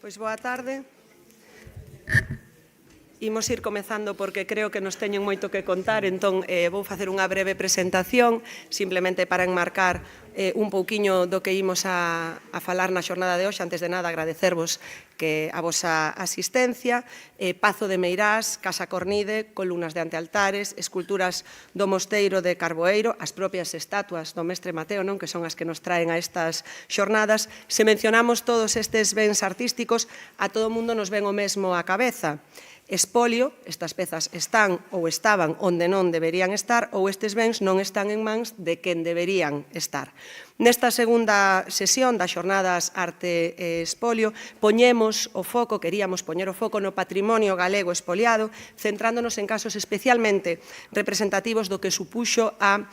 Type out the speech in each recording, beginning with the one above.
Pois boa tarde. Imos ir comezando porque creo que nos teñen moito que contar, entón vou facer unha breve presentación, simplemente para enmarcar un pouquiño do que imos a falar na xornada de hoxe. Antes de nada, agradecervos a vosa asistencia. Pazo de Meirás, Casa Cornide, columnas de antealtares, esculturas do Mosteiro de Carboeiro, as propias estatuas do mestre Mateo, non, que son as que nos traen a estas xornadas. Se mencionamos todos estes bens artísticos, a todo o mundo nos ven o mesmo á cabeza. Espolio, estas pezas están ou estaban onde non deberían estar, ou estes bens non están en mans de quen deberían estar. Nesta segunda sesión das xornadas Arte e Espolio, queríamos poñer o foco no patrimonio galego espoliado, centrándonos en casos especialmente representativos do que supuxo a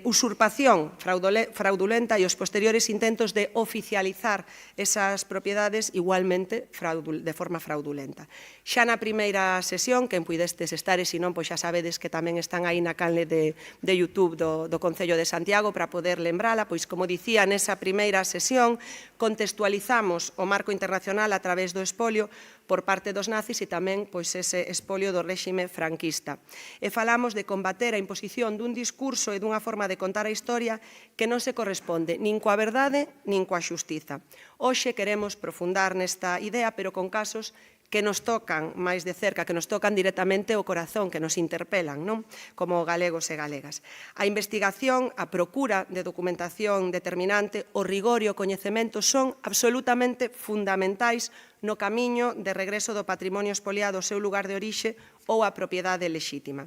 usurpación fraudulenta e os posteriores intentos de oficializar esas propiedades igualmente de forma fraudulenta. Xa na primeira sesión, quen puidestes estar e se non, pois xa sabedes que tamén están aí na canle de YouTube do Concello de Santiago para poder lembrala, pois como dicía nesa primeira sesión, contextualizamos o marco internacional a través do espolio por parte dos nazis e tamén pois ese espolio do réxime franquista. E falamos de combater a imposición dun discurso e dunha forma de contar a historia que non se corresponde nin coa verdade nin coa xustiza. Hoxe queremos profundar nesta idea, pero con casos que nos tocan máis de cerca, que nos tocan directamente o corazón, que nos interpelan, non? Como galegos e galegas. A investigación, a procura de documentación determinante, o rigor e o coñecemento son absolutamente fundamentais no camiño de regreso do patrimonio espoliado ao seu lugar de orixe ou á propiedade lexítima.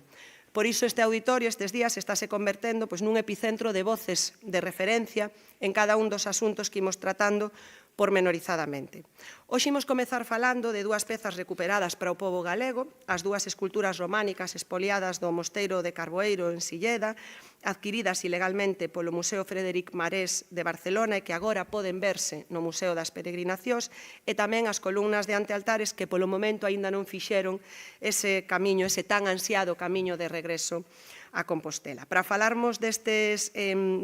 Por iso este auditorio estes días estáse convertendo nun epicentro de voces de referencia en cada un dos asuntos que imos tratando pormenorizadamente. Hoxe imos comezar falando de dúas pezas recuperadas para o pobo galego, as dúas esculturas románicas espoliadas do Mosteiro de Carboeiro en Silleda, adquiridas ilegalmente polo Museo Frederic Marés de Barcelona e que agora poden verse no Museo das Peregrinacións, e tamén as columnas de antealtares que polo momento aínda non fixeron ese camiño, ese tan ansiado camiño de regreso a Compostela. Para falarmos destes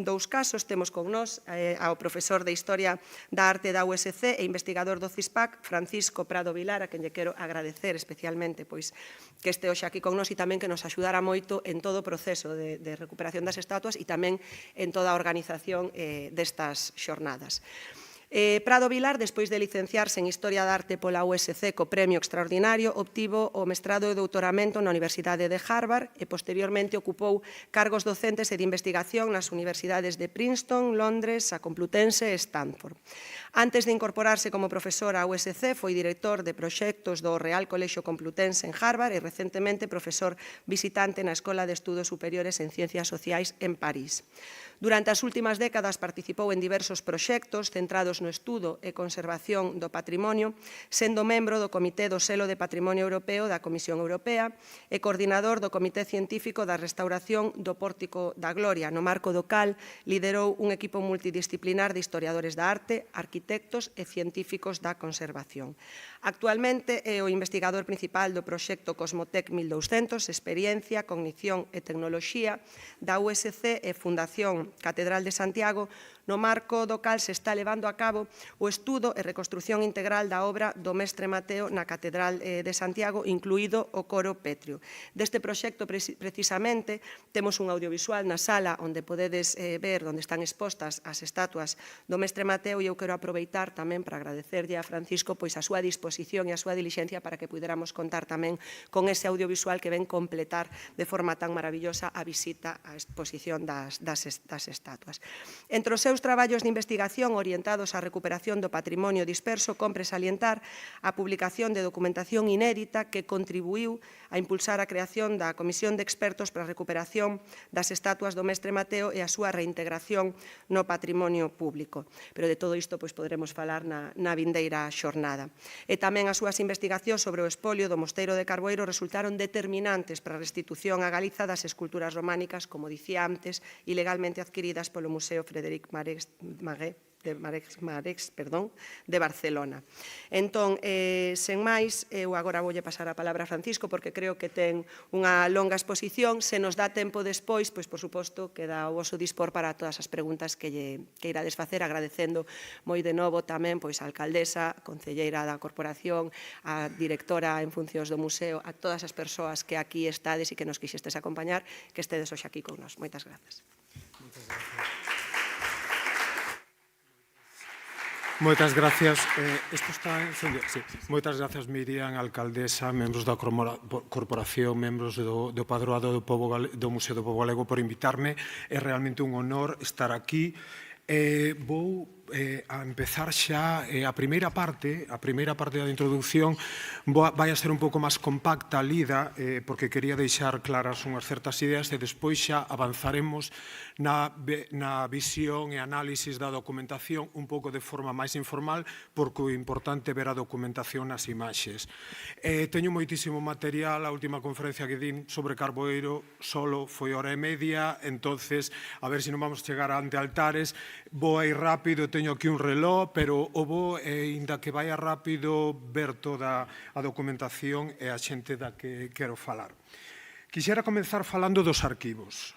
dous casos, temos con nós ao profesor de Historia da Arte da USC e investigador do CISPAC, Francisco Prado Vilar, a quen lle quero agradecer especialmente pois que este hoxe aquí con nós e tamén que nos axudara moito en todo o proceso de recuperación das estatuas e tamén en toda a organización destas xornadas. Prado Vilar, despois de licenciarse en Historia da Arte pola USC co premio extraordinario, obtivo o mestrado e doutoramento na Universidade de Harvard e posteriormente ocupou cargos docentes e de investigación nas universidades de Princeton, Londres, a Complutense e Stanford. Antes de incorporarse como profesor á USC, foi director de proxectos do Real Colexio Complutense en Harvard e recentemente profesor visitante na Escola de Estudos Superiores en Ciencias Sociais en París. Durante as últimas décadas participou en diversos proxectos centrados no estudo e conservación do patrimonio, sendo membro do Comité do Selo de Patrimonio Europeo da Comisión Europea e coordinador do Comité Científico da Restauración do Pórtico da Gloria, no marco do cal liderou un equipo multidisciplinar de historiadores da arte, arquitectos e científicos da conservación. Actualmente é o investigador principal do proxecto Cosmotec 1200, Experiencia, Cognición e Tecnoloxía da USC e Fundación Catedral de Santiago, no marco do cal se está levando a cabo o estudo e reconstrución integral da obra do mestre Mateo na Catedral de Santiago, incluído o coro pétreo. Deste proxecto, precisamente, temos un audiovisual na sala onde podedes ver onde están expostas as estatuas do mestre Mateo e eu quero aproveitar tamén para agradecerlle a Francisco pois a súa disposición e a súa dilixencia para que puderamos contar tamén con ese audiovisual que ven completar de forma tan maravillosa a visita á exposición das estatuas. Entre os seus traballos de investigación orientados á recuperación do patrimonio disperso, compre salientar a publicación de documentación inédita que contribuiu a impulsar a creación da Comisión de Expertos para a Recuperación das Estatuas do mestre Mateo e a súa reintegración no patrimonio público. Pero de todo isto pois poderemos falar na vindeira xornada. E tamén as súas investigacións sobre o espolio do Mosteiro de Carboeiro resultaron determinantes para a restitución a Galiza das esculturas románicas, como dicía antes, ilegalmente adquiridas polo Museo Frederic Marés de Barcelona. Entón, sen máis, eu agora voulle pasar a palabra a Francisco porque creo que ten unha longa exposición. Se nos dá tempo despois, pois, por suposto, queda o voso dispor para todas as preguntas que irades facer, agradecendo moi de novo tamén pois, a alcaldesa, a concelleira da corporación, a directora en funcións do museo, a todas as persoas que aquí estades e que nos quixestes acompañar, que estedes hoxe aquí con nós. Moitas grazas. Moitas gracias. Isto está encendido. Sí. Moitas gracias, Miriam, alcaldesa, membros da corporación, membros do Padroado do Museo do Pobo Galego por invitarme. É realmente un honor estar aquí. Vou a empezar xa a primeira parte da introducción vai a ser un pouco máis compacta, lida, porque quería deixar claras unhas certas ideas e despois xa avanzaremos na visión e análisis da documentación un pouco de forma máis informal, porque o importante é ver a documentación nas imaxes. Teño moitísimo material, a última conferencia que din sobre Carboeiro solo foi hora e media, entonces a ver se non vamos chegar ante altares. Vou a ir rápido, teño aquí un reloj, pero o vou, inda que vaya rápido, ver toda a documentación e a xente da que quero falar. Quixera comenzar falando dos arquivos,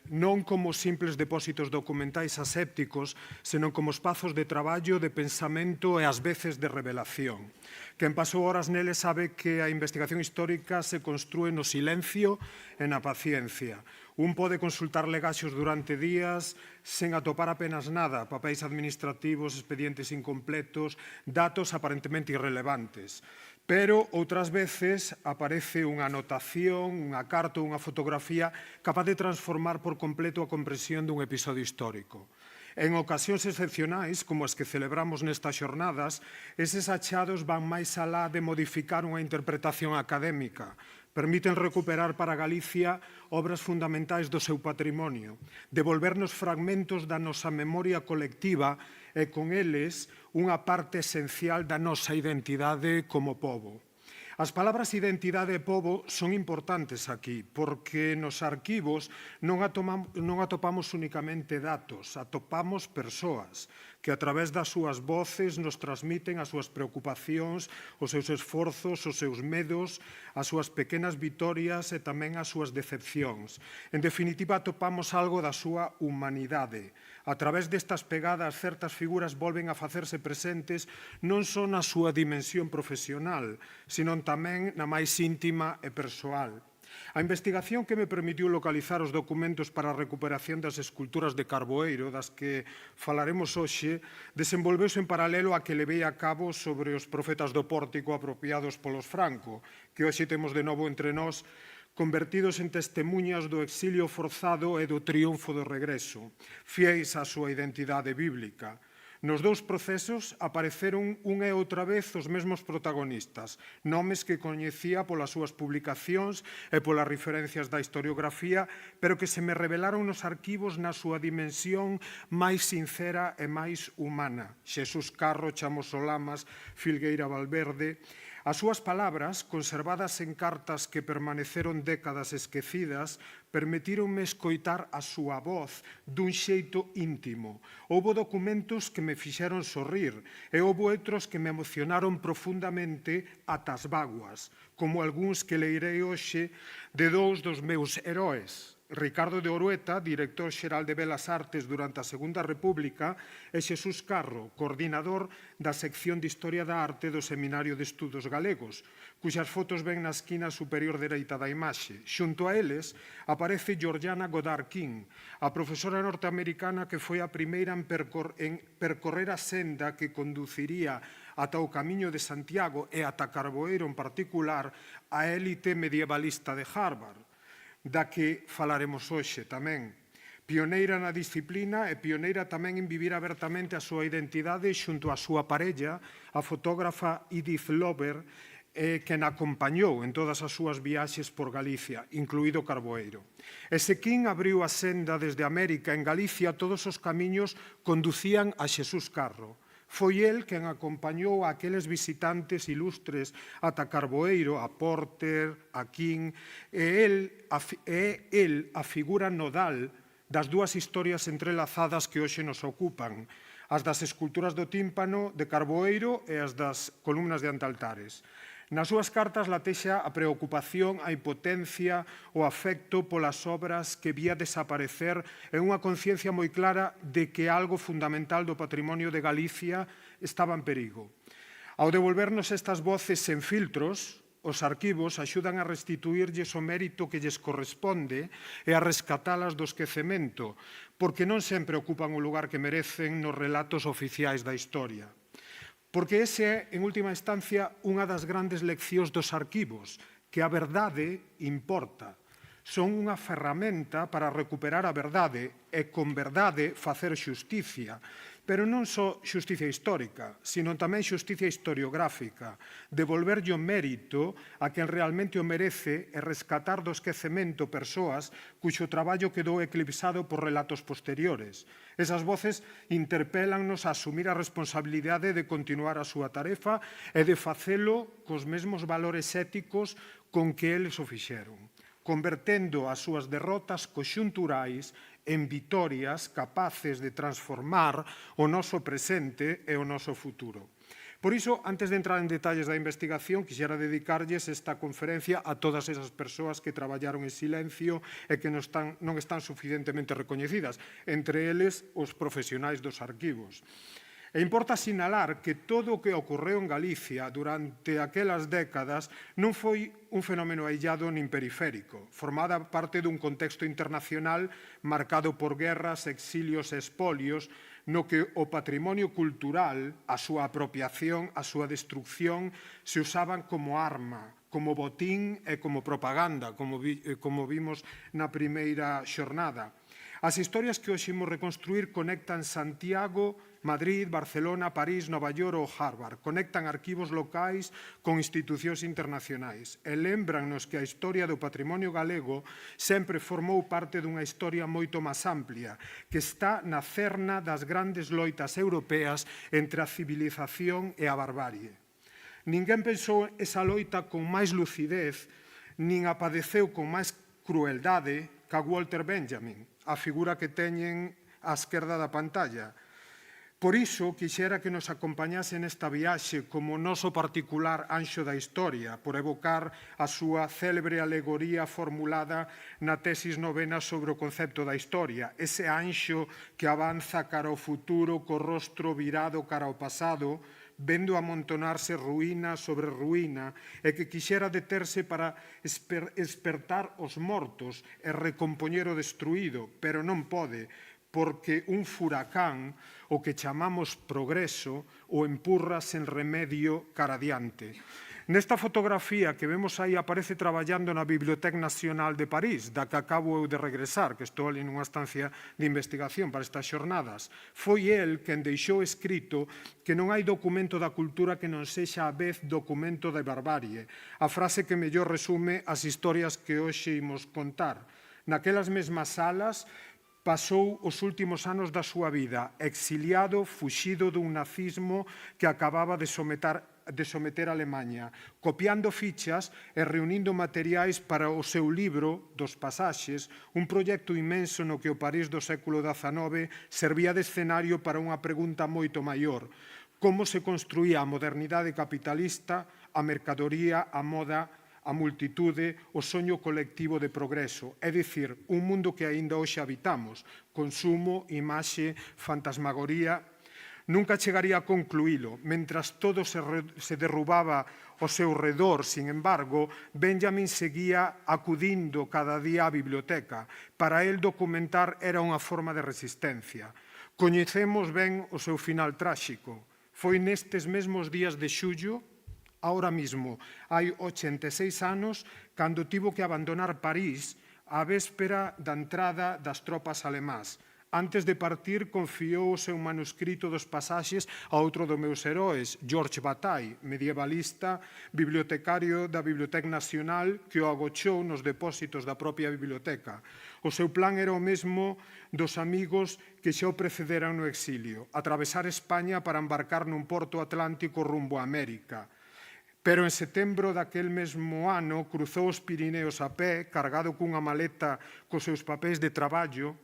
non como simples depósitos documentais asépticos, senón como espazos de traballo, de pensamento e ás veces de revelación. Quen pasou horas neles sabe que a investigación histórica se construe no silencio e na paciencia. Un pode consultar legaxos durante días sen atopar apenas nada, papéis administrativos, expedientes incompletos, datos aparentemente irrelevantes. Pero outras veces aparece unha anotación, unha carta ou unha fotografía capaz de transformar por completo a comprensión dun episodio histórico. En ocasións excepcionais, como as que celebramos nestas xornadas, eses achados van máis alá de modificar unha interpretación académica. Permiten recuperar para Galicia obras fundamentais do seu patrimonio, devolvernos fragmentos da nosa memoria colectiva e con eles unha parte esencial da nosa identidade como pobo. As palabras identidade e pobo son importantes aquí, porque nos arquivos non atopamos únicamente datos, atopamos persoas que a través das súas voces nos transmiten as súas preocupacións, os seus esforzos, os seus medos, as súas pequenas vitorias e tamén as súas decepcións. En definitiva, atopamos algo da súa humanidade. A través destas pegadas, certas figuras volven a facerse presentes non só na súa dimensión profesional, senón tamén na máis íntima e persoal. A investigación que me permitiu localizar os documentos para a recuperación das esculturas de Carboeiro, das que falaremos hoxe, desenvolveuse en paralelo a que levei a cabo sobre os profetas do pórtico apropiados polos Franco, que hoxe temos de novo entre nós, convertidos en testemunhas do exilio forzado e do triunfo do regreso, fiéis á súa identidade bíblica. Nos dous procesos apareceron unha e outra vez os mesmos protagonistas, nomes que coñecía polas súas publicacións e polas referencias da historiografía, pero que se me revelaron nos arquivos na súa dimensión máis sincera e máis humana. Xesús Carro, Chamos Olamas, Filgueira Valverde. As súas palabras, conservadas en cartas que permaneceron décadas esquecidas, permitíronme escoitar a súa voz dun xeito íntimo. Houbo documentos que me fixeron sorrir e houbo outros que me emocionaron profundamente ata as bágoas, como algúns que leirei hoxe de dous dos meus heróes. Ricardo de Orueta, director xeral de Belas Artes durante a Segunda República, e Xesús Carro, coordinador da sección de Historia da Arte do Seminario de Estudos Galegos, cuxas fotos ven na esquina superior dereita da imaxe. Xunto a eles aparece Georgiana Goddard King, a profesora norteamericana que foi a primeira en percorrer a senda que conduciría ata o Camiño de Santiago e ata Carboeiro en particular a élite medievalista de Harvard, da que falaremos hoxe tamén. Pioneira na disciplina e pioneira tamén en vivir abertamente a súa identidade xunto á súa parella, a fotógrafa Edith Lover, que na acompañou en todas as súas viaxes por Galicia, incluído Carboeiro. Ese King abriu a senda desde América. En Galicia todos os camiños conducían a Xesús Carro. Foi el quen acompañou a aqueles visitantes ilustres ata Carboeiro, a Porter, a King, e el a figura nodal das dúas historias entrelazadas que hoxe nos ocupan, as das esculturas do tímpano de Carboeiro e as das columnas de Antaltares. Nas súas cartas latexa a preocupación, a impotencia, o afecto polas obras que vía desaparecer e unha conciencia moi clara de que algo fundamental do patrimonio de Galicia estaba en perigo. Ao devolvernos estas voces sen filtros, os arquivos axudan a restituírlles o mérito que lles corresponde e a rescatalas do esquecemento, porque non sempre ocupan o lugar que merecen nos relatos oficiais da historia. Porque ese é, en última instancia, unha das grandes leccións dos arquivos, que a verdade importa. Son unha ferramenta para recuperar a verdade e, con verdade, facer xusticia. Pero non só xusticia histórica, sino tamén xusticia historiográfica, devolverlle o mérito a quen realmente o merece e rescatar do esquecemento persoas cuxo traballo quedou eclipsado por relatos posteriores. Esas voces interpélannos a asumir a responsabilidade de continuar a súa tarefa e de facelo cos mesmos valores éticos con que eles o fixeron, convertendo as súas derrotas conxunturais en vitorias capaces de transformar o noso presente e o noso futuro. Por iso, antes de entrar en detalles da investigación, quixera dedicarlles esta conferencia a todas esas persoas que traballaron en silencio e que non están suficientemente recoñecidas, entre eles os profesionais dos arquivos. E importa sinalar que todo o que ocorreu en Galicia durante aquelas décadas non foi un fenómeno aillado nin periférico. Formada parte dun contexto internacional marcado por guerras, exilios e espolios, no que o patrimonio cultural, a súa apropiación, a súa destrucción, se usaban como arma, como botín e como propaganda, como vimos na primeira xornada. As historias que hoxe imos reconstruir conectan Santiago, Madrid, Barcelona, París, Nova York ou Harvard. Conectan arquivos locais con institucións internacionais e lembránnos que a historia do patrimonio galego sempre formou parte dunha historia moito máis amplia, que está na cerna das grandes loitas europeas entre a civilización e a barbarie. Ninguén pensou esa loita con máis lucidez, nin a padeceu con máis crueldade ca Walter Benjamin, a figura que teñen á esquerda da pantalla. Por iso, quixera que nos acompañase nesta viaxe como noso particular anxo da historia, por evocar a súa célebre alegoría formulada na tesis novena sobre o concepto da historia, ese anxo que avanza cara ao futuro co rostro virado cara ao pasado, vendo amontonarse ruína sobre ruína e que quixera deterse para espertar os mortos e recompoñer o destruído, pero non pode, porque un furacán, o que chamamos progreso, o empurra sen remedio cara adiante. Nesta fotografía que vemos aí aparece traballando na Biblioteca Nacional de París, da que acabo eu de regresar, que estou ali nunha estancia de investigación para estas xornadas. Foi el quen deixou escrito que non hai documento da cultura que non sexa a vez documento da barbarie, a frase que mellor resume as historias que hoxe imos contar. Naquelas mesmas salas pasou os últimos anos da súa vida, exiliado, fuxido dun nazismo que acababa de someter a Alemanha, copiando fichas e reunindo materiais para o seu libro dos pasaxes, un proxecto inmenso no que o París do século XIX servía de escenario para unha pregunta moito maior: como se construía a modernidade capitalista, a mercadoría, a moda, a multitude, o soño colectivo de progreso, é dicir, un mundo que aínda hoxe habitamos, consumo, imaxe, fantasmagoría. Nunca chegaría a concluílo. Mentras todo se derrubaba ao seu redor, sin embargo, Benjamin seguía acudindo cada día á biblioteca. Para el documentar era unha forma de resistencia. Coñecemos ben o seu final tráxico. Foi nestes mesmos días de xullo, ahora mismo, hai 86 anos, cando tivo que abandonar París á véspera da entrada das tropas alemás. Antes de partir, confiou o seu manuscrito dos pasaxes a outro dos meus heróis, George Bataille, medievalista, bibliotecario da Biblioteca Nacional, que o agochou nos depósitos da propia biblioteca. O seu plan era o mesmo dos amigos que xa o precederan no exilio, atravesar España para embarcar nun porto atlántico rumbo a América. Pero en setembro daquel mesmo ano cruzou os Pirineos a pé, cargado cunha maleta cos seus papéis de traballo,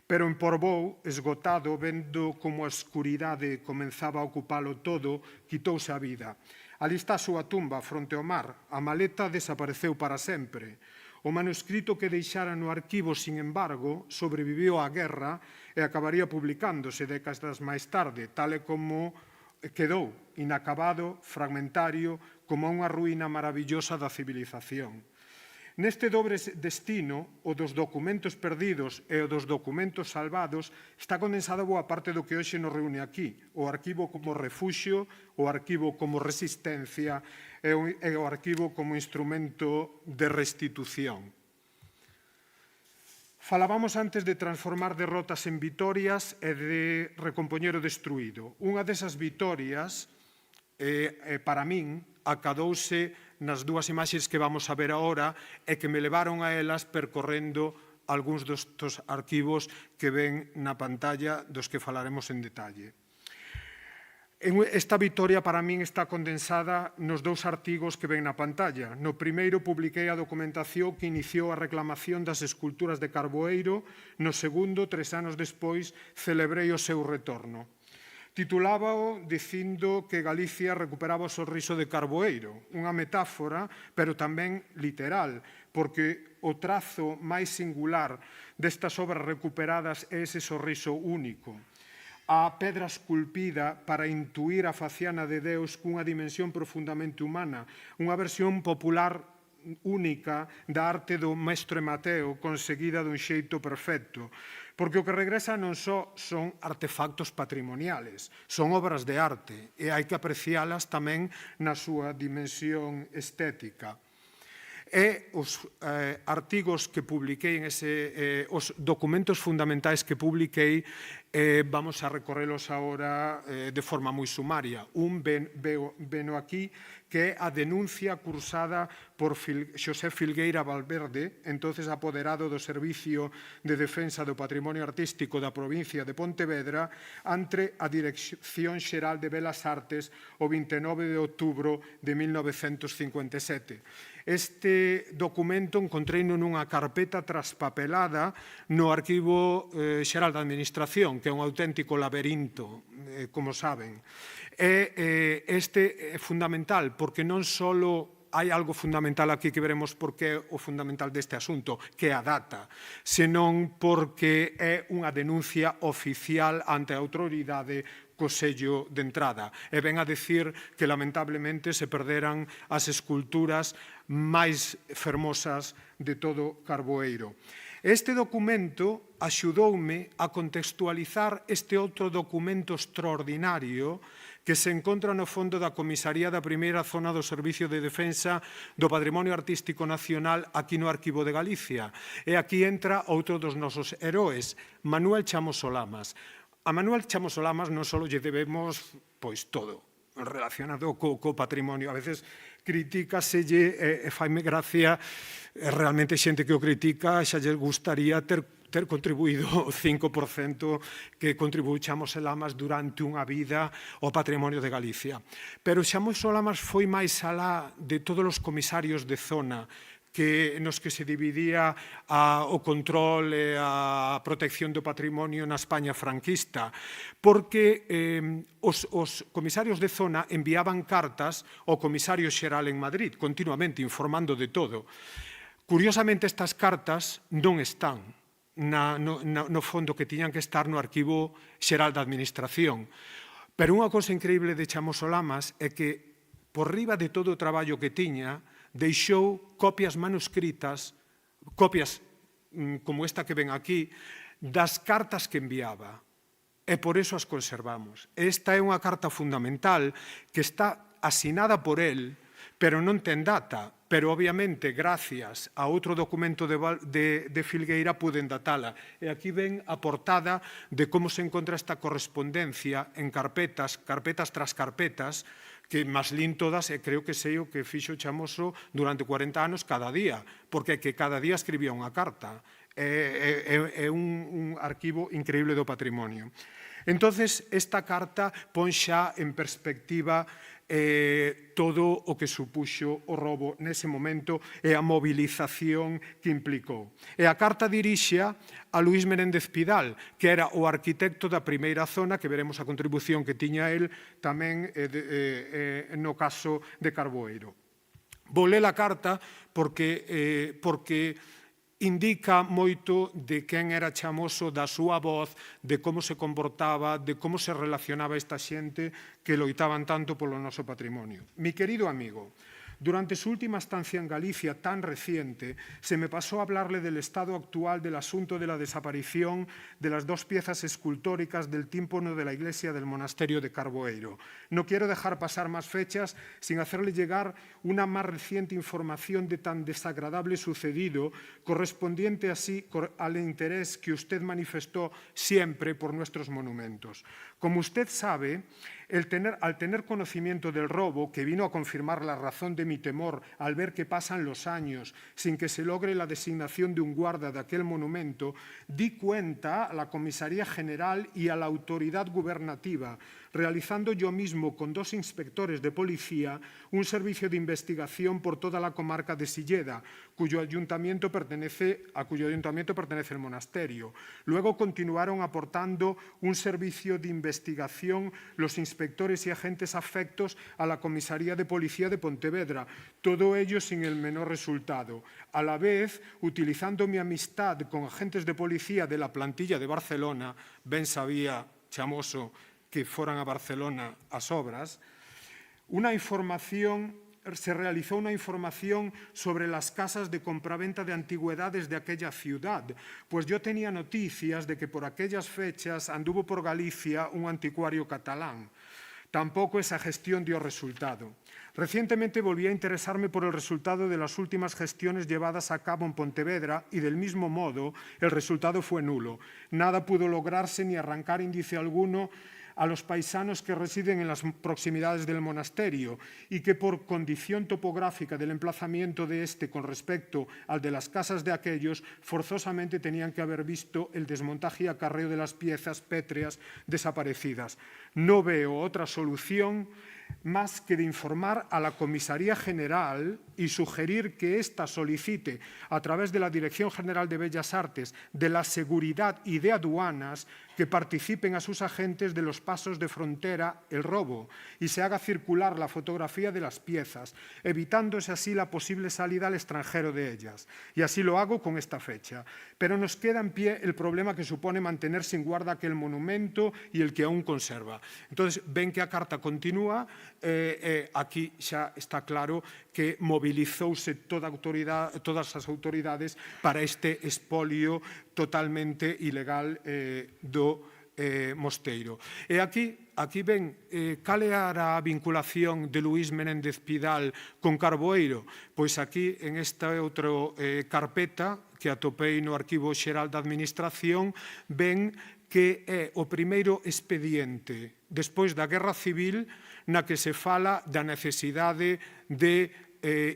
pero en Porvou, esgotado, vendo como a escuridade comenzaba a ocupalo todo, quitouse a vida. Ali está a súa tumba, fronte ao mar. A maleta desapareceu para sempre. O manuscrito que deixara no arquivo, sin embargo, sobreviviu á guerra e acabaría publicándose décadas máis tarde, tal e como quedou, inacabado, fragmentario, como unha ruína maravillosa da civilización. Neste dobre destino, o dos documentos perdidos e o dos documentos salvados, está condensada boa parte do que hoxe nos reúne aquí. O arquivo como refuxio, o arquivo como resistencia e o arquivo como instrumento de restitución. Falábamos antes de transformar derrotas en vitorias e de recompoñer o destruído. Unha desas vitorias, para min, acadouse nas dúas imaxes que vamos a ver agora e que me levaron a elas percorrendo algúns destes arquivos que ven na pantalla dos que falaremos en detalle. Esta vitoria para min está condensada nos dous artigos que ven na pantalla. No primeiro publiquei a documentación que iniciou a reclamación das esculturas de Carboeiro, no segundo, 3 anos despois, celebrei o seu retorno. Titulábao dicindo que Galicia recuperaba o sorriso de Carboeiro, unha metáfora, pero tamén literal, porque o trazo máis singular destas obras recuperadas é ese sorriso único. A pedra esculpida para intuir a faciana de Deus cunha dimensión profundamente humana, unha versión popular única da arte do mestre Mateo, conseguida dun xeito perfecto. Porque o que regresa non só son artefactos patrimoniales, son obras de arte e hai que aprecialas tamén na súa dimensión estética. E os artigos que publiquei, os documentos fundamentais que publiquei, vamos a recorrelos agora de forma moi sumaria. Un veno aquí, que é a denuncia cursada por Xosé Filgueira Valverde, entonces apoderado do Servicio de Defensa do Patrimonio Artístico da provincia de Pontevedra, ante a Dirección Xeral de Belas Artes o 29 de outubro de 1957. Este documento encontreino nunha carpeta traspapelada no Arquivo Xeral da Administración, que é un auténtico laberinto, como saben. Este é fundamental, porque non só hai algo fundamental aquí que veremos porque é o fundamental deste asunto, que é a data, senón porque é unha denuncia oficial ante a autoridade co sello de entrada. E ven a decir que lamentablemente se perderan as esculturas máis fermosas de todo Carboeiro. Este documento axudoume a contextualizar este outro documento extraordinario que se encontra no fondo da comisaría da primeira zona do Servicio de Defensa do Patrimonio Artístico Nacional aquí no Arquivo de Galicia. E aquí entra outro dos nosos heróis, Manuel Chamoso Lamas. A Manuel Chamoso Lamas non só lle debemos todo relacionado co patrimonio. A veces critícaselle e faime gracia, realmente xente que o critica xa lle gustaría ter contribuído o 5% que contribuiu Chamoso Lamas durante unha vida ao patrimonio de Galicia. Pero Chamoso Lamas foi máis alá de todos os comisarios de zona nos que se dividía o control e a protección do patrimonio na España franquista, porque os comisarios de zona enviaban cartas ao comisario xeral en Madrid, continuamente informando de todo. Curiosamente, estas cartas non están no fondo que tiñan que estar no Arquivo Xeral da Administración. Pero unha cousa increíble de Chamoso Lamas é que, por riba de todo o traballo que tiña, deixou copias manuscritas, copias como esta que ven aquí, das cartas que enviaba. E por eso as conservamos. Esta é unha carta fundamental que está asinada por el, pero non ten data. Pero, obviamente, gracias a outro documento de Filgueira, puden datala. E aquí ven a portada de como se encontra esta correspondencia en carpetas tras carpetas, que máis lín todas, e creo que sei o que fixo Chamoso durante 40 anos cada día, porque que cada día escribía unha carta. É un arquivo increíble do patrimonio. Entonces, esta carta pon xa en perspectiva todo o que supuxo o robo nese momento e a mobilización que implicou. E a carta dirixa a Luís Menéndez Pidal, que era o arquitecto da primeira zona, que veremos a contribución que tiña el tamén no caso de Carboeiro. Vou ler a carta porque indica moito de quen era Chamoso, da súa voz, de como se comportaba, de como se relacionaba esta xente que loitaban tanto polo noso patrimonio. Mi querido amigo, durante su última estancia en Galicia, tan reciente, se me pasó a hablarle del estado actual del asunto de la desaparición de las 2 piezas escultóricas del tímpano de la iglesia del monasterio de Carboeiro. No quiero dejar pasar más fechas sin hacerle llegar una más reciente información de tan desagradable sucedido, correspondiente así al interés que usted manifestó siempre por nuestros monumentos. Como usted sabe, al tener conocimiento del robo, que vino a confirmar la razón de mi temor al ver que pasan los años sin que se logre la designación de un guarda de aquel monumento, di cuenta a la Comisaría General y a la autoridad gubernativa, realizando yo mismo con 2 inspectores de policía un servicio de investigación por toda la comarca de Silleda, a cuyo ayuntamiento pertenece el monasterio. Luego continuaron aportando un servicio de investigación los inspectores y agentes afectos a la Comisaría de Policía de Pontevedra, todo ello sin el menor resultado. A la vez, utilizando mi amistad con agentes de policía de la plantilla de Barcelona, ben sabía Chamoso que foran a Barcelona as obras, se realizó una información sobre las casas de compraventa de antigüedades de aquella ciudad, pues yo tenía noticias de que por aquellas fechas anduvo por Galicia un anticuario catalán. Tampoco esa gestión dio resultado. Recientemente volví a interesarme por el resultado de las últimas gestiones llevadas a cabo en Pontevedra y, del mismo modo, el resultado fue nulo. Nada pudo lograrse ni arrancar índice alguno a los paisanos que residen en las proximidades del monasterio y que por condición topográfica del emplazamiento de este con respecto al de las casas de aquellos, forzosamente tenían que haber visto el desmontaje y acarreo de las piezas pétreas desaparecidas. No veo otra solución más que de informar a la Comisaría General y sugerir que ésta solicite, a través de la Dirección General de Bellas Artes, de la Seguridad y de Aduanas, que participen a sus agentes de los pasos de frontera el robo y se haga circular la fotografía de las piezas, evitándose así la posible salida al extranjero de ellas. Y así lo hago con esta fecha. Pero nos queda en pie el problema que supone mantener sin guarda aquel monumento y el que aún conserva. Entonces, ven que a carta continúa, aquí xa está claro que mobilizouse todas as autoridades para este expolio totalmente ilegal do mosteiro. E aquí ven cal era a vinculación de Luís Menéndez Pidal con Carboeiro. Pois aquí, en esta outra carpeta que atopei no Arquivo Xeral da Administración, ven que é o primeiro expediente despois da Guerra Civil na que se fala da necesidade de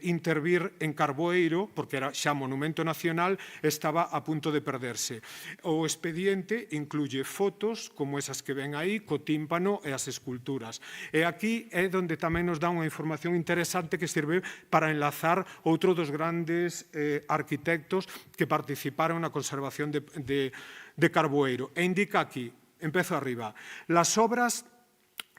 intervir en Carboeiro, porque era xa monumento nacional, estaba a punto de perderse. O expediente incluye fotos, como esas que ven aí, co tímpano e as esculturas. E aquí é onde tamén nos dá unha información interesante que sirve para enlazar outro dos grandes arquitectos que participaron na conservación de Carboeiro. E indica aquí, empezo arriba, las obras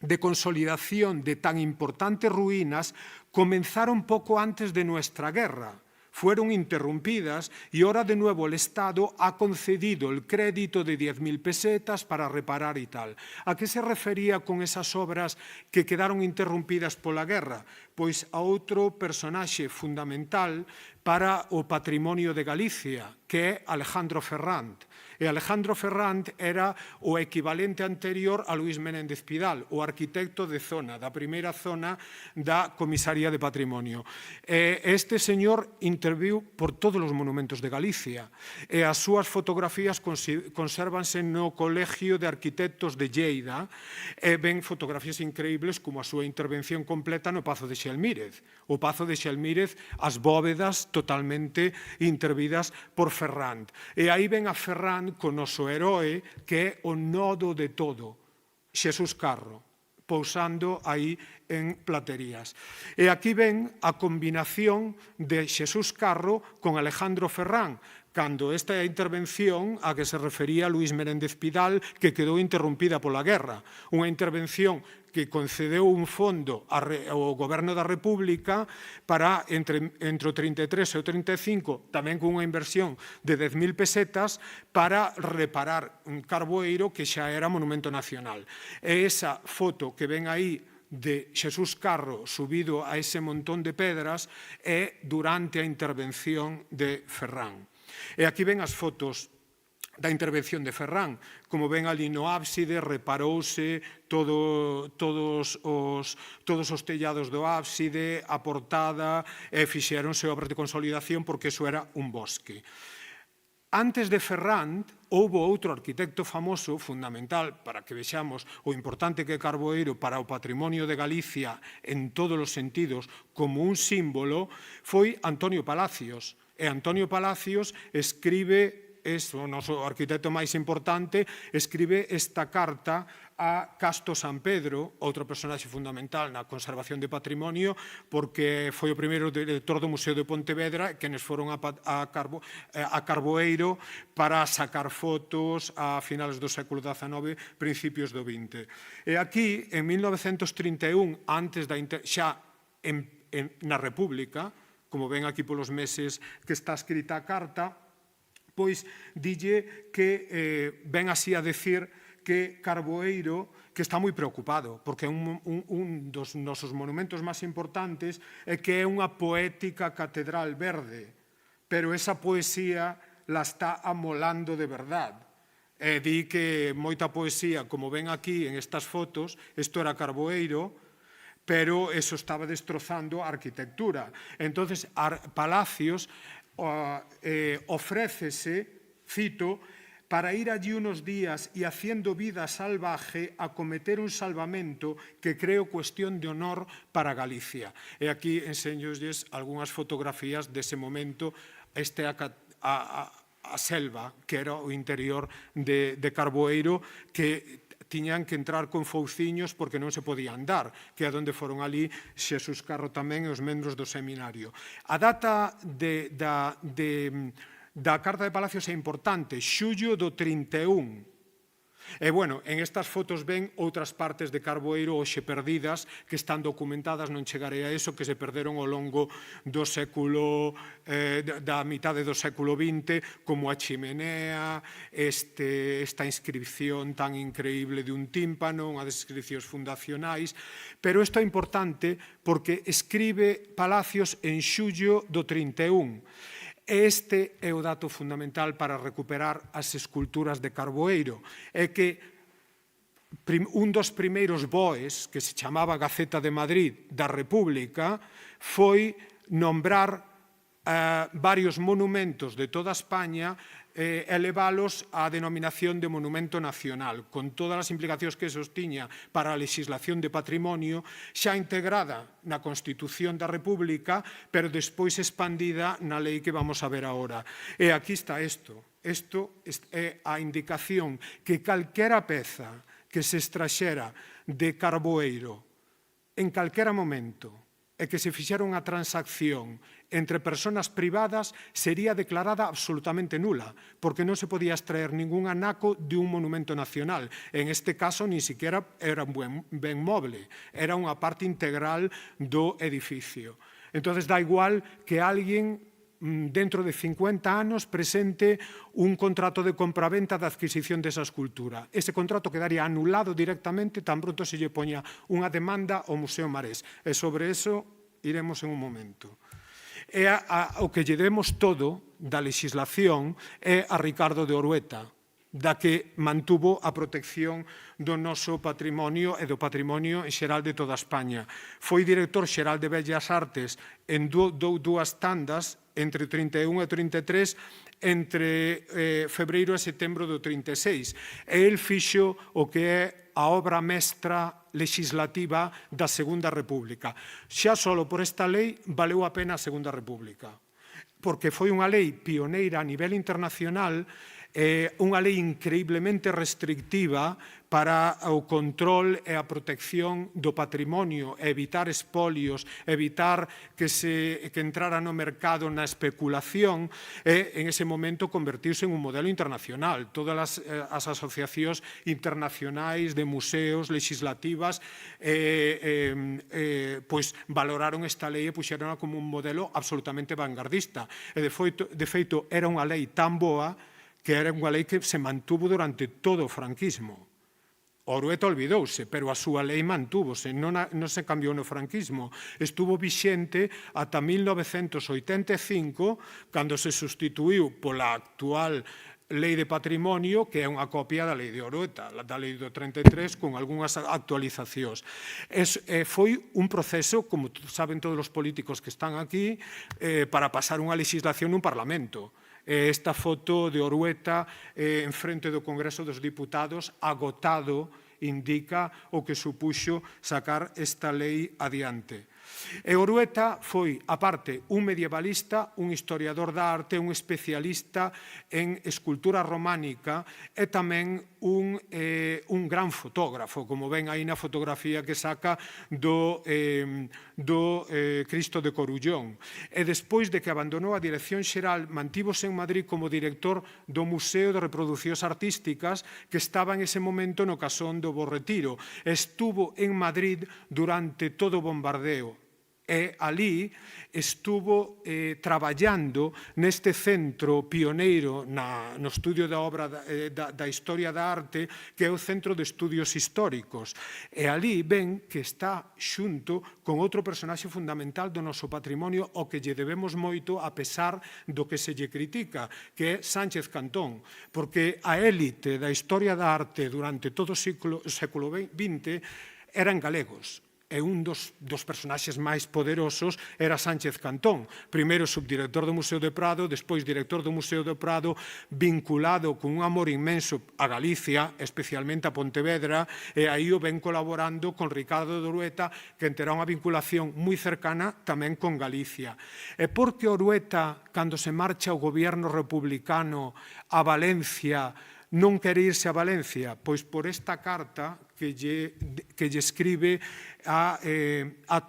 de consolidación de tan importantes ruinas comenzaron poco antes de nuestra guerra. Fueron interrumpidas y ahora de nuevo el Estado ha concedido el crédito de 10.000 pesetas para reparar y tal. ¿A qué se refería con esas obras que quedaron interrumpidas por la guerra? Pois a outro personaxe fundamental para o patrimonio de Galicia, que é Alejandro Ferrand. E Alejandro Ferrand era o equivalente anterior a Luís Menéndez Pidal, o arquitecto de zona, da primeira zona da Comisaría de Patrimonio. Este señor interviu por todos os monumentos de Galicia e as súas fotografías consérvanse no Colegio de Arquitectos de Lleida e ven fotografías increíbles como a súa intervención completa no Pazo de Xelmírez. O Pazo de Xelmírez, as bóvedas totalmente intervidas por Ferrand. E aí ven a Ferrand con noso heroe que é o nodo de todo. Xesús Carro, pousando aí en Platerías. E aquí ven a combinación de Xesús Carro con Alejandro Ferrán, cando esta intervención a que se refería Luís Meréndez Pidal, que quedou interrompida pola guerra. Unha intervención que concedeu un fondo ao Goberno da República para, entre o 33 e o 35, tamén con unha inversión de 10.000 pesetas, para reparar un Carboeiro que xa era monumento nacional. E esa foto que ven aí de Xesús Carro subido a ese montón de pedras é durante a intervención de Ferrán. E aquí ven as fotos da intervención de Ferrán. Como ven ali no ábside, reparouse todos os tellados do ábside, a portada, e fixéronse obras de consolidación porque eso era un bosque. Antes de Ferrán, houve outro arquitecto famoso, fundamental, para que vexamos o importante que é Carboeiro para o patrimonio de Galicia en todos os sentidos, como un símbolo, foi Antonio Palacios. E Antonio Palacios escribe, o noso arquitecto máis importante, escribe esta carta a Casto San Pedro, outro personaxe fundamental na conservación de patrimonio, porque foi o primeiro director do Museo de Pontevedra, que nos foron a Carboeiro para sacar fotos a finales do século XIX, principios do XX. E aquí, en 1931, antes xa na República, como ven aquí polos meses que está escrita a carta, pois dille que ven así a decir que Carboeiro, que está moi preocupado, porque un dos nosos monumentos máis importantes é que é unha poética catedral verde, pero esa poesía la está amolando de verdad. E di que moita poesía, como ven aquí en estas fotos, isto era Carboeiro, pero eso estaba destrozando a arquitectura. Entonces, Palacios ofrécese, cito, para ir allí unos días y haciendo vida salvaje a cometer un salvamento que creo cuestión de honor para Galicia. E aquí enseñolles algunhas fotografías dese momento, a selva, que era o interior de Carboeiro, que tiñan que entrar con fouciños porque non se podía andar, que é onde foron ali Xesús Carro tamén e os membros do seminario. A data da Carta de Palacios é importante, xullo do 31. E, bueno, en estas fotos ven outras partes de Carboeiro hoxe perdidas, que están documentadas, non chegarei a eso, que se perderon ao longo do século, da mitade do século XX, como a chimenea, esta inscripción tan increíble de un tímpano, unha das inscripcións fundacionais, pero isto é importante porque escribe Palacios en xullo do 31. Este é o dato fundamental para recuperar as esculturas de Carboeiro. É que un dos primeiros BOEs, que se chamaba Gaceta de Madrid da República, foi nombrar varios monumentos de toda España elevalos á denominación de monumento nacional, con todas as implicacións que eso tiña para a legislación de patrimonio, xa integrada na Constitución da República, pero despois expandida na lei que vamos a ver agora. E aquí está isto. Isto é a indicación que calquera peza que se extraxera de Carboeiro en calquera momento e que se fixera unha transacción entre persoas privadas sería declarada absolutamente nula, porque non se podía extraer ningún anaco de un monumento nacional. En este caso, ni siquiera era un ben moble, era unha parte integral do edificio. Entonces, dá igual que alguén dentro de 50 anos presente un contrato de compraventa de adquisición desa escultura. Ese contrato quedaría anulado directamente tan pronto se lle poña unha demanda ao Museo Marés. E sobre eso iremos en un momento. E o que lle demos todo da legislación é a Ricardo de Orueta, da que mantuvo a protección do noso patrimonio e do patrimonio en xeral de toda España. Foi director xeral de Bellas Artes en dúas tandas, entre o 31 e o 33, entre febreiro e setembro do 36. E el fixo o que é a obra mestra legislativa da Segunda República. Xa solo por esta lei valeu a pena a Segunda República, porque foi unha lei pioneira a nivel internacional unha lei increíblemente restrictiva para o control e a protección do patrimonio, evitar espolios, evitar que entrara no mercado na especulación, e en ese momento convertiuse en un modelo internacional. Todas as asociacións internacionais de museos, legislativas, pois valoraron esta lei e puxeronha como un modelo absolutamente vanguardista. E de feito, era unha lei tan boa que era unha lei que se mantuvo durante todo o franquismo. Orueta olvidouse, pero a súa lei mantúvose, non se cambiou no franquismo. Estuvo vixente ata 1985, cando se sustituiu pola actual Lei de Patrimonio, que é unha copia da Lei de Orueta, da Lei do 33, con algunhas actualizacións. Foi un proceso, como saben todos os políticos que están aquí, para pasar unha legislación nun Parlamento. Esta foto de Orueta en frente do Congreso dos Diputados, agotado, indica o que supuxo sacar esta lei adiante. E Orueta foi, aparte, un medievalista, un historiador da arte, un especialista en escultura románica e tamén un gran fotógrafo, como ven aí na fotografía que saca do Cristo de Corullón. E despois de que abandonou a Dirección Xeral, mantívose en Madrid como director do Museo de Reproduccións Artísticas, que estaba en ese momento no Casón do Bo Retiro. Estuvo en Madrid durante todo o bombardeo. E ali estuvo traballando neste centro pioneiro no estudio da obra da historia da arte, que é o Centro de Estudios Históricos. E ali ven que está xunto con outro personaxe fundamental do noso patrimonio ao que lle debemos moito a pesar do que se lle critica, que é Sánchez Cantón, porque a élite da historia da arte durante todo o século XX eran galegos. E un dos personaxes máis poderosos era Sánchez Cantón, primeiro subdirector do Museo do Prado, despois director do Museo do Prado, vinculado con un amor inmenso a Galicia, especialmente a Pontevedra, e aí o ven colaborando con Ricardo de Orueta, que terá unha vinculación moi cercana tamén con Galicia. E porque Orueta, cando se marcha o goberno republicano a Valencia, non quere irse a Valencia? Pois por esta carta que lle escribe a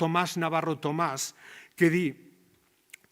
Tomás Navarro Tomás, que di: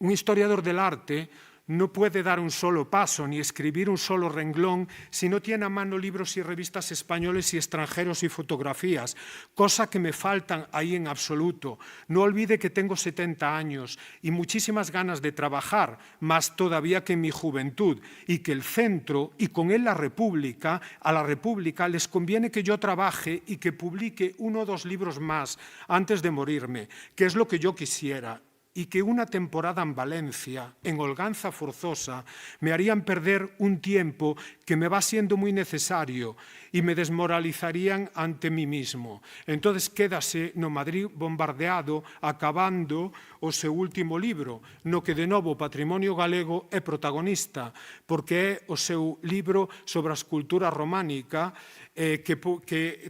un historiador del arte no puede dar un solo paso ni escribir un solo renglón si no tiene a mano libros y revistas españoles y extranjeros y fotografías, cosa que me faltan ahí en absoluto. No olvide que tengo 70 años y muchísimas ganas de trabajar, más todavía que en mi juventud, y que el centro y con él a la República les conviene que yo trabaje y que publique 1 o 2 libros más antes de morirme, que es lo que yo quisiera, y que una temporada en Valencia, en holganza forzosa, me harían perder un tiempo que me va siendo muy necesario y me desmoralizarían ante mí mismo. Entonces quédase no Madrid bombardeado acabando o seu último libro, no que de novo o patrimonio galego é protagonista, porque é o seu libro sobre a escultura románica, que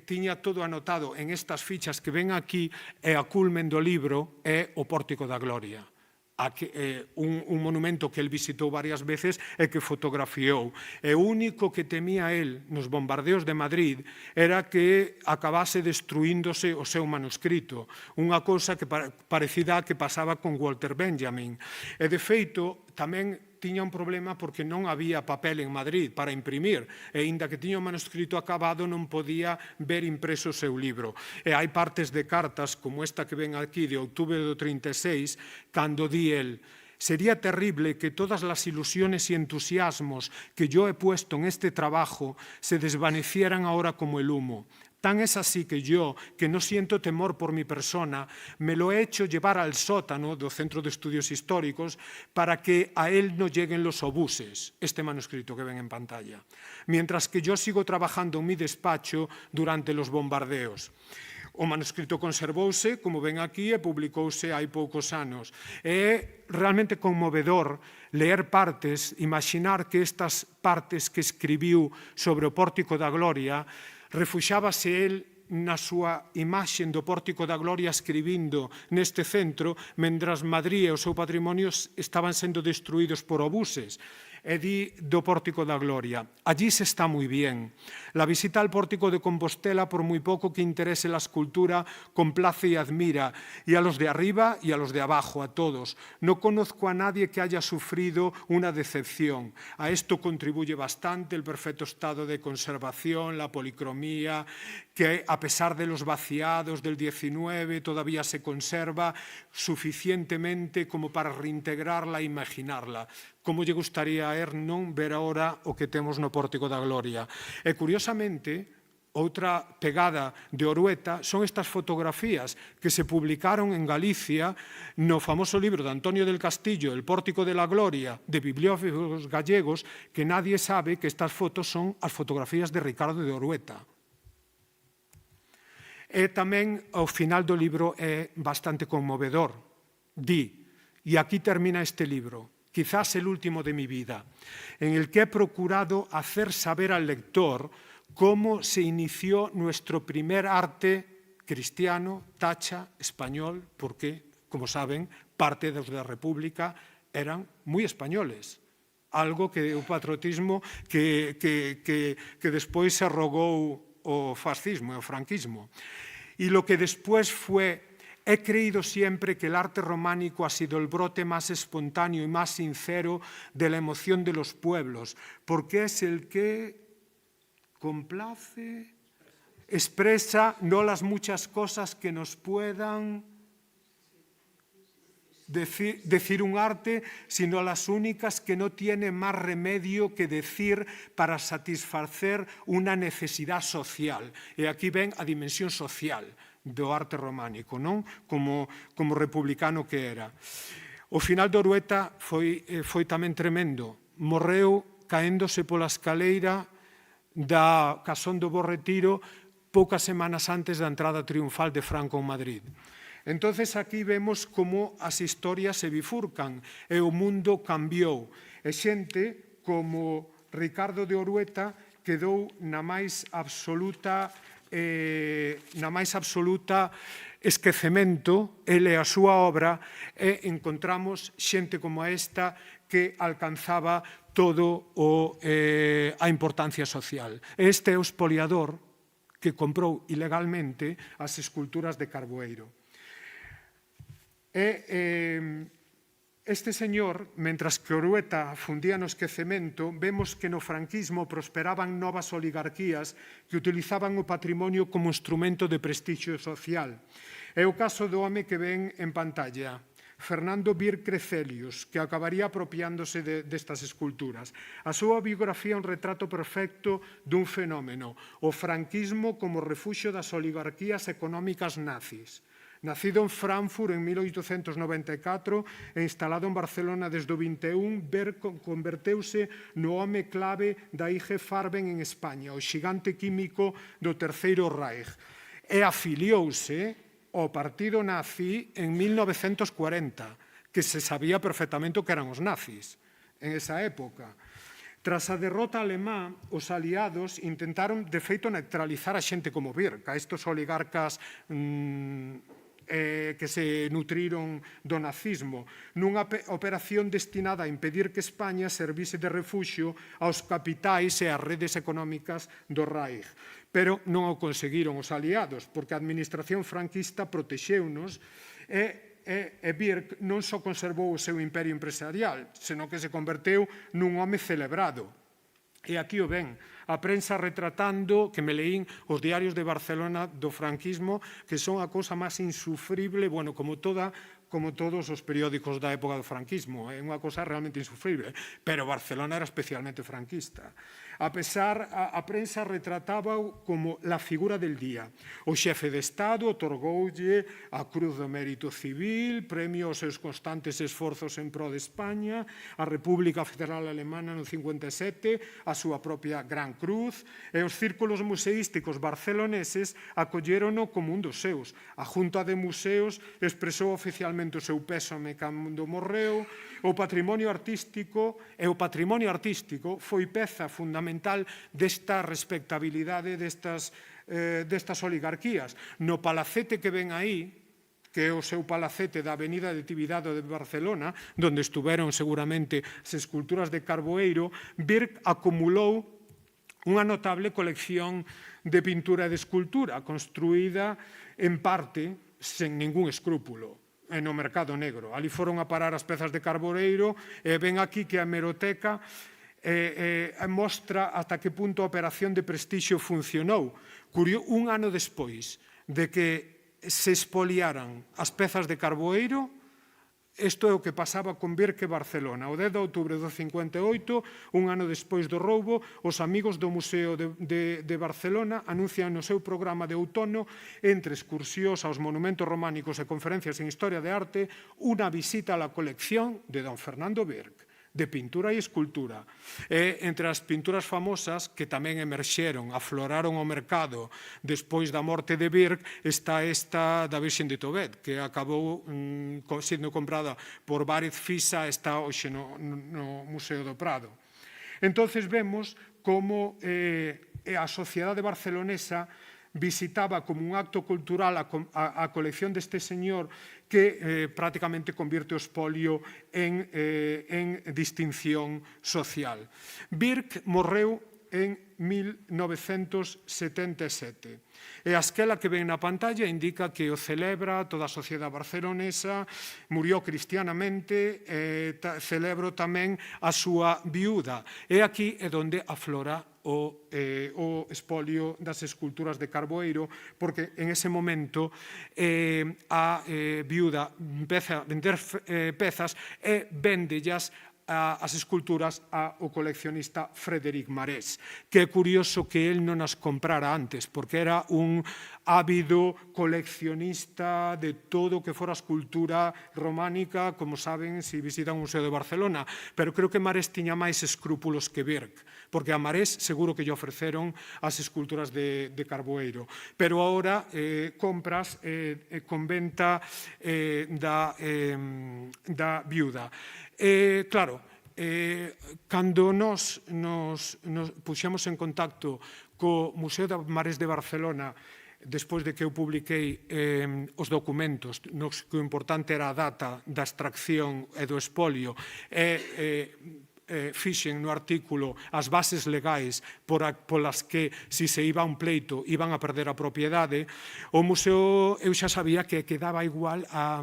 tiña todo anotado en estas fichas que ven aquí, e a culmen do libro é o Pórtico da Gloria, un monumento que el visitou varias veces e que fotografiou. E o único que temía el nos bombardeos de Madrid era que acabase destruíndose o seu manuscrito, unha cousa que parecida a que pasaba con Walter Benjamin. E de feito, tamén tiña un problema porque non había papel en Madrid para imprimir, e inda que tiña o manuscrito acabado non podía ver impreso o seu libro. E hai partes de cartas, como esta que ven aquí, de outubro do 36, cando di el: sería terrible que todas las ilusiones y entusiasmos que yo he puesto en este trabajo se desvanecieran ahora como el humo. Tan es así que yo, que no siento temor por mi persona, me lo he hecho llevar al sótano do Centro de Estudios Históricos para que a él no lleguen los obuses, este manuscrito que ven en pantalla, mientras que yo sigo trabajando en mi despacho durante los bombardeos. O manuscrito conservouse, como ven aquí, e publicouse hai poucos anos. É realmente conmovedor ler partes, imaginar que estas partes que escribiu sobre o Pórtico da Gloria, refuxábase el na súa imaxe do Pórtico da Gloria escribindo neste centro, mentras Madrid e o seu patrimonio estaban sendo destruídos por obuses. e di do Pórtico da Gloria. Allí se está muy bien. La visita al Pórtico de Compostela, por muy poco que interese la escultura, complace y admira, y a los de arriba y a los de abajo, a todos. No conozco a nadie que haya sufrido una decepción. A esto contribuye bastante el perfecto estado de conservación, la policromía, que a pesar de los vaciados del 19 todavía se conserva suficientemente como para reintegrarla e imaginarla. Como lle gustaría non ver agora o que temos no Pórtico da Gloria. E, curiosamente, outra pegada de Orueta son estas fotografías que se publicaron en Galicia no famoso libro de Antonio del Castillo, El Pórtico de la Gloria, de bibliófilos gallegos, que nadie sabe que estas fotos son as fotografías de Ricardo de Orueta. E tamén o final do libro é bastante conmovedor. Di, e aquí termina este libro, quizás el último de mi vida, en el que he procurado hacer saber al lector cómo se inició nuestro primer arte cristiano, tacha, español, porque, como saben, parte dos da República eran moi españoles. Algo que o patriotismo que despois se arrogou o fascismo e o franquismo. Y lo que después fue: he creído siempre que el arte románico ha sido el brote más espontáneo y más sincero de la emoción de los pueblos, porque es el que complace, expresa no las muchas cosas que nos puedan decir un arte, sino las únicas que no tiene más remedio que decir para satisfacer una necesidad social. E aquí ven a dimensión social do arte románico, non? Como republicano que era. O final de Orueta foi tamén tremendo. Morreu caéndose pola escaleira da Casón do Bo Retiro poucas semanas antes da entrada triunfal de Franco en Madrid. Entonces aquí vemos como as historias se bifurcan e o mundo cambiou. E xente como Ricardo de Orueta quedou na máis absoluta esquecemento, ele a súa obra, e encontramos xente como esta que alcanzaba todo a importancia social. Este é o expoliador que comprou ilegalmente as esculturas de Carboeiro. Este señor, mentras que Orueta fundía no esquecemento, vemos que no franquismo prosperaban novas oligarquías que utilizaban o patrimonio como instrumento de prestixio social. É o caso do home que ven en pantalla, Fernando Vir Crecelius, que acabaría apropiándose destas esculturas. A súa biografía é un retrato perfecto dun fenómeno, o franquismo como refuxio das oligarquías económicas nazis. Nacido en Frankfurt en 1894 e instalado en Barcelona desde o 21, Ver converteuse no home clave da IG Farben en España, o xigante químico do Terceiro Reich, e afiliouse ao partido nazi en 1940, que se sabía perfectamente o que eran os nazis en esa época. Tras a derrota alemá, os aliados intentaron, de feito, neutralizar a xente como Birk, a estes oligarcas que se nutriron do nazismo, nunha operación destinada a impedir que España servise de refuxio aos capitais e ás redes económicas do Reich. Pero non o conseguiron os aliados, porque a administración franquista protexeunos e Birk non só conservou o seu imperio empresarial, senón que se converteu nun home celebrado. E aquí o ven, a prensa retratando, que me leín os diarios de Barcelona do franquismo, que son a cousa máis insufrible, bueno, como todos os periódicos da época do franquismo, é unha cousa realmente insufrible, pero Barcelona era especialmente franquista. A prensa retrataba como la figura del día. O xefe de Estado otorgoulle a Cruz do Mérito Civil, premio aos seus constantes esforzos en pro de España, a República Federal Alemana no 57, a súa propia Gran Cruz, e os círculos museísticos barceloneses acollérono como un dos seus. A Junta de Museos expresou oficialmente o seu pésame cando morreu. O patrimonio artístico foi peza fundamental desta respectabilidade destas oligarquías. No palacete que ven aí, que é o seu palacete da Avenida de Tibidado de Barcelona, onde estuveron seguramente as esculturas de Carboeiro, Birch acumulou unha notable colección de pintura e de escultura, construída en parte sen ningún escrúpulo no mercado negro. Ali foron a parar as pezas de Carboeiro e ven aquí que a hemeroteca mostra ata que punto a operación de prestixio funcionou. Un ano despois de que se expoliaran as pezas de Carboeiro, isto é o que pasaba con Birch e Barcelona. O 10 de outubro do 58, un ano despois do roubo, os amigos do Museo de Barcelona anuncian no seu programa de outono, entre excursións aos monumentos románicos e conferencias en historia de arte, unha visita á colección de don Fernando Birch, de pintura e escultura. Entre as pinturas famosas que tamén emerxeron, afloraron ao mercado despois da morte de Birch, está esta da Virxen de Tobet, que acabou sendo comprada por Várez Fisa, está hoxe no Museo do Prado. Entonces vemos como a sociedade barcelonesa visitaba como un acto cultural a colección deste señor que prácticamente convierte o espolio en distinción social. Birch morreu en 1977. E a esquela que ven na pantalla indica que o celebra toda a sociedade barcelonesa, murió cristianamente, celebro tamén a súa viúda. E aquí é onde aflora o espolio das esculturas de Carboeiro, porque en ese momento a viúda empeza a vender pezas e véndellas as esculturas ao coleccionista Frédéric Marès, que é curioso que el non as comprara antes, porque era un ávido coleccionista de todo o que fora escultura románica, como saben se visitan o Museo de Barcelona, pero creo que Marès tiña máis escrúpulos que Birch, porque a Marès seguro que lle ofreceron as esculturas de Carboeiro, pero agora compras con venta da viúda. Claro, cando nos puxemos en contacto co Museo de Marès de Barcelona, despois de que eu publiquei os documentos, nos que o importante era a data da extracción e do espolio, fixen no artículo as bases legais polas que, se se iba a un pleito, iban a perder a propiedade, o museo eu xa sabía que quedaba igual a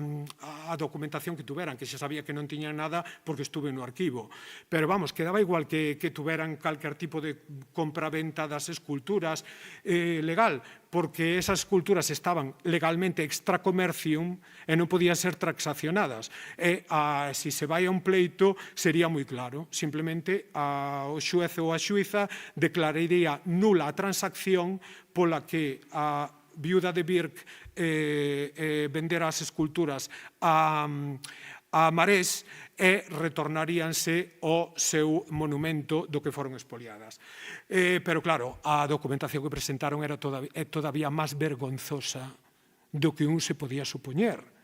documentación que tuveran, que xa sabía que non tiñan nada porque estuve no arquivo. Pero vamos, quedaba igual que tuveran calquer tipo de compra-venta das esculturas legal, porque esas esculturas estaban legalmente extra commercium e non podían ser transaccionadas. Se se vai a un pleito, sería moi claro. Simplemente o xuez ou a xuiza declararía nula a transacción pola que a viúda de Birch vendera as esculturas a Marès e retornaríanse ao seu monumento do que foron expoliadas. Pero claro, a documentación que presentaron é todavía máis vergonzosa do que un se podía supoñer.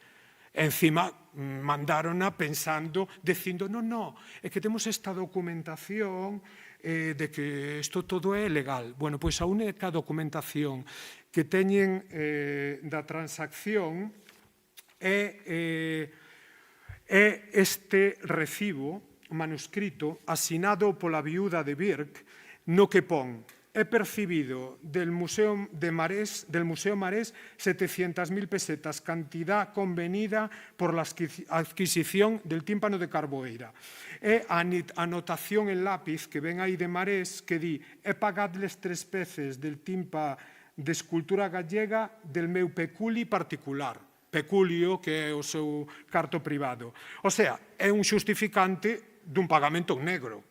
Encima, mandárona pensando, dicindo, no, é que temos esta documentación de que isto todo é legal. Bueno, pois a única documentación que teñen da transacción é este recibo manuscrito asinado pola viúda de Birch, no que pon: he percibido del Museo Marès 700.000 pesetas, cantidad convenida por la adquisición del tímpano de Carboeira. E a anotación en lápiz que ven aí de Marès que di: he pagadles 3 peces del timpa de escultura gallega del meu peculi particular. Peculio, que é o seu carto privado. O sea, é un xustificante dun pagamento en negro,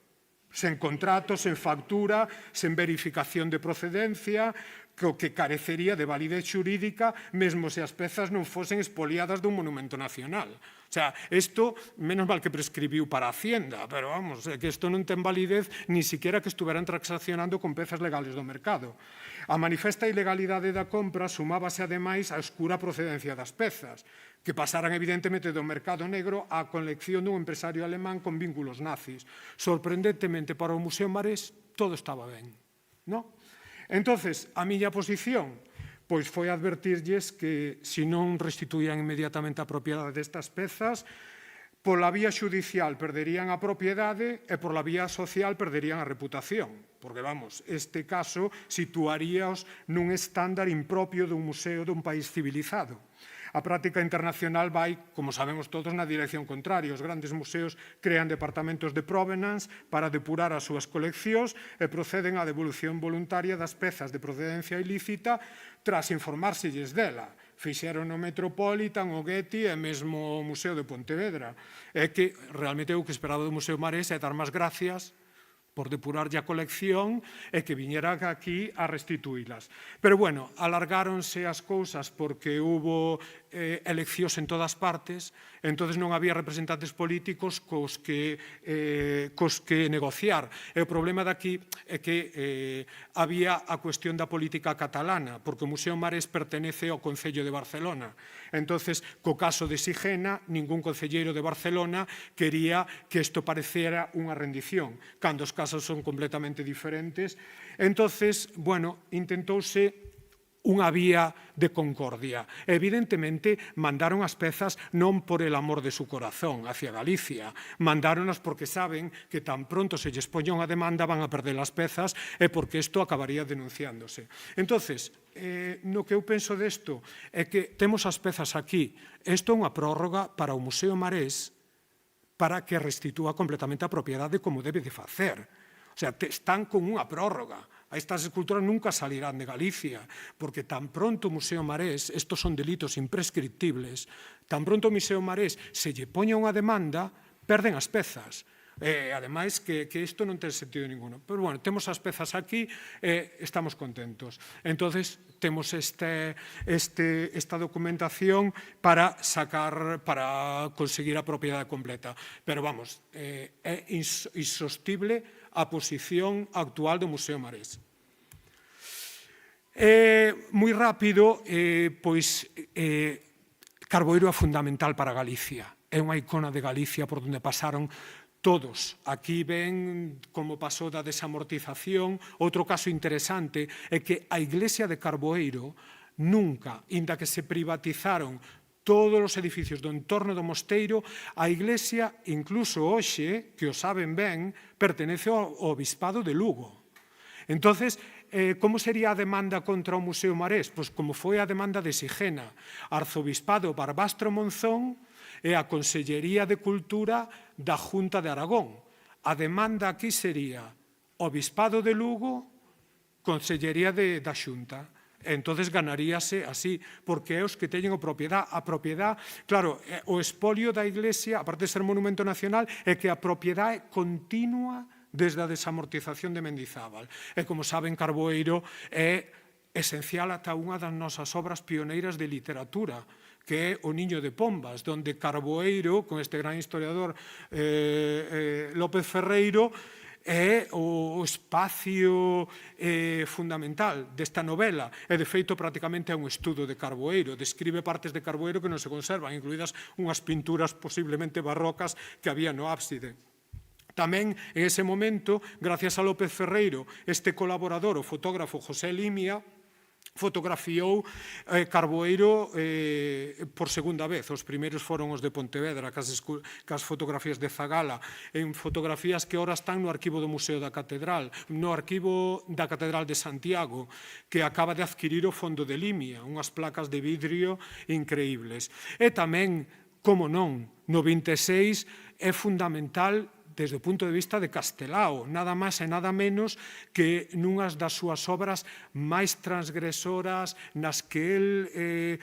sen contrato, sen factura, sen verificación de procedencia, que carecería de validez xurídica, mesmo se as pezas non fosen expoliadas dun monumento nacional. O sea, isto, menos mal que prescribiu para a Hacienda, pero vamos, que isto non ten validez ni siquiera que estuveran transaccionando con pezas legales do mercado. A manifesta ilegalidade da compra sumábase ademais á escura procedencia das pezas, que pasaran evidentemente do mercado negro á colección dun empresario alemán con vínculos nazis. Sorprendentemente, para o Museo Marès todo estaba ben, non? Entonces, a miña posición, pois foi advertirlles que se non restituían inmediatamente a propiedade destas pezas, pola vía xudicial perderían a propiedade e pola vía social perderían a reputación. Porque, vamos, este caso situaríaos nun estándar impropio dun museo dun país civilizado. A práctica internacional vai, como sabemos todos, na dirección contraria. Os grandes museos crean departamentos de provenance para depurar as súas coleccións e proceden á devolución voluntaria das pezas de procedencia ilícita tras informárselles dela. Fixeron o Metropolitan, o Getty e mesmo o Museo de Pontevedra. É que realmente o que esperaba do Museo Marés é dar máis gracias por depurarlle a colección e que viñera aquí a restituílas. Pero, bueno, alargáronse as cousas porque hubo eleccións en todas partes, entonces non había representantes políticos cos que negociar. E o problema daqui é que había a cuestión da política catalana, porque o Museo Marés pertenece ao Concello de Barcelona. Entonces, co caso de Sigena, ningún concelleiro de Barcelona quería que isto pareciera unha rendición, cando os casos son completamente diferentes. Entonces, bueno, intentouse unha vía de concordia. Evidentemente, mandaron as pezas non por el amor de su corazón hacia Galicia, mandáronas porque saben que tan pronto se lles poña unha demanda van a perder as pezas e porque isto acabaría denunciándose. Entonces, no que eu penso desto é que temos as pezas aquí. Isto é unha prórroga para o Museo Marés para que restitúa completamente a propiedade como debe de facer. O sea, están con unha prórroga. Estas esculturas nunca salirán de Galicia, porque tan pronto o Museo Marés, estos son delitos imprescriptibles, tan pronto o Museo Marés se lle poña unha demanda, perden as pezas. Ademais, que isto non ten sentido ninguno. Pero, bueno, temos as pezas aquí e estamos contentos. Entonces, temos esta documentación para conseguir a propiedade completa. Pero, vamos, é insostible a posición actual do Museo Marés. Moi rápido, pois, Carboeiro é fundamental para Galicia. É unha icona de Galicia por onde pasaron todos. Aquí ven como pasou da desamortización. Outro caso interesante é que a iglesia de Carboeiro nunca, inda que se privatizaron todos os edificios do entorno do mosteiro, a iglesia, incluso hoxe, que o saben ben, pertenece ao Obispado de Lugo. Entonces, como sería a demanda contra o Museo Marés? Pois como foi a demanda de Sigena, Arzobispado Barbastro Monzón e a Consellería de Cultura da Junta de Aragón. A demanda aquí sería Obispado de Lugo, Consellería da Xunta. Entonces ganaríase así, porque é os que teñen a propiedade. A propiedade, claro, o espolio da Iglesia, aparte de ser monumento nacional, é que a propiedade continua desde a desamortización de Mendizábal. E como saben, Carboeiro é esencial ata unha das nosas obras pioneiras de literatura, que é O Niño de Pombas, donde Carboeiro, con este gran historiador López Ferreiro, é o espacio fundamental desta novela e, de feito, prácticamente é un estudo de Carboeiro. Describe partes de Carboeiro que non se conservan, incluídas unhas pinturas posiblemente barrocas que había no ábside. Tamén, en ese momento, gracias a López Ferreiro, este colaborador, o fotógrafo José Limia, fotografiou Carboeiro por segunda vez. Os primeiros foron os de Pontevedra, cas fotografías de Zagala, en fotografías que ora están no arquivo do Museo da Catedral, no arquivo da Catedral de Santiago, que acaba de adquirir o Fondo de Limia, unhas placas de vidrio increíbles. E tamén, como non, no 26 é fundamental desde o punto de vista de Castelao, nada máis e nada menos que nunhas das súas obras máis transgresoras, nas que el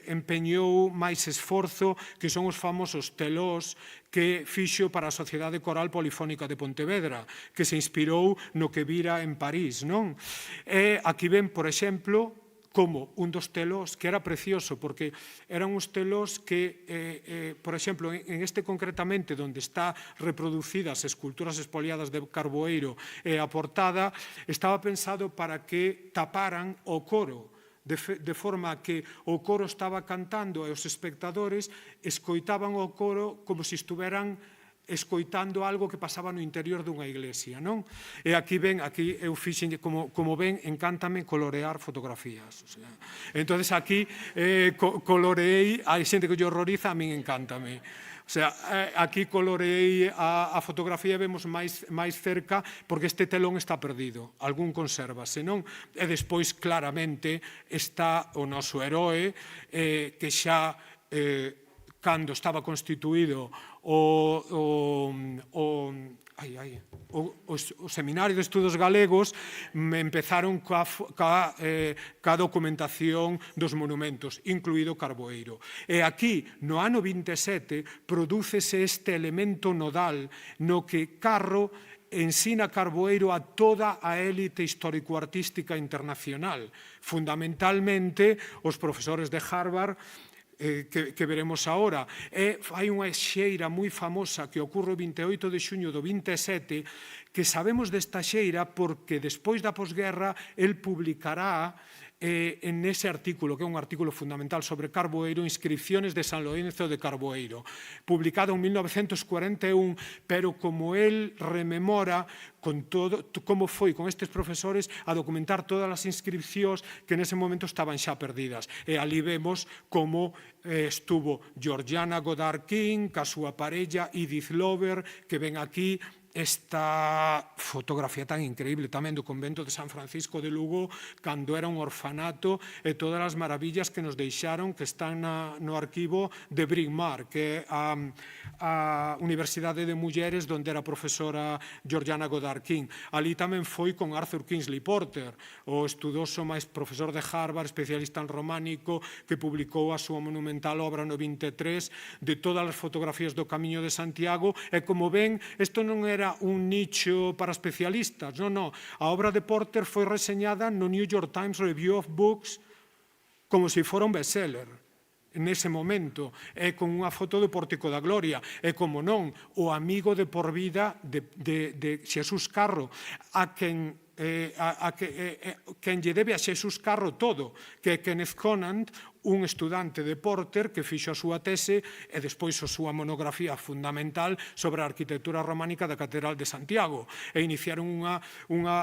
empeñou máis esforzo, que son os famosos telós que fixo para a Sociedade Coral Polifónica de Pontevedra, que se inspirou no que vira en París, non? E aquí ven, por exemplo, como un dos telós que era precioso, porque eran uns telós que, por exemplo, en este concretamente, onde está reproducidas esculturas espoliadas de Carboeiro e a portada, estaba pensado para que taparan o coro, de forma que o coro estaba cantando e os espectadores escoitaban o coro como se estuveran escoitando algo que pasaba no interior dunha iglesia, non? E aquí eu fixen, como ven, encántame colorear fotografías. O sea, entonces aquí coloreei, hai xente que lle horroriza, a min encántame. O sea, aquí coloreei a fotografía e vemos máis cerca porque este telón está perdido, algún conserva, senón, e despois claramente está o noso heroe que xa cando estaba constituído o Seminario de Estudos Galegos, empezaron ca documentación dos monumentos, incluído Carboeiro. E aquí, no ano 27, prodúcese este elemento nodal no que Carro ensina Carboeiro a toda a élite histórico-artística internacional, fundamentalmente os profesores de Harvard, que veremos agora. Hai unha xeira moi famosa que ocorre o 28 de xuño do 27, que sabemos desta xeira porque despois da posguerra el publicará en ese artículo, que é un artículo fundamental sobre Carboeiro, Inscripciones de San Lorenzo de Carboeiro, publicado en 1941, pero como el rememora con todo como foi con estes profesores a documentar todas as inscripcións que nese momento estaban xa perdidas. E ali vemos como estuvo Georgiana Goddard King, ca súa parella Edith Lover, que ven aquí esta fotografía tan increíble tamén do convento de San Francisco de Lugo, cando era un orfanato, e todas as maravillas que nos deixaron, que están no arquivo de Bryn Mawr, que é a Universidade de Mulleres onde era profesora Georgiana Goddard King. Ali tamén foi con Arthur Kingsley Porter, o estudoso máis profesor de Harvard, especialista en románico, que publicou a súa monumental obra no 23 de todas as fotografías do Camiño de Santiago. E como ven, isto non era un nicho para especialistas, non. A obra de Porter foi reseñada no New York Times Review of Books como se fora un bestseller nese momento, e con unha foto do Pórtico da Gloria, e como non, o amigo de por vida de Xesús Carro, a quen lle debe a Xesús Carro todo, que é Kenneth Conant, un estudante de Porter que fixo a súa tese e despois a súa monografía fundamental sobre a arquitectura románica da Catedral de Santiago, e iniciaron unha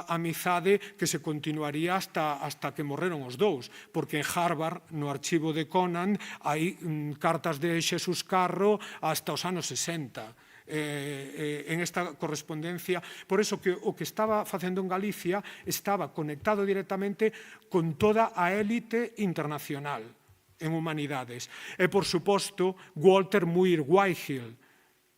amizade que se continuaría hasta que morreron os dous, porque en Harvard, no archivo de Conant, hai cartas de Xesús Carro hasta os anos 60. En esta correspondencia. Por eso que o que estaba facendo en Galicia estaba conectado directamente con toda a élite internacional en humanidades. E, por suposto, Walter Muir Whitehill,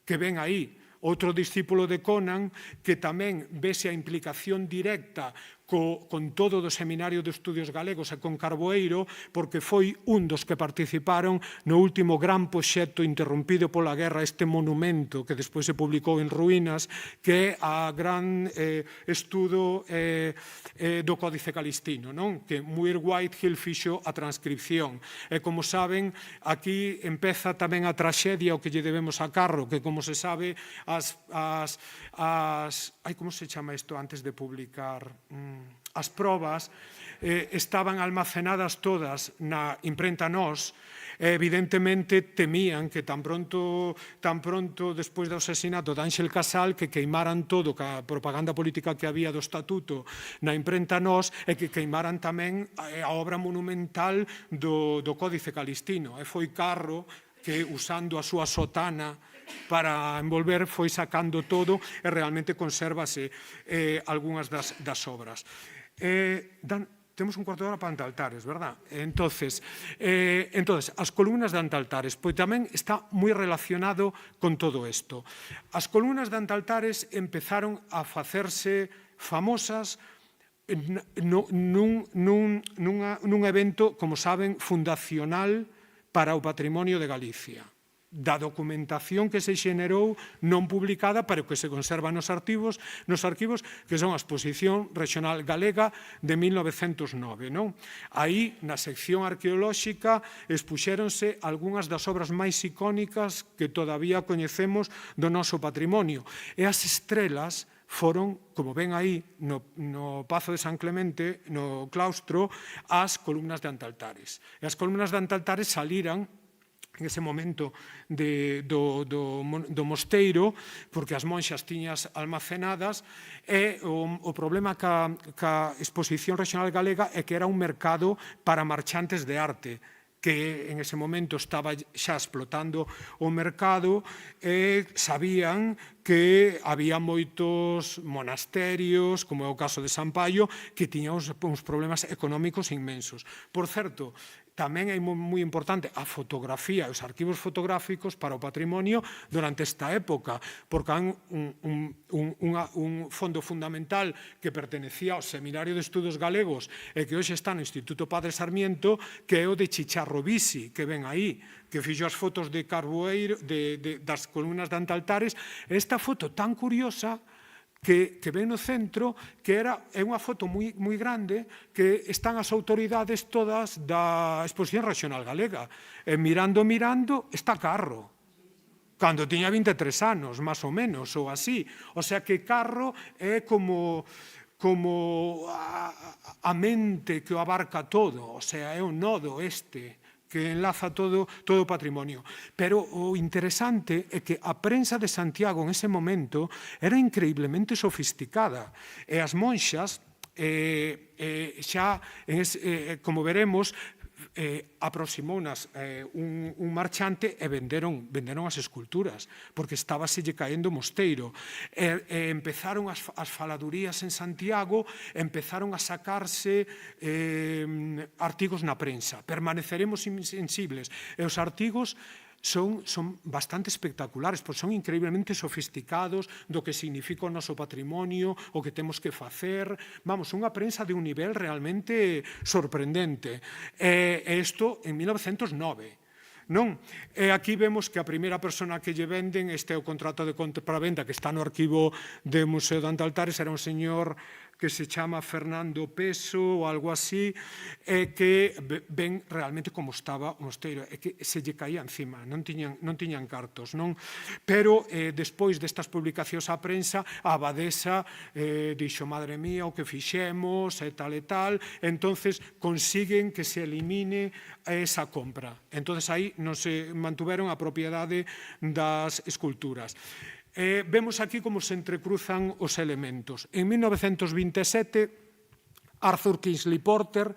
que ven aí, outro discípulo de Conan, que tamén vese a implicación directa con todo do Seminario de Estudios Galegos e con Carboeiro, porque foi un dos que participaron no último gran proxecto interrompido pola guerra, este monumento que despois se publicou en ruínas, que é a gran estudo do Códice Calistino, non? Que Muir Whitehill fixo a transcripción. E como saben, aquí empeza tamén a traxedia o que lle debemos a Carro, que como se sabe, como se chama isto antes de publicar? As probas estaban almacenadas todas na imprenta Nós, e evidentemente temían que tan pronto despois do asesinato de Ángel Casal, que queimaran todo ca propaganda política que había do estatuto na imprenta Nós, e que queimaran tamén a obra monumental do Códice Calistino. E foi Carro que, usando a súa sotana para envolver, foi sacando todo, e realmente consérvase algunhas das obras. Temos un cuarto de hora para Antaltares, verdad? Entonces, as columnas de Antaltares, pois tamén está moi relacionado con todo isto. As columnas de Antaltares empezaron a facerse famosas nun evento, como saben, fundacional para o patrimonio de Galicia, da documentación que se xenerou non publicada, pero que se conserva nos arquivos, que son a Exposición Regional Galega de 1909. Aí, na sección arqueolóxica, expuxéronse algunhas das obras máis icónicas que todavía coñecemos do noso patrimonio. E as estrelas foron, como ven aí, no Pazo de San Clemente, no claustro, as columnas de Antaltares. E as columnas de Antaltares saliran en ese momento do mosteiro, porque as monxas tiñas almacenadas, e o problema ca exposición regional galega é que era un mercado para marchantes de arte, que en ese momento estaba xa explotando o mercado e sabían que había moitos monasterios, como é o caso de San Paio, que tiñan uns problemas económicos inmensos. Por certo, tamén é moi importante a fotografía, os arquivos fotográficos para o patrimonio durante esta época, porque hai un fondo fundamental que pertenecía ao Seminario de Estudos Galegos e que hoxe está no Instituto Padre Sarmiento, que é o de Chicharro Bisi, que ven aí, que fixo as fotos de Carboeiro, das columnas de Antaltares. Esta foto tan curiosa que ven no centro, que é unha foto moi grande, que están as autoridades todas da Exposición Regional Galega. E mirando, está Carro, cando tiña 23 anos, máis ou menos, ou así. O sea que Carro é como a mente que o abarca todo, o sea, é o nodo que enlaza todo o patrimonio. Pero o interesante é que a prensa de Santiago en ese momento era increíblemente sofisticada, e as monxas xa, como veremos, aproximounas un marchante e venderon as esculturas, porque estábaselle caendo o mosteiro. Empezaron as faladurías en Santiago, empezaron a sacarse artigos na prensa. Permaneceremos insensibles. E os artigos son bastante espectaculares, porque son increíblemente sofisticados do que significa o noso patrimonio, o que temos que facer. Vamos, unha prensa de un nivel realmente sorprendente. E isto en 1909. Non? E aquí vemos que a primeira persona que lle venden, este é o contrato de compravenda que está no arquivo do Museo de Antaltares, era un señor que se chama Fernando Peso ou algo así, e que ven realmente como estaba o mosteiro, e que se lle caía encima, non tiñan cartos, non? Pero despois destas publicacións á prensa, a abadesa dixo, madre mía, o que fixemos, e tal, entonces consiguen que se elimine esa compra. Entonces aí non se mantuveron a propiedade das esculturas. Vemos aquí como se entrecruzan os elementos. En 1927, Arthur Kingsley Porter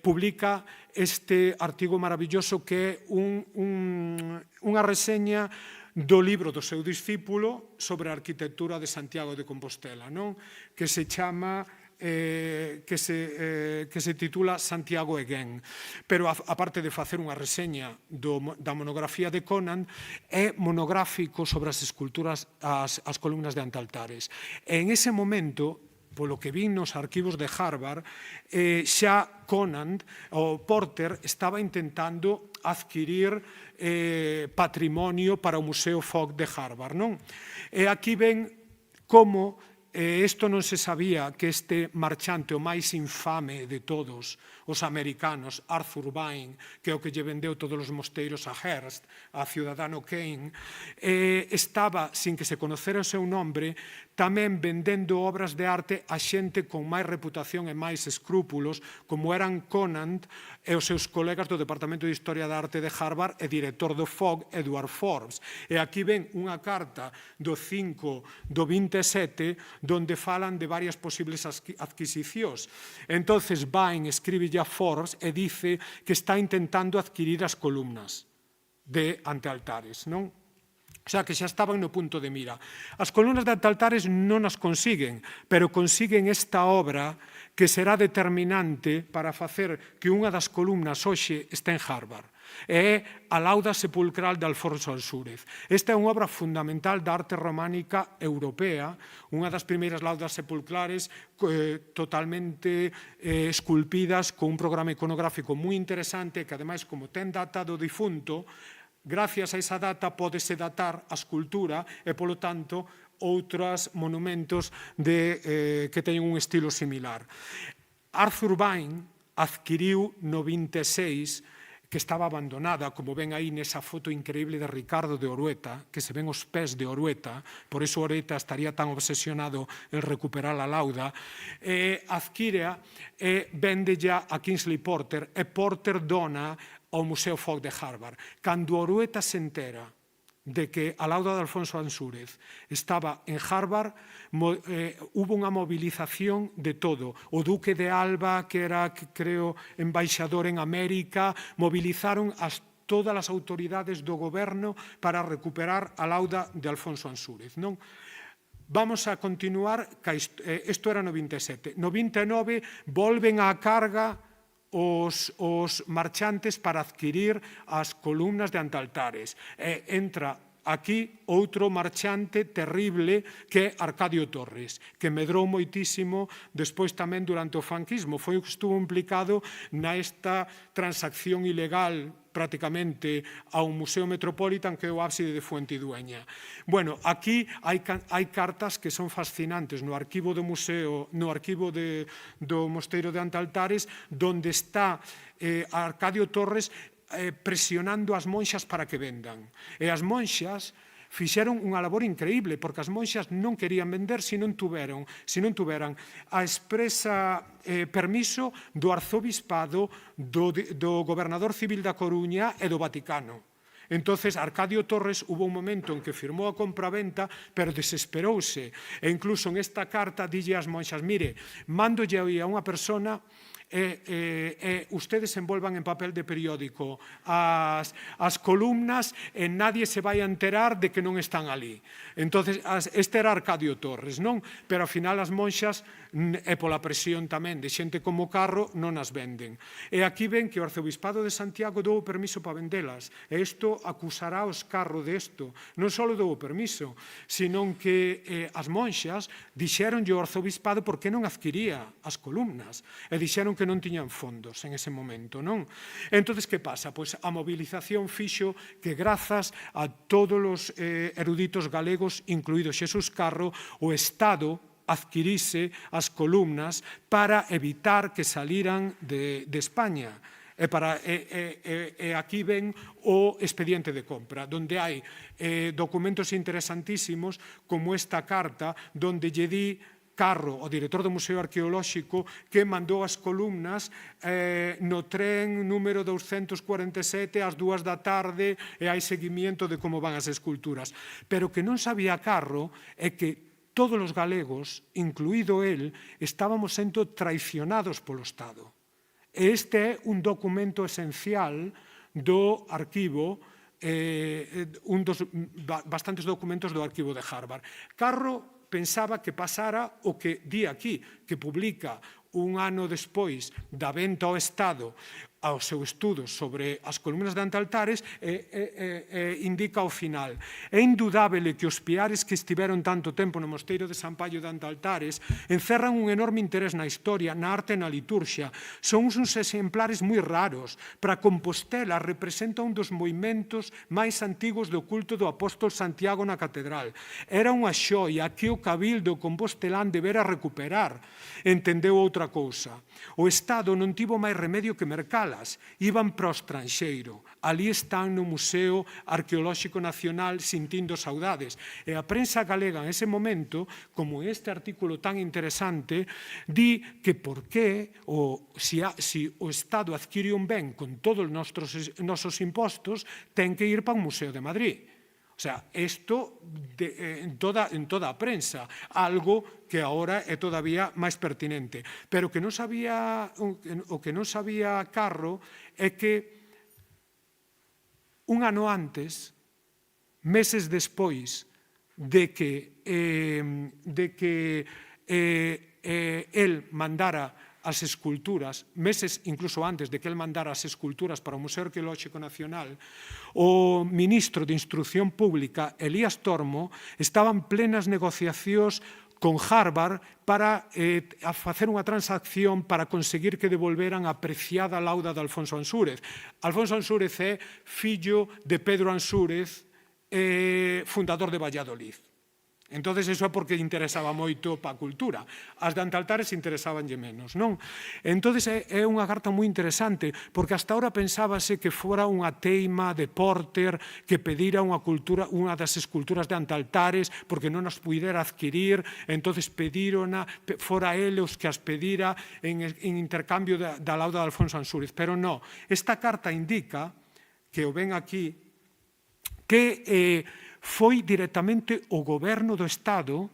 publica este artigo maravilloso que é unha reseña do libro do seu discípulo sobre a arquitectura de Santiago de Compostela, que se chama que se titula Santiago Again. Pero aparte de facer unha reseña da monografía de Conant, é monográfico sobre as esculturas, as columnas de Antaltares. E en ese momento, polo que vin nos arquivos de Harvard, xa Conant, o Porter, estaba intentando adquirir patrimonio para o Museo Fogg de Harvard, non? E aquí ven como isto non se sabía, que este marchante, o máis infame de todos os americanos, Arthur Vine, que é o que lle vendeu todos os mosteiros a Hearst, a Ciudadano Kane, estaba, sin que se conocera o seu nombre, tamén vendendo obras de arte a xente con máis reputación e máis escrúpulos, como eran Conant e os seus colegas do Departamento de Historia da Arte de Harvard e director do Fogg, Edward Forbes. E aquí ven unha carta do 5 do 27, donde falan de varias posibles adquisicións. Entonces Vine escribe a Forbes e dice que está intentando adquirir as columnas de Antaltares, non? O sea, que xa estaban no punto de mira. As columnas de Antaltares non as consiguen, pero consiguen esta obra que será determinante para facer que unha das columnas hoxe este en Harvard. É a Lauda Sepulcral de Alfonso Ansúrez. Esta é unha obra fundamental da arte románica europea, unha das primeiras laudas sepulcrales totalmente esculpidas con un programa iconográfico moi interesante que, ademais, como ten data do difunto, gracias a esa data pódese datar a escultura e, polo tanto, outros monumentos que teñen un estilo similar. Arthur Vine adquiriu no 26, que estaba abandonada, como ven aí nesa foto increíble de Ricardo de Orueta, que se ven os pés de Orueta, por iso Orueta estaría tan obsesionado en recuperar a lauda, adquírea e vende ya a Kingsley Porter, e Porter dona ao Museo Fogg de Harvard. Cando Orueta se entera de que a lauda de Alfonso Ansúrez estaba en Harvard, hubo unha movilización de todo. O Duque de Alba, que era, creo, embaixador en América, movilizaron todas as autoridades do goberno para recuperar a lauda de Alfonso Ansúrez. Non? Vamos a continuar, isto era no 27. No 29 volven á carga os marchantes para adquirir as columnas de Antaltares. Entra aquí outro marchante terrible que é Arcadio Torres, que medrou moitísimo despois tamén durante o franquismo. Foi o que estuvo implicado nesta transacción ilegal prácticamente ao Museo Metropolitan, que é o ábside de Fuentidueña. Bueno, aquí hai cartas que son fascinantes no arquivo do museo, no arquivo do Mosteiro de Antaltares, donde está Arcadio Torres presionando as monxas para que vendan. E as monxas fixeron unha labor increíble, porque as monxas non querían vender se non tuveran a expresa permiso do arzobispado, do gobernador civil da Coruña e do Vaticano. Entonces, Arcadio Torres hubo un momento en que firmou a compraventa, pero desesperouse. E incluso en esta carta dille ás monxas, mire, mándolle a unha persona ustedes envolvan en papel de periódico as columnas e nadie se vai a enterar de que non están ali. Entonces, este era Arcadio Torres, non? Pero ao final as monxas, e pola presión tamén de xente como Carro, non as venden. E aquí ven que o Arzobispado de Santiago dou o permiso para vendelas. E isto acusará os Carro desto. Non só dou o permiso, senón que as monxas dixeronlle ao Arzobispado por que non adquiría as columnas. E dixeron que non tiñan fondos en ese momento, non? Entón, que pasa? Pois a movilización fixo que grazas a todos os eruditos galegos, incluído Xesús Carro, o Estado adquirise as columnas para evitar que saliran de España. E aquí ven o expediente de compra, donde hai documentos interesantísimos como esta carta, donde lle di Carro, o director do Museo Arqueolóxico, que mandou as columnas no tren número 247 ás 2 da tarde e hai seguimiento de como van as esculturas. Pero que non sabía Carro é que todos os galegos, incluído el, estábamos sendo traicionados polo Estado. E este é un documento esencial do arquivo, un dos bastantes documentos do arquivo de Harvard. Carro pensaba que pasara o que di aquí, que publica un ano despois da venta ao Estado ao seu estudo sobre as columnas de Antaltares e indica ao final. É indudável que os piares que estiveron tanto tempo no mosteiro de San Paio de Antaltares encerran un enorme interés na historia, na arte e na liturxia. Son uns exemplares moi raros. Para Compostela representa un dos movimentos máis antigos do culto do apóstol Santiago na catedral. Era unha xoia que o cabildo compostelán debera recuperar. Entendeu outra cousa. O Estado non tivo máis remedio que mercala. Iban para o estranxeiro. Ali están no Museo Arqueolóxico Nacional sintindo saudades. E a prensa galega en ese momento, como este artículo tan interesante, di que por que se o Estado adquire un ben con todos os nosos impostos, ten que ir para o Museo de Madrid. O sea, isto en toda a prensa, algo que agora é todavía máis pertinente. Pero o que non sabía Carro é que un ano antes, meses despois de que el mandara as esculturas, meses incluso antes de que el mandara as esculturas para o Museo Arqueolóxico Nacional, o ministro de Instrucción Pública, Elías Tormo, estaba en plenas negociacións con Harvard para facer unha transacción para conseguir que devolveran a preciada lauda de Alfonso Ansúrez. Alfonso Ansúrez é fillo de Pedro Ansúrez, fundador de Valladolid. Entonces, iso é porque interesaba moito pa cultura. As de Antaltares interesabanlle menos, non? Entonces, é unha carta moi interesante, porque hasta ahora pensábase que fora unha teima de Porter que pedira unha das esculturas de Antaltares porque non as puidera adquirir, entonces pedírona, fora ele os que as pedira en intercambio da lauda de Alfonso Ansúrez. Pero non, esta carta indica, que o ven aquí, que foi directamente o goberno do Estado,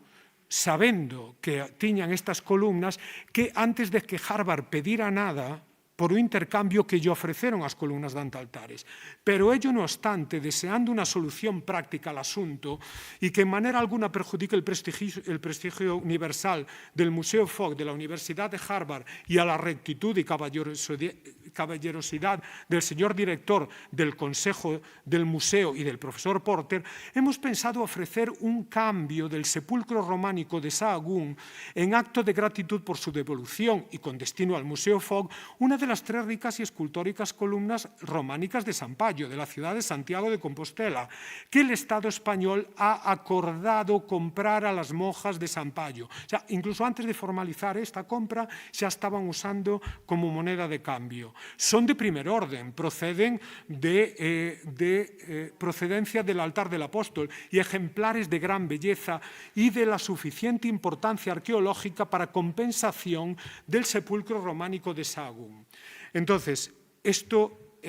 sabendo que tiñan estas columnas, que antes de que Harvard pedira nada, por un intercambio que lle ofreceron as columnas de Antaltares. Pero ello, no obstante, deseando unha solución práctica al asunto y que en manera alguna perjudique el prestigio universal del Museo Fogg de la Universidad de Harvard y a la rectitud y caballerosidad del señor director del Consejo del Museo y del profesor Porter, hemos pensado ofrecer un cambio del sepulcro románico de Sahagún en acto de gratitud por su devolución y con destino al Museo Fogg, una de las 3 ricas y escultóricas columnas románicas de Sampayo, de la ciudad de Santiago de Compostela, que el Estado español ha acordado comprar a las monjas de Sampayo. O sea, incluso antes de formalizar esta compra, ya estaban usando como moneda de cambio. Son de primer orden, proceden de procedencia del altar del apóstol y ejemplares de gran belleza y de la suficiente importancia arqueológica para compensación del sepulcro románico de Sahagún. Entonces, isto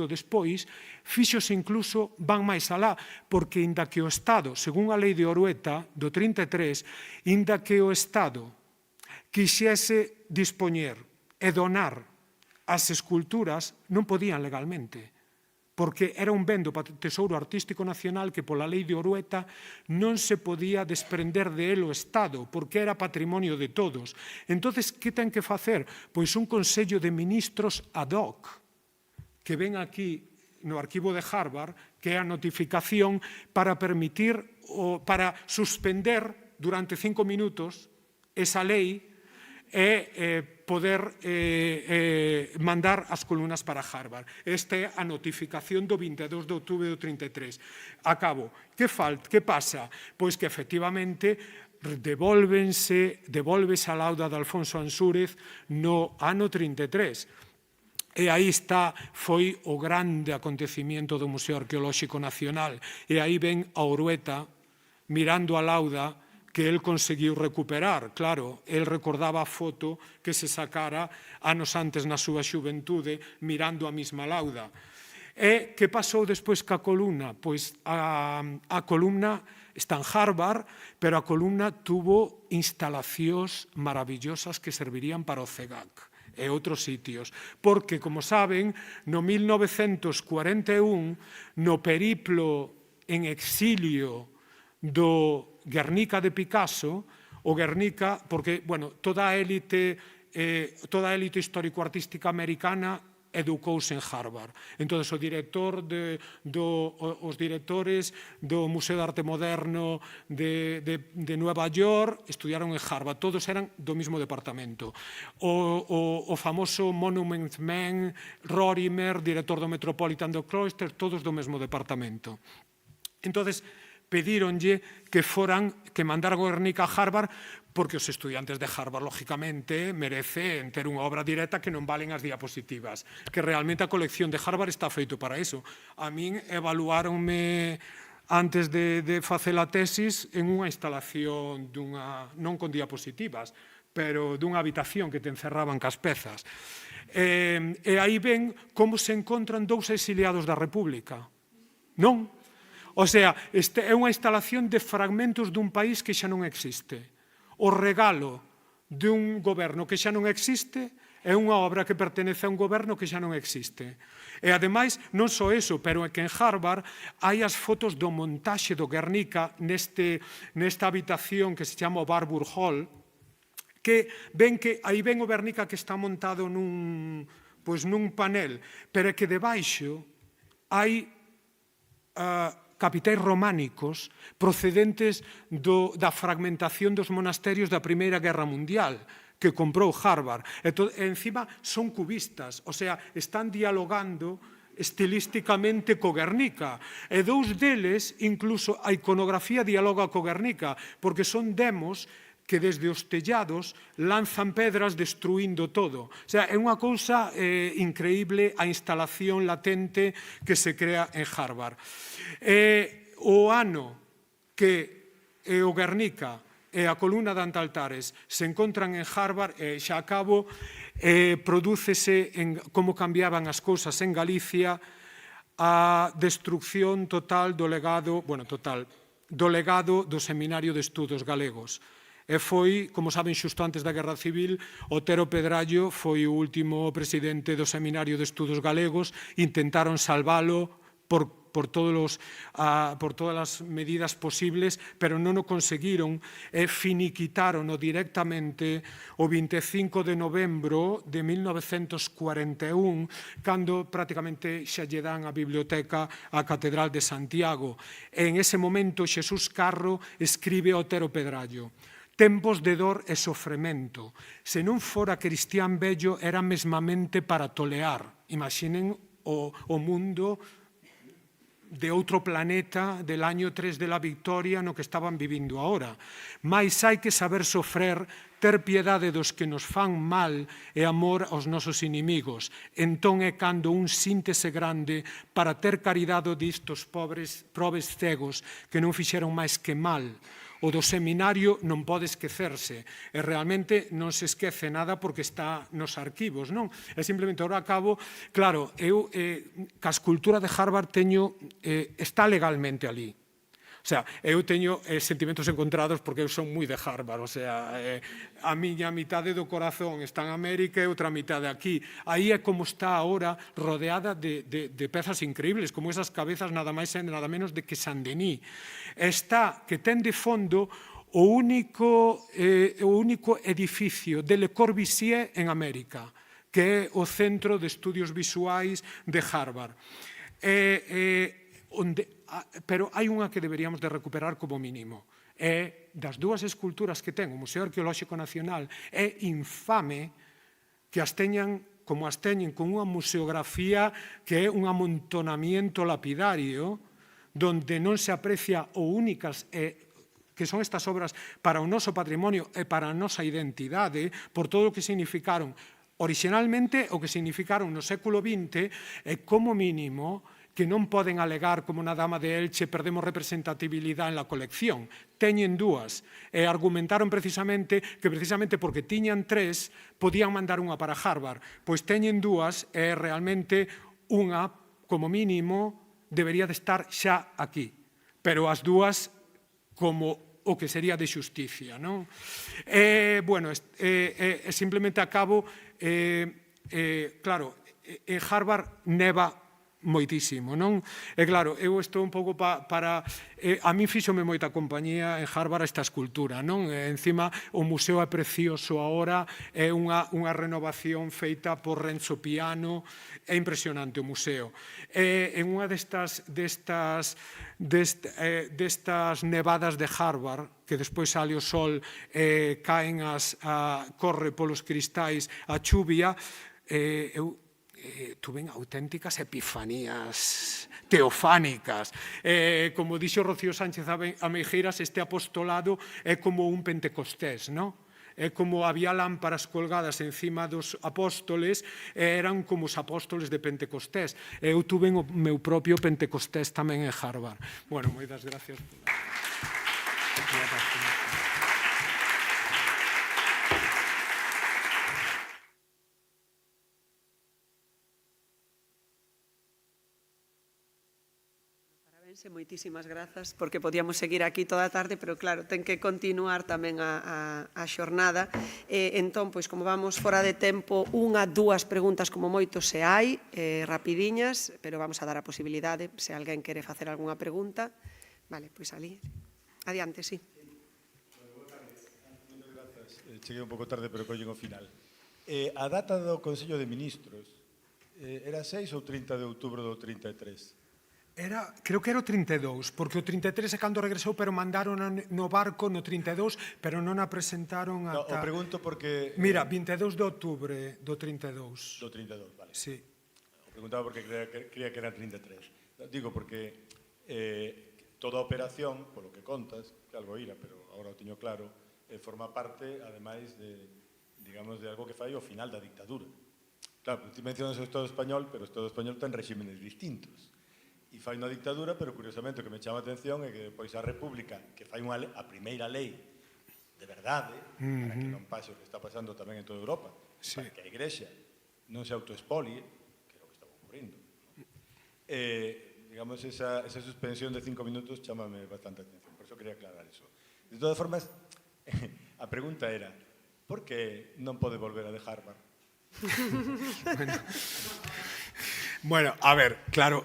despois fíxose incluso van máis alá, porque inda que o Estado, según a lei de Orueta do 33, inda que o Estado quixese dispoñer e donar as esculturas, non podían legalmente, porque era un ben do Tesouro Artístico Nacional que pola lei de Orueta non se podía desprender de él o Estado, porque era patrimonio de todos. Entonces, que ten que facer? Pois un Consello de Ministros ad hoc, que ven aquí no arquivo de Harvard, que é a notificación para permitir ou para suspender durante 5 minutos esa lei e poder mandar as columnas para Harvard. Esta é a notificación do 22 de outubro do 33. Acabo. Que pasa? Pois que, efectivamente, devolvese a lauda de Alfonso Ansúrez no ano 33. E aí foi o grande acontecimiento do Museo Arqueolóxico Nacional. E aí ven a Orueta mirando a lauda que el conseguiu recuperar. Claro, el recordaba a foto que se sacara anos antes na súa xuventude mirando a mesma lauda. E que pasou despois ca columna? Pois a columna está en Harvard, pero a columna tuvo instalacións maravillosas que servirían para o CEGAC e outros sitios, porque, como saben, no 1941, no periplo en exilio do Guernica de Picasso, o Guernica, porque, bueno, toda a élite histórico-artística americana educouse en Harvard. Entón, os directores do Museo de Arte Moderno de Nueva York estudiaron en Harvard, todos eran do mesmo departamento. O famoso Monument Man, Rorimer, director do Metropolitan do Cloister, todos do mesmo departamento. Entón, pedíronlle que mandaran o Guernica a Harvard, porque os estudiantes de Harvard, lógicamente, merecen ter unha obra directa que non valen as diapositivas, que realmente a colección de Harvard está feito para iso. A min evaluáronme antes de facer a tesis en unha instalación non con diapositivas, pero dunha habitación que te encerraban cas pezas. E aí ven como se encontran 2 exiliados da República. Non? O sea, é unha instalación de fragmentos dun país que xa non existe. O regalo dun goberno que xa non existe é unha obra que pertenece a un goberno que xa non existe. E, ademais, non só eso, pero é que en Harvard hai as fotos do montaxe do Guernica nesta habitación que se chama o Barbour Hall, que ven que aí ven o Guernica que está montado nun panel, pero é que debaixo hai capitais románicos procedentes da fragmentación dos monasterios da Primeira Guerra Mundial que comprou Harvard. E encima son cubistas, o sea, están dialogando estilísticamente co Guernica. E dous deles, incluso a iconografía dialoga co Guernica, porque son demos que desde os tellados lanzan pedras destruindo todo. O sea, é unha cousa increíble a instalación latente que se crea en Harvard. O ano que o Guernica e a columna de Antaltares se encontran en Harvard, xa acabo, prodúcese como cambiaban as cousas en Galicia a destrucción total do legado, do legado do Seminario de Estudos Galegos. E foi, como saben, xusto antes da Guerra Civil, Otero Pedrallo foi o último presidente do Seminario de Estudos Galegos, intentaron salvalo por todas as medidas posibles, pero non o conseguiron e finiquitarono directamente o 25 de novembro de 1941, cando prácticamente xa lle dan a biblioteca á Catedral de Santiago. E en ese momento Xesús Carro escribe a Otero Pedrallo: tempos de dor e sofremento. Se non fora Cristián Bello, era mesmamente para tolear. Imaginen o mundo de outro planeta del año 3 de la Victoria no que estaban vivindo agora. Mais hai que saber sofrer, ter piedade dos que nos fan mal e amor aos nosos inimigos. Entón é cando un síntese grande para ter caridade distos pobres cegos que non fixeron máis que mal. O do seminario non pode esquecerse, e realmente non se esquece nada porque está nos arquivos, non? É simplemente, ahora acabo, claro, eu, ca escultura de Harvard está legalmente ali. O sea, eu teño sentimentos encontrados porque eu son moi de Harvard, o sea, a miña mitade do corazón está en América e outra mitade aquí. Aí é como está agora, rodeada de pezas increíbles, como esas cabezas nada máis e nada menos de que Saint-Denis. Está, que ten de fondo o único edificio de Le Corbusier en América, que é o Centro de Estudios Visuais de Harvard. Pero hai unha que deberíamos de recuperar como mínimo. É das dúas esculturas que ten o Museo Arqueolóxico Nacional, é infame que as teñan como as teñen, con unha museografía que é un amontonamiento lapidario, donde non se aprecia o únicas que son estas obras para o noso patrimonio e para a nosa identidade, por todo o que significaron orixinalmente, o que significaron no século XX, e como mínimo que non poden alegar como na Dama de Elche perdemos representatividade en la colección. Teñen dúas. E argumentaron precisamente que precisamente porque tiñan tres podían mandar unha para Harvard. Pois teñen dúas e realmente unha, como mínimo, debería de estar xa aquí. Pero as dúas como o que sería de xusticia, non? Bueno, simplemente acabo, claro, Harvard neva moitísimo, non? E claro, eu estou un pouco para... A mí fíxome moita compañía en Harvard esta escultura, non? Encima, o museo é precioso agora, é unha renovación feita por Renzo Piano, é impresionante o museo. En unha destas nevadas de Harvard, que despois sale o sol, corre polos cristais a chuvia, eu tuven auténticas epifanías teofánicas. Como dixo Rocío Sánchez Ameixeiras, este apostolado é como un pentecostés, non? É como había lámparas colgadas encima dos apóstoles, eran como os apóstoles de Pentecostés. Eu tuven o meu propio Pentecostés tamén en Harvard. Bueno, moitas gracias. Moitísimas grazas, porque podíamos seguir aquí toda a tarde, pero claro, ten que continuar tamén a xornada. Entón, pois, como vamos fora de tempo, dúas preguntas como moito se hai, rapidiñas, pero vamos a dar a posibilidade, se alguén quere facer algunha pregunta. Vale, pois ali. Adiante, sí. Cheguei un pouco tarde, pero collen o final. A data do Consello de Ministros era 6 ou 30 de outubro do 33? Creo que era o 32, porque o 33 é cando regresou, pero mandaron no barco no 32, pero non a presentaron ata... O pregunto porque... Mira, 22 de outubro do 32. Do 32, vale. Sí. O Preguntaba porque creía que eran 33. Digo porque toda a operación, polo que contas, que algo ira, pero agora o teño claro, forma parte, ademais, digamos, de algo que fai ao final da dictadura. Claro, ti mencionas o Estado español, pero o Estado español ten regímenes distintos. E fai unha dictadura, pero curiosamente o que me chama a atención é que depois a República, que fai a primeira lei de verdade, para que non pase o que está pasando tamén en toda Europa, para que a Igrexa non se autoexpolie, que é o que estaba ocurrindo. Digamos, esa suspensión de 5 minutos chámame bastante atención, por eso quería aclarar eso. De todas formas, a pregunta era, por que non pode volver a de Harvard? Bueno, a ver, claro,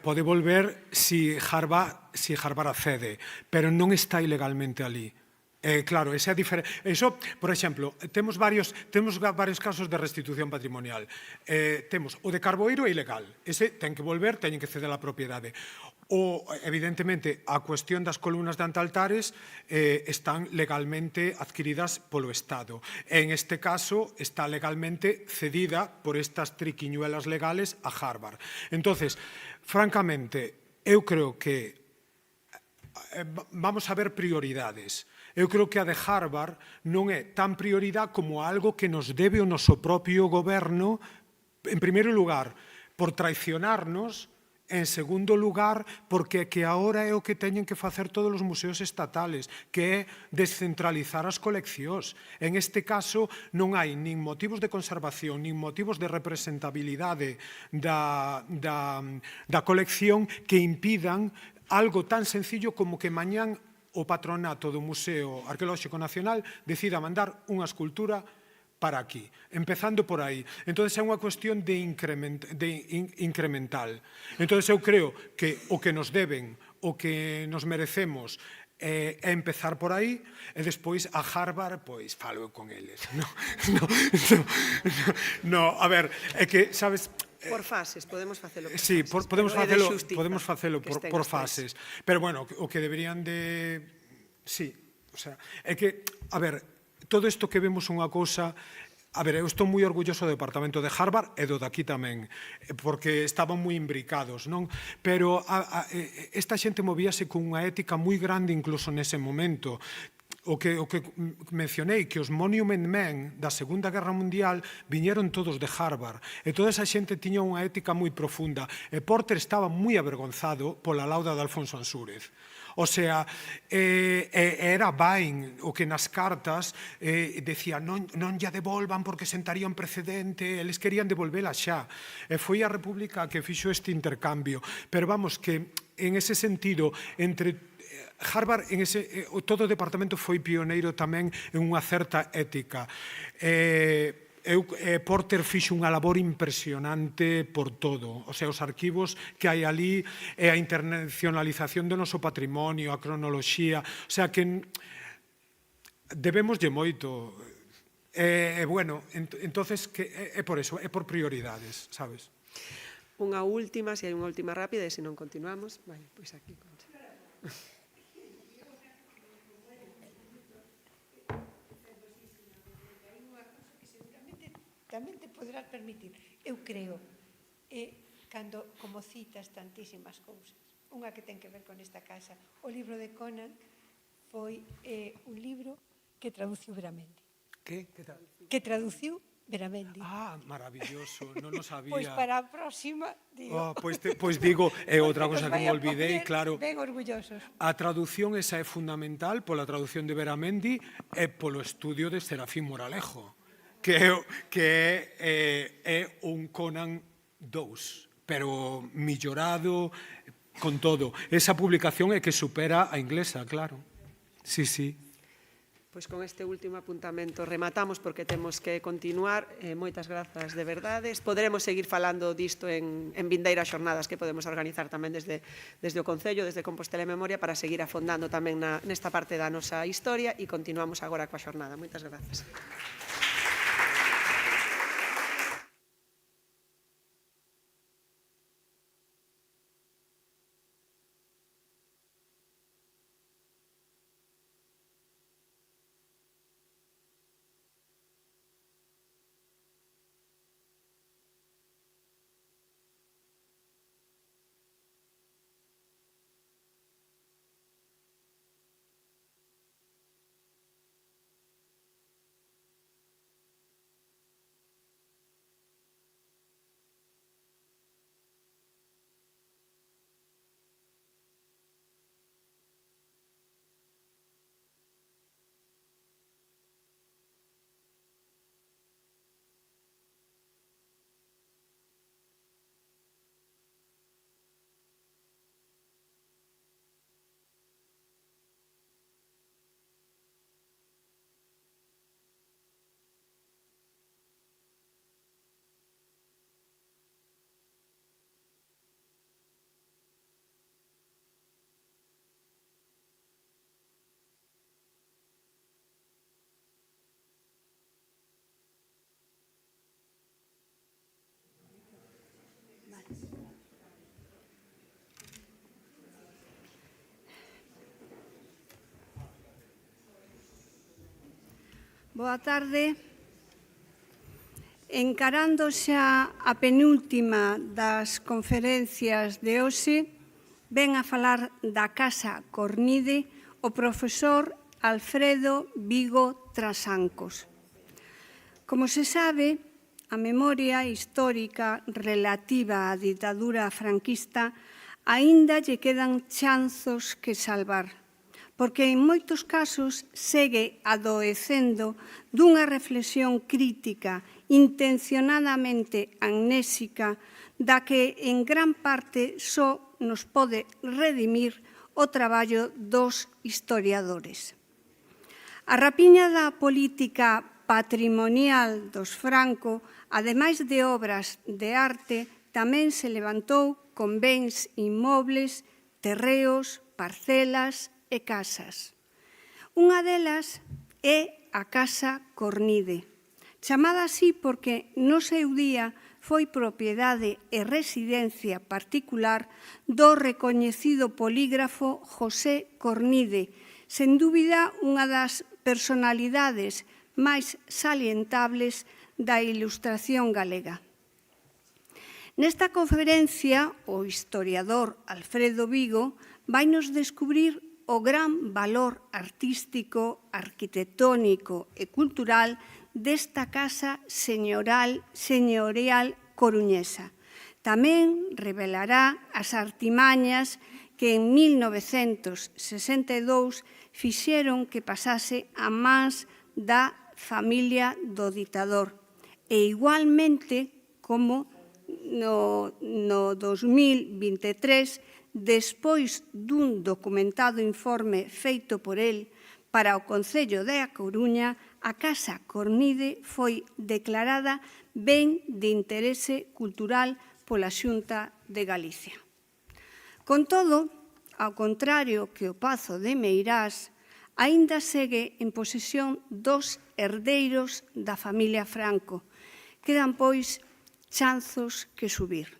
pode volver si Harvard accede, pero non está ilegalmente ali. Claro, esa é a diferencia. Eso, por exemplo, temos varios casos de restitución patrimonial. Temos o de Carboeiro é ilegal. Ese ten que volver, teñen que ceder a propiedade. O, evidentemente, a cuestión das columnas de antaltares están legalmente adquiridas polo Estado. En este caso, está legalmente cedida por estas triquiñuelas legales a Harvard. Entonces, francamente, eu creo que vamos a ver prioridades. Eu creo que a de Harvard non é tan prioridade como algo que nos debe o noso propio goberno, en primeiro lugar, por traicionarnos, en segundo lugar, porque que agora é o que teñen que facer todos os museos estatales, que é descentralizar as coleccións. En este caso, non hai nin motivos de conservación, nin motivos de representabilidade da colección que impidan algo tan sencillo como que mañán o patronato do Museo Arqueolóxico Nacional decida mandar unha escultura para aquí, empezando por aí. Entón, é unha cuestión de incremental. Entón, eu creo que o que nos deben, o que nos merecemos, é empezar por aí, e despois a Harvard, pois, falo con eles. No, a ver, é que, sabes... Por fases, podemos facelo por fases. Sí, podemos facelo por fases. Pero, bueno, o que deberían de... Sí, o sea, é que, a ver, todo isto que vemos unha cousa... A ver, eu estou moi orgulloso do departamento de Harvard e do daqui tamén, porque estaban moi imbricados, non? Pero esta xente movíase con unha ética moi grande incluso nese momento. O que mencionei, que os Monument Men da Segunda Guerra Mundial viñeron todos de Harvard, e toda esa xente tiña unha ética moi profunda, e Porter estaba moi avergonzado pola lauda de Alfonso Ansúrez. O sea, era Bain o que nas cartas decía non lla devolvan porque sentaría un precedente, eles querían devolvela xa. E foi a República que fixo este intercambio. Pero vamos, que en ese sentido, entre Harvard, todo o departamento foi pioneiro tamén en unha certa ética. Porter fixo unha labor impresionante por todo. O sea, os arquivos que hai ali, a internacionalización do noso patrimonio, a cronoloxía, o sea, que debemoslle moito. Bueno, entonces, é por eso, é por prioridades, sabes? Unha última, se hai unha última rápida, e se non continuamos, vale, pois aquí. Tamén te poderás permitir. Eu creo, cando, como citas tantísimas cousas, unha que ten que ver con esta casa, o libro de Conan foi un libro que traduciu Beramendi. Que tal? Que traduciu Beramendi. Ah, maravilloso, non o sabía. Pois para a próxima, digo... Pois digo, é outra cosa que me olvidei, claro. Ben orgullosos. A traducción esa é fundamental pola traducción de Beramendi e polo estudio de Serafín Moralejo, que é un Conan 2, pero millorado, con todo. Esa publicación é que supera a inglesa, claro. Sí, sí. Pois con este último apuntamento rematamos porque temos que continuar. Moitas grazas de verdades. Poderemos seguir falando disto en vindeiras xornadas que podemos organizar tamén desde o Concello, desde Compostela e Memoria, para seguir afondando tamén nesta parte da nosa historia, e continuamos agora coa xornada. Moitas grazas. Boa tarde. Encarando xa a penúltima das conferencias de hoxe, ven a falar da Casa Cornide o profesor Alfredo Vigo Trasancos. Como se sabe, a memoria histórica relativa á ditadura franquista aínda lle quedan chanzos que salvar, porque en moitos casos segue adoecendo dunha reflexión crítica intencionadamente amnésica da que en gran parte só nos pode redimir o traballo dos historiadores. A rapiña da política patrimonial dos Franco, ademais de obras de arte, tamén se levantou con bens inmobles, terreos, parcelas e casas. Unha delas é a Casa Cornide, chamada así porque no seu día foi propiedade e residencia particular do recoñecido polígrafo José Cornide, sen dúbida unha das personalidades máis salientables da Ilustración galega. Nesta conferencia, o historiador Alfredo Vigo vainos descubrir o gran valor artístico, arquitectónico e cultural desta casa señorial coruñesa. Tamén revelará as artimañas que en 1962 fixeron que pasase a mans da familia do ditador e igualmente como no 2023, despois dun documentado informe feito por el para o Concello de A Coruña, a Casa Cornide foi declarada ben de interese cultural pola Xunta de Galicia. Con todo, ao contrario que o Pazo de Meirás, aínda segue en posesión dos herdeiros da familia Franco. Quedan, pois, chanzos que subir.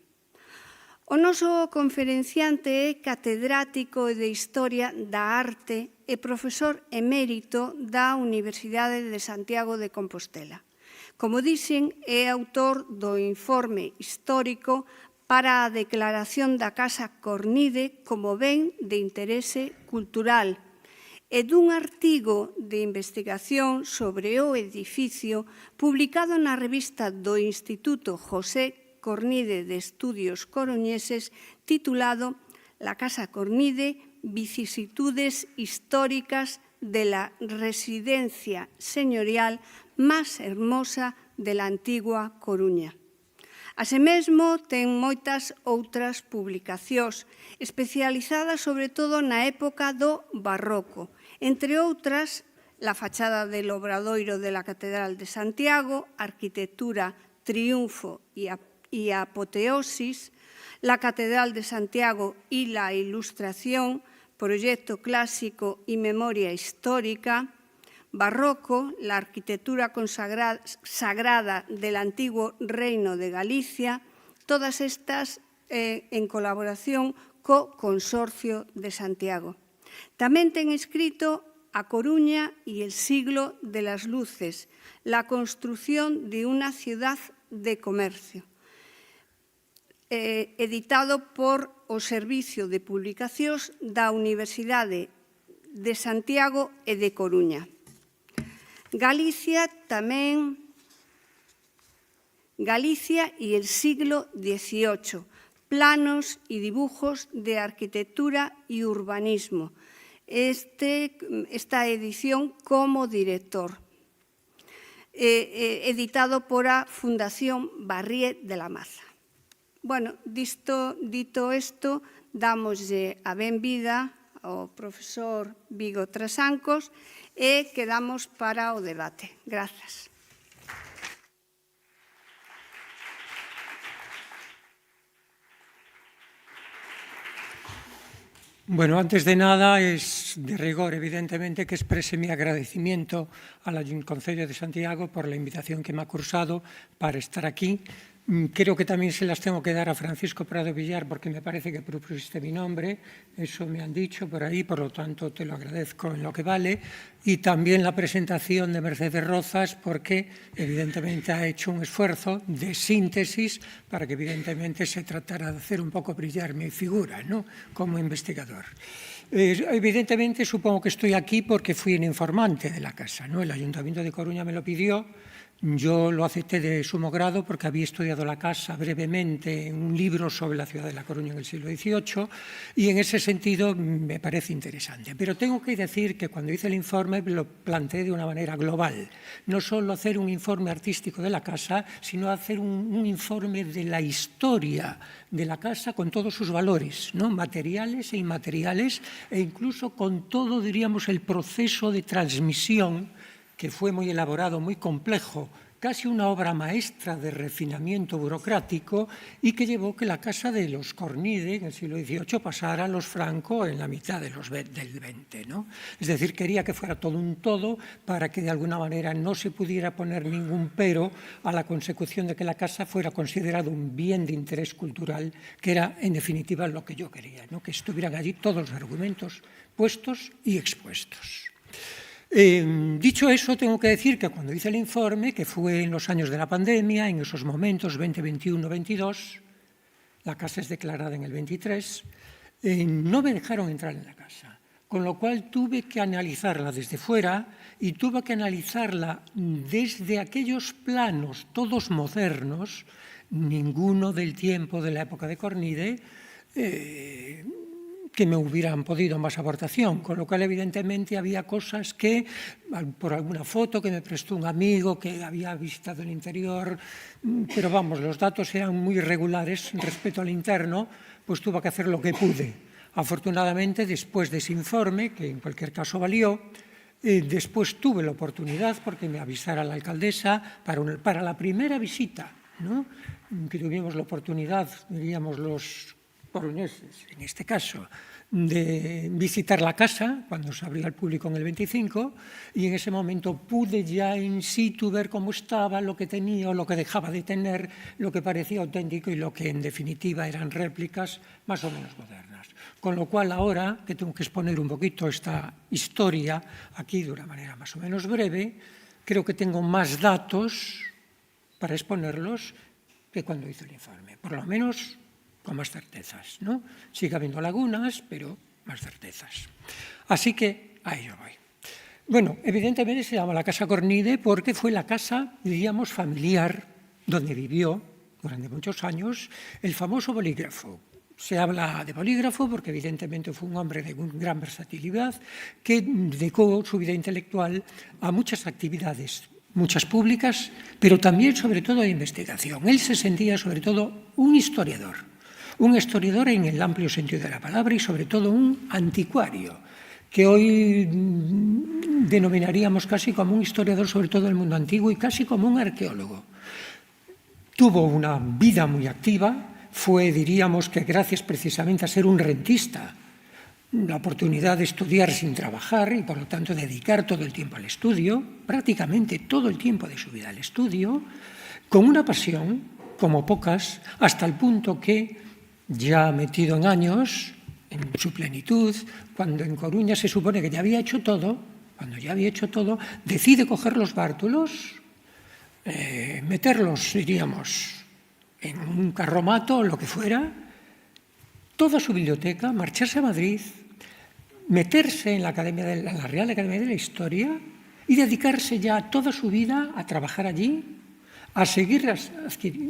O noso conferenciante é catedrático de Historia da Arte e profesor emérito da Universidade de Santiago de Compostela. Como dixen, é autor do informe histórico para a declaración da Casa Cornide como ben de interese cultural e dun artigo de investigación sobre o edificio publicado na revista do Instituto José Cornide de Estudios Coruñeses titulado La Casa Cornide, vicisitudes históricas de la residencia señorial más hermosa de la antigua Coruña. Asemesmo, ten moitas outras publicacións especializadas sobre todo na época do Barroco, entre outras la fachada del Obradoiro de la Catedral de Santiago, arquitectura, triunfo y apoteosis, la Catedral de Santiago y la Ilustración, proyecto clásico y memoria histórica, Barroco, la arquitectura sagrada del antiguo Reino de Galicia, todas estas en colaboración co Consorcio de Santiago. Tamén ten escrito A Coruña y el siglo de las luces, la construcción de una ciudad de comercio, editado por o Servicio de Publicacións da Universidade de Santiago e de Coruña. Galicia tamén, Galicia y el siglo XVIII, planos y dibujos de arquitectura y urbanismo. Esta edición como director, editado por a Fundación Barrié de la Maza. Bueno, dito isto, damoslle a benvida ao profesor Vigo Trasancos e quedamos para o debate. Grazas. Bueno, antes de nada, es de rigor, evidentemente, que exprese mi agradecimiento al Concello de Santiago por la invitación que me ha cursado para estar aquí, Creo que también se las tengo que dar a Francisco Prado Villar porque me parece que propusiste mi nombre, eso me han dicho por ahí, por lo tanto te lo agradezco en lo que vale, y también la presentación de Mercedes Rozas porque evidentemente ha hecho un esfuerzo de síntesis para que evidentemente se tratara de hacer un poco brillar mi figura, ¿no?, como investigador. Evidentemente supongo que estoy aquí porque fui un informante de la casa, ¿no? El Ayuntamiento de Coruña me lo pidió. Yo lo acepté de sumo grado porque había estudiado la casa brevemente en un libro sobre la ciudad de La Coruña en el siglo XVIII y en ese sentido me parece interesante. Pero tengo que decir que cuando hice el informe lo planteé de una manera global. No solo hacer un informe artístico de la casa, sino hacer un informe de la historia de la casa con todos sus valores, ¿no?, materiales e inmateriales, e incluso con todo, diríamos, el proceso de transmisión que fue muy elaborado, muy complejo, casi una obra maestra de refinamiento burocrático y que llevó que la casa de los Cornide en el siglo XVIII pasara a los Franco en la mitad del XX, ¿no? Es decir, quería que fuera todo un todo para que de alguna manera no se pudiera poner ningún pero a la consecución de que la casa fuera considerado un bien de interés cultural, que era en definitiva lo que yo quería, ¿no?, que estuvieran allí todos los argumentos puestos y expuestos. Dicho eso, tengo que decir que cuando hice el informe, que fue en los años de la pandemia, en esos momentos 2021, 22, la casa es declarada en el 23, no me dejaron entrar en la casa, con lo cual tuve que analizarla desde fuera y tuve que analizarla desde aquellos planos todos modernos, ninguno del tiempo de la época de Cornide, que me hubieran podido más aportación, con lo cual evidentemente había cosas que, por alguna foto que me prestó un amigo que había visitado el interior, pero vamos, los datos eran muy irregulares respecto al interno, pues tuve que hacer lo que pude. Afortunadamente, después de ese informe, que en cualquier caso valió, después tuve la oportunidad, porque me avisara la alcaldesa, para la primera visita, ¿no?, que tuvimos la oportunidad, diríamos los coruñeses, en este caso, de visitar la casa cuando se abrió al público en el 25 y en ese momento pude ya in situ ver cómo estaba, lo que tenía o lo que dejaba de tener, lo que parecía auténtico y lo que en definitiva eran réplicas más o menos modernas. Con lo cual ahora, que tengo que exponer un poquito esta historia aquí de una manera más o menos breve, creo que tengo más datos para exponerlos que cuando hice el informe, por lo menos con más certezas, ¿no? Sigue habiendo lagunas, pero más certezas. Así que a ello voy. Bueno, evidentemente se llama la Casa Cornide porque fue la casa, diríamos, familiar, donde vivió durante muchos años el famoso bolígrafo. Se habla de bolígrafo porque evidentemente fue un hombre de gran versatilidad que dedicó su vida intelectual a muchas actividades, muchas públicas, pero también sobre todo de investigación. Él se sentía sobre todo un historiador en el amplio sentido de la palabra y sobre todo un anticuario, que hoy denominaríamos casi como un historiador sobre todo del mundo antiguo y casi como un arqueólogo. Tuvo una vida muy activa, fue, diríamos que gracias precisamente a ser un rentista, la oportunidad de estudiar sin trabajar y por lo tanto dedicar todo el tiempo al estudio, prácticamente todo el tiempo de su vida al estudio, con una pasión como pocas, hasta el punto que ya metido en años, en su plenitud, cuando en Coruña se supone que ya había hecho todo, decide coger los bártulos, meterlos, diríamos, en un carromato o lo que fuera, toda su biblioteca, marcharse a Madrid, meterse en la Real Academia de la Historia y dedicarse ya toda su vida a trabajar allí, a seguir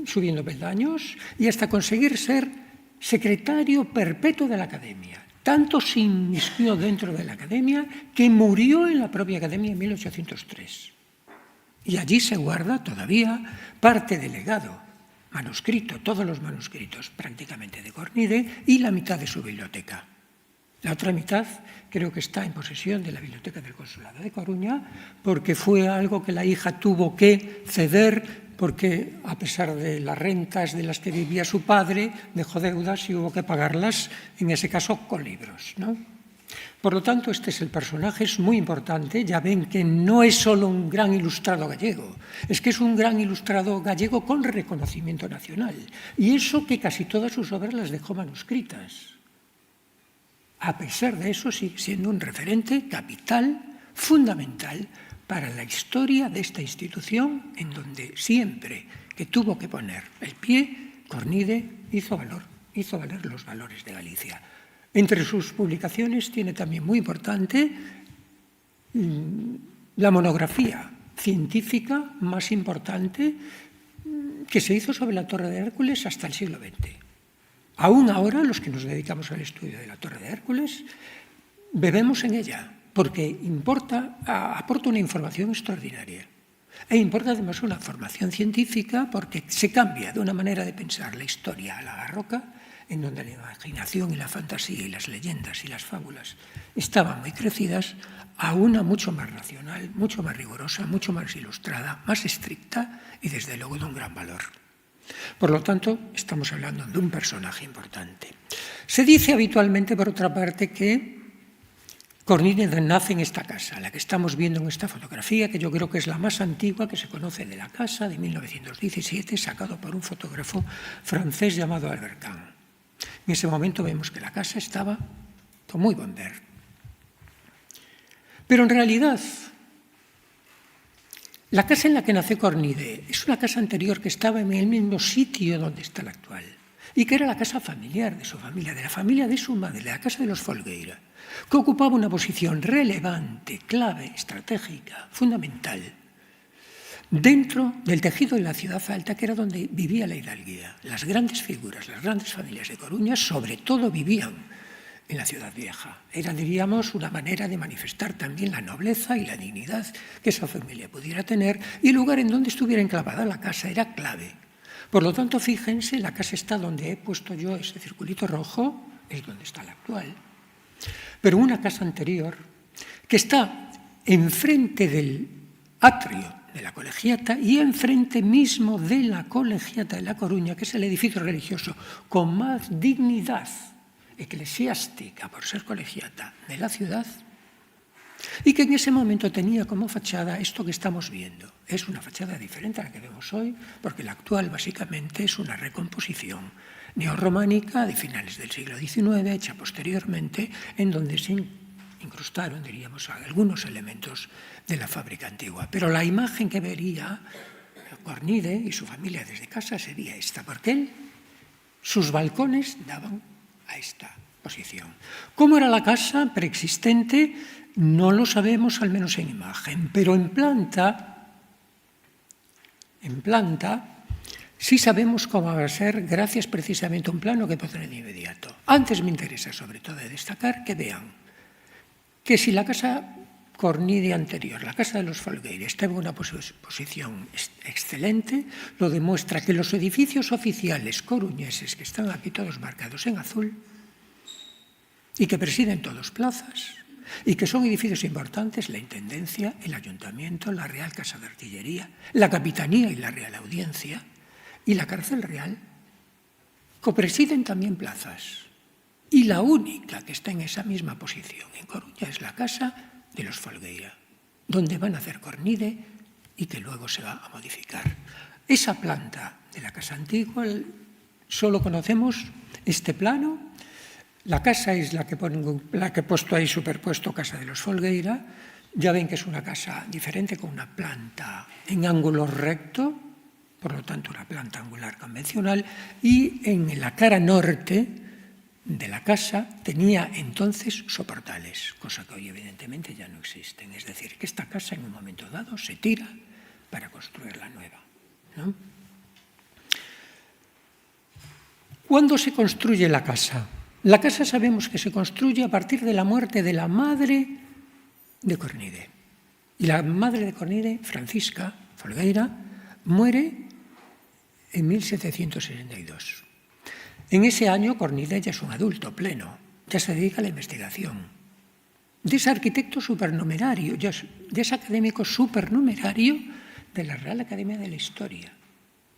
subiendo peldaños y hasta conseguir ser secretario perpetuo de la Academia. Tanto se inmiscuyó dentro de la Academia que murió en la propia Academia en 1803. Y allí se guarda todavía parte del legado, manuscrito, todos los manuscritos prácticamente de Cornide y la mitad de su biblioteca. La otra mitad creo que está en posesión de la Biblioteca del Consulado de Coruña porque fue algo que la hija tuvo que ceder porque a pesar de las rentas de las que vivía su padre, dejó deudas y hubo que pagarlas, en ese caso con libros, ¿no? Por lo tanto, este es el personaje, es muy importante. Ya ven que no es solo un gran ilustrado gallego, es que es un gran ilustrado gallego con reconocimiento nacional. Y eso que casi todas sus obras las dejó manuscritas. A pesar de eso, sigue siendo un referente capital, fundamental, para la historia de esta institución, en donde siempre que tuvo que poner el pie, Cornide hizo valer los valores de Galicia. Entre sus publicaciones tiene también muy importante la monografía científica más importante que se hizo sobre la Torre de Hércules hasta el siglo XX. Aún ahora, los que nos dedicamos al estudio de la Torre de Hércules, bebemos en ella, porque aporta una información extraordinaria. E importa además una formación científica porque se cambia de una manera de pensar la historia a la barroca, en donde la imaginación y la fantasía y las leyendas y las fábulas estaban muy crecidas, a una mucho más racional, mucho más rigurosa, mucho más ilustrada, más estricta y desde luego de un gran valor. Por lo tanto, estamos hablando de un personaje importante. Se dice habitualmente, por otra parte, que Cornide nace en esta casa, la que estamos viendo en esta fotografía, que yo creo que es la más antigua que se conoce de la casa, de 1917, sacado por un fotógrafo francés llamado Albert Kahn. En ese momento vemos que la casa estaba con muy buen ver. Pero en realidad, la casa en la que nace Cornide es una casa anterior que estaba en el mismo sitio donde está la actual, y que era la casa familiar de su familia, de la familia de su madre, la casa de los Folgueira, que ocupaba una posición relevante, clave, estratégica, fundamental, dentro del tejido de la ciudad alta, que era donde vivía la hidalguía. Las grandes figuras, las grandes familias de Coruña, sobre todo vivían en la ciudad vieja. Era, diríamos, una manera de manifestar también la nobleza y la dignidad que esa familia pudiera tener, y el lugar en donde estuviera enclavada la casa era clave. Por lo tanto, fíjense, la casa está donde he puesto yo ese circulito rojo, es donde está la actual. Pero una casa anterior, que está enfrente del atrio de la Colegiata y enfrente mismo de la Colegiata de La Coruña, que es el edificio religioso con más dignidad eclesiástica, por ser colegiata, de la ciudad, y que en ese momento tenía como fachada esto que estamos viendo. Es una fachada diferente a la que vemos hoy, porque la actual básicamente es una recomposición neorrománica de finales del siglo XIX, hecha posteriormente, en donde se incrustaron, diríamos, algunos elementos de la fábrica antigua. Pero la imagen que vería Cornide y su familia desde casa sería esta, porque sus balcones daban a esta posición. ¿Cómo era la casa preexistente? No lo sabemos, al menos en imagen, pero en planta sí sabemos cómo va a ser, gracias precisamente a un plano que pondré de inmediato. Antes me interesa sobre todo destacar que vean que si la casa Cornide anterior, la casa de los Folgueira, estaba en una posición excelente, lo demuestra que los edificios oficiales coruñeses, que están aquí todos marcados en azul, y que presiden todos plazas, y que son edificios importantes, la Intendencia, el Ayuntamiento, la Real Casa de Artillería, la Capitanía y la Real Audiencia, y la Cárcel Real, copresiden también plazas. Y la única que está en esa misma posición en Coruña es la casa de los Folgueira, donde van a hacer Cornide y que luego se va a modificar. Esa planta de la casa antigua, solo conocemos este plano. La casa es la que he puesto ahí superpuesto, casa de los Folgueira. Ya ven que es una casa diferente, con una planta en ángulo recto, por lo tanto una planta angular convencional, y en la cara norte de la casa tenía entonces soportales, cosa que hoy evidentemente ya no existen. Es decir, que esta casa en un momento dado se tira para construir la nueva, ¿no? ¿Cuándo se construye la casa? La casa sabemos que se construye a partir de la muerte de la madre de Cornide. Y la madre de Cornide, Francisca Folgueira, muere en 1762. En ese año Cornide ya es un adulto pleno, ya se dedica a la investigación. Ya es arquitecto supernumerario, ya es académico supernumerario de la Real Academia de la Historia.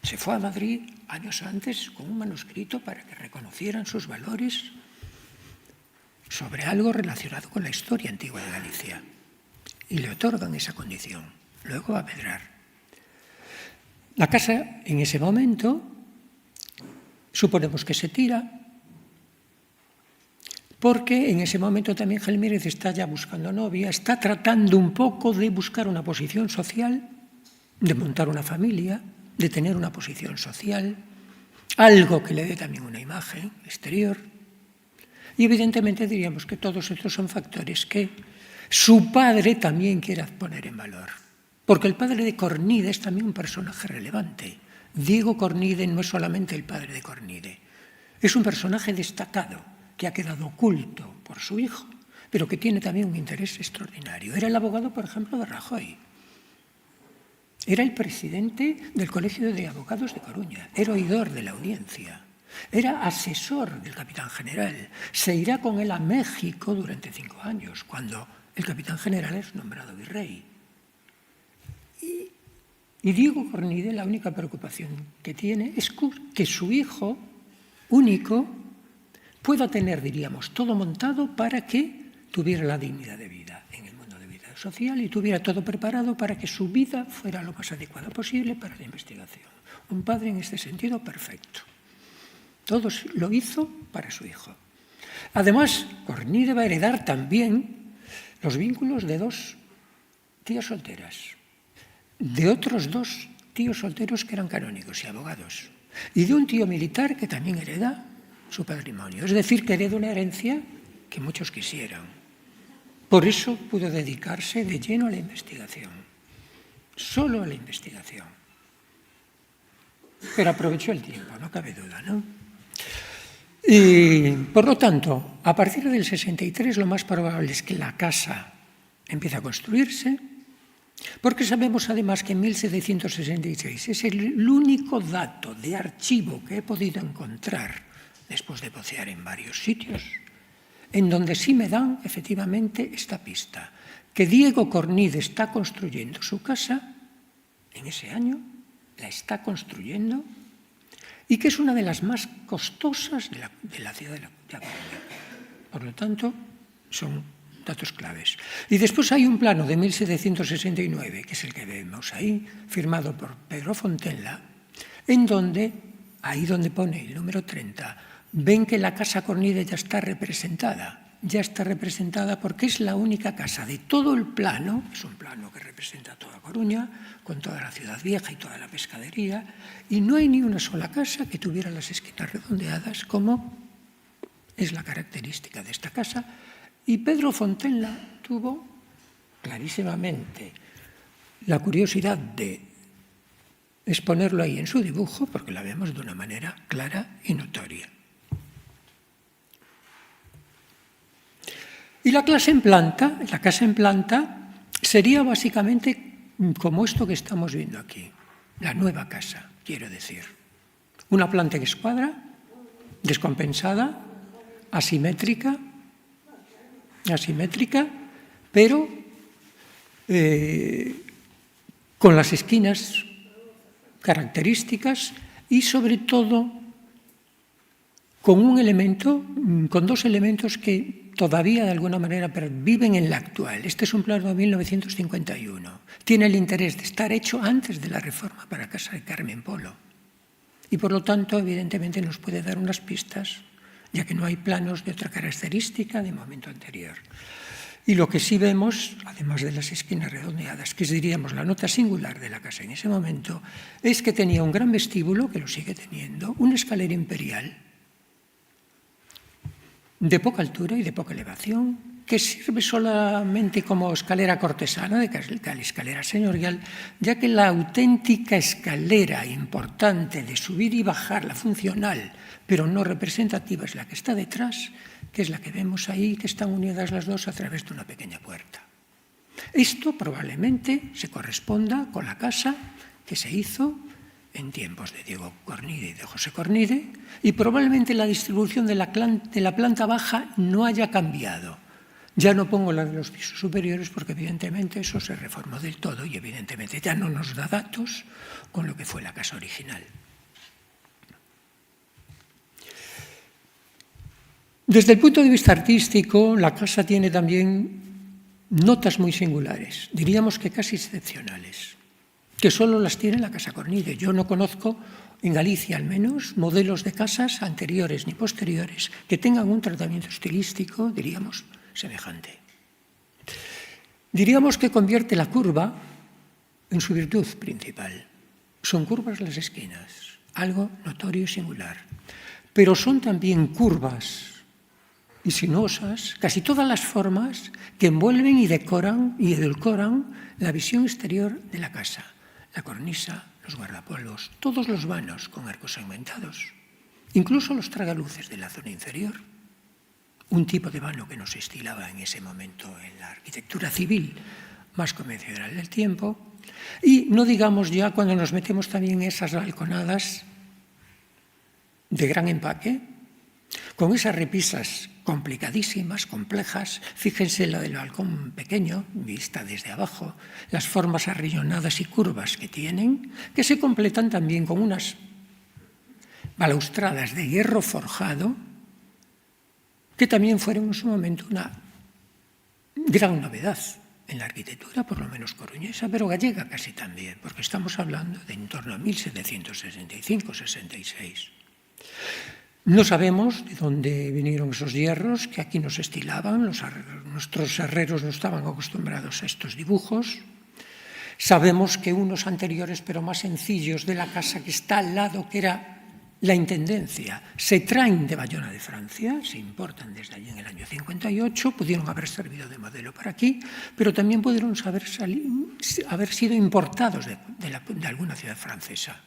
Se fue a Madrid años antes con un manuscrito para que reconocieran sus valores sobre algo relacionado con la historia antigua de Galicia. Y le otorgan esa condición. Luego va a medrar. La casa, en ese momento, suponemos que se tira, porque en ese momento también Gelmírez está ya buscando novia, está tratando un poco de buscar una posición social, de montar una familia, de tener una posición social, algo que le dé también una imagen exterior. Y evidentemente diríamos que todos estos son factores que su padre también quiere poner en valor. Porque el padre de Cornide es también un personaje relevante. Diego Cornide no es solamente el padre de Cornide, es un personaje destacado que ha quedado oculto por su hijo, pero que tiene también un interés extraordinario. Era el abogado, por ejemplo, de Rajoy. Era el presidente del Colegio de Abogados de Coruña, era oidor de la audiencia, era asesor del capitán general. Se irá con él a México durante 5 años, cuando el capitán general es nombrado virrey. Y Diego Cornide, la única preocupación que tiene es que su hijo único pueda tener, diríamos, todo montado para que tuviera la dignidad de vida en el mundo de vida social y tuviera todo preparado para que su vida fuera lo más adecuada posible para la investigación. Un padre en este sentido perfecto. Todo lo hizo para su hijo. Además, Cornide va a heredar también los vínculos de 2 tías solteras, de otros 2 tíos solteros que eran canónigos y abogados, y de un tío militar que también hereda su patrimonio. Es decir, que hereda una herencia que muchos quisieran. Por eso pudo dedicarse de lleno a la investigación, solo a la investigación. Pero aprovechó el tiempo, no cabe duda, ¿no? Y, por lo tanto, a partir del 63 lo más probable es que la casa empiece a construirse, porque sabemos además que en 1766 es el único dato de archivo que he podido encontrar, después de bucear en varios sitios, en donde sí me dan efectivamente esta pista, que Diego Cornide está construyendo su casa en ese año, la está construyendo, y que es una de las más costosas de la ciudad de La Coruña. Por lo tanto, son datos claves. Y después hay un plano de 1769, que es el que vemos ahí, firmado por Pedro Fontenla, en donde, ahí donde pone el número 30, ven que la casa Cornide ya está representada porque es la única casa de todo el plano, es un plano que representa toda Coruña, con toda la ciudad vieja y toda la pescadería, y no hay ni una sola casa que tuviera las esquinas redondeadas, como es la característica de esta casa. Y Pedro Fontenla tuvo clarísimamente la curiosidad de exponerlo ahí en su dibujo, porque la vemos de una manera clara y notoria. Y la casa en planta sería básicamente como esto que estamos viendo aquí, la nueva casa, quiero decir. Una planta en escuadra, descompensada, asimétrica, pero con las esquinas características y sobre todo con 2 elementos que todavía de alguna manera viven en la actual. Este es un plano de 1951. Tiene el interés de estar hecho antes de la reforma para Casa de Carmen Polo. Y por lo tanto, evidentemente, nos puede dar unas pistas, ya que no hay planos de otra característica de momento anterior. Y lo que sí vemos, además de las esquinas redondeadas, que es, diríamos, la nota singular de la casa en ese momento, es que tenía un gran vestíbulo, que lo sigue teniendo, una escalera imperial, de poca altura y de poca elevación, que sirve solamente como escalera cortesana, de escalera señorial, ya que la auténtica escalera importante de subir y bajar, la funcional, pero no representativa, es la que está detrás, que es la que vemos ahí, que están unidas las dos a través de una pequeña puerta. Esto probablemente se corresponda con la casa que se hizo en tiempos de Diego Cornide y de José Cornide, y probablemente la distribución de la planta baja no haya cambiado. Ya no pongo la de los pisos superiores porque evidentemente eso se reformó del todo y evidentemente ya no nos da datos con lo que fue la casa original. Desde el punto de vista artístico, la casa tiene también notas muy singulares, diríamos que casi excepcionales, que solo las tiene la Casa Cornide. Yo no conozco, en Galicia al menos, modelos de casas anteriores ni posteriores que tengan un tratamiento estilístico, diríamos, semejante. Diríamos que convierte la curva en su virtud principal. Son curvas las esquinas, algo notorio y singular, pero son también curvas y sinuosas casi todas las formas que envuelven y decoran y edulcoran la visión exterior de la casa. La cornisa, los guardapolvos, todos los vanos con arcos segmentados, incluso los tragaluces de la zona inferior. Un tipo de vano que no se estilaba en ese momento en la arquitectura civil más convencional del tiempo. Y no digamos ya cuando nos metemos también en esas balconadas de gran empaque, con esas repisas complicadísimas, complejas. Fíjense la del balcón pequeño, vista desde abajo, las formas arrillonadas y curvas que tienen, que se completan también con unas balaustradas de hierro forjado, que también fueron en su momento una gran novedad en la arquitectura, por lo menos coruñesa, pero gallega casi también, porque estamos hablando de en torno a 1765-66. No sabemos de dónde vinieron esos hierros que aquí nos estilaban, nuestros herreros no estaban acostumbrados a estos dibujos. Sabemos que unos anteriores, pero más sencillos, de la casa que está al lado, que era la intendencia, se traen de Bayona de Francia, se importan desde allí en el año 58, pudieron haber servido de modelo para aquí, pero también pudieron haber sido importados de alguna ciudad francesa.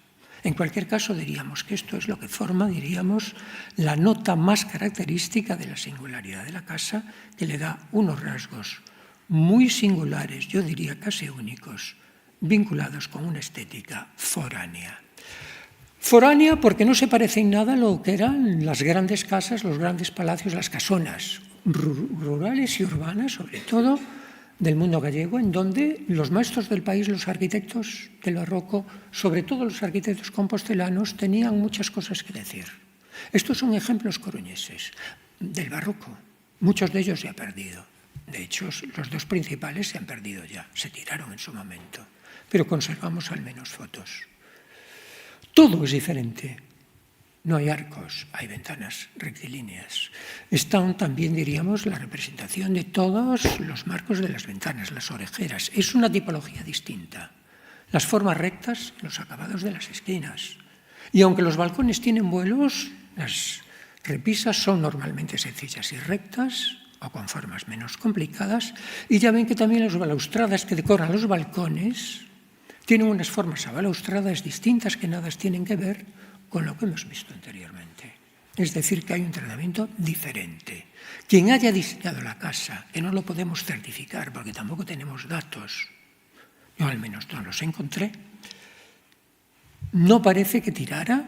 En cualquier caso, diríamos que esto es lo que forma, diríamos, la nota más característica de la singularidad de la casa, que le da unos rasgos muy singulares, yo diría casi únicos, vinculados con una estética foránea. Foránea porque no se parece en nada a lo que eran las grandes casas, los grandes palacios, las casonas rurales y urbanas, sobre todo del mundo gallego, en donde los maestros del país, los arquitectos del barroco, sobre todo los arquitectos compostelanos, tenían muchas cosas que decir. Estos son ejemplos coruñeses del barroco. Muchos de ellos se han perdido. De hecho, los dos principales se han perdido ya, se tiraron en su momento. Pero conservamos al menos fotos. Todo es diferente. No hay arcos, hay ventanas rectilíneas. Están también, diríamos, la representación de todos los marcos de las ventanas, las orejeras. Es una tipología distinta. Las formas rectas, los acabados de las esquinas. Y aunque los balcones tienen vuelos, las repisas son normalmente sencillas y rectas o con formas menos complicadas. Y ya ven que también las balaustradas que decoran los balcones tienen unas formas abalaustradas distintas que nada tienen que ver con lo que hemos visto anteriormente. Es decir, que hay un tratamiento diferente. Quien haya diseñado la casa, que no lo podemos certificar porque tampoco tenemos datos, yo al menos no los encontré, no parece que tirara,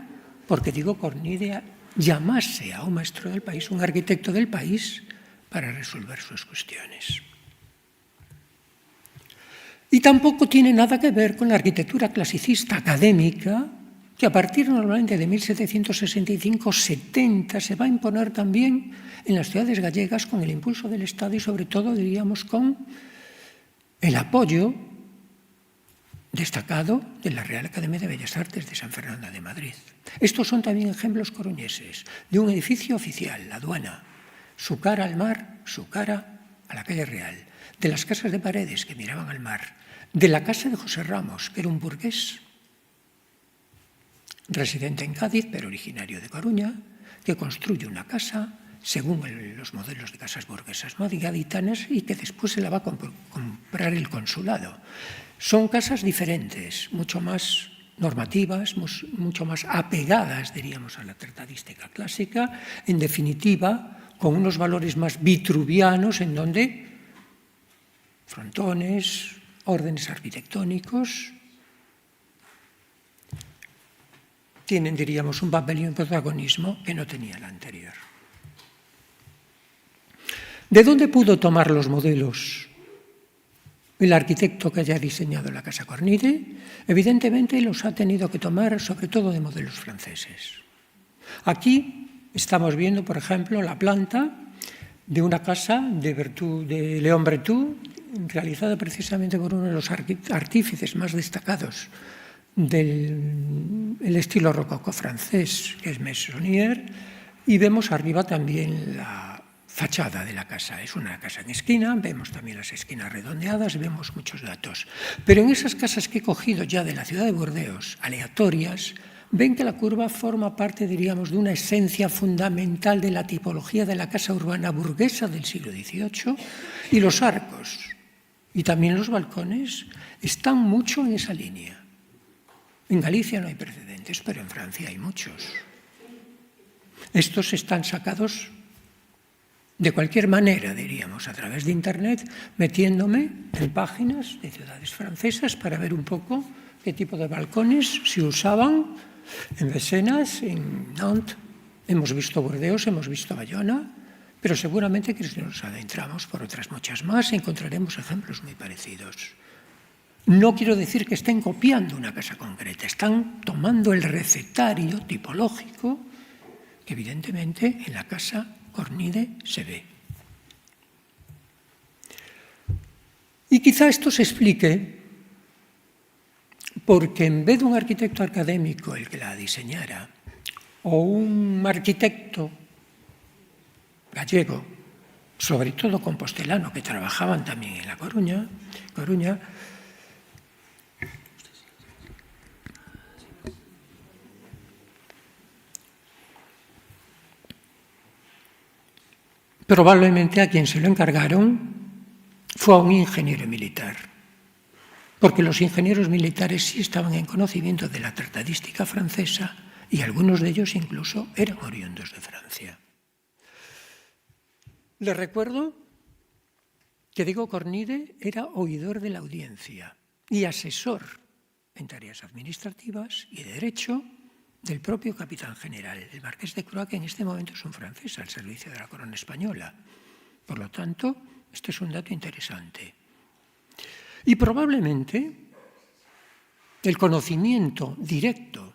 porque digo, Cornide llamase a un maestro del país, un arquitecto del país, para resolver sus cuestiones. Y tampoco tiene nada que ver con la arquitectura clasicista académica, que a partir normalmente de 1765-70 se va a imponer también en las ciudades gallegas con el impulso del Estado y sobre todo, diríamos, con el apoyo destacado de la Real Academia de Bellas Artes de San Fernando de Madrid. Estos son también ejemplos coruñeses de un edificio oficial, la aduana, su cara al mar, su cara a la calle Real, de las casas de Paredes que miraban al mar, de la casa de José Ramos, que era un burgués, residente en Cádiz, pero originario de Coruña, que construye una casa según los modelos de casas burguesas gaditanas y que después se la va a comprar el consulado. Son casas diferentes, mucho más normativas, mucho más apegadas, diríamos, a la tratadística clásica, en definitiva, con unos valores más vitruvianos en donde frontones, órdenes arquitectónicos tienen, diríamos, un papel y un protagonismo que no tenía la anterior. ¿De dónde pudo tomar los modelos el arquitecto que haya diseñado la Casa Cornide? Evidentemente los ha tenido que tomar sobre todo de modelos franceses. Aquí Estamos viendo, por ejemplo, la planta de una casa de León Bretú, realizada precisamente por uno de los artífices más destacados del estilo rococó francés, que es Meissonier, y vemos arriba también la fachada de la casa. Es una casa en esquina, vemos también las esquinas redondeadas, vemos muchos datos. Pero en esas casas que he cogido ya de la ciudad de Burdeos, aleatorias, ven que la curva forma parte, diríamos, de una esencia fundamental de la tipología de la casa urbana burguesa del siglo XVIII, y los arcos y también los balcones están mucho en esa línea. En Galicia no hay precedentes, pero en Francia hay muchos. Estos están sacados de cualquier manera, diríamos, a través de Internet, metiéndome en páginas de ciudades francesas para ver un poco qué tipo de balcones se usaban en Mecenas, en Nantes. Hemos visto Burdeos, hemos visto Bayona, pero seguramente que si nos adentramos por otras muchas más encontraremos ejemplos muy parecidos. No quiero decir que estén copiando una casa concreta, están tomando el recetario tipológico que evidentemente en la casa Cornide se ve. Y quizá esto se explique porque en vez de un arquitecto académico el que la diseñara, o un arquitecto gallego, sobre todo compostelano, que trabajaban también en La Coruña, probablemente a quien se lo encargaron fue a un ingeniero militar, porque los ingenieros militares sí estaban en conocimiento de la tratadística francesa y algunos de ellos incluso eran oriundos de Francia. Les recuerdo que Diego Cornide era oidor de la audiencia y asesor en tareas administrativas y de derecho del propio capitán general, el marqués de Croix, que en este momento es un francés al servicio de la corona española. Por lo tanto, esto es un dato interesante. Y probablemente el conocimiento directo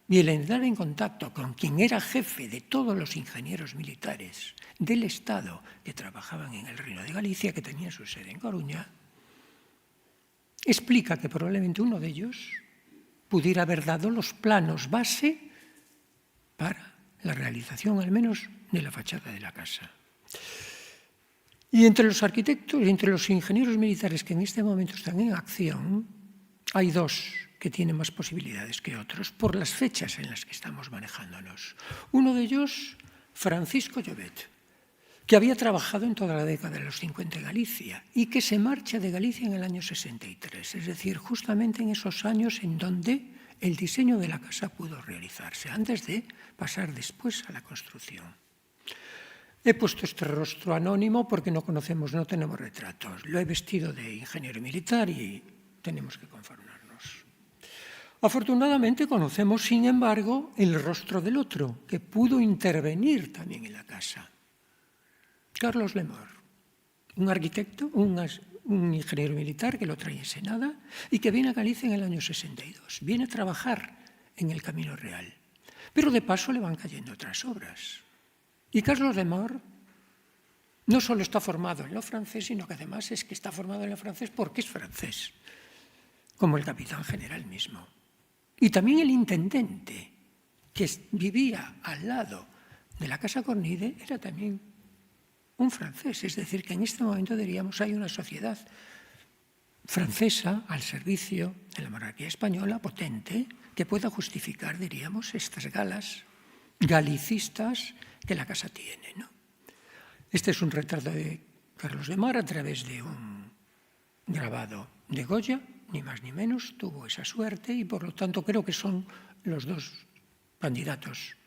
y el entrar en contacto con quien era jefe de todos los ingenieros militares del Estado que trabajaban en el Reino de Galicia, que tenía su sede en Coruña, explica que probablemente uno de ellos pudiera haber dado los planos base para la realización, al menos, de la fachada de la casa. Y entre los arquitectos y entre los ingenieros militares que en este momento están en acción, hay dos que tienen más posibilidades que otros por las fechas en las que estamos manejándonos. Uno de ellos, Francisco Llobet, que había trabajado en toda la década de los 50 en Galicia y que se marcha de Galicia en el año 63, es decir, justamente en esos años en donde el diseño de la casa pudo realizarse, antes de pasar después a la construcción. He puesto este rostro anónimo porque no conocemos, no tenemos retratos. Lo he vestido de ingeniero militar y tenemos que conformarnos. Afortunadamente conocemos, sin embargo, el rostro del otro, que pudo intervenir también en la casa. Carlos Lemort, un arquitecto, un ingeniero militar que lo trae en Senada y que viene a Galicia en el año 62. Viene a trabajar en el Camino Real, pero de paso le van cayendo otras obras. Y Carlos Lemort no solo está formado en lo francés, sino que además es que está formado en lo francés porque es francés, como el capitán general mismo. Y también el intendente, que vivía al lado de la Casa Cornide, era también un francés. Es decir, que en este momento, diríamos, hay una sociedad francesa al servicio de la monarquía española potente que pueda justificar, diríamos, estas galas galicistas que la casa tiene, ¿no? Este es un retrato de Carlos Lemort a través de un grabado de Goya, ni más ni menos, tuvo esa suerte y por lo tanto creo que son los dos candidatos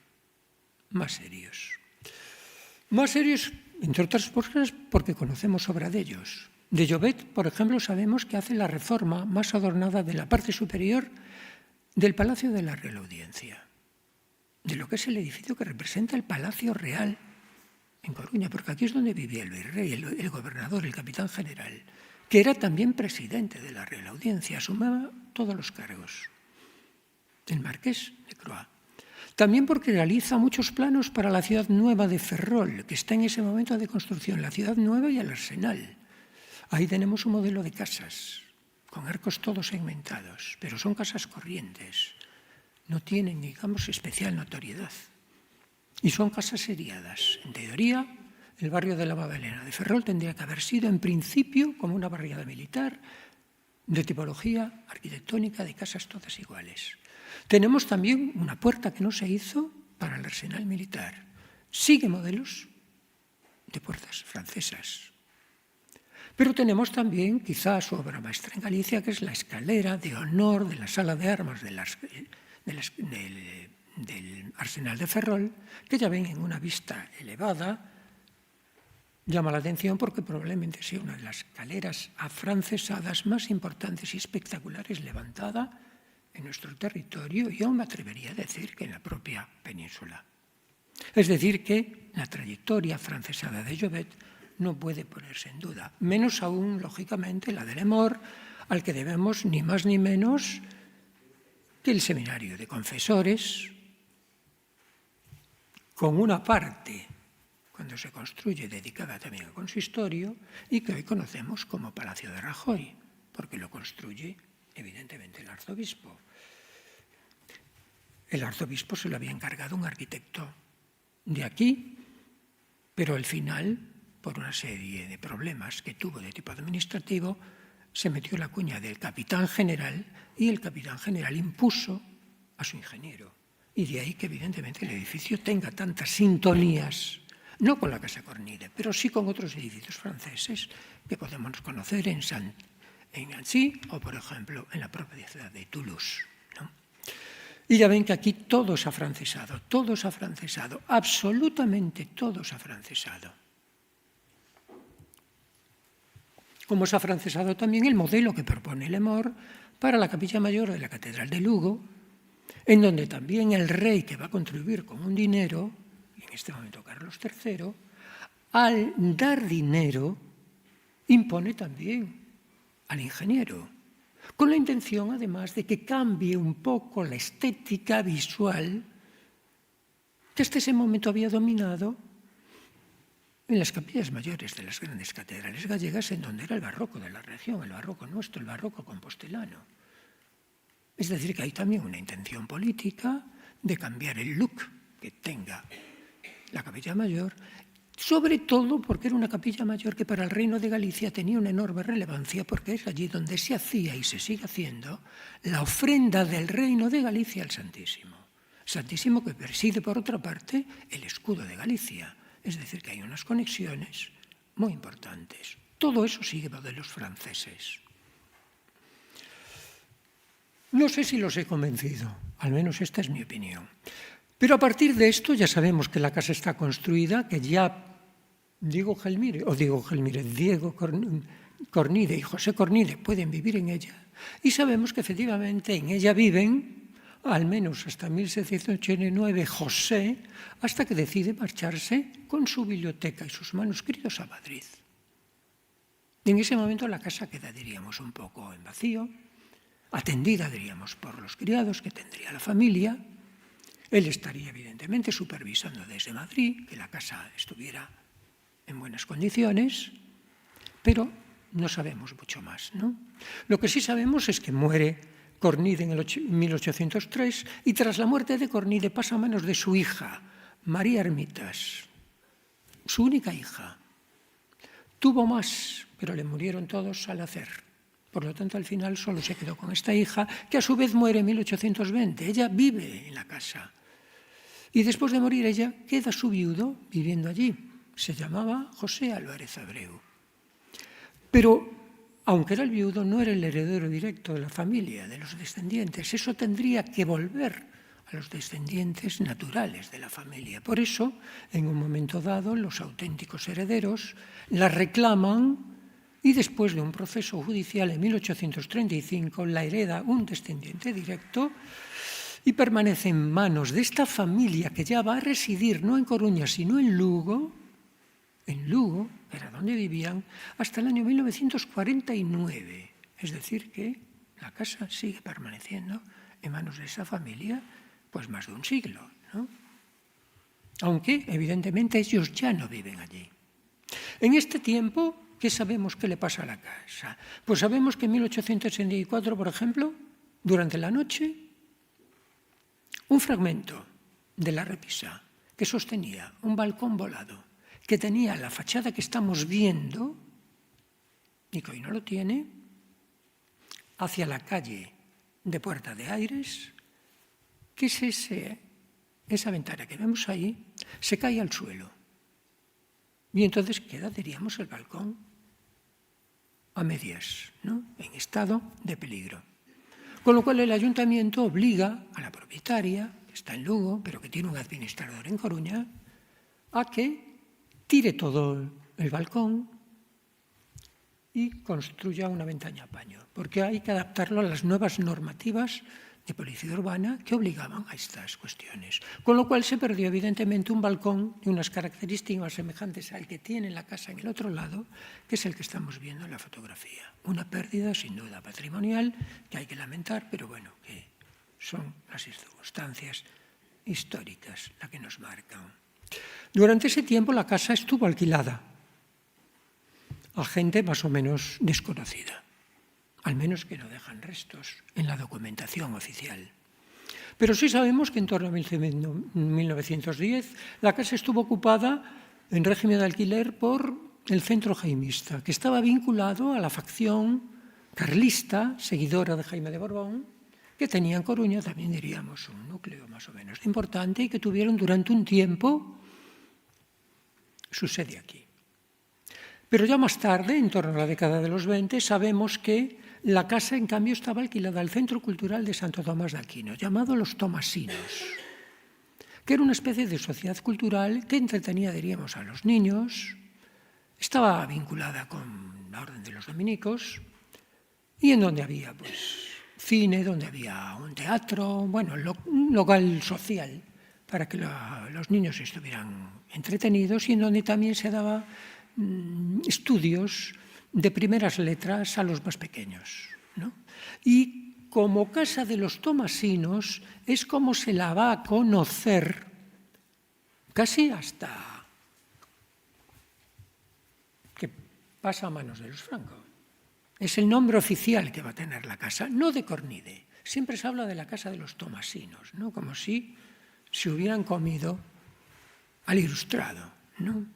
más serios. Más serios, entre otras cosas, porque conocemos obra de ellos. De Llobet, por ejemplo, sabemos que hace la reforma más adornada de la parte superior del Palacio de la Real Audiencia, de lo que es el edificio que representa el Palacio Real en Coruña, porque aquí es donde vivía el virrey, el gobernador, el capitán general, que era también presidente de la Real Audiencia, asumía todos los cargos, el marqués de Croix. También porque realiza muchos planos para la ciudad nueva de Ferrol, que está en ese momento de construcción, la ciudad nueva y el Arsenal. Ahí tenemos un modelo de casas, con arcos todos segmentados, pero son casas corrientes, no tienen, digamos, especial notoriedad. Y son casas seriadas. En teoría, el barrio de la Magdalena de Ferrol tendría que haber sido, en principio, como una barriada militar, de tipología arquitectónica de casas todas iguales. Tenemos también una puerta que no se hizo para el arsenal militar. Sigue modelos de puertas francesas. Pero tenemos también, quizás, su obra maestra en Galicia, que es la escalera de honor de la sala de armas del Arsenal de Ferrol, que ya ven en una vista elevada. Llama la atención porque probablemente sea una de las escaleras afrancesadas más importantes y espectaculares levantada en nuestro territorio, y aún me atrevería a decir que en la propia península. Es decir, que la trayectoria afrancesada de Llobet no puede ponerse en duda, menos aún, lógicamente, la de Lemort, al que debemos ni más ni menos que el seminario de confesores, con una parte, cuando se construye, dedicada también al consistorio, y que hoy conocemos como Palacio de Rajoy, porque lo construye, evidentemente, el arzobispo. El arzobispo se lo había encargado un arquitecto de aquí, pero al final, por una serie de problemas que tuvo de tipo administrativo, se metió la cuña del capitán general, y el capitán general impuso a su ingeniero. Y de ahí que, evidentemente, el edificio tenga tantas sintonías, no con la Casa Cornide, pero sí con otros edificios franceses que podemos conocer en Nancy o, por ejemplo, en la propia ciudad de Toulouse, ¿no? Y ya ven que aquí todo es afrancesado, absolutamente todo es afrancesado. Como es afrancesado también el modelo que propone Lemort para la capilla mayor de la Catedral de Lugo, en donde también el rey, que va a contribuir con un dinero, en este momento Carlos III, al dar dinero, impone también al ingeniero, con la intención, además, de que cambie un poco la estética visual que hasta ese momento había dominado en las capillas mayores de las grandes catedrales gallegas, en donde era el barroco de la región, el barroco nuestro, el barroco compostelano. Es decir, que hay también una intención política de cambiar el look que tenga la capilla mayor, sobre todo porque era una capilla mayor que para el Reino de Galicia tenía una enorme relevancia, porque es allí donde se hacía y se sigue haciendo la ofrenda del Reino de Galicia al Santísimo. Santísimo que preside, por otra parte, el escudo de Galicia. Es decir, que hay unas conexiones muy importantes. Todo eso sigue modelos franceses. No sé si los he convencido, al menos esta es mi opinión. Pero a partir de esto ya sabemos que la casa está construida, que ya Diego Cornide y José Cornide pueden vivir en ella, y sabemos que efectivamente en ella viven, al menos hasta 1789, José, hasta que decide marcharse con su biblioteca y sus manuscritos a Madrid. Y en ese momento la casa queda, diríamos, un poco en vacío, atendida, diríamos, por los criados que tendría la familia. Él estaría, evidentemente, supervisando desde Madrid que la casa estuviera en buenas condiciones, pero no sabemos mucho más, ¿no? Lo que sí sabemos es que muere Cornide en el 1803, y tras la muerte de Cornide pasa a manos de su hija, María Hermitas, su única hija. Tuvo más, pero le murieron todos al hacer. Por lo tanto, al final solo se quedó con esta hija, que a su vez muere en 1820. Ella vive en la casa. Y después de morir ella, queda su viudo viviendo allí. Se llamaba José Álvarez Abreu. Pero, aunque era el viudo, no era el heredero directo de la familia, de los descendientes. Eso tendría que volver a los descendientes naturales de la familia. Por eso, en un momento dado, los auténticos herederos la reclaman, y después de un proceso judicial en 1835 la hereda un descendiente directo y permanece en manos de esta familia que ya va a residir no en Coruña sino en Lugo, que era donde vivían, hasta el año 1949. Es decir, que la casa sigue permaneciendo en manos de esa familia pues más de un siglo, ¿no? Aunque, evidentemente, ellos ya no viven allí. En este tiempo, ¿qué sabemos que le pasa a la casa? Pues sabemos que en 1864, por ejemplo, durante la noche, un fragmento de la repisa que sostenía un balcón volado, que tenía la fachada que estamos viendo, y que hoy no lo tiene, hacia la calle de Puerta de Aires, que es esa ventana que vemos ahí, se cae al suelo. Y entonces queda, diríamos, el balcón a medias, ¿no? En estado de peligro. Con lo cual el ayuntamiento obliga a la propietaria, que está en Lugo, pero que tiene un administrador en Coruña, a que tire todo el balcón y construya una ventana a paño, porque hay que adaptarlo a las nuevas normativas de policía urbana que obligaban a estas cuestiones. Con lo cual se perdió evidentemente un balcón de unas características semejantes al que tiene la casa en el otro lado, que es el que estamos viendo en la fotografía. Una pérdida sin duda patrimonial que hay que lamentar, pero bueno, que son las circunstancias históricas las que nos marcan. Durante ese tiempo la casa estuvo alquilada a gente más o menos desconocida, al menos que no dejan restos en la documentación oficial. Pero sí sabemos que en torno a 1910 la casa estuvo ocupada en régimen de alquiler por el Centro Jaimista, que estaba vinculado a la facción carlista, seguidora de Jaime de Borbón, que tenía en Coruña también, diríamos, un núcleo más o menos importante y que tuvieron durante un tiempo su sede aquí. Pero ya más tarde, en torno a la década de los 20, sabemos que la casa, en cambio, estaba alquilada al Centro Cultural de Santo Tomás de Aquino, llamado Los Tomasinos, que era una especie de sociedad cultural que entretenía, diríamos, a los niños, estaba vinculada con la Orden de los Dominicos y en donde había pues, cine, donde había un teatro, bueno, un local social para que los niños estuvieran entretenidos y en donde también se daba estudios de primeras letras a los más pequeños, ¿no? Y como Casa de los Tomasinos es como se la va a conocer casi hasta que pasa a manos de los Franco. Es el nombre oficial que va a tener la casa, no de Cornide. Siempre se habla de la Casa de los Tomasinos, ¿no? Como si se hubieran comido al Ilustrado, ¿no?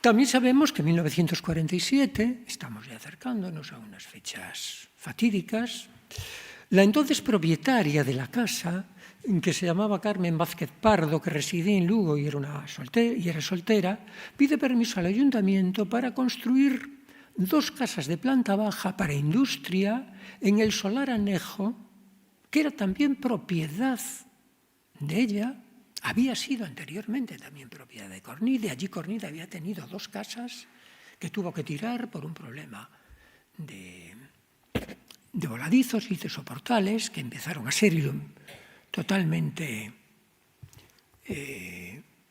También sabemos que en 1947, estamos ya acercándonos a unas fechas fatídicas, la entonces propietaria de la casa, que se llamaba Carmen Vázquez Pardo, que residía en Lugo y era soltera, pide permiso al ayuntamiento para construir 2 casas de planta baja para industria en el solar anejo, que era también propiedad de ella. Había sido anteriormente también propiedad de Cornide. Allí Cornide había tenido 2 casas que tuvo que tirar por un problema de voladizos y de soportales que empezaron a ser totalmente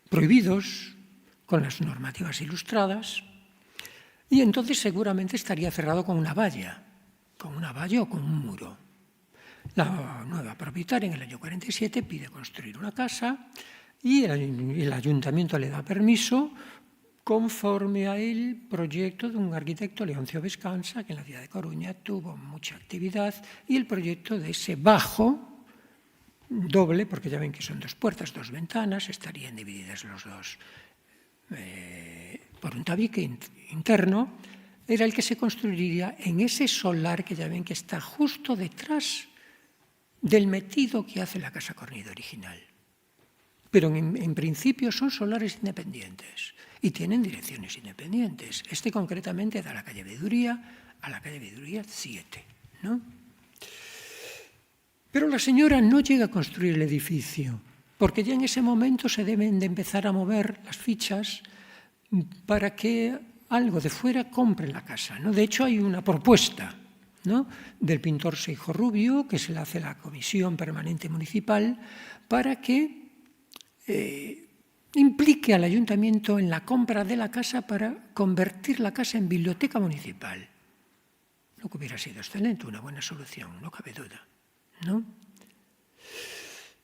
prohibidos con las normativas ilustradas y entonces seguramente estaría cerrado con una valla o con un muro. La nueva propietaria en el año 47 pide construir una casa y el ayuntamiento le da permiso conforme a el proyecto de un arquitecto, Leoncio Vescanza, que en la ciudad de Coruña tuvo mucha actividad, y el proyecto de ese bajo doble, porque ya ven que son 2 puertas, 2 ventanas, estarían divididas los 2 por un tabique interno, era el que se construiría en ese solar que ya ven que está justo detrás del metido que hace la Casa Cornide original. Pero en principio son solares independientes y tienen direcciones independientes. Este concretamente da a la calle Veduría, a la calle Veduría 7, ¿no? Pero la señora no llega a construir el edificio, porque ya en ese momento se deben de empezar a mover las fichas para que algo de fuera compre la casa, ¿no? De hecho, hay una propuesta, ¿no?, del pintor Seijo Rubio, que se le hace a la Comisión Permanente Municipal, para que implique al ayuntamiento en la compra de la casa para convertir la casa en biblioteca municipal. Lo que hubiera sido excelente, una buena solución, no cabe duda, ¿no?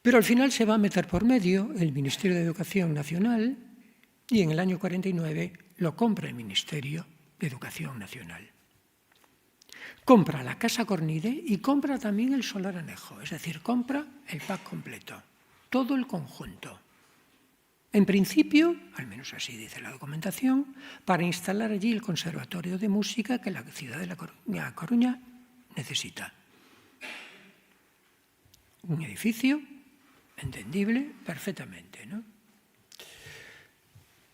Pero al final se va a meter por medio el Ministerio de Educación Nacional y en el año 49 lo compra el Ministerio de Educación Nacional. Compra la Casa Cornide y compra también el solar anejo, es decir, compra el pack completo, todo el conjunto. En principio, al menos así dice la documentación, para instalar allí el Conservatorio de Música que la ciudad de La Coruña necesita. Un edificio entendible perfectamente, ¿no?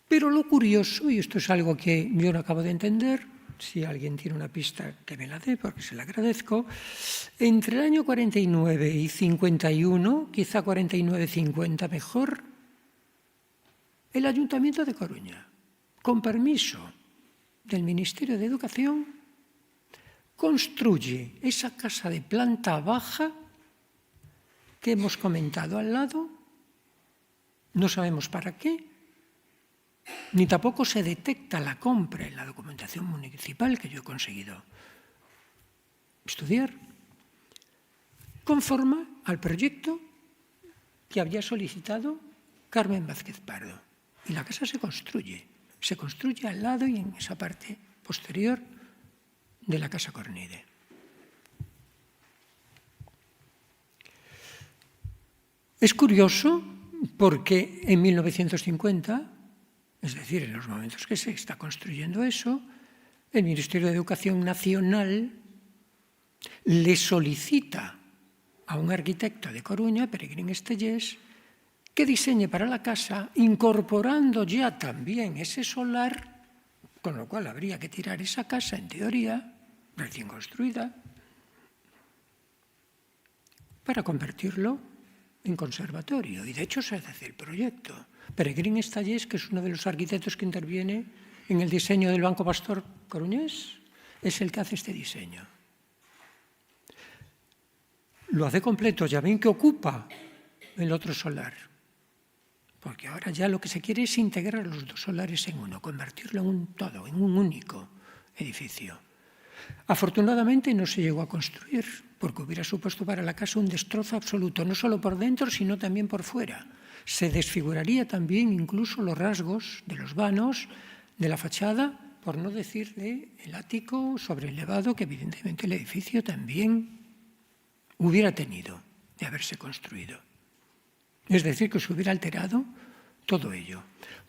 Pero lo curioso, y esto es algo que yo no acabo de entender, si alguien tiene una pista que me la dé, porque se la agradezco, entre el año 49 y 51, quizá 49-50 mejor, el Ayuntamiento de Coruña, con permiso del Ministerio de Educación, construye esa casa de planta baja que hemos comentado al lado, no sabemos para qué, ni tampoco se detecta la compra en la documentación municipal que yo he conseguido estudiar, conforme al proyecto que había solicitado Carmen Vázquez Pardo. Y la casa se construye al lado y en esa parte posterior de la Casa Cornide. Es curioso porque en 1950, es decir, en los momentos que se está construyendo eso, el Ministerio de Educación Nacional le solicita a un arquitecto de Coruña, Peregrín Estellés, que diseñe para la casa, incorporando ya también ese solar, con lo cual habría que tirar esa casa, en teoría, recién construida, para convertirlo en conservatorio. Y de hecho se hace el proyecto. Peregrín Estellés, que es uno de los arquitectos que interviene en el diseño del Banco Pastor coruñés, es el que hace este diseño. Lo hace completo, ya ven que ocupa el otro solar. Porque ahora ya lo que se quiere es integrar los dos solares en uno, convertirlo en un todo, en un único edificio. Afortunadamente no se llegó a construir, porque hubiera supuesto para la casa un destrozo absoluto, no solo por dentro, sino también por fuera. Se desfiguraría también incluso los rasgos de los vanos, de la fachada, por no decir del ático sobrelevado, que evidentemente el edificio también hubiera tenido de haberse construido. Es decir, que se hubiera alterado todo ello.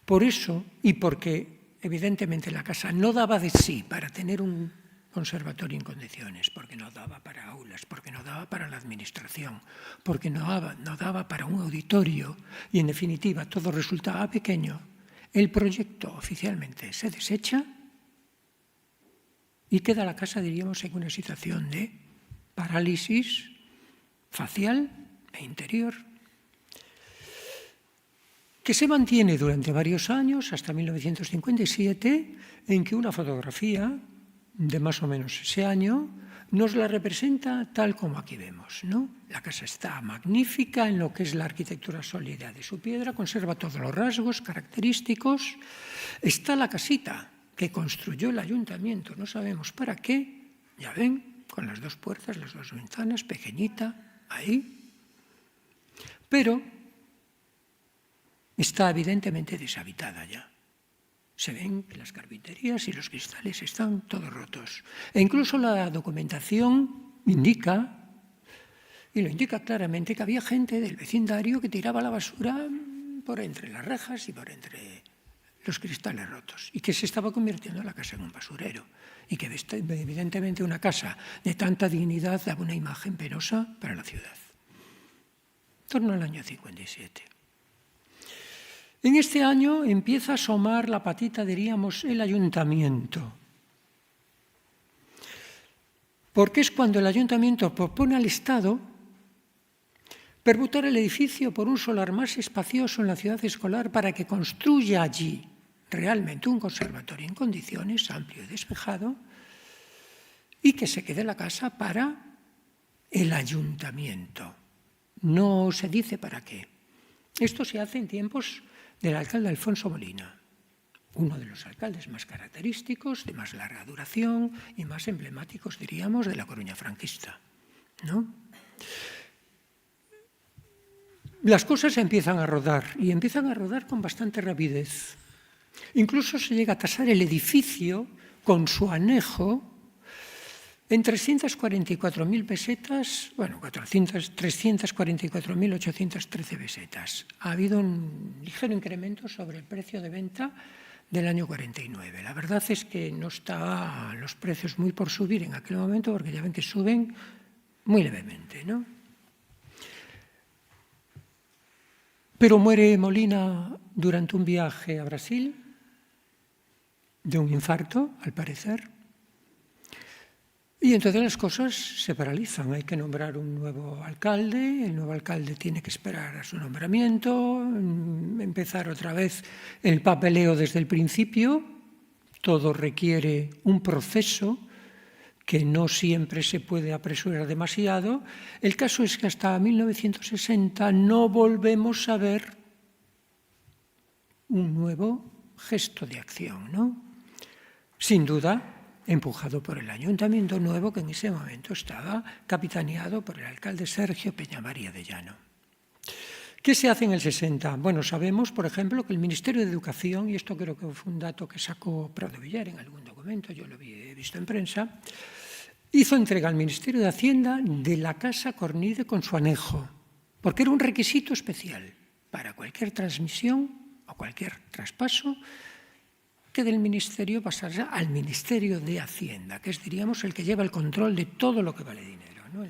Por eso, y porque evidentemente la casa no daba de sí para tener un conservatorio en condiciones, porque no daba para aulas, porque no daba para la administración, porque no daba para un auditorio y, en definitiva, todo resultaba pequeño, el proyecto oficialmente se desecha y queda la casa, diríamos, en una situación de parálisis facial e interior, que se mantiene durante varios años, hasta 1957, en que una fotografía de más o menos ese año nos la representa tal como aquí vemos, ¿no? La casa está magnífica en lo que es la arquitectura sólida de su piedra, conserva todos los rasgos característicos. Está la casita que construyó el ayuntamiento, no sabemos para qué, ya ven, con las dos puertas, las dos ventanas, pequeñita, ahí. Pero está evidentemente deshabitada ya. Se ven que las carpinterías y los cristales están todos rotos. E incluso la documentación indica, y lo indica claramente, que había gente del vecindario que tiraba la basura por entre las rejas y por entre los cristales rotos, y que se estaba convirtiendo la casa en un basurero, y que evidentemente una casa de tanta dignidad daba una imagen penosa para la ciudad. En torno al año 57. En este año empieza a asomar la patita, diríamos, el ayuntamiento. Porque es cuando el ayuntamiento propone al Estado permutar el edificio por un solar más espacioso en la ciudad escolar para que construya allí realmente un conservatorio en condiciones, amplio y despejado, y que se quede la casa para el ayuntamiento. No se dice para qué. Esto se hace en tiempos del alcalde Alfonso Molina, uno de los alcaldes más característicos, de más larga duración y más emblemáticos, diríamos, de la Coruña franquista, ¿no? las cosas empiezan a rodar, y empiezan a rodar con bastante rapidez. Incluso se llega a tasar el edificio con su anejo en 344.000 pesetas, bueno, 344.813 pesetas. Ha habido un ligero incremento sobre el precio de venta del año 49. La verdad es que no estaban los precios muy por subir en aquel momento, porque ya ven que suben muy levemente, ¿no? Pero muere Molina durante un viaje a Brasil, de un infarto, al parecer. Y entonces las cosas se paralizan. Hay que nombrar un nuevo alcalde, el nuevo alcalde tiene que esperar a su nombramiento, empezar otra vez el papeleo desde el principio. Todo requiere un proceso que no siempre se puede apresurar demasiado. El caso es que hasta 1960 no volvemos a ver un nuevo gesto de acción, ¿no? Sin duda, empujado por el ayuntamiento nuevo, que en ese momento estaba capitaneado por el alcalde Sergio Peñamaría de Llano. ¿Qué se hace en el 60? Bueno, sabemos, por ejemplo, que el Ministerio de Educación, y esto creo que fue un dato que sacó Prado Villar en algún documento, yo lo he visto en prensa, hizo entrega al Ministerio de Hacienda de la Casa Cornide con su anejo, porque era un requisito especial para cualquier transmisión o cualquier traspaso, que del Ministerio pasase al Ministerio de Hacienda, que es, diríamos, el que lleva el control de todo lo que vale dinero, ¿no?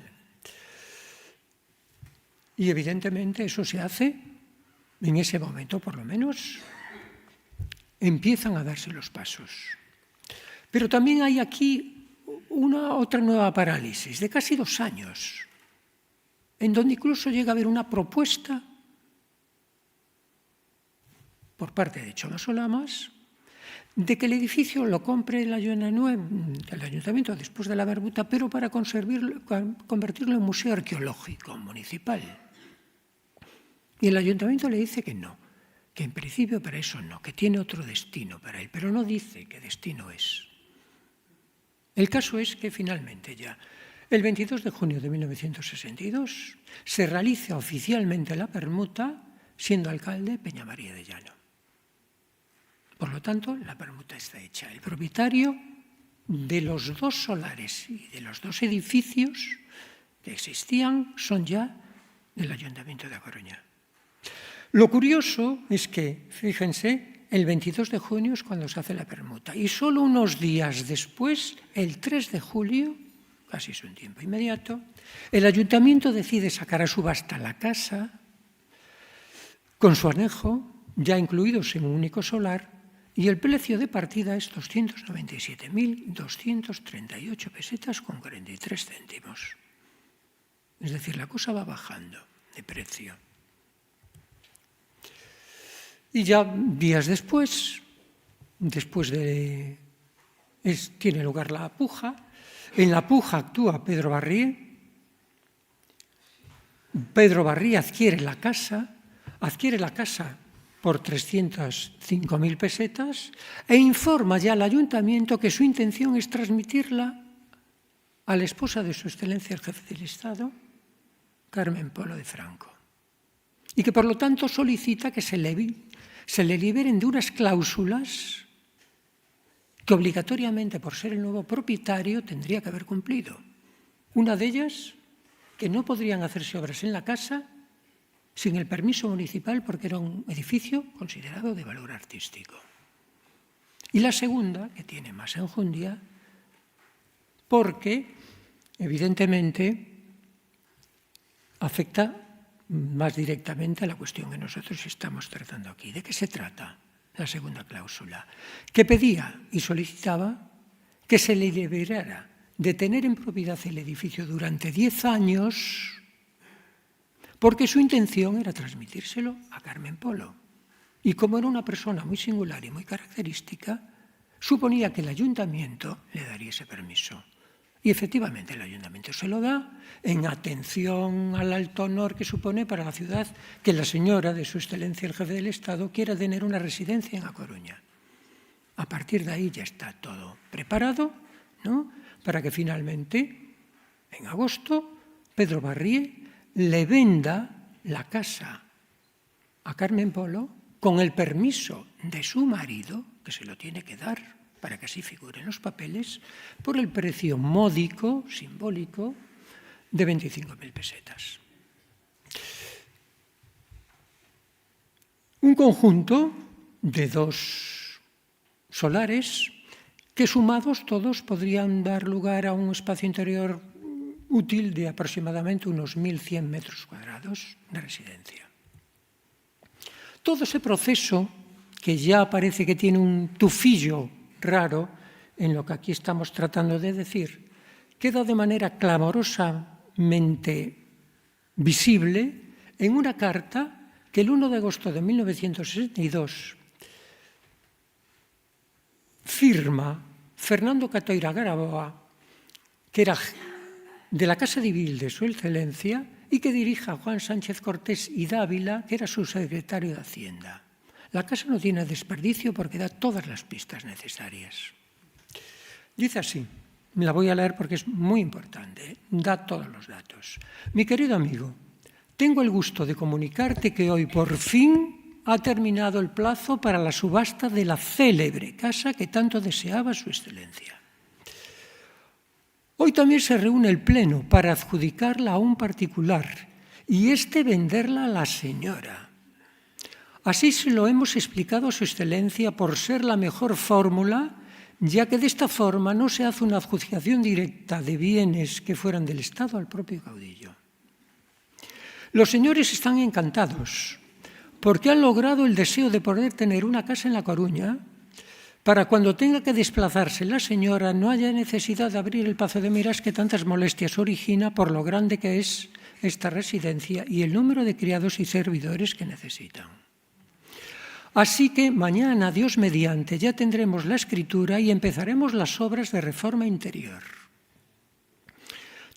Y evidentemente eso se hace, en ese momento por lo menos, empiezan a darse los pasos. Pero también hay aquí otra nueva parálisis de casi 2 años, en donde incluso llega a haber una propuesta por parte de Choma Solamas de que el edificio lo compre el ayuntamiento después de la verbuta, pero para convertirlo en museo arqueológico municipal. Y el ayuntamiento le dice que no, que en principio para eso no, que tiene otro destino para él, pero no dice qué destino es. El caso es que finalmente ya, el 22 de junio de 1962, se realiza oficialmente la permuta, siendo alcalde Peñamaría de Llano. Por lo tanto, la permuta está hecha. El propietario de los 2 solares y de los 2 edificios que existían son ya del Ayuntamiento de A Coruña. Lo curioso es que, fíjense, el 22 de junio es cuando se hace la permuta y solo unos días después, el 3 de julio, casi es un tiempo inmediato, el Ayuntamiento decide sacar a subasta la casa con su anejo, ya incluidos en un único solar, y el precio de partida es 297.238 pesetas con 43 céntimos. Es decir, la cosa va bajando de precio. Y ya días después tiene lugar la puja. En la puja actúa Pedro Barrié. Pedro Barrié adquiere la casa por 305.000 pesetas e informa ya al ayuntamiento que su intención es transmitirla a la esposa de su excelencia el jefe del Estado, Carmen Polo de Franco, y que por lo tanto solicita que se le liberen de unas cláusulas que obligatoriamente, por ser el nuevo propietario, tendría que haber cumplido. Una de ellas, que no podrían hacerse obras en la casa sin el permiso municipal porque era un edificio considerado de valor artístico. Y la segunda, que tiene más enjundia, porque evidentemente afecta más directamente a la cuestión que nosotros estamos tratando aquí. ¿De qué se trata la segunda cláusula? Que pedía y solicitaba que se le liberara de tener en propiedad el edificio durante 10 años porque su intención era transmitírselo a Carmen Polo. Y como era una persona muy singular y muy característica, suponía que el ayuntamiento le daría ese permiso. Y efectivamente el ayuntamiento se lo da en atención al alto honor que supone para la ciudad que la señora de su excelencia el jefe del Estado quiera tener una residencia en A Coruña. A partir de ahí ya está todo preparado, ¿no?, para que finalmente, en agosto, Pedro Barrié le venda la casa a Carmen Polo con el permiso de su marido, que se lo tiene que dar para que así figure en los papeles, por el precio módico, simbólico, de 25.000 pesetas. Un conjunto de 2 solares que sumados todos podrían dar lugar a un espacio interior útil de aproximadamente unos 1.100 metros cuadrados de residencia. Todo ese proceso, que ya parece que tiene un tufillo raro en lo que aquí estamos tratando de decir, queda de manera clamorosamente visible en una carta que el 1 de agosto de 1962 firma Fernando Catoira Garaboa, que era de la Casa Civil de Su Excelencia y que dirige a Juan Sánchez Cortés y Dávila, que era su secretario de Hacienda. La casa no tiene desperdicio porque da todas las pistas necesarias. Dice así, la voy a leer porque es muy importante, da todos los datos. Mi querido amigo, tengo el gusto de comunicarte que hoy por fin ha terminado el plazo para la subasta de la célebre casa que tanto deseaba Su Excelencia. Hoy también se reúne el Pleno para adjudicarla a un particular y venderla a la señora. Así se lo hemos explicado a Su Excelencia por ser la mejor fórmula, ya que de esta forma no se hace una adjudicación directa de bienes que fueran del Estado al propio caudillo. Los señores están encantados porque han logrado el deseo de poder tener una casa en La Coruña para cuando tenga que desplazarse la señora no haya necesidad de abrir el Pazo de Miras que tantas molestias origina por lo grande que es esta residencia y el número de criados y servidores que necesitan. Así que mañana, Dios mediante, ya tendremos la escritura y empezaremos las obras de reforma interior.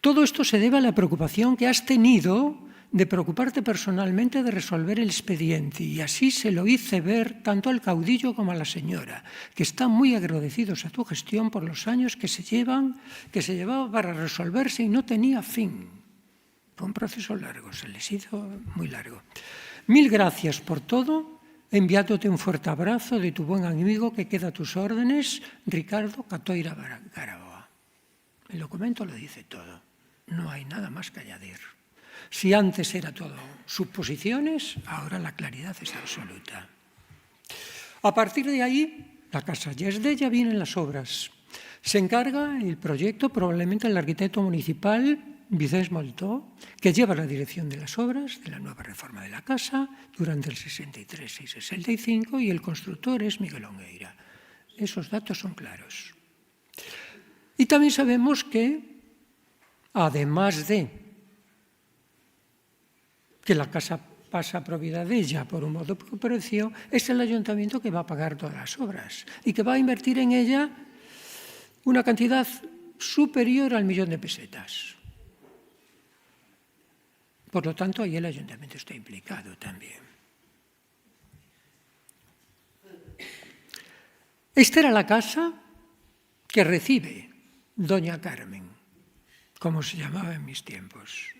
Todo esto se debe a la preocupación que has tenido de preocuparte personalmente de resolver el expediente y así se lo hice ver tanto al caudillo como a la señora, que están muy agradecidos a tu gestión por los años que se llevaba para resolverse y no tenía fin. Fue un proceso largo, se les hizo muy largo. Mil gracias por todo, enviándote un fuerte abrazo de tu buen amigo que queda a tus órdenes, Ricardo Catoira Garaboa. El documento lo dice todo, no hay nada más que añadir. Si antes era todo suposiciones, ahora la claridad es absoluta. A partir de ahí, la casa ya es de ella, vienen las obras. Se encarga el proyecto probablemente el arquitecto municipal Vicens Moltó, que lleva la dirección de las obras de la nueva reforma de la casa durante el 63 y 65 y el constructor es Miguel Ongueira. Esos datos son claros. Y también sabemos que, además de que la casa pasa a propiedad de ella por un modo por precio, es el ayuntamiento que va a pagar todas las obras y que va a invertir en ella una cantidad superior al 1.000.000 de pesetas. Por lo tanto, ahí el ayuntamiento está implicado también. Esta era la casa que recibe doña Carmen, como se llamaba en mis tiempos,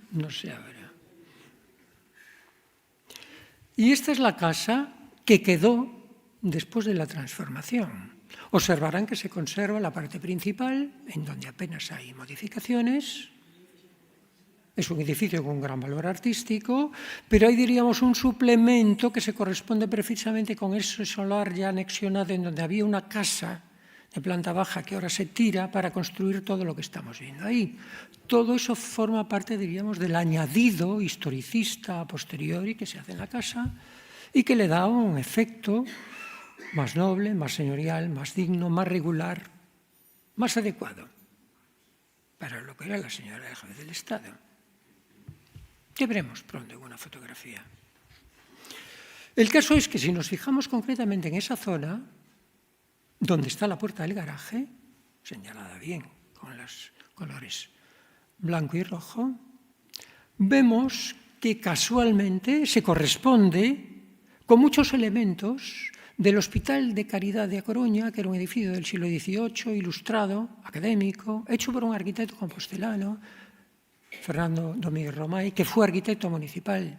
no sé ahora. Y esta es la casa que quedó después de la transformación. Observarán que se conserva la parte principal, en donde apenas hay modificaciones. Es un edificio con gran valor artístico, pero hay, diríamos, un suplemento que se corresponde precisamente con ese solar ya anexionado en donde había una casa de planta baja que ahora se tira para construir todo lo que estamos viendo ahí. Todo eso forma parte, diríamos, del añadido historicista a posteriori que se hace en la casa y que le da un efecto más noble, más señorial, más digno, más regular, más adecuado para lo que era la señora jefe del Estado. Que veremos pronto en una fotografía. El caso es que si nos fijamos concretamente en esa zona, donde está la puerta del garaje, señalada bien con los colores blanco y rojo, vemos que casualmente se corresponde con muchos elementos del Hospital de Caridad de A Coruña, que era un edificio del siglo XVIII, ilustrado, académico, hecho por un arquitecto compostelano, Fernando Domínguez Romay, que fue arquitecto municipal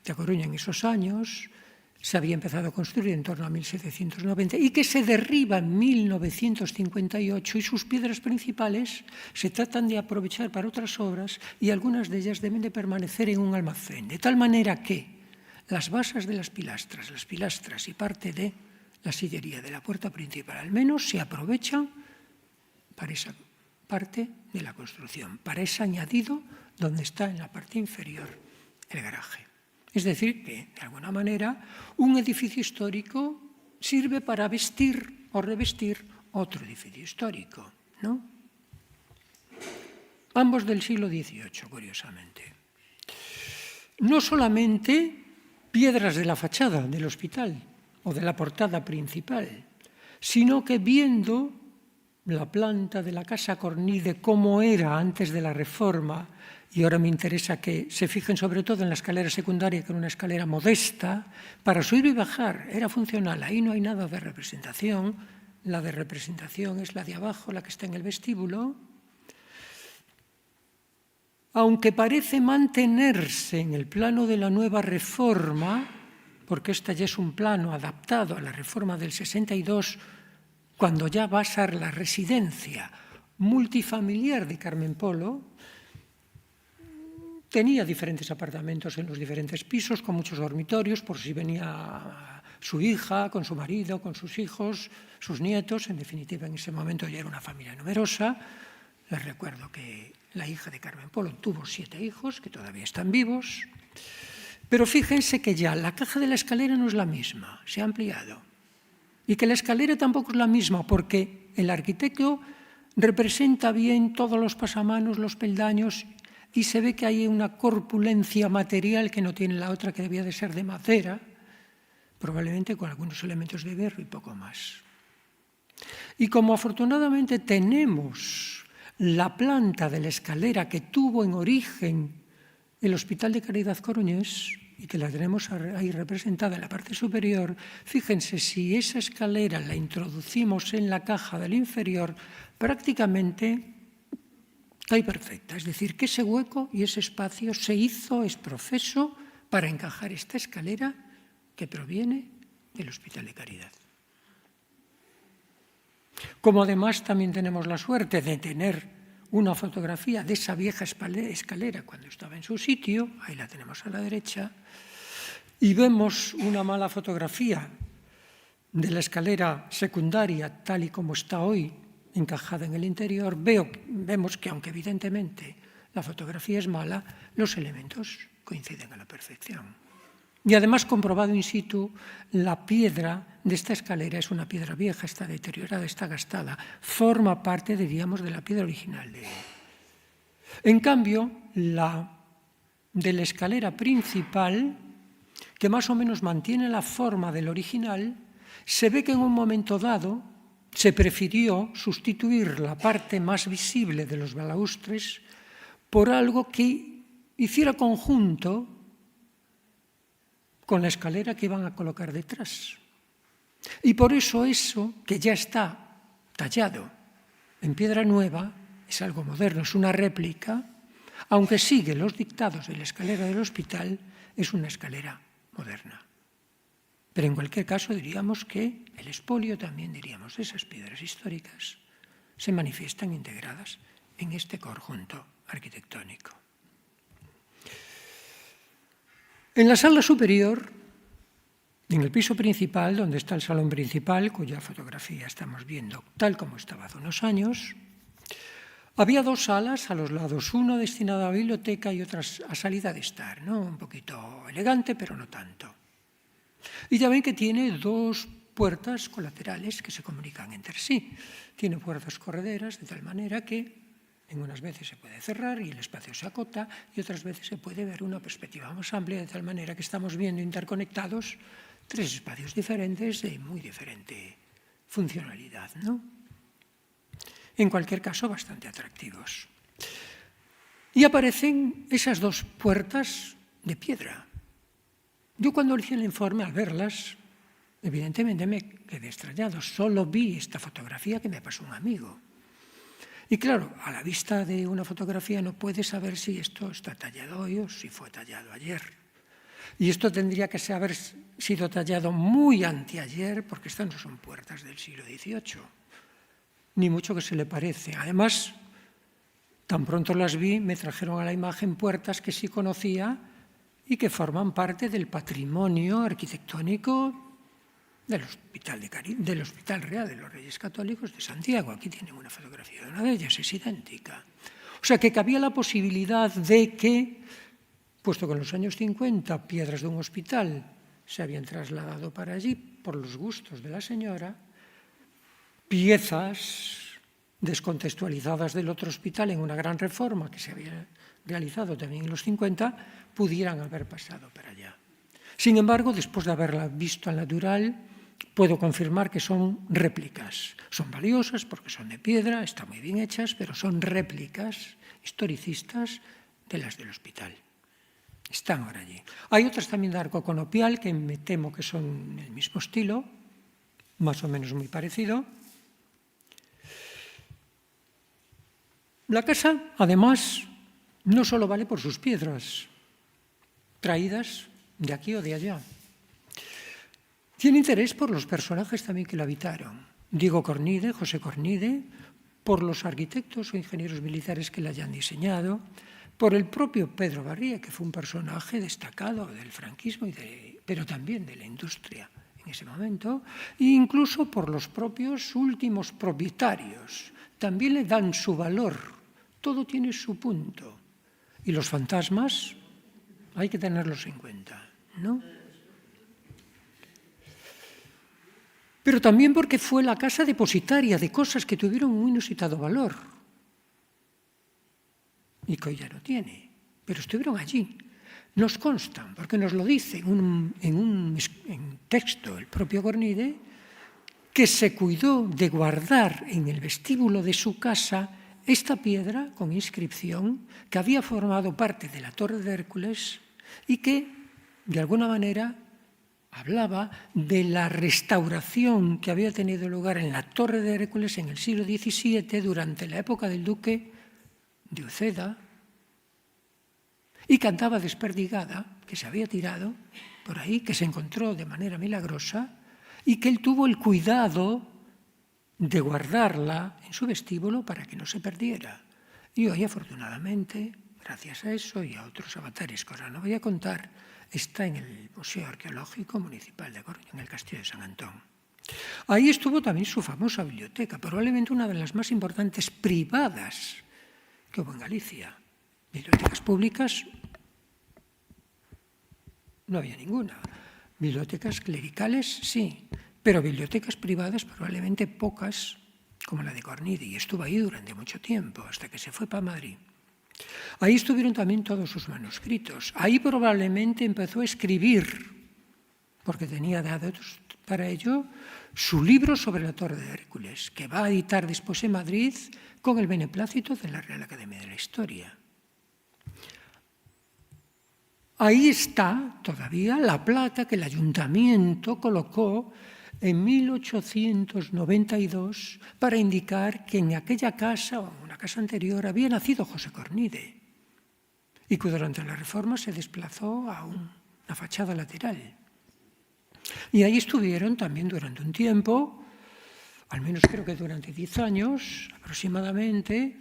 de A Coruña en esos años, se había empezado a construir en torno a 1790 y que se derriba en 1958 y sus piedras principales se tratan de aprovechar para otras obras y algunas de ellas deben de permanecer en un almacén, de tal manera que las basas de las pilastras y parte de la sillería de la puerta principal al menos se aprovechan para esa parte de la construcción, para ese añadido donde está en la parte inferior el garaje. Es decir, que, de alguna manera, un edificio histórico sirve para vestir o revestir otro edificio histórico, ¿no? Ambos del siglo XVIII, curiosamente. No solamente piedras de la fachada del hospital o de la portada principal, sino que viendo la planta de la Casa Cornide como era antes de la Reforma, y ahora me interesa que se fijen sobre todo en la escalera secundaria, que era una escalera modesta, para subir y bajar era funcional, ahí no hay nada de representación, la de representación es la de abajo, la que está en el vestíbulo, aunque parece mantenerse en el plano de la nueva Reforma, porque esta ya es un plano adaptado a la Reforma del 62, cuando ya va a ser la residencia multifamiliar de Carmen Polo, tenía diferentes apartamentos en los diferentes pisos, con muchos dormitorios, por si venía su hija, con su marido, con sus hijos, sus nietos. En definitiva, en ese momento ya era una familia numerosa. Les recuerdo que la hija de Carmen Polo tuvo 7 hijos, que todavía están vivos. Pero fíjense que ya la caja de la escalera no es la misma, se ha ampliado. Y que la escalera tampoco es la misma, porque el arquitecto representa bien todos los pasamanos, los peldaños, y se ve que hay una corpulencia material que no tiene la otra, que debía de ser de madera, probablemente con algunos elementos de hierro y poco más. Y como afortunadamente tenemos la planta de la escalera que tuvo en origen el Hospital de Caridad Coruñés, y que la tenemos ahí representada en la parte superior, fíjense, si esa escalera la introducimos en la caja del inferior, prácticamente cae perfecta. Es decir, que ese hueco y ese espacio se hizo, es profeso, para encajar esta escalera que proviene del Hospital de Caridad. Como además también tenemos la suerte de tener una fotografía de esa vieja escalera cuando estaba en su sitio, ahí la tenemos a la derecha, y vemos una mala fotografía de la escalera secundaria tal y como está hoy, encajada en el interior, vemos que aunque evidentemente la fotografía es mala, los elementos coinciden a la perfección. Y además comprobado in situ, la piedra de esta escalera es una piedra vieja, está deteriorada, está gastada, forma parte, diríamos, de la piedra original. En cambio, la de la escalera principal, que más o menos mantiene la forma del original, se ve que en un momento dado se prefirió sustituir la parte más visible de los balaustres por algo que hiciera conjunto con la escalera que iban a colocar detrás. Y por eso, que ya está tallado en piedra nueva, es algo moderno, es una réplica, aunque sigue los dictados de la escalera del hospital, es una escalera moderna. Pero en cualquier caso diríamos que el expolio también, diríamos, esas piedras históricas se manifiestan integradas en este conjunto arquitectónico. En la sala superior, en el piso principal, donde está el salón principal, cuya fotografía estamos viendo tal como estaba hace unos años, había 2 salas a los lados, una destinada a la biblioteca y otra a salida de estar, ¿no? Un poquito elegante, pero no tanto. Y ya ven que tiene 2 puertas colaterales que se comunican entre sí. Tiene puertas correderas, de tal manera que en unas veces se puede cerrar y el espacio se acota, y otras veces se puede ver una perspectiva más amplia, de tal manera que estamos viendo interconectados 3 espacios diferentes de muy diferente funcionalidad, ¿no? En cualquier caso, bastante atractivos. Y aparecen esas 2 puertas de piedra. Yo cuando hice el informe, al verlas, evidentemente me quedé extrañado. Solo vi esta fotografía que me pasó un amigo. Y claro, a la vista de una fotografía no puedes saber si esto está tallado hoy o si fue tallado ayer. Y esto tendría que haber sido tallado muy anteayer, porque estas no son puertas del siglo XVIII, ni mucho que se le parece. Además, tan pronto las vi, me trajeron a la imagen puertas que sí conocía y que forman parte del patrimonio arquitectónico del Hospital Real de los Reyes Católicos de Santiago. Aquí tienen una fotografía de una de ellas, es idéntica. O sea, que cabía la posibilidad de que, puesto que en los años 50 piedras de un hospital se habían trasladado para allí por los gustos de la señora, piezas descontextualizadas del otro hospital en una gran reforma que se había realizado también en los 50, pudieran haber pasado para allá. Sin embargo, después de haberla visto al natural, puedo confirmar que son réplicas. Son valiosas porque son de piedra, están muy bien hechas, pero son réplicas historicistas de las del hospital. Están ahora allí. Hay otras también de arco conopial que me temo que son del mismo estilo, más o menos muy parecido. La casa, además, no solo vale por sus piedras, traídas de aquí o de allá. Tiene interés por los personajes también que la habitaron. Diego Cornide, José Cornide, por los arquitectos o ingenieros militares que la hayan diseñado, por el propio Pedro Barría, que fue un personaje destacado del franquismo, pero también de la industria en ese momento, e incluso por los propios últimos propietarios. También le dan su valor. Todo tiene su punto. Y los fantasmas hay que tenerlos en cuenta, ¿no? Pero también porque fue la casa depositaria de cosas que tuvieron un inusitado valor y que hoy ya no tiene, pero estuvieron allí. Nos constan, porque nos lo dice en un texto el propio Cornide, que se cuidó de guardar en el vestíbulo de su casa esta piedra con inscripción que había formado parte de la Torre de Hércules y que, de alguna manera, hablaba de la restauración que había tenido lugar en la Torre de Hércules en el siglo XVII durante la época del duque de Uceda y que andaba desperdigada, que se había tirado por ahí, que se encontró de manera milagrosa y que él tuvo el cuidado de guardarla en su vestíbulo para que no se perdiera. Y hoy, afortunadamente, gracias a eso y a otros avatares que ahora no voy a contar, está en el Museo Arqueológico Municipal de Coruña, en el Castillo de San Antón. Ahí estuvo también su famosa biblioteca, probablemente una de las más importantes privadas que hubo en Galicia. Bibliotecas públicas no había ninguna. Bibliotecas clericales sí, pero bibliotecas privadas probablemente pocas, como la de Cornide, y estuvo ahí durante mucho tiempo, hasta que se fue para Madrid. Ahí estuvieron también todos sus manuscritos. Ahí probablemente empezó a escribir, porque tenía datos para ello, su libro sobre la Torre de Hércules, que va a editar después en Madrid con el beneplácito de la Real Academia de la Historia. Ahí está todavía la placa que el ayuntamiento colocó en 1892 para indicar que en aquella casa o en una casa anterior había nacido José Cornide y que durante la Reforma se desplazó a una fachada lateral. Y ahí estuvieron también durante un tiempo, al menos creo que durante 10 años aproximadamente,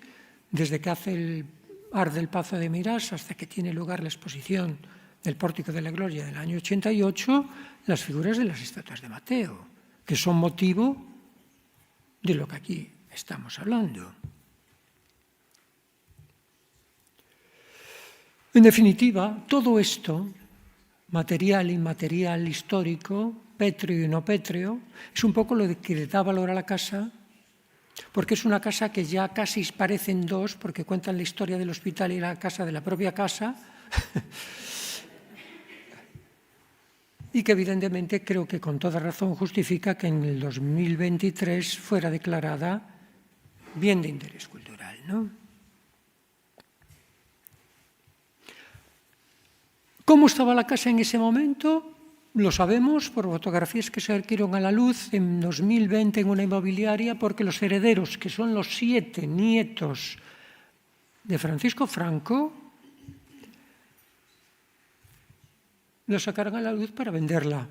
desde que hace el arde el Pazo de Mirás hasta que tiene lugar la exposición del Pórtico de la Gloria del año 88, las figuras de las estatuas de Mateo, que son motivo de lo que aquí estamos hablando. En definitiva, todo esto, material, inmaterial, histórico, pétreo y no pétreo, es un poco lo que le da valor a la casa, porque es una casa que ya casi parecen dos, porque cuentan la historia del hospital y la casa de la propia casa, y que evidentemente creo que con toda razón justifica que en el 2023 fuera declarada bien de interés cultural, ¿no? ¿Cómo estaba la casa en ese momento? Lo sabemos por fotografías que salieron a la luz en 2020 en una inmobiliaria, porque los herederos, que son los 7 nietos de Francisco Franco, lo sacaron a la luz para venderla.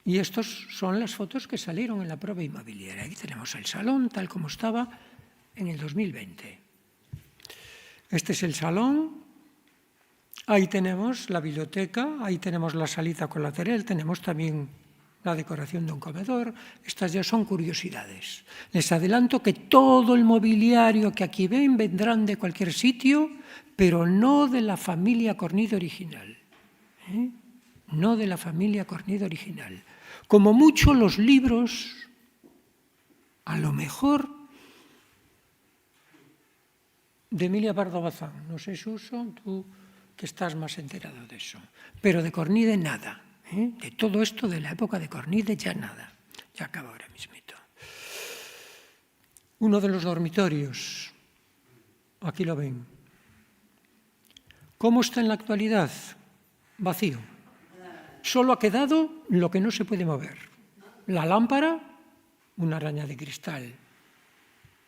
Y estas son las fotos que salieron en la prueba inmobiliaria. Aquí tenemos el salón tal como estaba en el 2020. Este es el salón. Ahí tenemos la biblioteca, ahí tenemos la salita colateral, tenemos también la decoración de un comedor. Estas ya son curiosidades. Les adelanto que todo el mobiliario que aquí ven vendrán de cualquier sitio, pero no de la familia Cornide original. No de la familia Cornide original. Como mucho los libros, a lo mejor, de Emilia Pardo Bazán. No sé, Suso, tú que estás más enterado de eso. Pero de Cornide nada. De todo esto de la época de Cornide ya nada. Ya acaba ahora mismito. Uno de los dormitorios. Aquí lo ven. ¿Cómo está en la actualidad? Vacío. Solo ha quedado lo que no se puede mover. La lámpara, una araña de cristal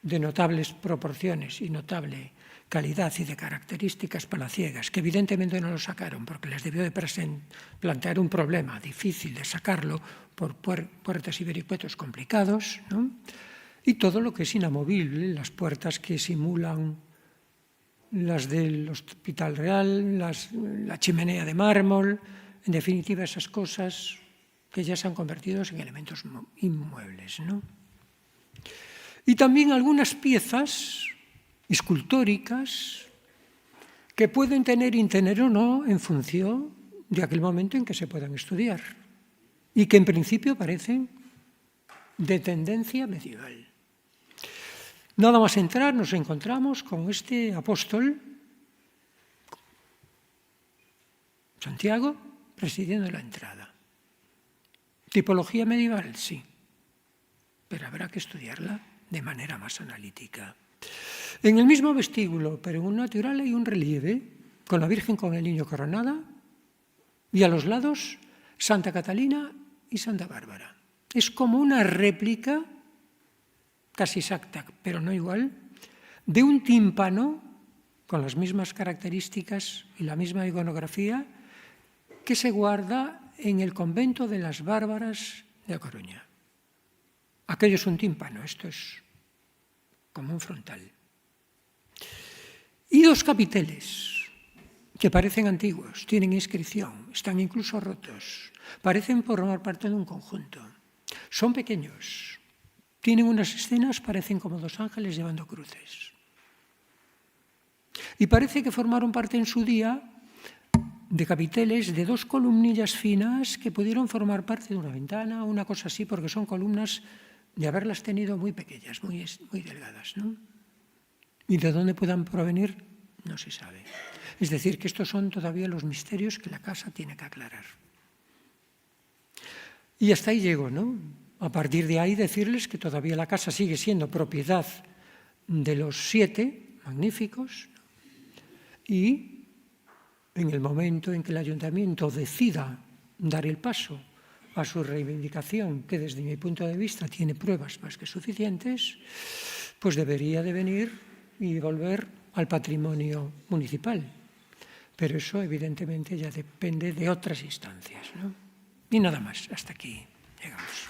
de notables proporciones y notable calidad y de características palaciegas, que evidentemente no lo sacaron porque les debió de plantear un problema difícil de sacarlo por puertas y vericuetos complicados, ¿no? Y todo lo que es inamovible, las puertas que simulan las del Hospital Real, la chimenea de mármol, en definitiva esas cosas que ya se han convertido en elementos inmuebles, ¿no? Y también algunas piezas escultóricas que pueden tener interés o no en función de aquel momento en que se puedan estudiar y que en principio parecen de tendencia medieval. Nada más entrar nos encontramos con este apóstol, Santiago, presidiendo la entrada. ¿Tipología medieval? Sí, pero habrá que estudiarla de manera más analítica. En el mismo vestíbulo, pero en un natural, hay un relieve con la Virgen con el Niño coronada y a los lados Santa Catalina y Santa Bárbara. Es como una réplica, casi exacta, pero no igual, de un tímpano con las mismas características y la misma iconografía que se guarda en el convento de las Bárbaras de A Coruña. Aquello es un tímpano, esto es como un frontal. Y dos capiteles que parecen antiguos, tienen inscripción, están incluso rotos, parecen formar parte de un conjunto. Son pequeños, tienen unas escenas, parecen como dos ángeles llevando cruces. Y parece que formaron parte en su día de capiteles de dos columnillas finas que pudieron formar parte de una ventana, una cosa así, porque son columnas de haberlas tenido muy pequeñas, muy delgadas, ¿no? Y de dónde puedan provenir, no se sabe. Es decir, que estos son todavía los misterios que la casa tiene que aclarar. Y hasta ahí llego, ¿no? A partir de ahí decirles que todavía la casa sigue siendo propiedad de los 7 magníficos y en el momento en que el ayuntamiento decida dar el paso a su reivindicación, que desde mi punto de vista tiene pruebas más que suficientes, pues debería de venir y volver al patrimonio municipal. Pero eso evidentemente ya depende de otras instancias, ¿no? Y nada más, hasta aquí llegamos.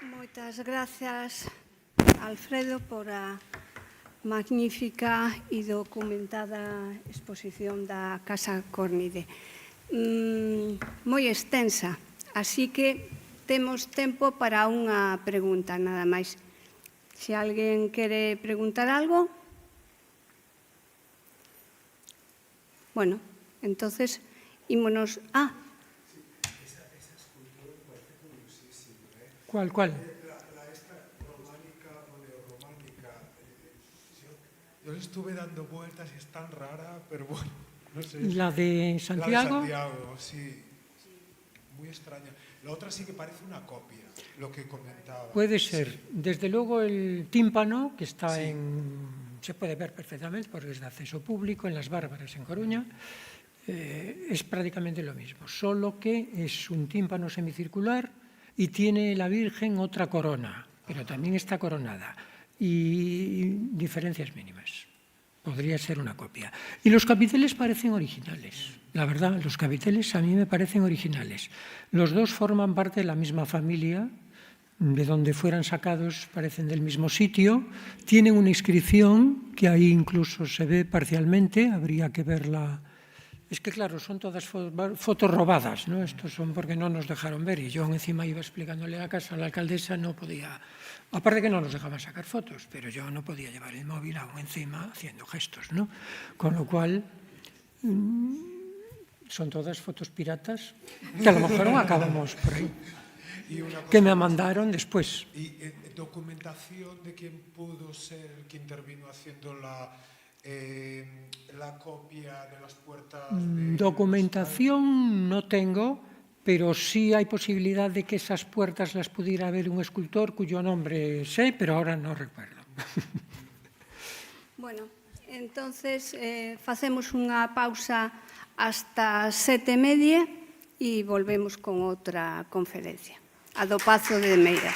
Moitas grazas, Alfredo, por a magnífica e documentada exposición da Casa Cornide. Moi extensa, así que temos tempo para unha pregunta, nada máis. Se alguén quere preguntar algo. Bueno, entonces, ímonos... ¿Cuál? La esta románica o neorrománica. Yo le estuve dando vueltas y es tan rara, pero bueno, no sé. ¿La de Santiago? La de Santiago, sí. Muy extraña. La otra sí que parece una copia, lo que comentaba. Puede ser. Sí. Desde luego el tímpano, que está sí. se puede ver perfectamente porque es de acceso público, en las Bárbaras, en Coruña, es prácticamente lo mismo, solo que es un tímpano semicircular y tiene la Virgen otra corona, pero también está coronada. Y diferencias mínimas. Podría ser una copia. Y los capiteles parecen originales. La verdad, los capiteles a mí me parecen originales. Los dos forman parte de la misma familia, de donde fueran sacados, parecen del mismo sitio. Tienen una inscripción que ahí incluso se ve parcialmente, habría que verla. Es que claro, son todas fotos robadas, ¿no? Estos son porque no nos dejaron ver y yo encima iba explicándole a casa a la alcaldesa, no podía, aparte que no nos dejaban sacar fotos, pero yo no podía llevar el móvil aún encima haciendo gestos, ¿no? Con lo cual, son todas fotos piratas, que a lo mejor acabamos por ahí, que me mandaron después. ¿Y documentación de quién pudo ser, quién intervino haciendo la copia de las puertas? Documentación no tengo, pero sí hay posibilidad de que esas puertas las pudiera ver un escultor cuyo nombre sé, pero ahora no recuerdo. Bueno, entonces facemos unha pausa hasta 7:30 e volvemos con outra conferencia, a do Pazo de Meiras.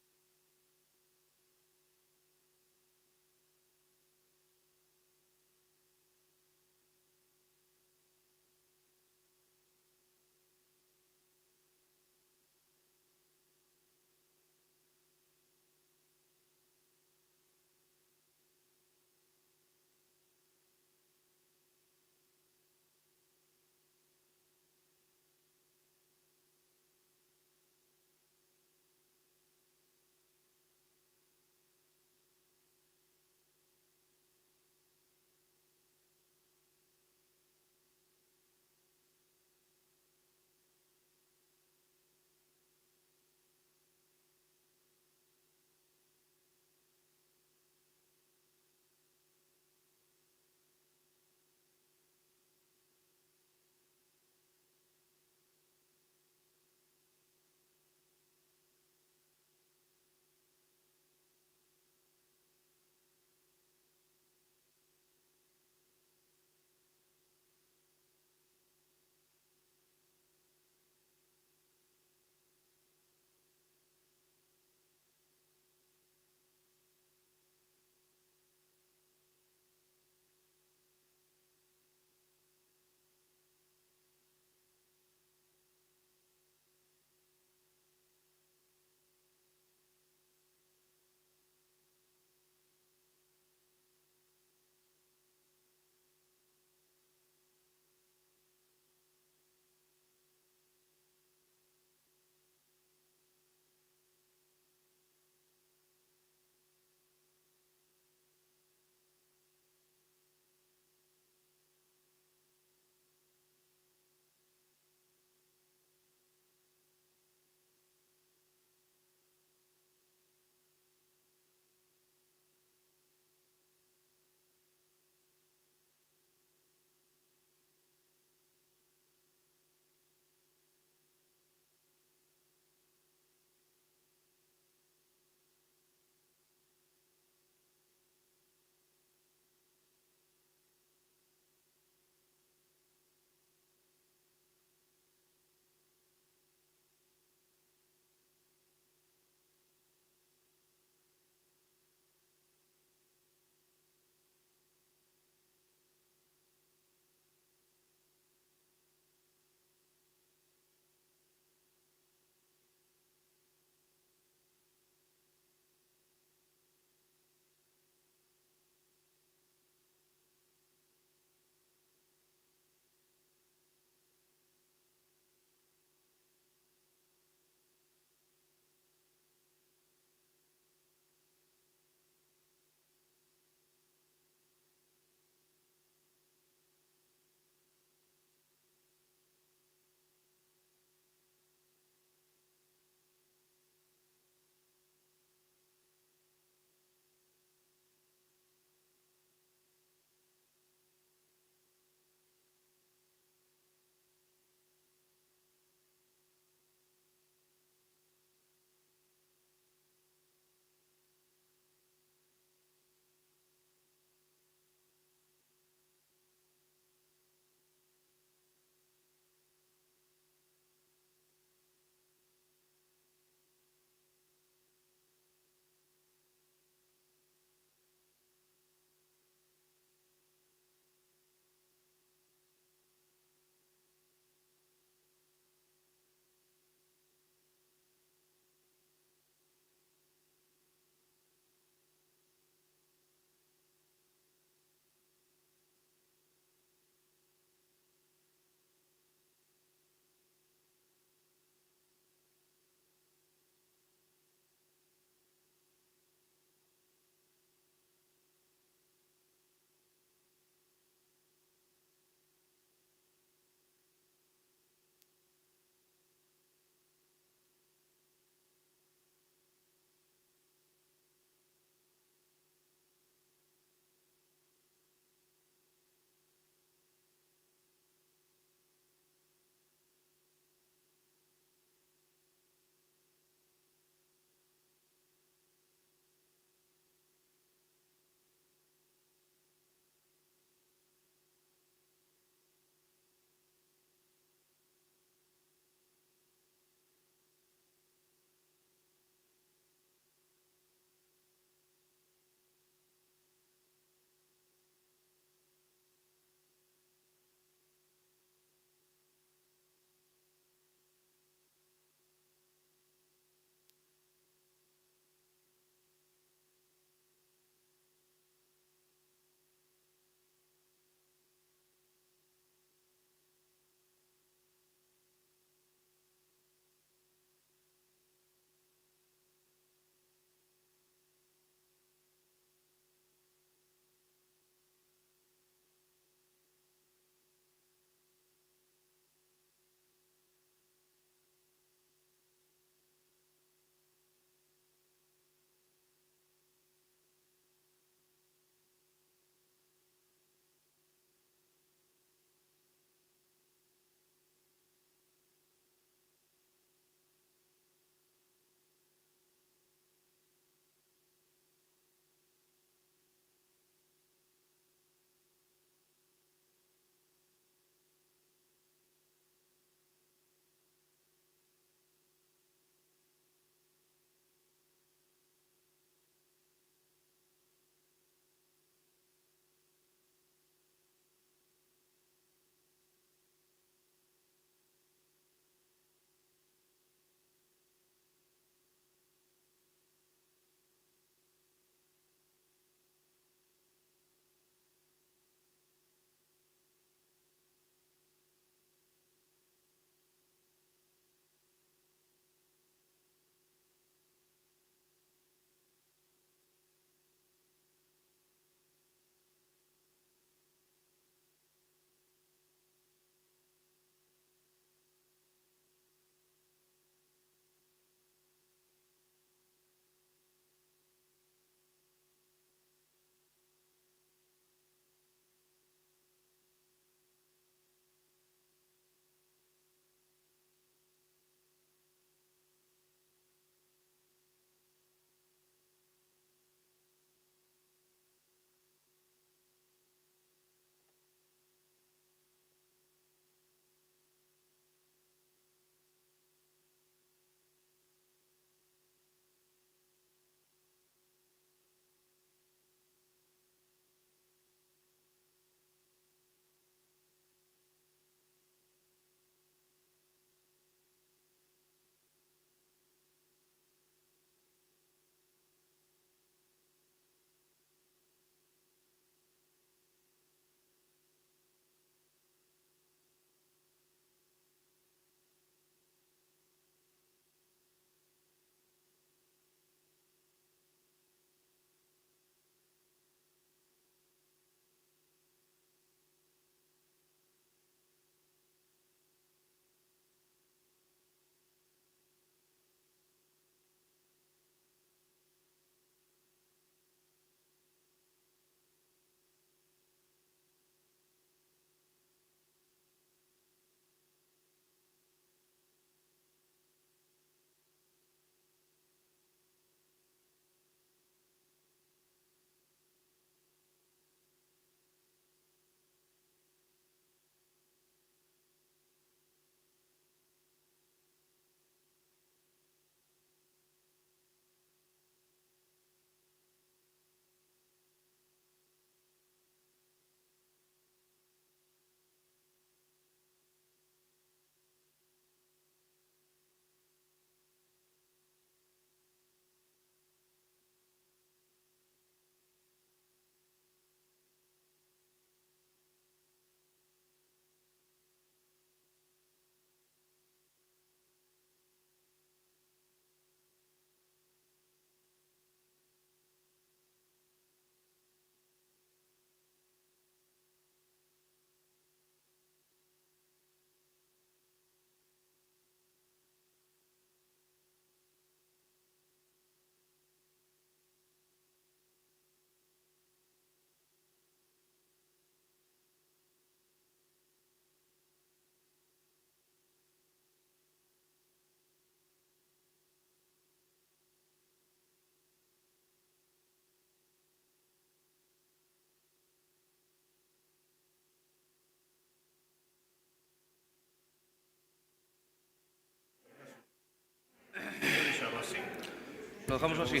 Lo dejamos así.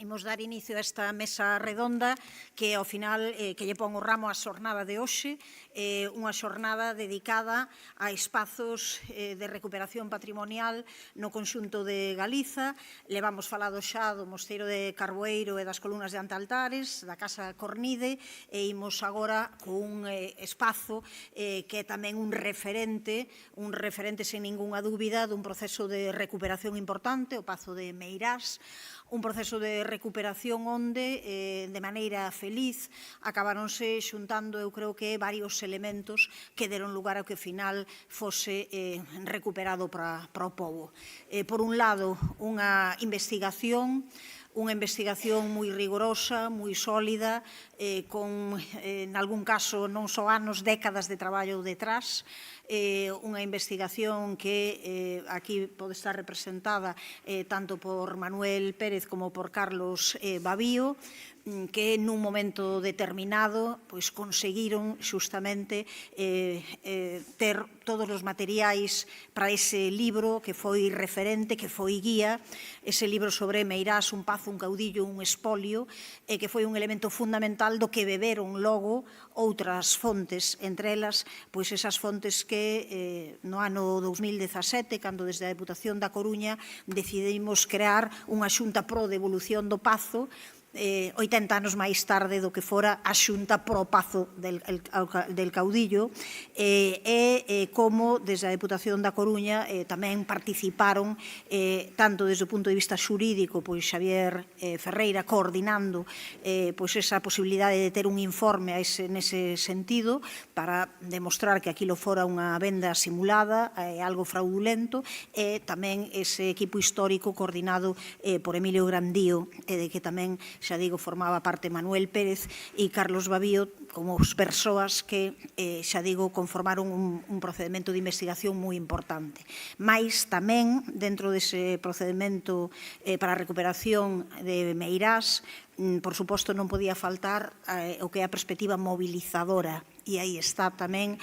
Imos dar inicio a esta mesa redonda que, ao final, que lle pon o ramo a xornada de hoxe, unha xornada dedicada a espazos de recuperación patrimonial no conxunto de Galiza. Levamos falado xa do Mosteiro de Carboeiro e das columnas de Antaltares, da Casa Cornide, e imos agora con un espazo que é tamén un referente sen ningunha dúbida dun proceso de recuperación importante, o Pazo de Meirás, un proceso de recuperación onde, de maneira feliz, acabáronse xuntando, eu creo que, varios elementos que deron lugar ao que, ao final, fose recuperado para o pobo. Por un lado, unha investigación moi rigorosa, moi sólida, con, en algún caso, non só anos, décadas de traballo detrás, unha investigación que aquí pode estar representada tanto por Manuel Pérez como por Carlos Babío, que nun momento determinado conseguiron xustamente ter todos os materiais para ese libro que foi referente, que foi guía, ese libro sobre Meirás, un pazo, un caudillo, un espolio, que foi un elemento fundamental do que beberon logo outras fontes, entre elas esas fontes que no ano 2017, cando desde a Deputación da Coruña decidimos crear unha xunta pro devolución do pazo, 80 anos máis tarde do que fora a xunta pro pazo del caudillo, e como desde a Deputación da Coruña tamén participaron, tanto desde o punto de vista xurídico, Xavier Ferreira coordinando esa posibilidade de ter un informe nese sentido para demostrar que aquilo fora unha venda simulada, algo fraudulento, e tamén ese equipo histórico coordinado por Emilio Grandío, de que tamén, xa digo, formaba parte Manuel Pérez e Carlos Babío como persoas que, xa digo, conformaron un procedimento de investigación moi importante. Mais tamén, dentro dese procedimento para a recuperación de Meirás, por suposto non podía faltar o que é a perspectiva mobilizadora, e aí está tamén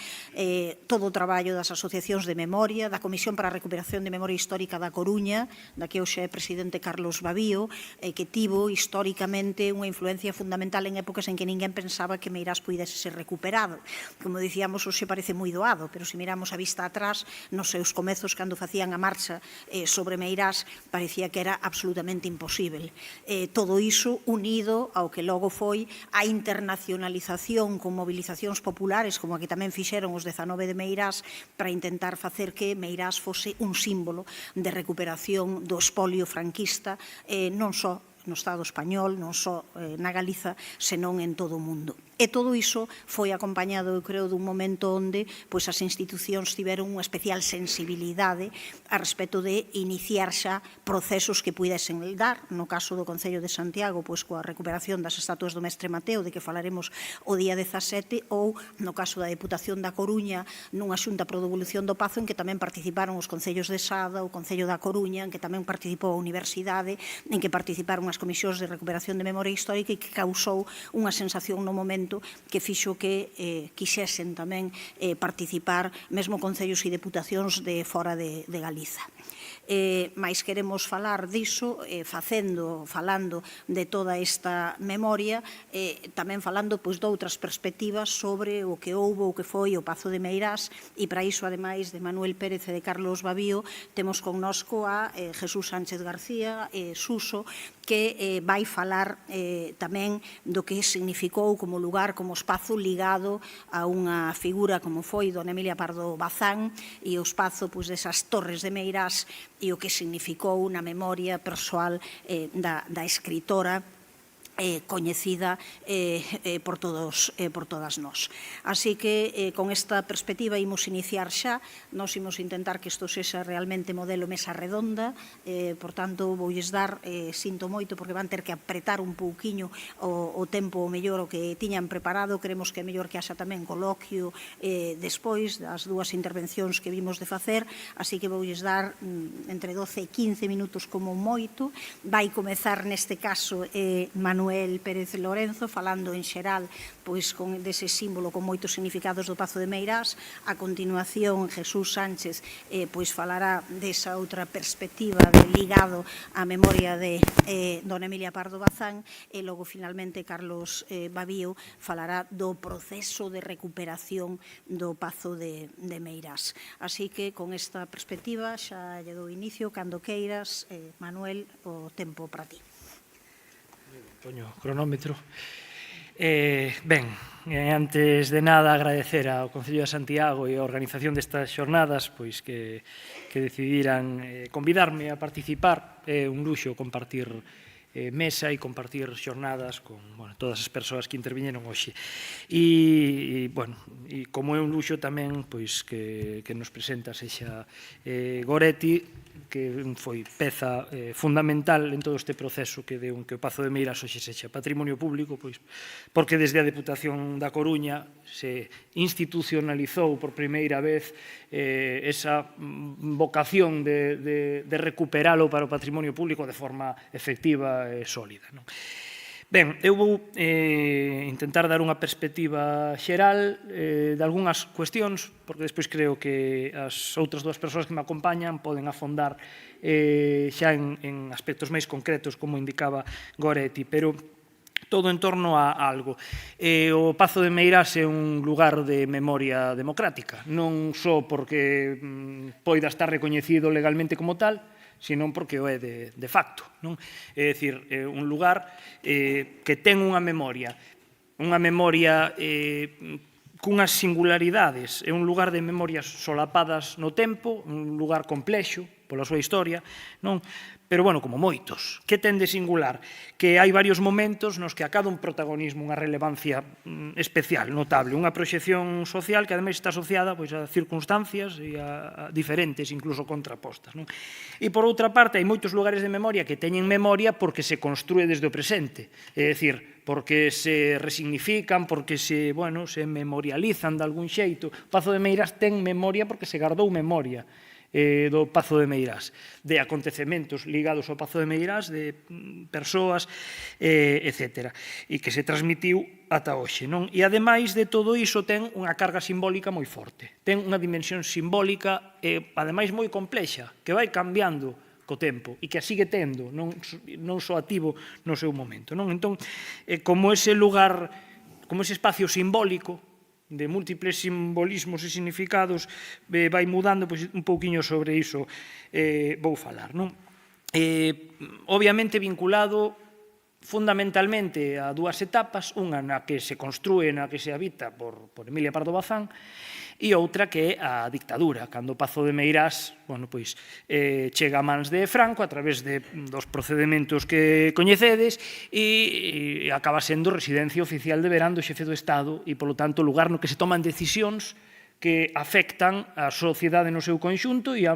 todo o traballo das asociacións de memoria, da Comisión para a Recuperación de Memoria Histórica da Coruña, da que hoxe é presidente Carlos Babío, que tivo históricamente unha influencia fundamental en épocas en que ninguén pensaba que Meirás pudese ser recuperado. Como dicíamos, hoxe parece moi doado, pero se miramos a vista atrás, nos seus comezos, cando facían a marcha sobre Meirás, parecía que era absolutamente imposible. Todo iso unido ao que logo foi a internacionalización con movilizacións populares, como a que tamén fixeron os 19 de Meirás, para intentar facer que Meirás fose un símbolo de recuperación do espolio franquista, non só no Estado español, non só na Galiza, senón en todo o mundo. E todo iso foi acompañado, eu creo, dun momento onde as institucións tiveron unha especial sensibilidade a respecto de iniciar xa procesos que pudesen dar, no caso do Concello de Santiago, coa recuperación das estatuas do Mestre Mateo, de que falaremos o día 17, ou no caso da Deputación da Coruña, nunha xunta pro devolución do pazo, en que tamén participaron os Concellos de Sada, o Concello da Coruña, en que tamén participou a Universidade, en que participaron as comisións de recuperación de memoria histórica, e que causou unha sensación no momento que fixo que quixesen tamén participar mesmo concellos e deputacións de fora de Galiza. Mais queremos falar diso, falando de toda esta memoria, tamén falando de outras perspectivas sobre o que houbo, o que foi o Pazo de Meirás, e para iso, ademais de Manuel Pérez e de Carlos Babío, temos connosco a Jesús Sánchez García, Suso, que vai falar tamén do que significou como lugar, como espazo ligado a unha figura como foi Dona Emilia Pardo Bazán, e o espazo desas torres de Meirás, e o que significou na memoria persoal da escritora coñecida por todas nós. Así que, con esta perspectiva, imos iniciar xa. Nos imos intentar que isto sexa realmente modelo mesa redonda, por tanto, voulles dar, sinto moito, porque van ter que apretar un pouquiño o tempo o mellor o que tiñan preparado. Queremos que é mellor que haxa tamén coloquio despois das dúas intervencións que vimos de facer, así que voulles dar entre 12 e 15 minutos como moito. Vai comezar neste caso Manuel Manuel Pérez Lorenzo, falando en xeral pois dese símbolo con moitos significados do Pazo de Meirás. A continuación, Jesús Sánchez pois falará desa outra perspectiva ligado á memoria de dona Emilia Pardo Bazán, e logo, finalmente, Carlos Babío falará do proceso de recuperación do Pazo de Meirás. Así que, con esta perspectiva, xa lle dou inicio, cando queiras, Manuel, o tempo para ti. Poño o cronómetro. Antes de nada, agradecer ao Concello de Santiago e a organización destas xornadas pois que decidiran convidarme a participar. É un luxo compartir mesa e compartir xornadas con todas as persoas que interviñeron hoxe. E como é un luxo tamén pois que nos presenta sexa Goretti, que foi peza fundamental en todo este proceso que deu que o Pazo de Meirás hoxe sexa patrimonio público, pois porque desde a Deputación da Coruña se institucionalizou por primeira vez esa vocación de recuperalo para o patrimonio público de forma efectiva e sólida. Ben, eu vou intentar dar unha perspectiva xeral de algunhas cuestións, porque despois creo que as outras dúas persoas que me acompañan poden afondar xa en aspectos máis concretos, como indicaba Goretti, pero todo en torno a algo. O Pazo de Meirás é un lugar de memoria democrática, non só porque poida estar recoñecido legalmente como tal, senón porque o é de facto. É dicir, un lugar que ten unha memoria cunhas singularidades, é un lugar de memorias solapadas no tempo, un lugar complexo pola súa historia, pero, como moitos. Que ten de singular? Que hai varios momentos nos que acada un protagonismo, unha relevancia especial, notable, unha proxección social que, ademais, está asociada a circunstancias e a diferentes, incluso contrapostas. E, por outra parte, hai moitos lugares de memoria que teñen memoria porque se construe desde o presente, é dicir, porque se resignifican, porque se memorializan de algún xeito. O Pazo de Meirás ten memoria porque se guardou memoria do Pazo de Meirás, de acontecementos ligados ao Pazo de Meirás, de persoas, etc. E que se transmitiu ata hoxe. E, ademais de todo iso, ten unha carga simbólica moi forte. Ten unha dimensión simbólica, ademais, moi complexa, que vai cambiando co tempo e que a sigue tendo, non só ativo no seu momento. Entón, como ese lugar, como ese espacio simbólico, de múltiples simbolismos e significados, vai mudando, un pouquiño sobre iso vou falar. Obviamente vinculado fundamentalmente a dúas etapas, unha na que se construe, na que se habita por Emilia Pardo Bazán, e outra que é a dictadura, cando o Pazo de Meirás chega a mans de Franco a través dos procedementos que coñecedes e acaba sendo residencia oficial de verán do xefe do Estado e, polo tanto, lugar no que se toman decisións que afectan a sociedade no seu conxunto e a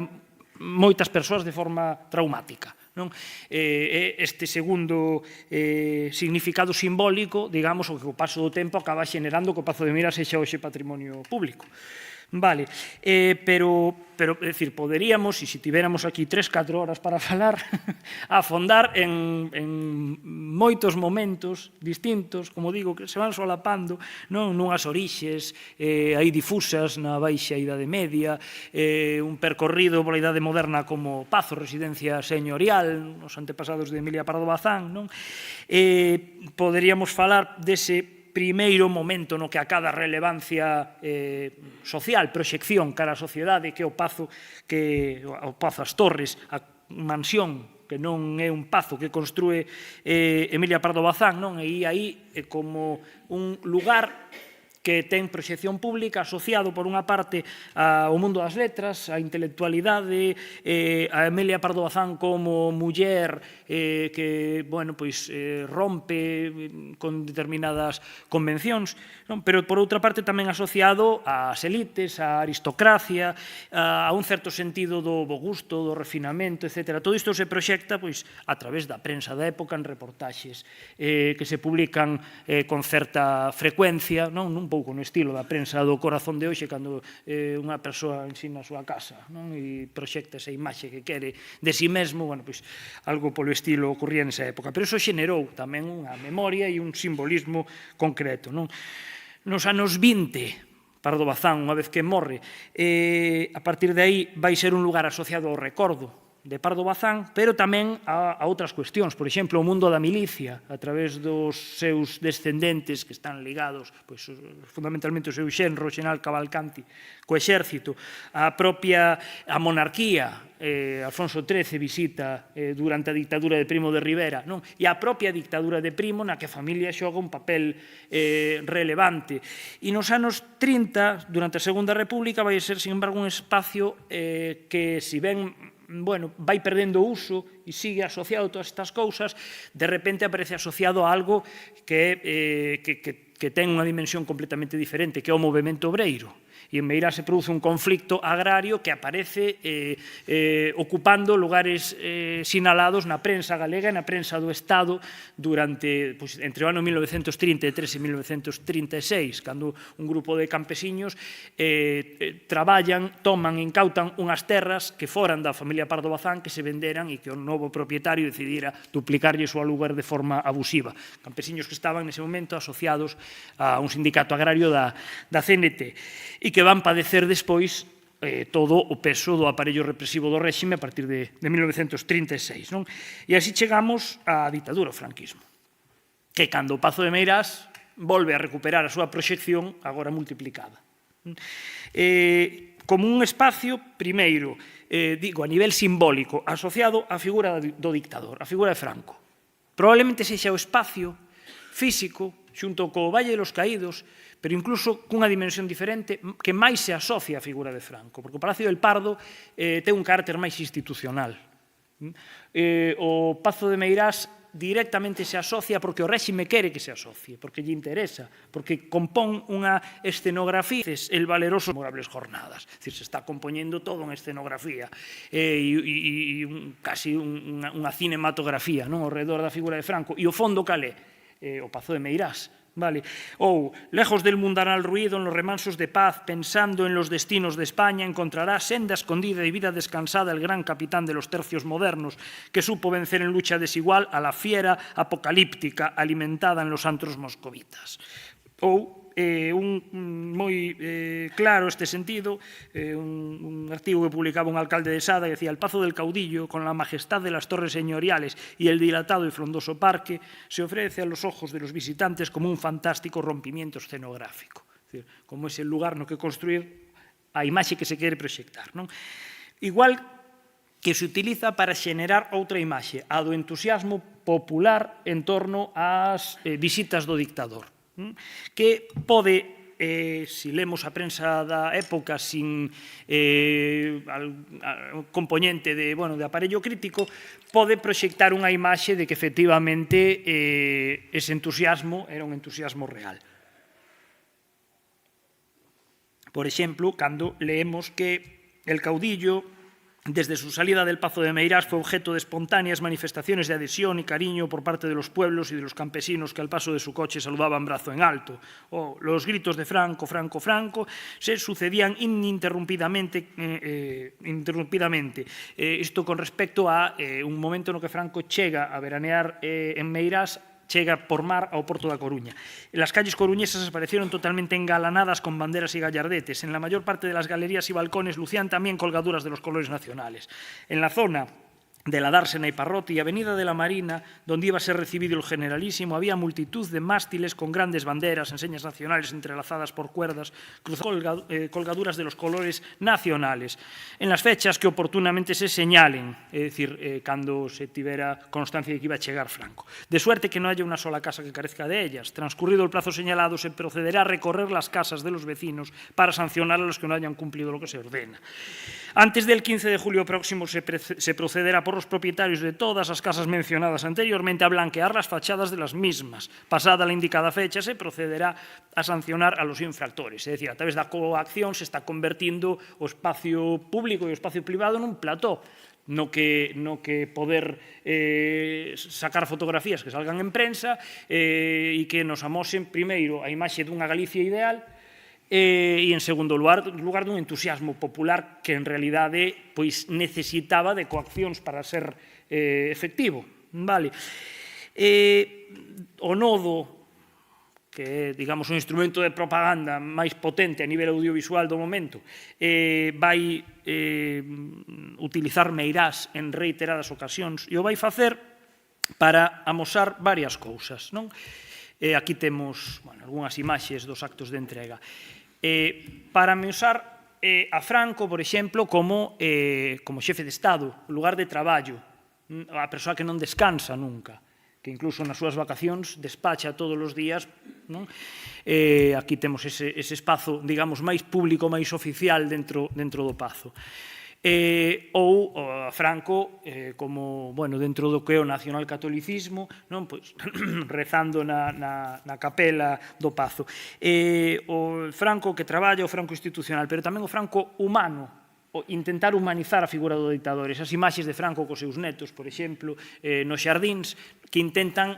moitas persoas de forma traumática. Este segundo significado simbólico, digamos, o que o paso do tempo acaba xenerando que o Pazo de Meirás sexa hoxe patrimonio público. Vale, pero, é dicir, poderíamos, e se tiveramos aquí 3-4 horas para falar, afondar en moitos momentos distintos, como digo, que se van solapando, nunhas orixes aí difusas na baixa Idade Media, un percorrido pola Idade Moderna como Pazo, residencia señorial, os antepasados de Emilia Pardo Bazán, poderíamos falar dese primeiro momento no que acada relevancia social, proxección cara á sociedade, que é o Pazo As Torres, a mansión que non é un pazo que construe Emilia Pardo Bazán, e aí é como un lugar que ten proxección pública asociado, por unha parte, ao mundo das letras, á intelectualidade, a Emilia Pardo Bazán como muller que rompe con determinadas convencións, pero, por outra parte, tamén asociado ás elites, á aristocracia, a un certo sentido do bo gusto, do refinamento, etc. Todo isto se proxecta a través da prensa da época en reportaxes que se publican con certa frecuencia, un pouco no estilo da prensa do corazón de hoxe, cando unha persoa ensina a súa casa, non? E proxecta esa imaxe que quere de si mesmo, bueno, pois, algo polo estilo ocurría nesa época. Pero iso xenerou tamén unha memoria e un simbolismo concreto, non? Nos anos 20, Pardo Bazán, unha vez que morre, a partir de aí vai ser un lugar asociado ao recordo de Pardo Bazán, pero tamén a outras cuestións. Por exemplo, o mundo da milicia, a través dos seus descendentes que están ligados, pois, fundamentalmente o seu xenro, o xeneral Cavalcanti, co exército, a monarquía, Alfonso XIII visita durante a dictadura de Primo de Rivera, non? E a propia dictadura de Primo, na que a familia xoga un papel relevante. E nos anos 30, durante a Segunda República, vai ser, sin embargo, un espacio que, si ben vai perdendo uso e sigue asociado a todas estas cousas, de repente aparece asociado a algo que ten unha dimensión completamente diferente, que é o movemento obreiro. E en Meirás se produce un conflicto agrario que aparece ocupando lugares sinalados na prensa galega e na prensa do Estado durante, entre o ano 1933 e 1936, cando un grupo de campesiños traballan, toman, incautan unhas terras que foran da familia Pardo Bazán, que se venderan e que o novo propietario decidira duplicarlle o seu lugar de forma abusiva. Campesiños que estaban nese momento asociados a un sindicato agrario da CNT e que van padecer despois todo o peso do aparello represivo do réxime a partir de 1936. Non? E así chegamos á ditadura, ao franquismo, que cando o Pazo de Meirás volve a recuperar a súa proxección, agora multiplicada. Como un espacio, primeiro, digo, a nivel simbólico, asociado á figura do dictador, a figura de Franco. Probablemente sexa o espacio físico, xunto co Valle de los Caídos, pero incluso cunha dimensión diferente que máis se asocia á figura de Franco, porque o Palacio del Pardo ten un carácter máis institucional. O Pazo de Meirás directamente se asocia porque o réxime quere que se asocie, porque lle interesa, porque compón unha escenografía, el valeroso memorables jornadas, es decir, se está compoñendo todo unha escenografía e casi unha cinematografía ao redor da figura de Franco, e o fondo cal é? O Pazo de Meirás. Vale. Ou, lejos del mundanal ruido, en los remansos de paz, pensando en los destinos de España, encontrará senda escondida y vida descansada el gran capitán de los tercios modernos, que supo vencer en lucha desigual a la fiera apocalíptica alimentada en los antros moscovitas. Ou, moi claro este sentido, un artigo que publicaba un alcalde de Sada que decía: el Pazo del Caudillo, con la majestad de las torres señoriales y el dilatado y frondoso parque, se ofrece a los ojos de los visitantes como un fantástico rompimiento escenográfico. Es decir, como ese lugar no que construir a imaxe que se quere proxectar. Non? Igual que se utiliza para xenerar outra imaxe, a do entusiasmo popular en torno ás visitas do dictador, que pode, se lemos a prensa da época sin componente de aparello crítico, pode proxectar unha imaxe de que efectivamente ese entusiasmo era un entusiasmo real. Por exemplo, cando leemos que el caudillo, desde su salida del Pazo de Meirás, fue objeto de espontáneas manifestaciones de adhesión y cariño por parte de los pueblos y de los campesinos que al paso de su coche saludaban brazo en alto. O los gritos de Franco, Franco, Franco se sucedían ininterrumpidamente. Isto con respecto a un momento no que Franco chega a veranear en Meirás, chega por mar ao Porto da Coruña. Las calles coruñesas aparecieron totalmente engalanadas con banderas y gallardetes. En la mayor parte de las galerías y balcones lucían también colgaduras de los colores nacionales. En la zona de la Dársena y Parrote y Avenida de la Marina, donde iba a ser recibido el Generalísimo, había multitud de mástiles con grandes banderas, enseñas nacionales entrelazadas por cuerdas, colgaduras de los colores nacionales, en las fechas que oportunamente se señalen, es decir, cando se tivera constancia de que iba a chegar Franco. De suerte que no haya una sola casa que carezca de ellas. Transcurrido el plazo señalado, se procederá a recorrer las casas de los vecinos para sancionar a los que no hayan cumplido lo que se ordena. Antes del 15 de julio próximo se procederá por los propietarios de todas as casas mencionadas anteriormente a blanquear las fachadas de las mismas. Pasada la indicada fecha, se procederá a sancionar a los infractores. É dicir, a través da coacción se está convertindo o espacio público e o espacio privado nun plató. no que poder sacar fotografías que salgan en prensa e que nos amosen primeiro a imaxe dunha Galicia ideal e, en segundo lugar, dun entusiasmo popular que, en realidade, pois necesitaba de coaccións para ser efectivo. Vale. O nodo, que é, digamos, un instrumento de propaganda máis potente a nivel audiovisual do momento, vai utilizar Meirás en reiteradas ocasións e o vai facer para amosar varias cousas, non? Aquí temos algunhas imaxes dos actos de entrega. Para amosar a Franco, por exemplo, como xefe de Estado, lugar de traballo, a persoa que non descansa nunca, que incluso nas súas vacacións despacha todos os días. Aquí temos ese espazo, digamos, máis público, máis oficial dentro do Pazo. Ou a Franco, como, dentro do que é o nacionalcatolicismo, rezando na capela do Pazo. O Franco que traballa, o Franco institucional, pero tamén o Franco humano, intentar humanizar a figura do ditador. Esas imaxes de Franco cos seus netos, por exemplo, nos xardíns, que intentan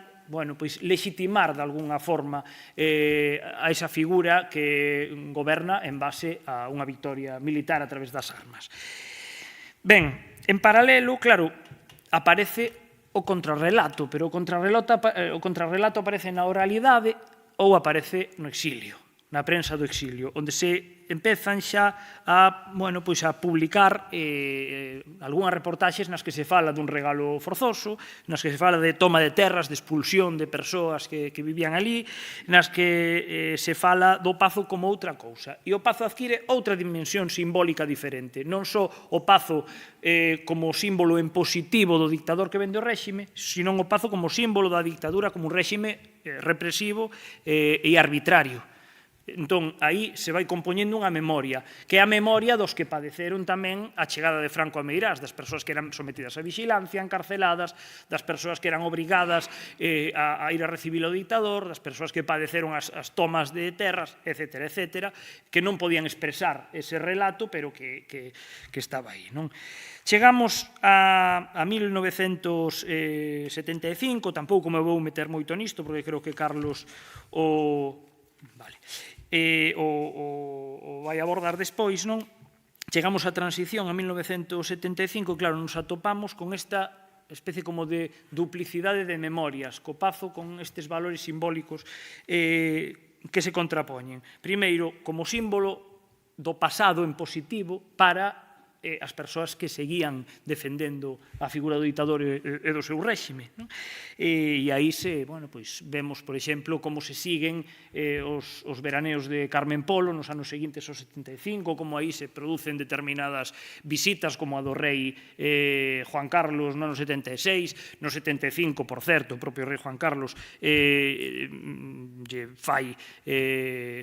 legitimar de alguna forma a esa figura que goberna en base a unha victoria militar a través das armas. Ben, en paralelo, claro, aparece o contrarrelato, pero o contrarrelato aparece na oralidade ou aparece no exilio, na prensa do exilio, onde se empezan xa a publicar algunhas reportaxes nas que se fala dun regalo forzoso, nas que se fala de toma de terras, de expulsión de persoas que vivían ali, nas que se fala do Pazo como outra cousa. E o Pazo adquire outra dimensión simbólica diferente, non só o Pazo como símbolo en positivo do dictador que vende o réxime, senón o Pazo como símbolo da dictadura, como un réxime represivo e arbitrario. Entón, aí se vai compoñendo unha memoria, que é a memoria dos que padeceron tamén a chegada de Franco a Meirás, das persoas que eran sometidas a vigilancia, encarceladas, das persoas que eran obrigadas a ir a recibir o dictador, das persoas que padeceron as tomas de terras, etc., que non podían expresar ese relato, pero que estaba aí. Chegamos a 1975, tampouco me vou meter moito nisto, porque creo que Carlos o vai abordar despois, non? Chegamos á transición a 1975 e, claro, nos atopamos con esta especie como de duplicidade de memorias, co Pazo con estes valores simbólicos que se contrapoñen. Primeiro, como símbolo do pasado en positivo para as persoas que seguían defendendo a figura do ditador e do seu réxime. E aí vemos, por exemplo, como se siguen os veraneos de Carmen Polo nos anos seguintes aos 75, como aí se producen determinadas visitas, como a do rei Juan Carlos no ano 76, no 75, por certo, o propio rei Juan Carlos lle fai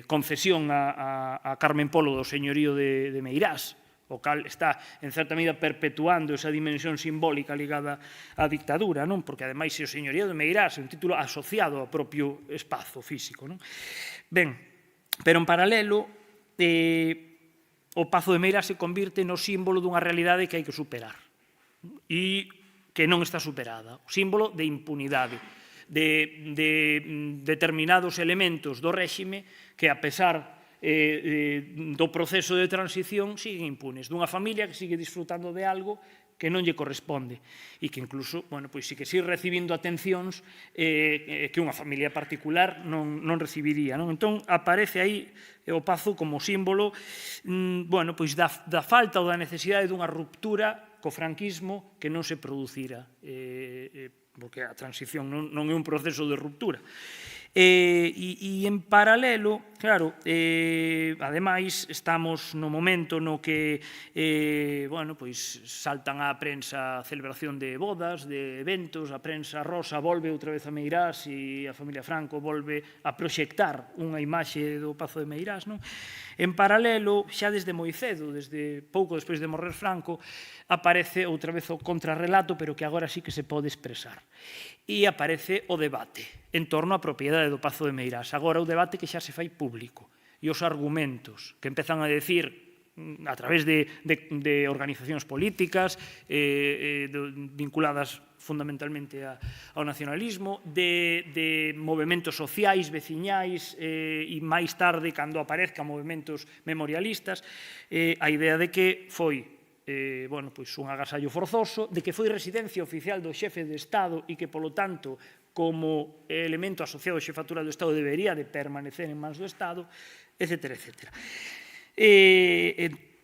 concesión a Carmen Polo do señorío de Meirás, o cal está, en certa medida, perpetuando esa dimensión simbólica ligada á dictadura, non? Porque, ademais, o señorío de Meirás é un título asociado ao propio espazo físico, non? Ben, pero en paralelo, o Pazo de Meirás se convirte no símbolo dunha realidade que hai que superar e que non está superada, o símbolo de impunidade, de determinados elementos do réxime que, a pesar do proceso de transición, siguen impunes, dunha familia que sigue disfrutando de algo que non lle corresponde e que incluso, sí que sigue recibindo atencións que unha familia particular non recibiría. Entón, aparece aí o Pazo como símbolo da falta ou da necesidade dunha ruptura co franquismo que non se producira, porque a transición non é un proceso de ruptura. E en paralelo, claro, ademais estamos no momento no que saltan á prensa a celebración de bodas, de eventos, a prensa rosa volve outra vez a Meirás e a familia Franco volve a proxectar unha imaxe do Pazo de Meirás. En paralelo, xa desde moi cedo, desde pouco despois de morrer Franco, aparece outra vez o contrarrelato, pero que agora sí que se pode expresar. E aparece o debate en torno á propiedade do Pazo de Meirás. Agora o debate que xa se fai público e os argumentos que empezan a decir a través de organizacións políticas vinculadas fundamentalmente ao nacionalismo, de movementos sociais, veciñais e máis tarde, cando aparezcan movementos memorialistas, a idea de que foi un agasallo forzoso, de que foi residencia oficial do xefe de Estado e que, polo tanto, como elemento asociado á xefatura do Estado debería de permanecer en mans do Estado, etcétera, etcétera.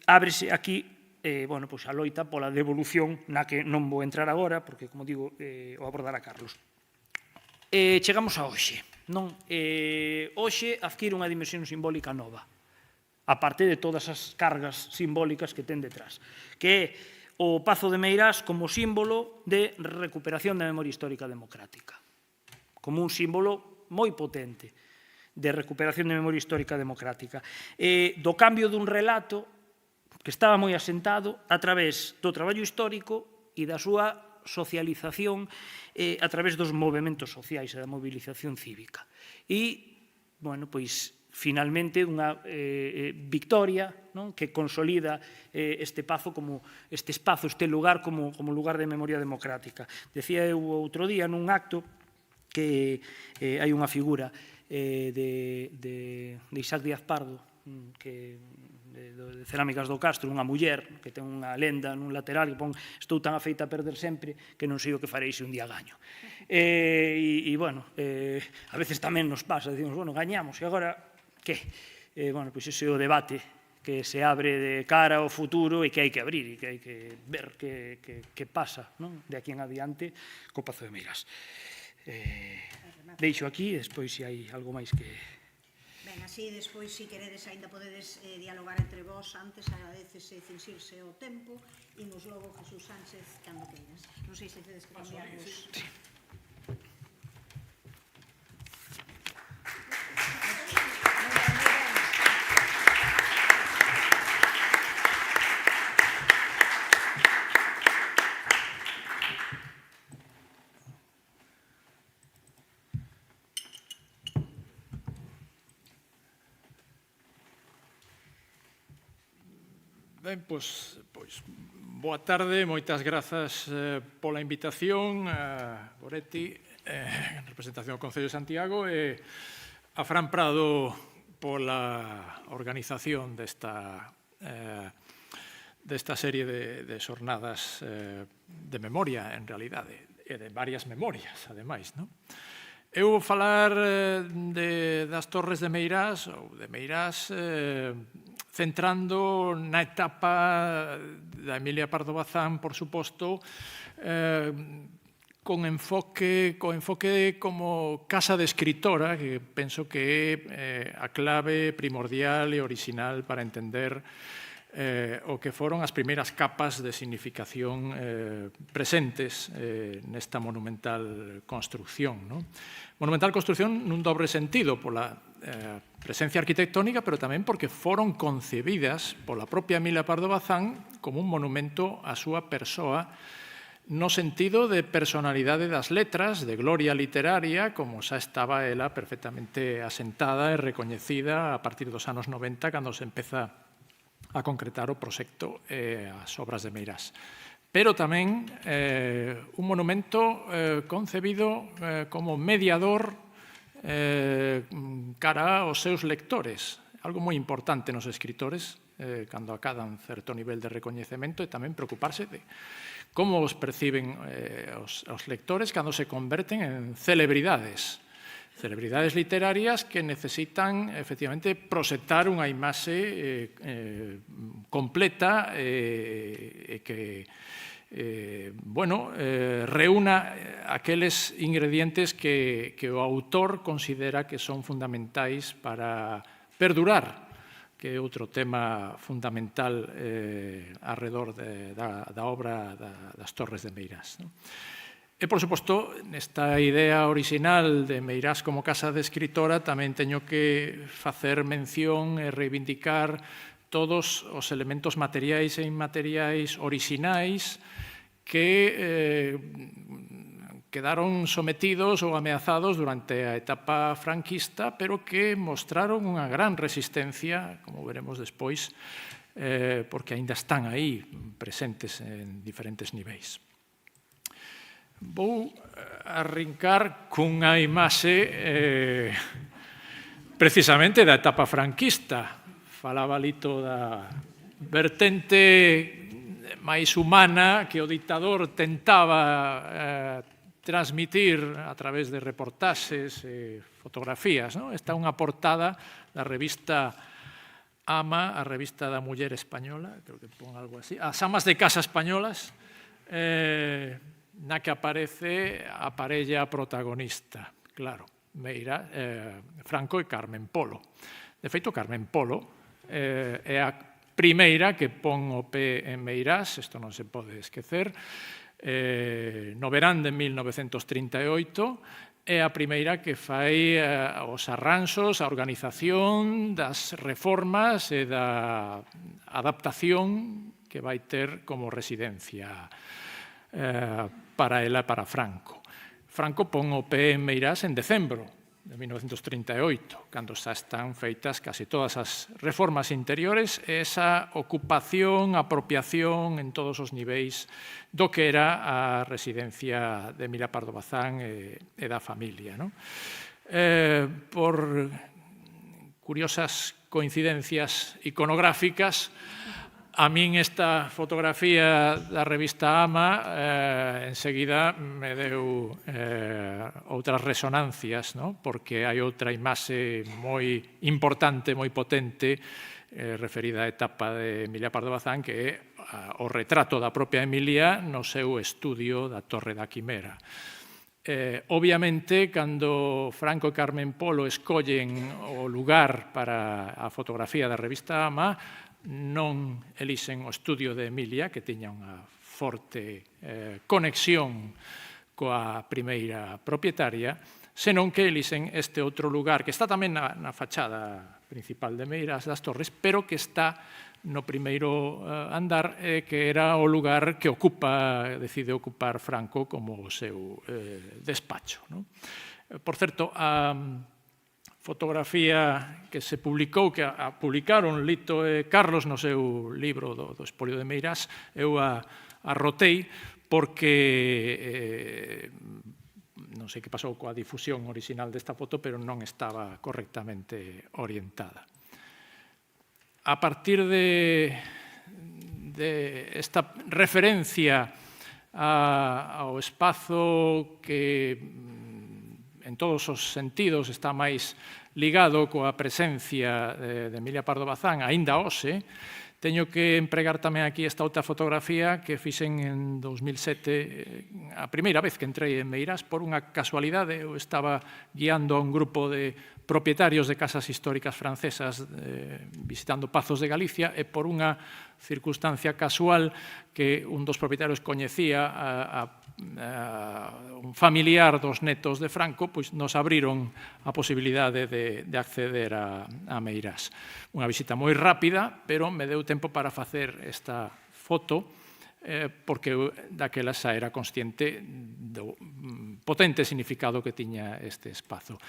Ábrese aquí a loita pola devolución na que non vou entrar agora, porque, como digo, o abordará Carlos. Chegamos a hoxe. Hoxe adquire unha dimensión simbólica nova, aparte de todas as cargas simbólicas que ten detrás, que é o Pazo de Meirás como símbolo de recuperación da memoria histórica democrática, como un símbolo moi potente de recuperación de memoria histórica democrática, do cambio dun relato que estaba moi asentado a través do traballo histórico e da súa socialización a través dos movementos sociais e da mobilización cívica. E, finalmente, unha victoria que consolida este espazo, este lugar como lugar de memoria democrática. Decía eu outro día nun acto que hai unha figura de Isaac Díaz Pardo, de Cerámicas do Castro, unha muller que ten unha lenda nun lateral que pon: estou tan afeita a perder sempre que non sei o que farei se un día gaño. A veces tamén nos pasa, decimos, gañamos, e agora que? Ese é o debate que se abre de cara ao futuro e que hai que abrir e que hai que ver que pasa de aquí en adiante co Pazo de Meirás. Deixo aquí, e despois se hai algo máis que... Ben, así, despois, se queredes, ainda podedes dialogar entre vós, antes agradecese censirse o tempo, imos logo Jesús Sánchez, cando queiras. Non sei se tedes que cambiarvos... Ben, boa tarde, moitas grazas pola invitación a Goretti, en representación do Concello de Santiago, e a Fran Prado pola organización desta serie de xornadas de memoria, en realidade, e de varias memorias, ademais, non? Eu vou falar das Torres de Meirás, ou de Meirás, centrando na etapa da Emilia Pardo Bazán, por suposto, con enfoque como casa de escritora, que penso que é a clave primordial e original para entender o que foron as primeiras capas de significación presentes nesta monumental construcción. Monumental construcción nun dobre sentido, pola presencia arquitectónica, pero tamén porque foron concebidas pola propia Emilia Pardo Bazán como un monumento á súa persoa, no sentido de personalidade das letras, de gloria literaria, como xa estaba ela perfectamente asentada e recoñecida a partir dos anos 90, cando se empeza a concretar o proxecto e as obras de Meirás. Pero tamén un monumento concebido como mediador cara aos seus lectores. Algo moi importante nos escritores, cando acadan certo nivel de recoñecemento, e tamén preocuparse de como os perciben os lectores cando se converten en celebridades literarias que necesitan, efectivamente, proxectar unha imaxe completa e que reúna aqueles ingredientes que o autor considera que son fundamentais para perdurar, que é outro tema fundamental arredor da obra das Torres de Meirás. E, por suposto, nesta idea orixinal de Meirás como casa de escritora, tamén teño que facer mención e reivindicar todos os elementos materiais e inmateriais orixinais que quedaron sometidos ou ameazados durante a etapa franquista, pero que mostraron unha gran resistencia, como veremos despois, porque aínda están aí presentes en diferentes niveis. Vou arrincar cunha imaxe precisamente da etapa franquista. Falaba Lito da vertente máis humana que o dictador tentaba transmitir a través de reportaxes e fotografías. Esta é unha portada da revista AMA, a revista da muller española, creo que pon algo así, as amas de casa españolas, na que aparece a parella protagonista, claro, Franco e Carmen Polo. De feito, Carmen Polo é a primeira que pon o pé en Meirás, isto non se pode esquecer, no verán de 1938, é a primeira que fai os arranxos, a organización das reformas e da adaptación que vai ter como residencia para ela e para Franco. Franco pon o pé en Meirás en decembro de 1938, cando xa están feitas casi todas as reformas interiores e esa ocupación, apropiación en todos os niveis do que era a residencia de Emilia Pardo Bazán e da familia. Por curiosas coincidencias iconográficas, a min esta fotografía da revista AMA enseguida me deu outras resonancias, porque hai outra imaxe moi importante, moi potente, referida á etapa de Emilia Pardo Bazán, que é o retrato da propia Emilia no seu estudio da Torre da Quimera. Obviamente, cando Franco e Carmen Polo escollen o lugar para a fotografía da revista AMA, non elixen o estudio de Emilia, que tiña unha forte conexión coa primeira propietaria, senón que elixen este outro lugar, que está tamén na fachada principal de Meirás das Torres, pero que está no primeiro andar, que era o lugar que decide ocupar Franco como o seu despacho. Por certo, a fotografía que se publicou, que publicaron Lito e Carlos no seu libro do Espolio de Meirás, eu a rotei porque non sei que pasou coa difusión orixinal desta foto, pero non estaba correctamente orientada. A partir de esta referencia ao espazo que en todos os sentidos está máis ligado coa presencia de Emilia Pardo Bazán, aínda hoxe, teño que empregar tamén aquí esta outra fotografía que fixen en 2007, a primeira vez que entrei en Meirás, por unha casualidade. Eu estaba guiando a un grupo de propietarios de casas históricas francesas visitando Pazos de Galicia e por unha circunstancia casual que un dos propietarios coñecía a un familiar dos netos de Franco, pois nos abriron a posibilidade de acceder a Meirás. Unha visita moi rápida, pero me deu tempo para facer esta foto, porque daquela xa era consciente do potente significado que tiña este espazo.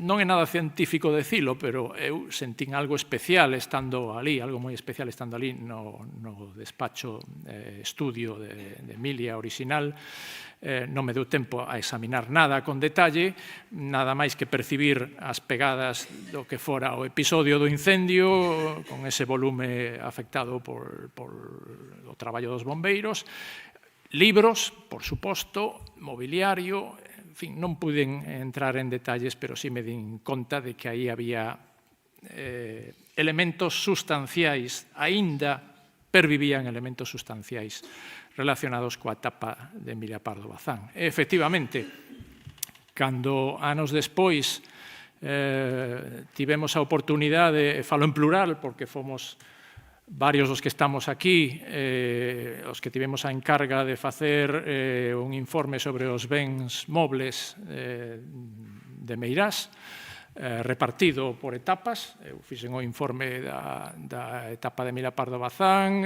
Non é nada científico decilo, pero eu sentín algo especial estando ali, algo moi especial estando ali no despacho estudio de Emilia original. Non me deu tempo a examinar nada con detalle, nada máis que percibir as pegadas do que fora o episodio do incendio, con ese volume afectado por o traballo dos bombeiros, libros, por suposto, mobiliario, en fin, non puiden entrar en detalles, pero sí me din conta de que aí había elementos sustanciais, aínda pervivían elementos sustanciais relacionados coa etapa de Emilia Pardo Bazán. E, efectivamente, cando anos despois tivemos a oportunidade, falo en plural porque fomos varios dos que estamos aquí, os que tivemos a encarga de facer un informe sobre os bens mobles de Meirás, repartido por etapas. Eu fixen o informe da etapa de Emilia Pardo Bazán,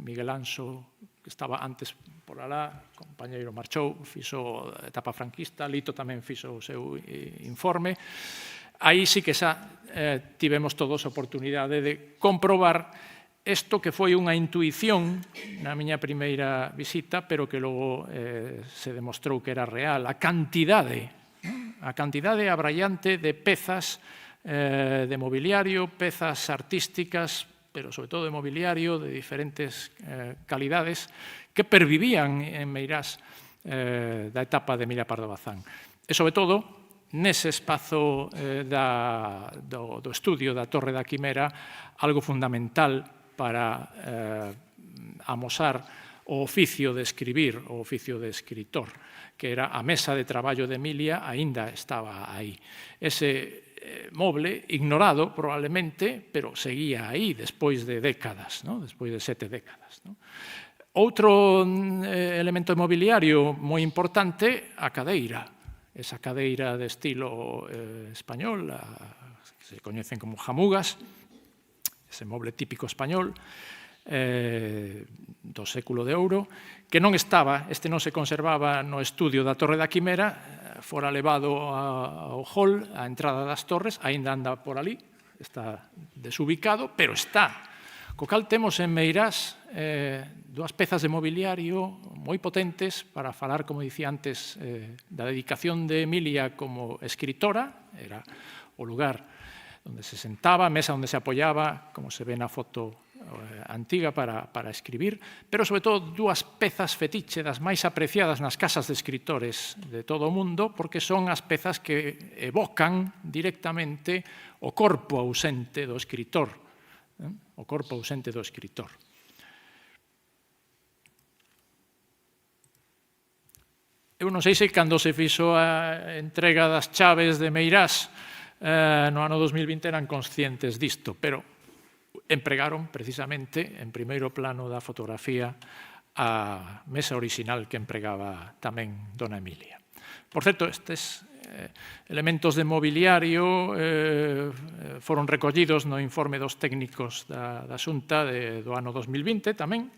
Miguel Anso, que estaba antes por alá, compañeiro marchou, fixo a etapa franquista, Lito tamén fixo o seu informe. Aí sí que xa tivemos todos a oportunidade de comprobar isto que foi unha intuición na miña primeira visita, pero que logo se demostrou que era real. A cantidade abrallante de pezas de mobiliario, pezas artísticas, pero sobre todo de mobiliario de diferentes calidades que pervivían en Meirás da etapa de Emilia Pardo Bazán. E sobre todo, nese espazo do estudio da Torre da Quimera, algo fundamental para amosar o oficio de escribir, o oficio de escritor, que era a mesa de traballo de Emilia, aínda estaba aí. Ese moble, ignorado probablemente, pero seguía aí despois de décadas, despois de 7 décadas. Outro elemento mobiliario moi importante, a cadeira. Esa cadeira de estilo español, que se coñecen como jamugas, ese moble típico español do século de ouro, que non estaba, este non se conservaba no estudio da Torre da Quimera, fora levado ao hall, á entrada das torres, aínda anda por ali, está desubicado, pero está. Co cal temos en Meirás dúas pezas de mobiliario moi potentes para falar, como dicía antes, da dedicación de Emilia como escritora, era o lugar onde se sentaba, a mesa onde se apoyaba, como se ve na foto antiga para escribir, pero sobre todo dúas pezas fetiche das máis apreciadas nas casas de escritores de todo o mundo, porque son as pezas que evocan directamente o corpo ausente do escritor, o corpo ausente do escritor. Eu non sei se cando se fixo a entrega das chaves de Meirás no ano 2020 eran conscientes disto, pero empregaron precisamente en primeiro plano da fotografía a mesa orixinal que empregaba tamén dona Emilia. Por certo, estes elementos de mobiliario foron recollidos no informe dos técnicos da Xunta do ano 2020 tamén,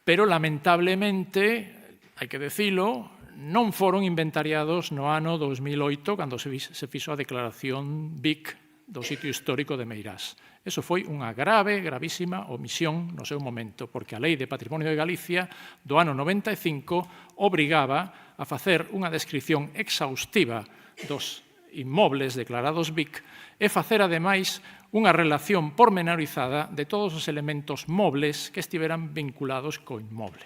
pero lamentablemente, hai que decilo, non foron inventariados no ano 2008 cando se fixo a declaración BIC do sitio histórico de Meirás. Eso foi unha gravísima omisión no seu momento, porque a Lei de Patrimonio de Galicia do ano 95 obrigaba a facer unha descripción exhaustiva dos inmobles declarados BIC e facer, ademais, unha relación pormenorizada de todos os elementos mobles que estiveran vinculados co inmoble.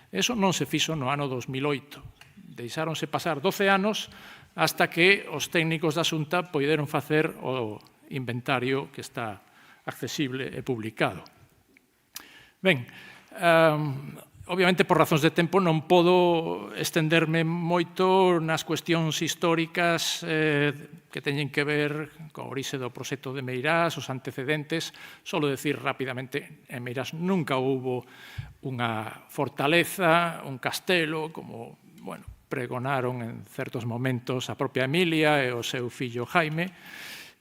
Eso non se fixo no ano 2008. Deixáronse pasar 12 anos hasta que os técnicos da Xunta poideron facer o inventario que está accesible e publicado. Ben, obviamente, por razóns de tempo, non podo estenderme moito nas cuestións históricas que teñen que ver co orixe do proxecto de Meirás, os antecedentes. Solo decir rapidamente, en Meirás nunca houbo unha fortaleza, un castelo, como, bueno, pregonaron en certos momentos a propia Emilia e o seu fillo Jaime.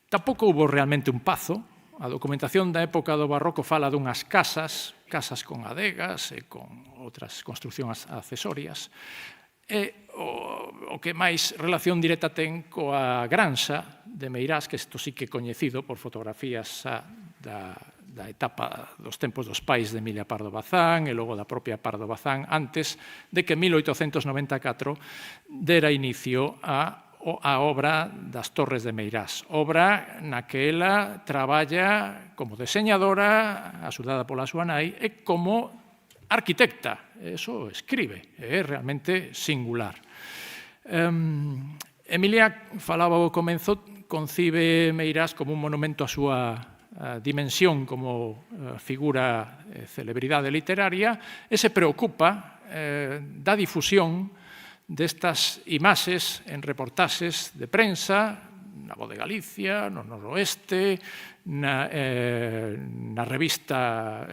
Tampouco houbo realmente un pazo. A documentación da época do barroco fala dunhas casas con adegas e con outras construcións accesorias. E o que máis relación directa ten coa granxa de Meirás, que isto sí que é coñecido por fotografías da etapa dos tempos dos pais de Emilia Pardo Bazán e logo da propia Pardo Bazán, antes de que en 1894 dera inicio a obra das Torres de Meirás, obra na que ela traballa como deseñadora, axudada pola súa nai, e como arquitecta. Eso escribe, é realmente singular. Emilia falaba ao comenzo, concibe Meirás como un monumento á súa dimensión como figura celebridade literaria e se preocupa da difusión destas imaxes en reportaxes de prensa na Voz de Galicia, no Noroeste, na revista,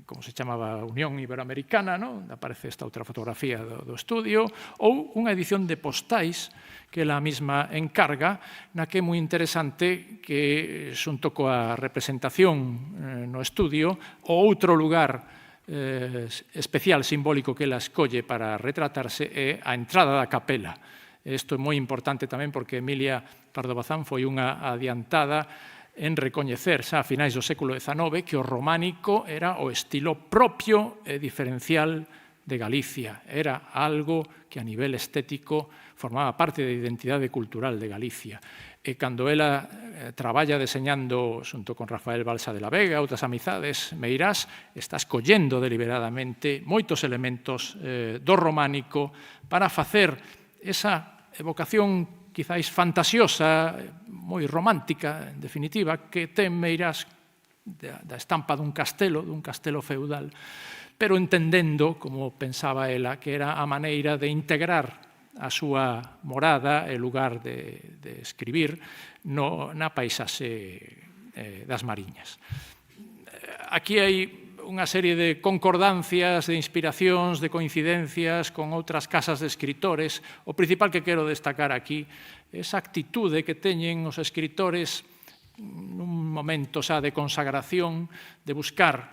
como se chamaba, Unión Iberoamericana, onde aparece esta outra fotografía do estudio, ou unha edición de postais que ela mesma encarga, na que é moi interesante que, xunto coa representación no estudio, o outro lugar especial, simbólico que ela escolle para retratarse é a entrada da capela. Isto é moi importante tamén porque Emilia Pardo Bazán foi unha adiantada en recoñecer xa a finais do século XIX que o románico era o estilo propio e diferencial de Galicia. Era algo que a nivel estético formaba parte da identidade cultural de Galicia. E cando ela traballa deseñando, xunto con Rafael Balsa de la Vega, outras amizades, Meirás, está escollendo deliberadamente moitos elementos do románico para facer esa evocación quizáis fantasiosa, moi romántica, en definitiva, que ten Meirás da estampa dun castelo feudal, pero entendendo, como pensaba ela, que era a maneira de integrar a súa morada e lugar de escribir na paisaxe das Mariñas. Aquí hai unha serie de concordancias, de inspiracións, de coincidencias con outras casas de escritores. O principal que quero destacar aquí é esa actitude que teñen os escritores nun momento xa de consagración, de buscar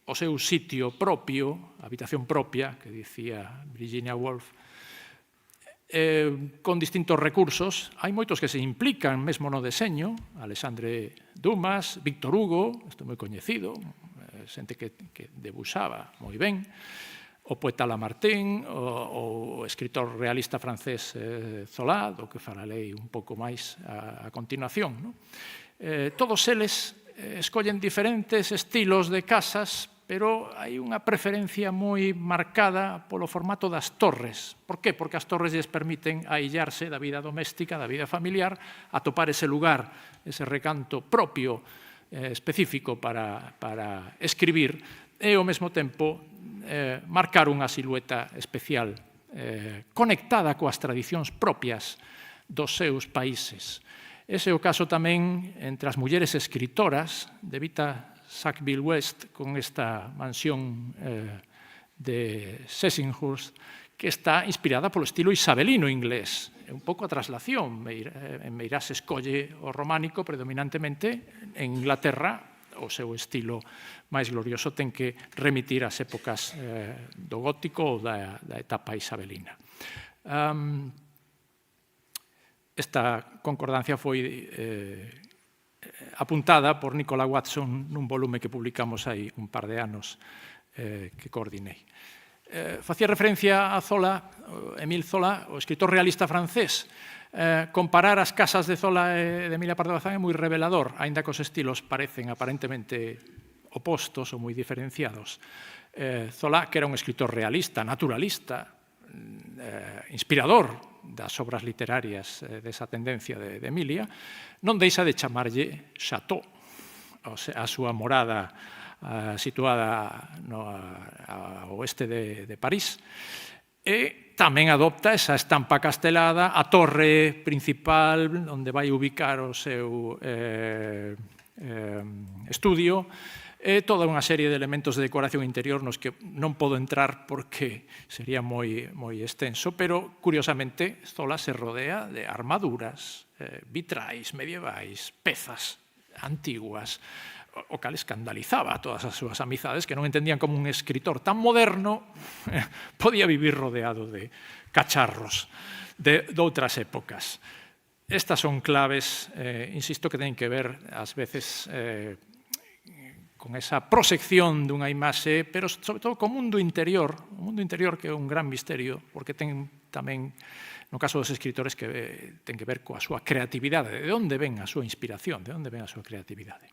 o seu sitio propio, a habitación propia, que dicía Virginia Woolf, con distintos recursos. Hai moitos que se implican mesmo no deseño, Alexandre Dumas, Víctor Hugo, isto é moi coñecido, xente que debuxaba moi ben, o poeta Lamartine, o escritor realista francés Zola, do que falarei un pouco máis a continuación. Todos eles escollen diferentes estilos de casas, pero hai unha preferencia moi marcada polo formato das torres. Por qué? Porque as torres lles permiten aillarse da vida doméstica, da vida familiar, atopar ese lugar, ese recanto propio, específico para escribir, e ao mesmo tempo marcar unha silueta especial conectada coas tradicións propias dos seus países. Ese é o caso tamén entre as mulleres escritoras de Vita Sackville-West, con esta mansión de Sessinghurst, que está inspirada polo estilo isabelino inglés. É un pouco a traslación. En Meirás escolle o románico predominantemente. En Inglaterra, o seu estilo máis glorioso ten que remitir ás épocas do gótico ou da etapa isabelina. Esta concordancia foi apuntada por Nicola Watson nun volume que publicamos hai un par de anos que coordinei. Facía referencia a Zola, Émile Zola, o escritor realista francés. Comparar as casas de Zola e de Emilia Pardo Bazán é moi revelador, aínda que os estilos parecen aparentemente opostos ou moi diferenciados. Zola, que era un escritor realista, naturalista, inspirador das obras literarias desa tendencia de Emilia, non deixa de chamarlle chateau, a súa morada situada ao oeste de París, e tamén adopta esa estampa castelada, a torre principal onde vai ubicar o seu estudio, e toda unha serie de elementos de decoración interior nos que non podo entrar porque sería moi extenso, pero curiosamente Zola se rodea de armaduras, vitrais medievais, pezas antiguas, o cal escandalizaba a todas as súas amizades que non entendían como un escritor tan moderno podía vivir rodeado de cacharros de outras épocas. Estas son claves, insisto, que teñen que ver ás veces con esa prosección dunha imaxe, pero sobre todo co mundo interior que é un gran misterio, porque ten tamén, no caso dos escritores, que ten que ver coa súa creatividade, de onde ven a súa inspiración, de onde ven a súa creatividade.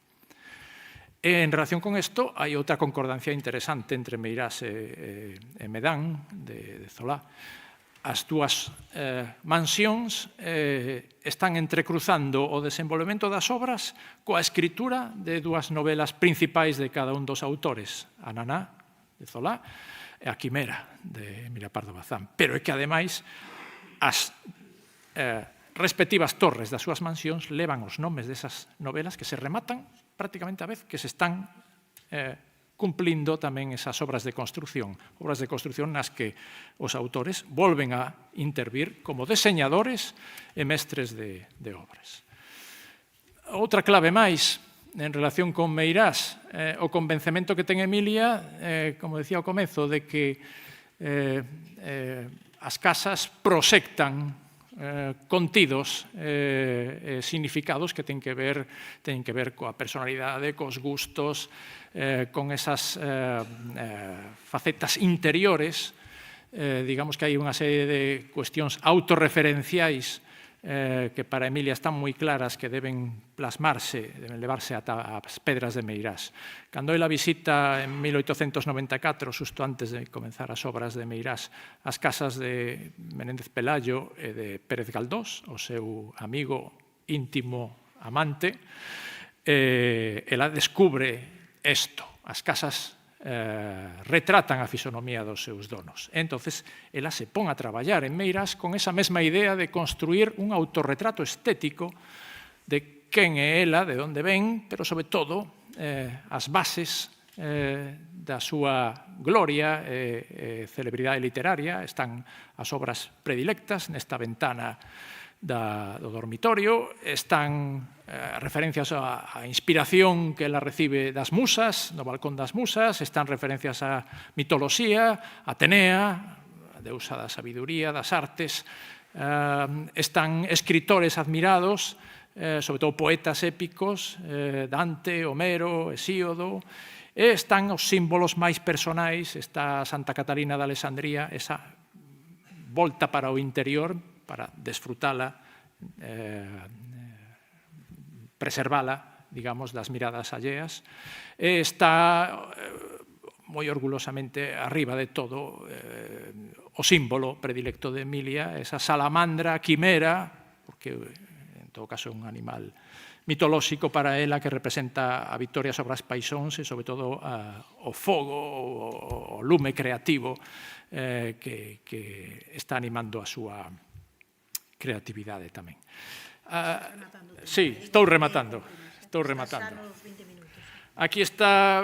En relación con isto, hai outra concordancia interesante entre Meirás e Medán, de Zola. As dúas mansións están entrecruzando o desenvolvemento das obras coa escritura de dúas novelas principais de cada un dos autores, a Naná, de Zola, e a Quimera, de Emilia Pardo Bazán. Pero é que, ademais, as respectivas torres das súas mansións levan os nomes desas novelas que se rematan prácticamente a vez que se están cumplindo tamén esas obras de construción nas que os autores volven a intervir como deseñadores e mestres de obras. Outra clave máis en relación con Meirás, o convencemento que ten Emilia, como decía ao comezo, de que as casas proxectan contidos significados que ten que ver coa personalidade, cos gustos, con esas facetas interiores. Digamos que hai unha serie de cuestións autorreferenciais que para Emilia están moi claras, que deben plasmarse, deben levarse ata as Pedras de Meirás. Cando ela visita en 1894, xusto antes de comenzar as obras de Meirás, as casas de Menéndez Pelayo e de Pérez Galdós, o seu amigo íntimo amante, ela descubre isto, as casas retratan a fisonomía dos seus donos. Entonces, ela se pon a traballar en Meirás con esa mesma idea de construir un autorretrato estético de quen é ela, de onde ven, pero, sobre todo, as bases da súa gloria e celebridade literaria. Están as obras predilectas nesta ventana do dormitorio, están referencias á inspiración que ela recibe das musas, no balcón das musas, están referencias á mitoloxía, a Atenea, a deusa da sabiduría, das artes, están escritores admirados, sobre todo poetas épicos, Dante, Homero, Hesíodo, e están os símbolos máis personais, está Santa Catalina de Alexandría, esa volta para o interior, para desfrutala, preservala, digamos, das miradas alleas. Está moi orgulosamente arriba de todo o símbolo predilecto de Emilia, esa salamandra quimera, porque en todo caso é un animal mitolóxico para ela, que representa a victoria sobre as paixóns e, sobre todo, o fogo, o lume creativo que está animando a súa creatividade tamén. Sí, estou rematando. Aquí está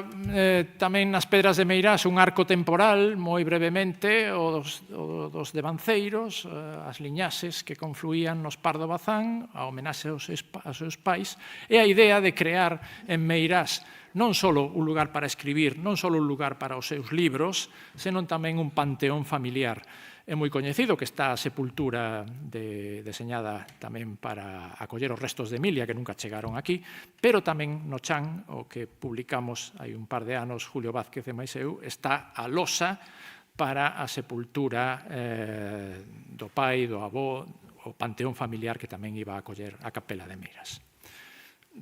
tamén nas Pedras de Meirás un arco temporal, moi brevemente, dos devanceiros, as liñaxes que confluían nos Pardo Bazán, a homenaxe aos seus pais, e a idea de crear en Meirás non só un lugar para escribir, non só un lugar para os seus libros, senón tamén un panteón familiar. É moi coñecido que está a sepultura deseñada tamén para acoller os restos de Emilia, que nunca chegaron aquí, pero tamén no chan, o que publicamos hai un par de anos, Julio Vázquez e máis eu, está a losa para a sepultura do pai, do avó, o panteón familiar que tamén iba a acoller a Capela de Meirás.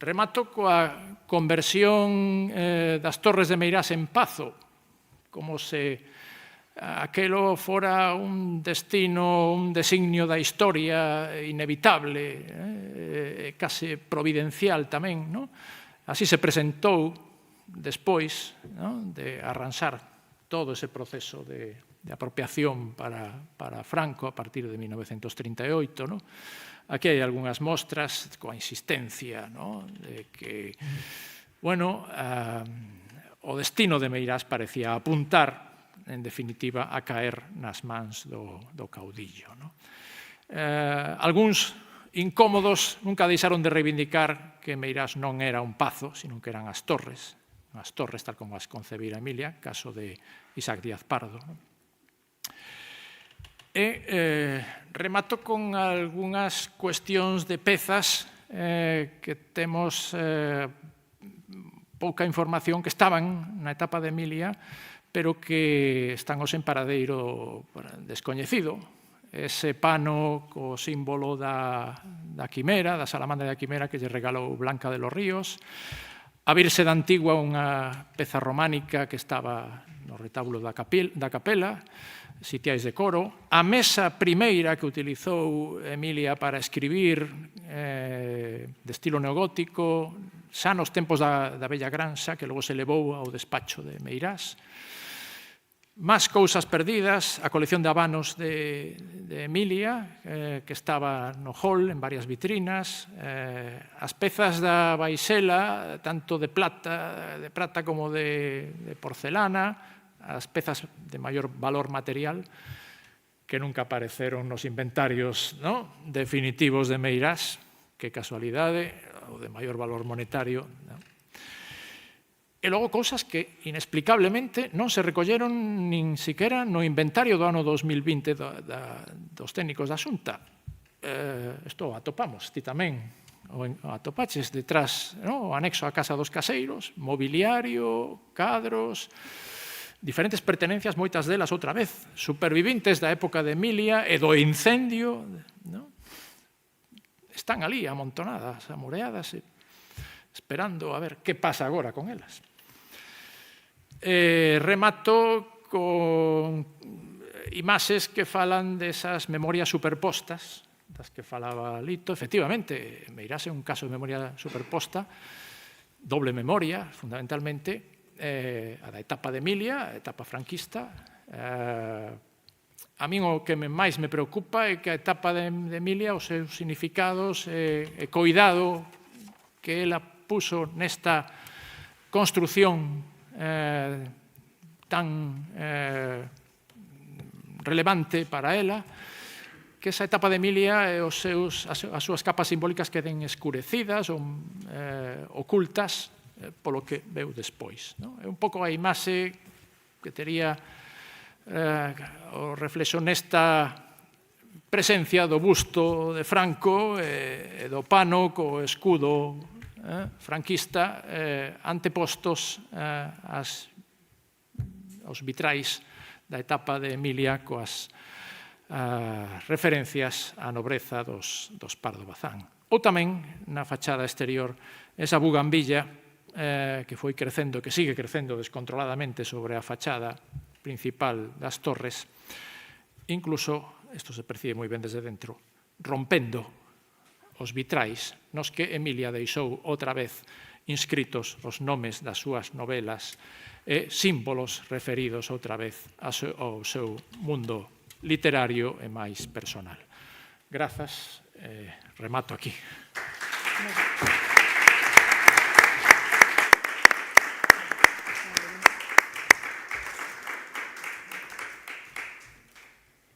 Remato coa conversión das Torres de Meirás en Pazo, como se aquelo fora un destino, un designio da historia inevitable, case providencial tamén, non? Así se presentou despois, non, de arranxar todo ese proceso de apropiación para Franco a partir de 1938, non? Aquí hai algunhas mostras coa insistencia, non, de que, bueno, o destino de Meirás parecía apuntar, en definitiva, a caer nas mans do caudillo. Algúns incómodos nunca deixaron de reivindicar que Meirás non era un pazo, sino que eran as torres tal como as concebira Emilia, caso de Isaac Díaz Pardo. E remato con algunhas cuestións de pezas que temos pouca información, que estaban na etapa de Emilia, pero que están hoxe en paradeiro descoñecido. Ese pano co símbolo da quimera, da salamandra da quimera que lle regalou Blanca de los Ríos. A Virxe da Antigua, unha peza románica que estaba no retábulo da capela, sitiais de coro. A mesa primeira que utilizou Emilia para escribir, de estilo neogótico, xa nos tempos da Bella Granxa, que logo se levou ao despacho de Meirás. Más cousas perdidas, a colección de habanos de Emilia, que estaba no hall en varias vitrinas, as pezas da vaixela, tanto de prata como de porcelana, as pezas de maior valor material, que nunca apareceron nos inventarios definitivos de Meirás, que casualidade, ou de maior valor monetario. E logo cousas que, inexplicablemente, non se recolleron nin siquera no inventario do ano 2020 dos técnicos da Xunta. isto atopamos, ti tamén, o atopaches detrás, o anexo a Casa dos Caseiros, mobiliario, cadros, diferentes pertenencias, moitas delas outra vez, superviventes da época de Emilia e do incendio, están ali amontonadas, amoreadas, esperando a ver que pasa agora con elas. Remato con imaxes que falan desas memorias superpostas, das que falaba Lito. Efectivamente, Meirás é un caso de memoria superposta, doble memoria, fundamentalmente, a da etapa de Emilia, a etapa franquista. A min o que máis me preocupa é que a etapa de Emilia, os seus significados e coidado que ela puso nesta construción tan relevante para ela, que esa etapa de Emilia e as súas capas simbólicas queden escurecidas ou ocultas polo que veu despois. É un pouco a imaxe que tería o reflexo nesta presencia do busto de Franco e do pano co escudo franquista antepostos aos vitrais da etapa de Emilia coas referencias á nobreza dos Pardo Bazán. Ou tamén na fachada exterior esa bugambilla que foi crecendo, que sigue crecendo descontroladamente sobre a fachada principal das torres, incluso, isto se percibe moi ben desde dentro, rompendo os vitrais nos que Emilia deixou outra vez inscritos os nomes das súas novelas e símbolos referidos outra vez ao seu mundo literario e máis personal. Grazas, remato aquí.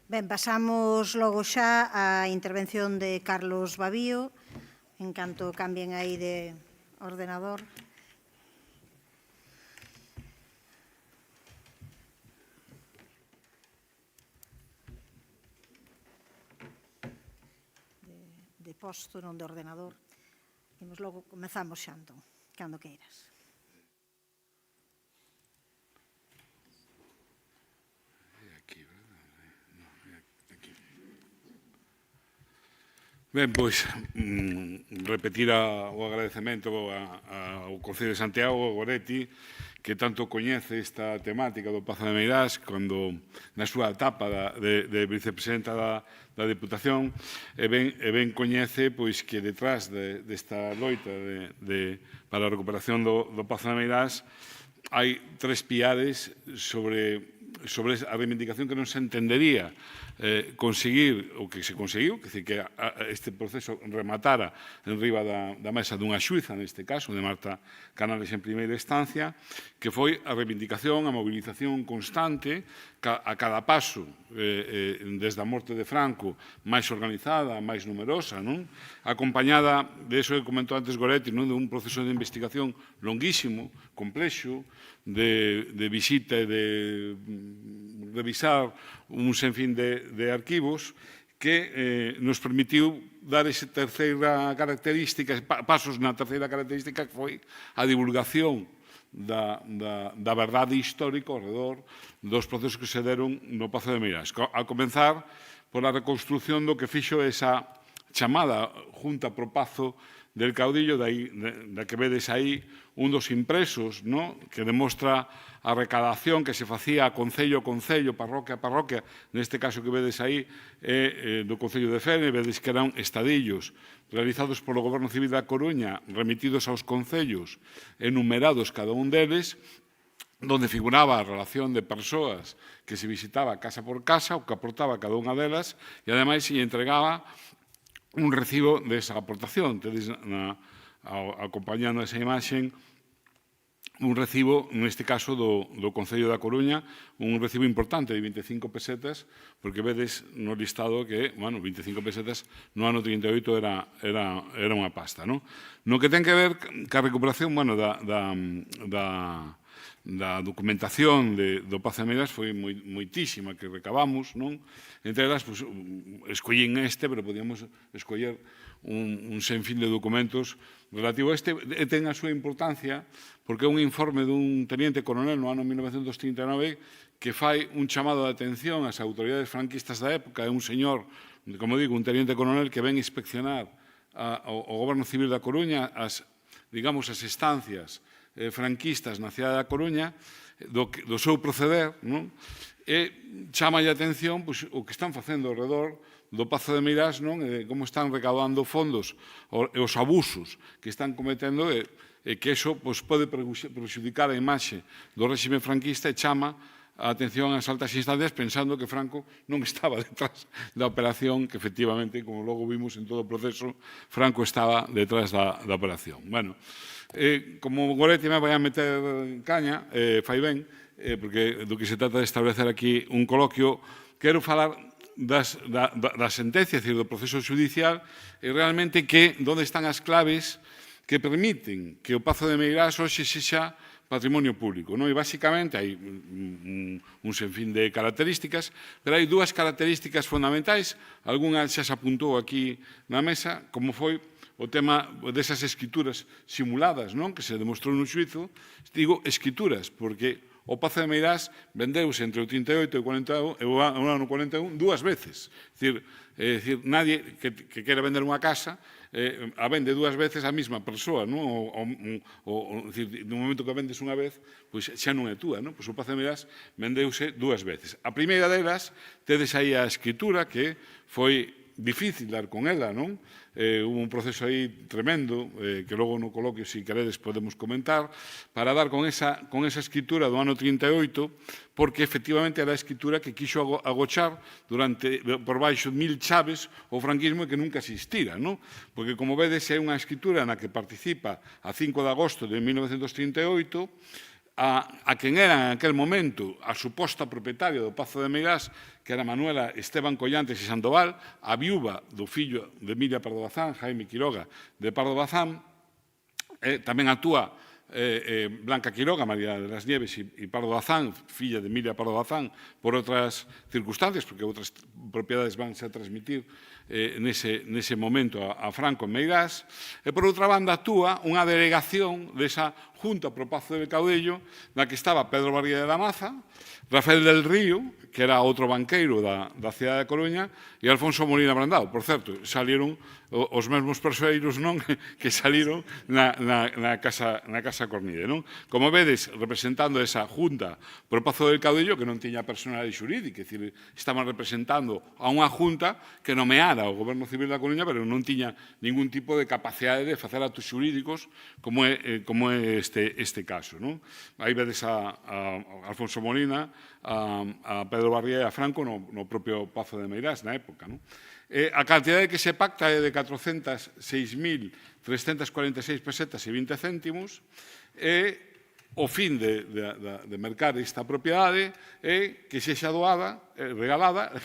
Ben, pasamos logo xa á intervención de Carlos Babío, en canto cambien aí de ordenador. De posto, non de ordenador. Imos logo, comezamos xa, entón, cando queiras. Ben, pois, repetir o agradecemento ao Concello de Santiago, ao Goretti, que tanto coñece esta temática do Pazo de Meirás cando na súa etapa de vicepresidenta da Deputación e ben coñece pois que detrás desta loita para a recuperación do Pazo de Meirás hai tres piares sobre a reivindicación que non se entendería conseguir o que se conseguiu, que este proceso rematara en riba da mesa dunha xuiza, neste caso, de Marta Canales en primeira instancia, que foi a reivindicación, a mobilización constante, a cada paso, desde a morte de Franco, máis organizada, máis numerosa, acompañada, de eso que comentou antes Goretti, de un proceso de investigación longuísimo, complexo, de visita e de revisar un senfín de arquivos que nos permitiu dar esa terceira característica, pasos na terceira característica que foi a divulgación da verdade histórica ao redor dos procesos que se deron no Pazo de Meirás. A comenzar pola reconstrucción do que fixo esa chamada Junta pro Pazo del Caudillo, da que vedes aí un dos impresos, que demostra a recadación que se facía a concello a concello, parroquia a parroquia, neste caso que vedes aí do Concello de Fene, vedes que eran estadillos realizados polo Goberno Civil da Coruña, remitidos aos concellos, enumerados cada un deles, donde figuraba a relación de persoas que se visitaba casa por casa, o que aportaba cada unha delas, e ademais se entregaba un recibo desa aportación. Tedes acompañando esa imaxe un recibo, neste caso, do Concello da Coruña, un recibo importante de 25 pesetas, porque vedes no listado que, 25 pesetas no ano 38 era unha pasta. No que ten que ver ca recuperación, documentación do Pazo de Meirás foi moitísima que recabamos, non? Entre elas, escollín este, pero podíamos escoller un senfín de documentos relativo a este, e ten a súa importancia porque é un informe dun teniente coronel no ano 1939 que fai un chamado de atención ás autoridades franquistas da época. É un señor, como digo, un teniente coronel que ven inspeccionar o Goberno Civil da Coruña as estancias franquistas na cidade da Coruña, do seu proceder, non? E chama a atención o que están facendo ao redor do Pazo de Meirás, non? Como están recaudando fondos e os abusos que están cometendo e que iso pode prexudicar a imaxe do réxime franquista e chama a atención ás altas instancias pensando que Franco non estaba detrás da operación, que efectivamente, como logo vimos en todo o proceso, Franco estaba detrás da operación. Bueno, como Goretti me vai a meter caña, fai ben, porque do que se trata de establecer aquí un coloquio, quero falar da sentencia, é dicir, do proceso judicial, e realmente onde están as claves que permiten que o Pazo de Meirás hoxe sexa patrimonio público. E, basicamente, hai un senfín de características, pero hai dúas características fundamentais, algunha xa se apuntou aquí na mesa, como foi o tema desas escrituras simuladas, que se demostrou no xuizo. Digo escrituras, porque o Pazo de Meirás vendeuse entre o 38 e o ano 41 dúas veces. É dicir, nadie que quera vender unha casa a vende dúas veces a mesma persoa, no momento que a vendes unha vez, pois xa non é túa, non? Pois o Pazo de Meirás vendeuse dúas veces. A primeira delas, tedes aí a escritura, que foi difícil dar con ela, non? Hubo un proceso aí tremendo, que logo no coloquio, se queredes, podemos comentar, para dar con esa escritura do ano 38, porque efectivamente era a escritura que quixo agochar por baixo 1000 chaves o franquismo e que nunca existira, non? Porque, como vedes, é unha escritura na que participa a 5 de agosto de 1938, a quen era en aquel momento a suposta propietaria do Pazo de Meirás, que era Manuela Esteban Collantes e Sandoval, a viúva do fillo de Emilia Pardo Bazán, Jaime Quiroga de Pardo Bazán. Tamén actúa Blanca Quiroga, María de las Nieves e Pardo Bazán, filla de Emilia Pardo Bazán, por outras circunstancias, porque outras propiedades vanse a transmitir nese momento a Franco en Meirás. E, por outra banda, actúa unha delegación desa Junta pro Pazo de Caudello, na que estaba Pedro Barría de la Maza, Rafael del Río, que era outro banqueiro da cidade de Coruña, e Alfonso Molina Brandao. Por certo, salieron os mesmos persoeiros, non, que saliron na Casa Cornide, non? Como vedes, representando esa Junta pro Pazo del Caudello, que non tiña personalidade xurídica, é dicir, estaban representando a unha Junta que nomeara o Goberno Civil da Coruña, pero non tiña ningún tipo de capacidade de facer actos xurídicos como é este caso, non? Aí vedes a Alfonso Molina, a Pedro Barría e a Franco no propio Pazo de Meirás na época, non? A cantidade que se pacta é de 406.346 pesetas e 20 céntimos, e o fin de mercar esta propiedade é que sexa doada, regalada al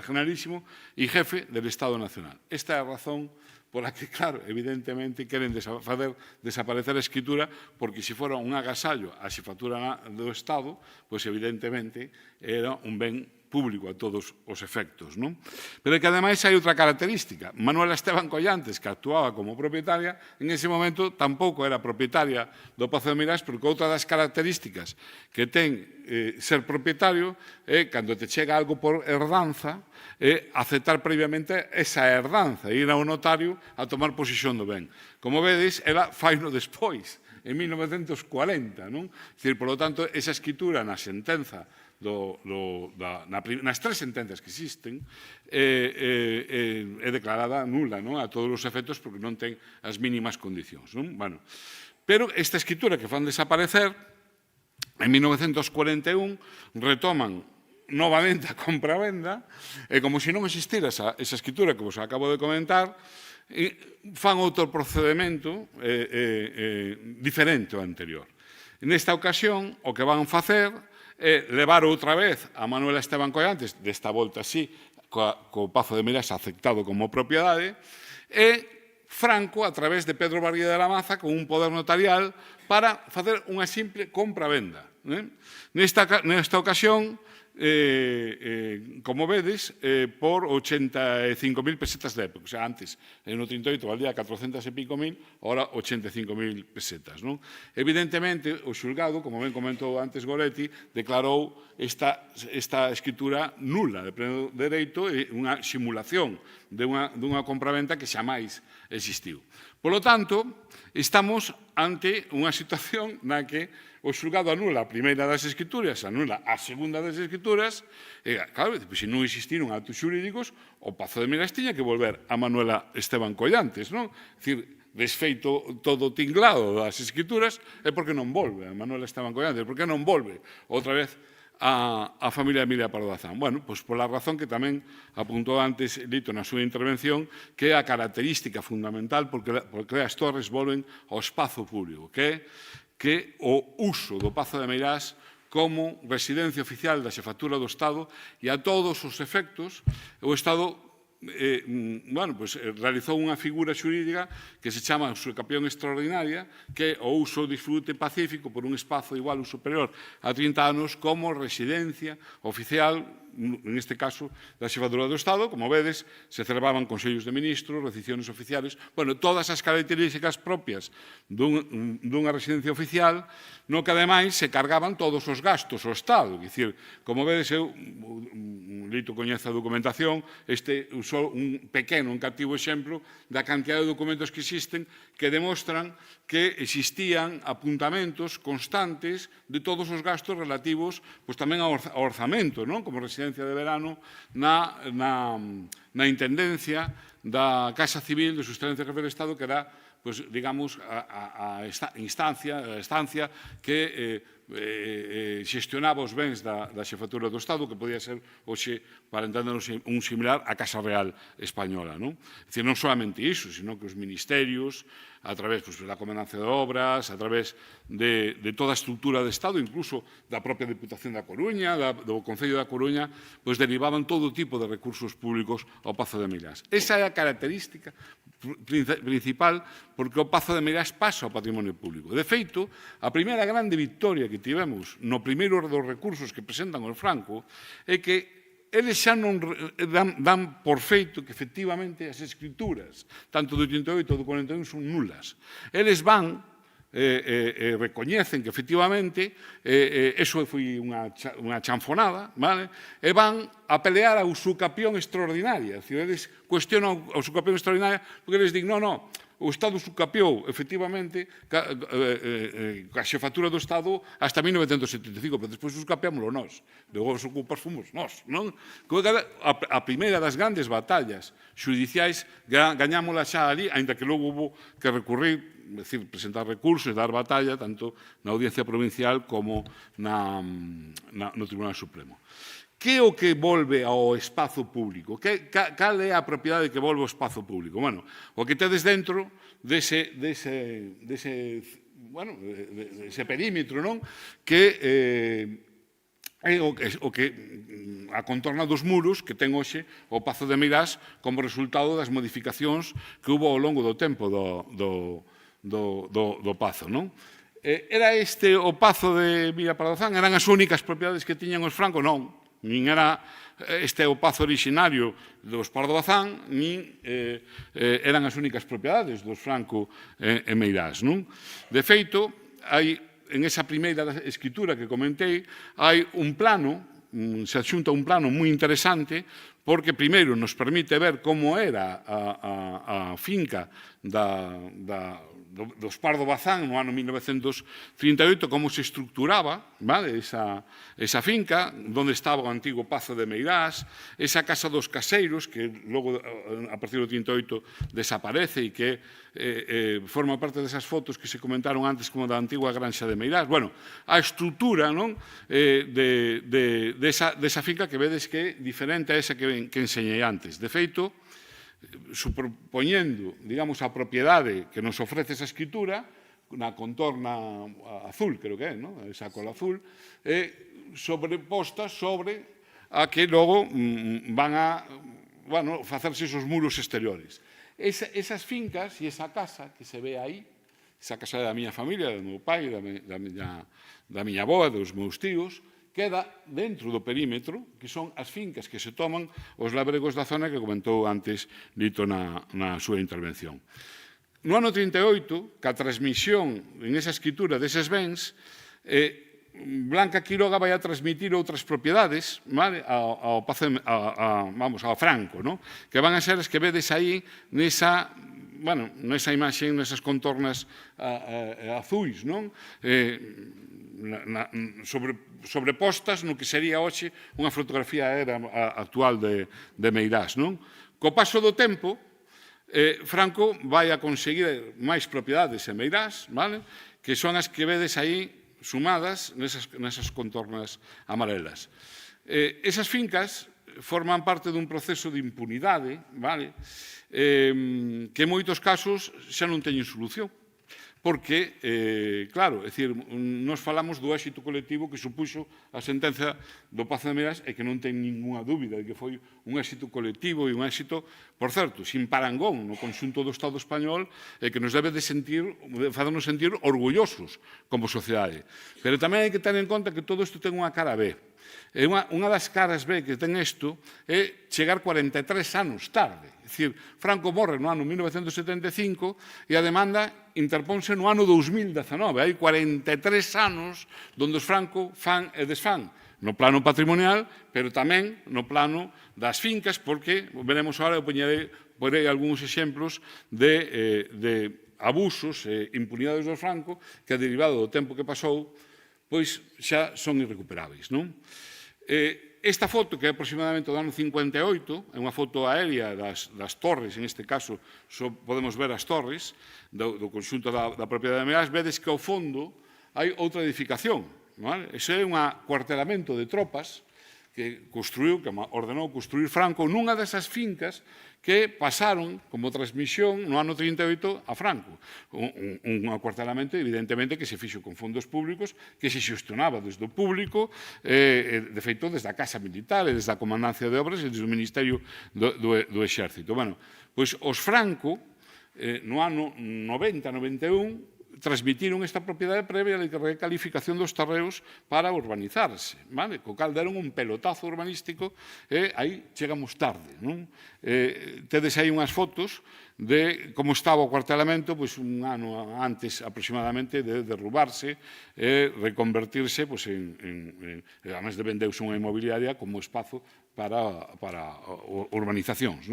generalísimo e jefe del Estado Nacional. Esta é a razón pola que, claro, evidentemente queren fazer desaparecer a escritura, porque se fora un agasallo a xefatura do Estado, pois evidentemente era un ben público a todos os efectos, non? Pero que, ademais, hai outra característica. Manuela Esteban Collantes, que actuaba como propietaria, en ese momento tampouco era propietaria do Pazo de Meirás, porque outra das características que ten ser propietario é, cando te chega algo por herdanza, é aceptar previamente esa herdanza, ir ao notario a tomar posesión do ben. Como vedes, ela faino despois, en 1940, non? Por lo tanto, esa escritura na sentenza nas tres sentencias que existen é declarada nula a todos os efectos porque non ten as mínimas condicións. Pero esta escritura que fan desaparecer, en 1941 retoman novamente a compra-venda e como se non existira esa escritura que vos acabo de comentar, fan outro procedimento diferente ao anterior. Nesta ocasión, o que van facer levar outra vez a Manuela Esteban Collantes, desta volta así, co Pazo de Meirás aceptado como propiedade, e Franco a través de Pedro Barría de la Maza con un poder notarial para facer unha simple compra-venda. Nesta ocasión, como vedes, por 85.000 pesetas de época. O sea, antes, no 38, valía 400 e pico mil, ahora 85.000 pesetas. Evidentemente, o xulgado, como ben comentou antes Goretti, declarou esta escritura nula de pleno dereito e unha simulación dunha compraventa que xamais existiu. Por lo tanto, estamos ante unha situación na que o xulgado anula a primeira das escrituras, anula a segunda das escrituras, e, claro, se non existiron actos xurídicos, o Pazo de Meirás tiña que volver a Manuela Esteban Collantes, non? É dicir, desfeito todo o tinglado das escrituras, é porque non volve a Manuela Esteban Collantes, porque non volve outra vez a familia Emilia Pardo Bazán. Bueno, pois pola razón que tamén apuntou antes Lito na súa intervención, que é a característica fundamental porque as torres volven ao espazo público, que o uso do Pazo de Meirás como residencia oficial da Xefatura do Estado e a todos os efectos o Estado realizou unha figura xurídica que se chama usucapión extraordinaria, que é o uso disfrute pacífico por un espazo igual ou superior a 30 anos como residencia oficial, en este caso, da Xefatura do Estado. Como vedes, se celebraban consellos de ministros, recepciones oficiales, todas as características propias dunha residencia oficial, no que, ademais, se cargaban todos os gastos ao Estado. É dicir, como vedes, Lito coñece a documentación, este usou un pequeno, un cativo exemplo da cantidad de documentos que existen que demostran que existían apuntamentos constantes de todos os gastos relativos tamén ao orzamento, como residencia de verano na Intendencia da Casa Civil de Sustancia Jefe de Estado, que era, digamos, a estancia que xestionaba os bens da Xefatura do Estado, que podía ser, hoxe, para entendernos, un similar á Casa Real Española. É dicir, non solamente iso, sino que os ministerios, a través da Comendancia de Obras, a través de toda a estrutura de Estado, incluso da propia Diputación da Coruña, do Concello da Coruña, derivaban todo tipo de recursos públicos ao Pazo de Meirás. Esa é a característica principal porque o Pazo de Meirás pasa ao patrimonio público. De feito, a primeira grande victoria que tivemos no primeiro dos recursos que presentan os Franco é que eles xa non dan por feito que efectivamente as escrituras, tanto do 88 ou do 41, son nulas. Eles van recoñecen que efectivamente eso foi unha chanfonada, e van a pelear a usucapión extraordinaria. Eles cuestionan a usucapión extraordinaria porque eles din, non, o Estado sucapiou, efectivamente, a Xefatura do Estado hasta 1975, pero despois sucapiámoslo nós. Logo os ocupas fomos nós, non? A primeira das grandes batallas judiciais gañámola xa ali, ainda que logo hubo que recurrir, é dicir, presentar recursos e dar batalla tanto na Audiencia Provincial como no Tribunal Supremo. Que é o que volve ao espazo público? Cal é a propiedade que volve ao espazo público? Bueno, o que tedes dentro dese perímetro, non? Que é o que a contorna dos muros que ten hoxe o Pazo de Meirás como resultado das modificacións que hubo ao longo do tempo do Pazo, non? Era este o Pazo de Emilia Pardo Bazán? Eran as únicas propiedades que tiñan os Franco? Non. Nin era este o Pazo originario dos Pardo Bazán, nin eran as únicas propiedades dos Franco e Meirás, non? De feito, hai en esa primeira escritura que comentei, hai un plano, se adxunta un plano moi interesante, porque primeiro nos permite ver como era a finca dos Pardo Bazán no ano 1938, como se estructuraba esa finca, onde estaba o antigo Pazo de Meirás, esa casa dos caseiros, que logo, a partir do 38, desaparece e que forma parte desas fotos que se comentaron antes como da antigua Granxa de Meirás. Bueno, a estrutura desa finca que vedes que é diferente a esa que enseñei antes. De feito, superpoñendo, digamos, a propiedade que nos ofrece esa escritura, na contorna azul, creo que é, esa cola azul, sobreposta sobre a que logo van a facerse esos muros exteriores. Esas fincas e esa casa que se ve aí, esa casa da miña familia, do meu pai, da miña avoa, dos meus tíos, queda dentro do perímetro, que son as fincas que se toman os labregos da zona que comentou antes Lito na súa intervención. No ano 38, ca transmisión en esa escritura deses bens, Blanca Quiroga vai a transmitir outras propiedades ao Franco, que van a ser as que vedes aí nesa imaxe, nesas contornas azuis, sobrepostas no que sería hoxe unha fotografía actual de Meirás. Co paso do tempo, Franco vai a conseguir máis propiedades en Meirás, que son as que vedes aí sumadas nesas contornas amarelas. Esas fincas forman parte dun proceso de impunidade, que en moitos casos xa non teñen solución. Porque, claro, é dicir, nos falamos do éxito colectivo que supuxo a sentenza do Pazo de Meirás e que non ten ninguna dúbida de que foi un éxito colectivo e un éxito, por certo, sin parangón no conxunto do Estado español e que nos debe de facernos sentir orgullosos como sociedade. Pero tamén hai que ter en conta que todo isto ten unha cara B. E unha das caras B que ten isto é chegar 43 anos tarde. É dicir, Franco morre no ano 1975 e a demanda interponse no ano 2019. Hai 43 anos donde os Franco fan e desfan no plano patrimonial, pero tamén no plano das fincas, porque veremos agora, eu porei algúns exemplos de abusos e impunidades do Franco que, derivado do tempo que pasou, pois xa son irrecuperáveis. Esta foto, que é aproximadamente do ano 58, é unha foto aérea das torres, en este caso só podemos ver as torres do conxunto da propiedade de Meirás, vedes que ao fondo hai outra edificación. Ese é un cuartelamento de tropas que ordenou construir Franco nunha desas fincas que pasaron como transmisión no ano 38 a Franco. Un acuartelamento, evidentemente, que se fixo con fondos públicos, que se xestionaba desde o público, de feito, desde a Casa Militar, desde a Comandancia de Obras e desde o Ministerio do Exército. Pois os Franco, no ano 90-91, transmitiron esta propiedade previa a recalificación dos terreos para urbanizarse, co cal deron un pelotazo urbanístico e aí chegamos tarde. Tedes aí unhas fotos de como estaba o cuartelamento un ano antes aproximadamente de derrubarse e reconvertirse, además de vendeuse unha inmobiliaria como espazo para urbanizacións.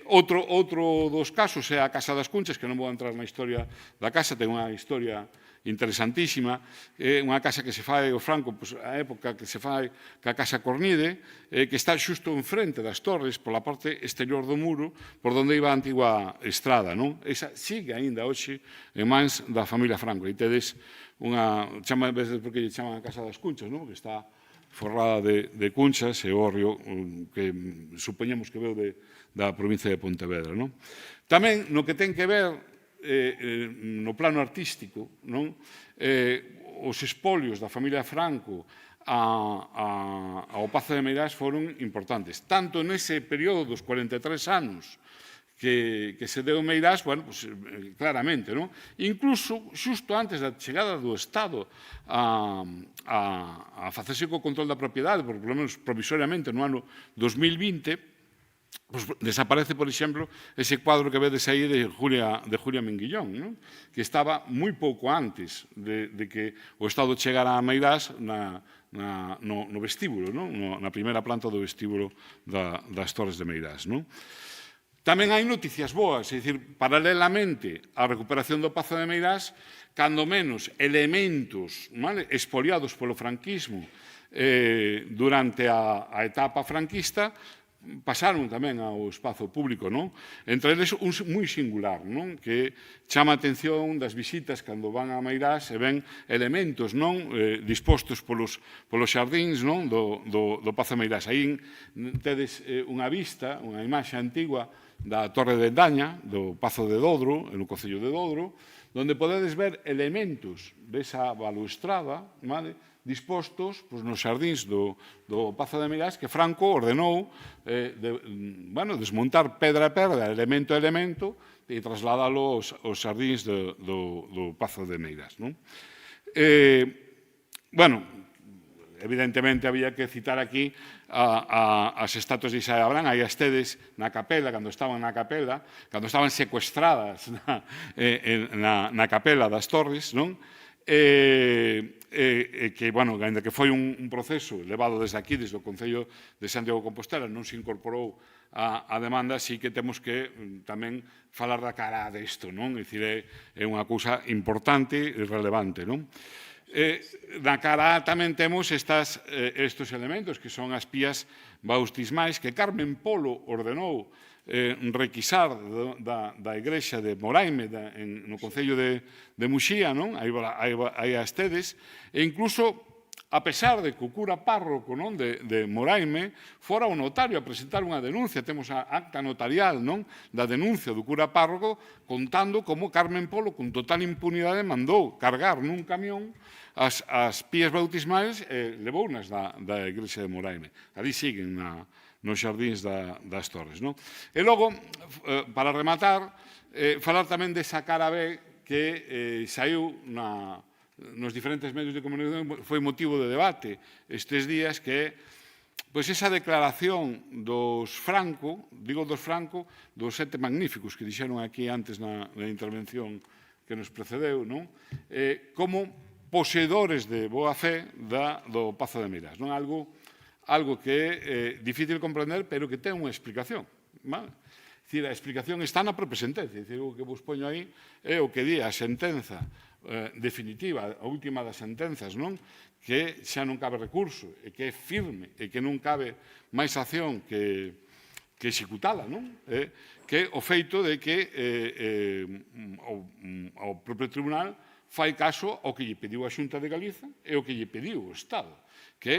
Outro dos casos é a Casa das Cunchas, que non vou entrar na historia da casa, ten unha historia interesantísima, é unha casa que se fai o Franco, a época que se fai ca Casa Cornide, que está xusto enfrente das torres, pola parte exterior do muro, por onde iba a antigua estrada. Esa sigue aínda hoxe en mans da familia Franco. E tedes unha, porque lle chaman a Casa das Cunchas, que está forrada de cunchas e hórreo que supoñemos que veu da provincia de Pontevedra. Tamén no que ten que ver no plano artístico, os espolios da familia Franco ao Pazo de Meirás foron importantes. Tanto nese período dos 43 anos que se deu Meirás, claramente, incluso xusto antes da chegada do Estado a facerse co control da propiedade, por lo menos provisoriamente no ano 2020, desaparece, por exemplo, ese cuadro que vedes aí de Julia Menguillón, que estaba moi pouco antes de que o Estado chegara a Meirás no vestíbulo, na primeira planta do vestíbulo das Torres de Meirás. Tamén hai noticias boas, é dicir, paralelamente á recuperación do Pazo de Meirás, cando menos elementos expoliados polo franquismo durante a etapa franquista pasaron tamén ao espazo público, entre eles un moi singular, que chama a atención das visitas cando van a Meirás e ven elementos dispostos polos xardíns do Pazo de Meirás. Aí tedes unha vista, unha imaxe antigua da Torre de Daña, do Pazo de Dodro, no Concello de Dodro, onde podedes ver elementos desa balustrada dispostos nos xardíns do Pazo de Meirás que Franco ordenou desmontar pedra a pedra, elemento a elemento, e trasladalo aos xardíns do Pazo de Meirás. Evidentemente, había que citar aquí as estatuas de Isabel Abrán, aí as tedes na capela, cando estaban secuestradas na capela das Torres, non? Que, ainda que foi un proceso levado desde aquí, desde o Concello de Santiago de Compostela, non se incorporou a demanda, sí que temos que tamén falar da cara desto, non? É dicir, é unha cousa importante e relevante, non? Na cara tamén temos estes elementos que son as pías bautismais que Carmen Polo ordenou requisar da igrexa de Moraime no Concello de Muxía, aí as tedes, e incluso, a pesar de que o cura párroco de Moraime fora o notario a presentar unha denuncia, temos a acta notarial da denuncia do cura párroco contando como Carmen Polo, con total impunidade, mandou cargar nun camión as pías bautismais e levounas da igrexa de Moraime. Ali siguen nos xardíns das Torres. E logo, para rematar, falar tamén desa cara B que saiu nos diferentes medios de comunicación, foi motivo de debate estes días, que é esa declaración dos Franco, dos 7 magníficos que dixeron aquí antes na intervención que nos precedeu, como poseedores de boa fe do Pazo de Meirás. Algo que é difícil comprender, pero que ten unha explicación. A explicación está na propia sentencia. O que vos poño aí é o que di a sentenza definitiva, a última das sentenzas, que xa non cabe recurso, e que é firme, e que non cabe máis acción que executala, que é o feito de que o propio tribunal fai caso ao que lle pediu a Xunta de Galiza e o que lle pediu o Estado, que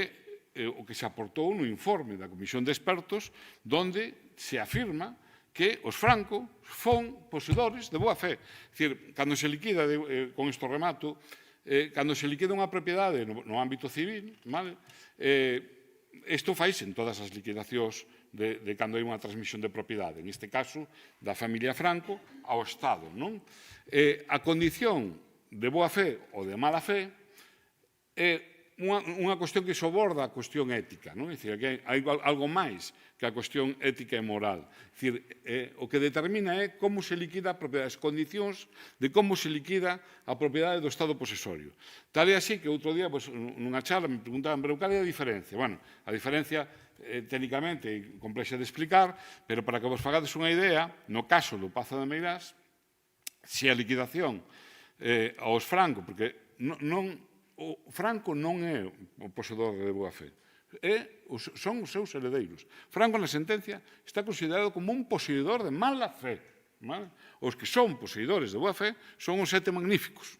é o que se aportou no informe da Comisión de Expertos, donde se afirma que os Franco fon poseedores de boa fe. É dicir, cando se liquida, con isto remato, cando se liquida unha propiedade no ámbito civil, isto faise en todas as liquidacións de cando hai unha transmisión de propiedade, en este caso, da familia Franco ao Estado. A condición de boa fe ou de mala fe é unha cuestión que soborda a cuestión ética, é dicir, que hai algo máis que a cuestión ética e moral. É dicir, o que determina é como se liquida a propiedade, as condicións de como se liquida a propiedade do Estado posesorio. Tal é así que outro día, nunha charla, me preguntaban, pero cal é a diferencia? Bueno, a diferencia técnicamente é complexa de explicar, pero para que vos fagades unha idea, no caso do Pazo de Meirás, se a liquidación aos Franco, porque o Franco non é o poseedor de boa fe, son os seus heredeiros. Franco, na sentencia, está considerado como un poseedor de mala fe. Os que son poseedores de boa fe son os 7 magníficos.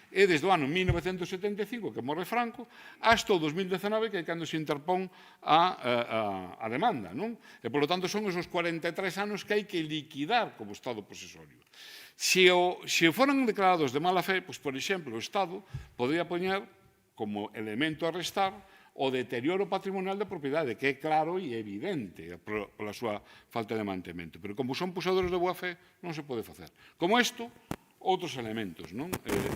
E desde o ano 1975, que morre Franco, hasta o 2019, que é cando se interpón a demanda. E, polo tanto, son esos 43 anos que hai que liquidar como Estado posesorio. Se foran declarados de mala fe, por exemplo, o Estado podría poñer como elemento a restar o deterioro patrimonial da propiedade, que é claro e evidente pola súa falta de mantemento. Pero como son poseedores de boa fe, non se pode facer. Como isto, outros elementos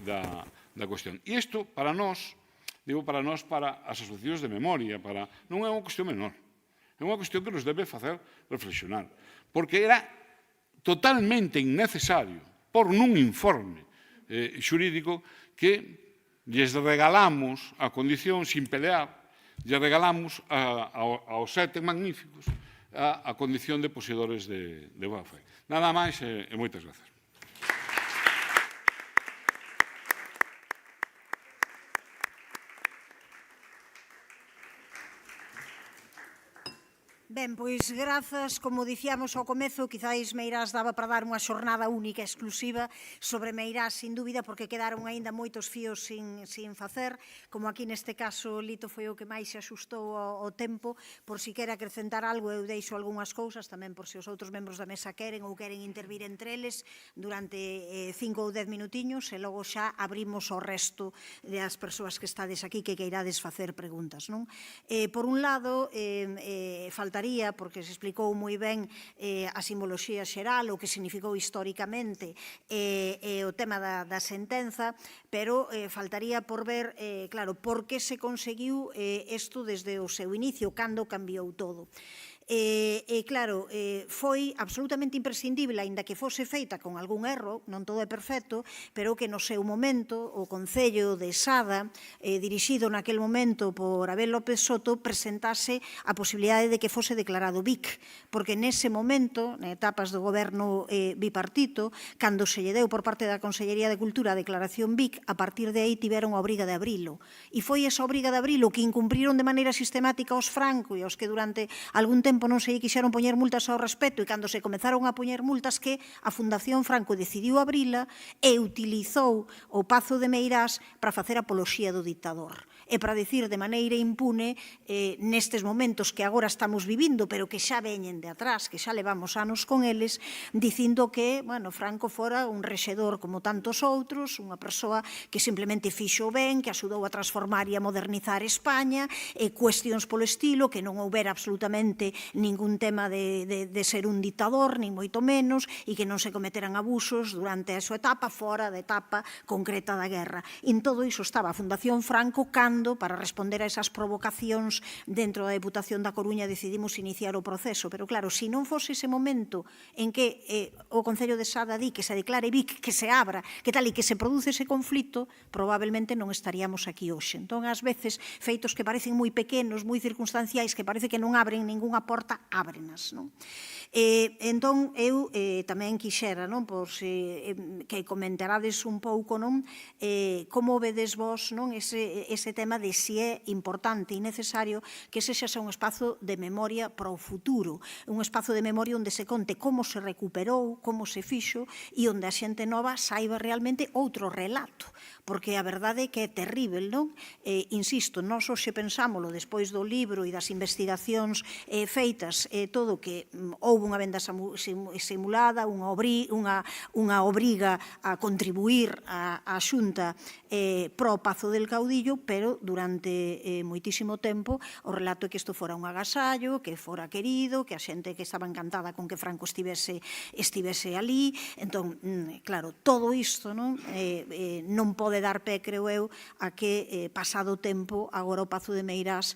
da cuestión. E isto, para nós, para as asociacións de memoria, non é unha cuestión menor. É unha cuestión que nos debe facer reflexionar. Porque era totalmente innecesario por nun informe xurídico que lles regalamos a condición, sin pelear, lles regalamos aos 7 magníficos a condición de poseedores de boa fe. Nada máis e moitas grazas. Ben, pois grazas, como dicíamos ao comezo, quizáis Meirás daba para dar unha xornada única, exclusiva, sobre Meirás, sin dúbida, porque quedaron aínda moitos fíos sin facer, como aquí neste caso Lito foi o que máis se axustou ao tempo, por si quere acrescentar algo, eu deixo algunhas cousas, tamén por si os outros membros da mesa queren ou queren intervir entre eles durante 5 ou 10 minutiños, e logo xa abrimos ao resto das persoas que estades aquí que queirades facer preguntas, non? Por un lado, faltaría, porque se explicou moi ben a simboloxía xeral, o que significou históricamente o tema da sentenza, pero faltaría por ver, claro, por que se conseguiu isto desde o seu inicio, cando cambiou todo. Claro, foi absolutamente imprescindible, aínda que fose feita con algún erro, non todo é perfecto, pero que no seu momento o Concello de Sada, dirixido naquel momento por Abel López Soto, presentase a posibilidade de que fose declarado BIC, porque nese momento, en etapas do goberno bipartito, cando se lle deu por parte da Consellería de Cultura a declaración BIC, a partir de aí tiveron a obriga de abrilo. E foi esa obriga de abrilo que incumpriron de maneira sistemática os Franco e os que durante algún tempo non se quixeron poñer multas ao respecto, e cando se comezaron a poñer multas que a Fundación Franco decidiu abrila e utilizou o Pazo de Meirás para facer apoloxía do dictador e para dicir de maneira impune nestes momentos que agora estamos vivindo, pero que xa veñen de atrás, que xa levamos anos con eles, dicindo que, bueno, Franco fora un rexedor como tantos outros, unha persoa que simplemente fixo ben, que axudou a transformar e a modernizar España, cuestións polo estilo, que non houbera absolutamente ningún tema de ser un dictador, ni moito menos, e que non se cometeran abusos durante a súa etapa, fora da etapa concreta da guerra. E en todo iso estaba a Fundación Franco cando, para responder a esas provocacións dentro da Deputación da Coruña, decidimos iniciar o proceso. Pero claro, se non fose ese momento en que o Concello de Sada di que se declare BIC, que se abra, que tal e que se produce ese conflito, probablemente non estaríamos aquí hoxe. Entón, ás veces, feitos que parecen moi pequenos, moi circunstanciais, que parece que non abren ningunha porta, ábrenas, non? Entón, eu tamén quixera, non, por que comentarades un pouco, non, como vedes vos, non, ese tema de si é importante e necesario que ese xa un espazo de memoria para o futuro, un espazo de memoria onde se conte como se recuperou, como se fixo e onde a xente nova saiba realmente outro relato, porque a verdade é que é terrível, non? Insisto, nós hoxe pensámoslo despois do libro e das investigacións feitas, todo que houve unha venda simulada, unha obriga a contribuir á Xunta pro Pazo del Caudillo, pero durante moitísimo tempo o relato é que isto fora un agasallo, que fora querido, que a xente que estaba encantada con que Franco estivese ali. Entón, claro, todo isto non pode dar pé, creo eu, a que pasado o tempo agora o Pazo de Meirás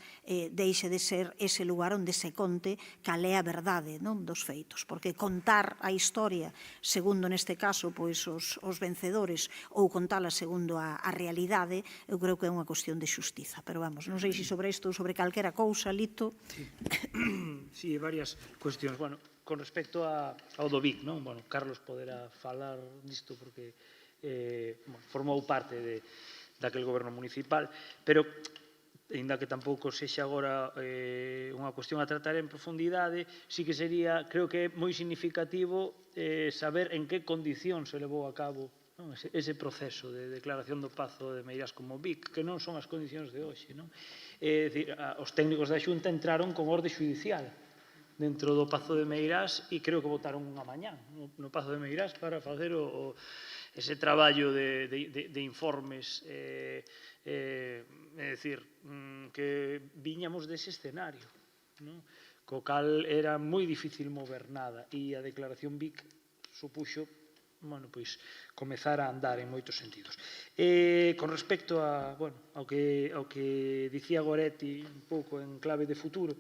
deixe de ser ese lugar onde se conte cal é a verdade dos feitos, porque contar a historia segundo neste caso os vencedores ou contala segundo a realidade, eu creo que é unha cuestión de xustiza. Pero vamos, non sei se sobre isto ou sobre calquera cousa, Lito. Sí, varias cuestións. Bueno, con respecto ao do BIC, non? Bueno, Carlos poderá falar disto porque formou parte daquel goberno municipal, pero ainda que tampouco sexa agora unha cuestión a tratar en profundidade, sí que sería, creo que é moi significativo saber en que condición se levou a cabo ese proceso de declaración do Pazo de Meirás como BIC, que non son as condicións de hoxe. É dicir, os técnicos da Xunta entraron con orde xudicial dentro do Pazo de Meirás e creo que votaron unha mañá no Pazo de Meirás para facer ese traballo de informes, é dicir, que viñamos dese escenario, co cal era moi difícil mover nada e a declaración BIC supuxo comezar a andar en moitos sentidos. Con respecto ao que dicía Goretti un pouco en clave de futuro,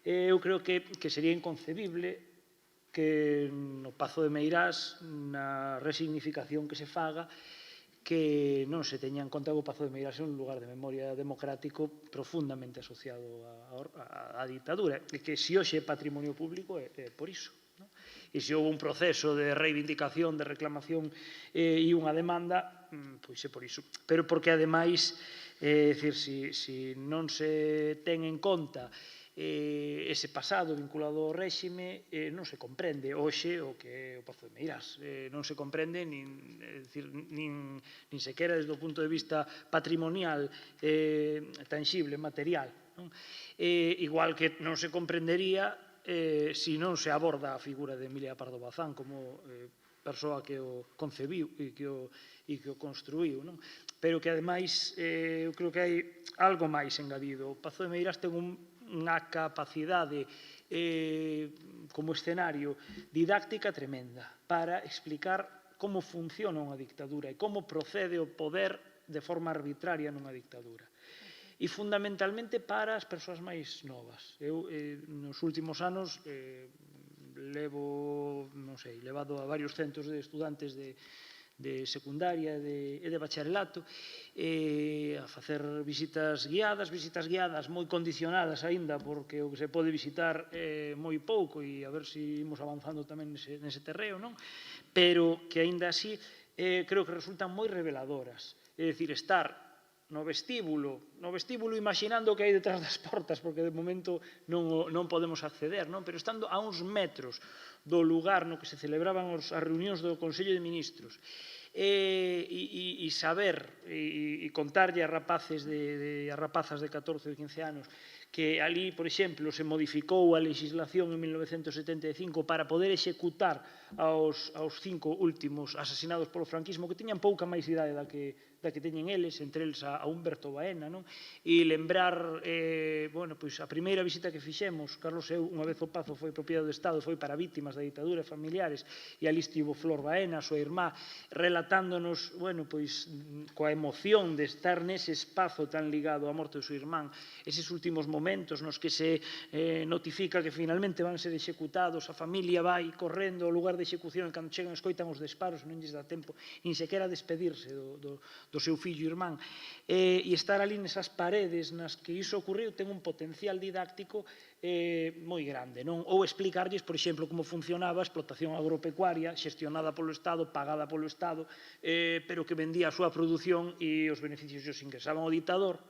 eu creo que sería inconcebible que no Pazo de Meirás, na resignificación que se faga, que non se teña en conta que o Pazo de Meirás é un lugar de memoria democrático profundamente asociado á ditadura, e que se hoxe é patrimonio público é por iso. E se houve un proceso de reivindicación, de reclamación e unha demanda, pois é por iso. Pero porque, ademais, é dicir, se non se ten en conta ese pasado vinculado ao réxime non se comprende hoxe o que é o Pazo de Meirás. Non se comprende nin sequera desde o punto de vista patrimonial, tangible, material. Igual que non se comprendería se non se aborda a figura de Emilia Pardo Bazán como persoa que o concebiu e que o construiu, pero que ademais eu creo que hai algo máis engadido. O Pazo de Meirás ten unha capacidade como escenario didáctica tremenda para explicar como funciona unha dictadura e como procede o poder de forma arbitraria nunha dictadura. E fundamentalmente para as persoas máis novas. Eu, nos últimos anos, levado a varios centros de estudantes de secundaria e de bacharelato, a facer visitas guiadas moi condicionadas aínda, porque o que se pode visitar é moi pouco e a ver se imos avanzando tamén nese terreo, pero que aínda así creo que resultan moi reveladoras. É dicir, estar no vestíbulo imaginando o que hai detrás das portas, porque de momento non podemos acceder, pero estando a uns metros do lugar no que se celebraban as reunións do Consello de Ministros, e saber e contarlle a rapazas de 14 ou 15 anos que ali, por exemplo, se modificou a legislación en 1975 para poder executar aos 5 últimos asasinados polo franquismo, que tiñan pouca máis idade da que teñen eles, entre eles a Humberto Baena, e lembrar, a primeira visita que fixemos, Carlos e eu, unha vez o Pazo foi propiedade do Estado, foi para vítimas da ditadura e familiares, e ali estivo Flor Baena, a súa irmá, relatándonos, coa emoción de estar nese espazo tan ligado á morte do seu irmán, eses últimos momentos nos que se notifica que finalmente van ser executados, a familia vai correndo ao lugar de execución e cando chegan escoitan os disparos, non lles dá tempo nin sequera a despedirse do seu fillo e irmán, e estar ali nesas paredes nas que iso ocurriu ten un potencial didáctico moi grande, ou explicarlles, por exemplo, como funcionaba a explotación agropecuaria xestionada polo Estado, pagada polo Estado, pero que vendía a súa produción e os beneficios os ingresaban ao ditador,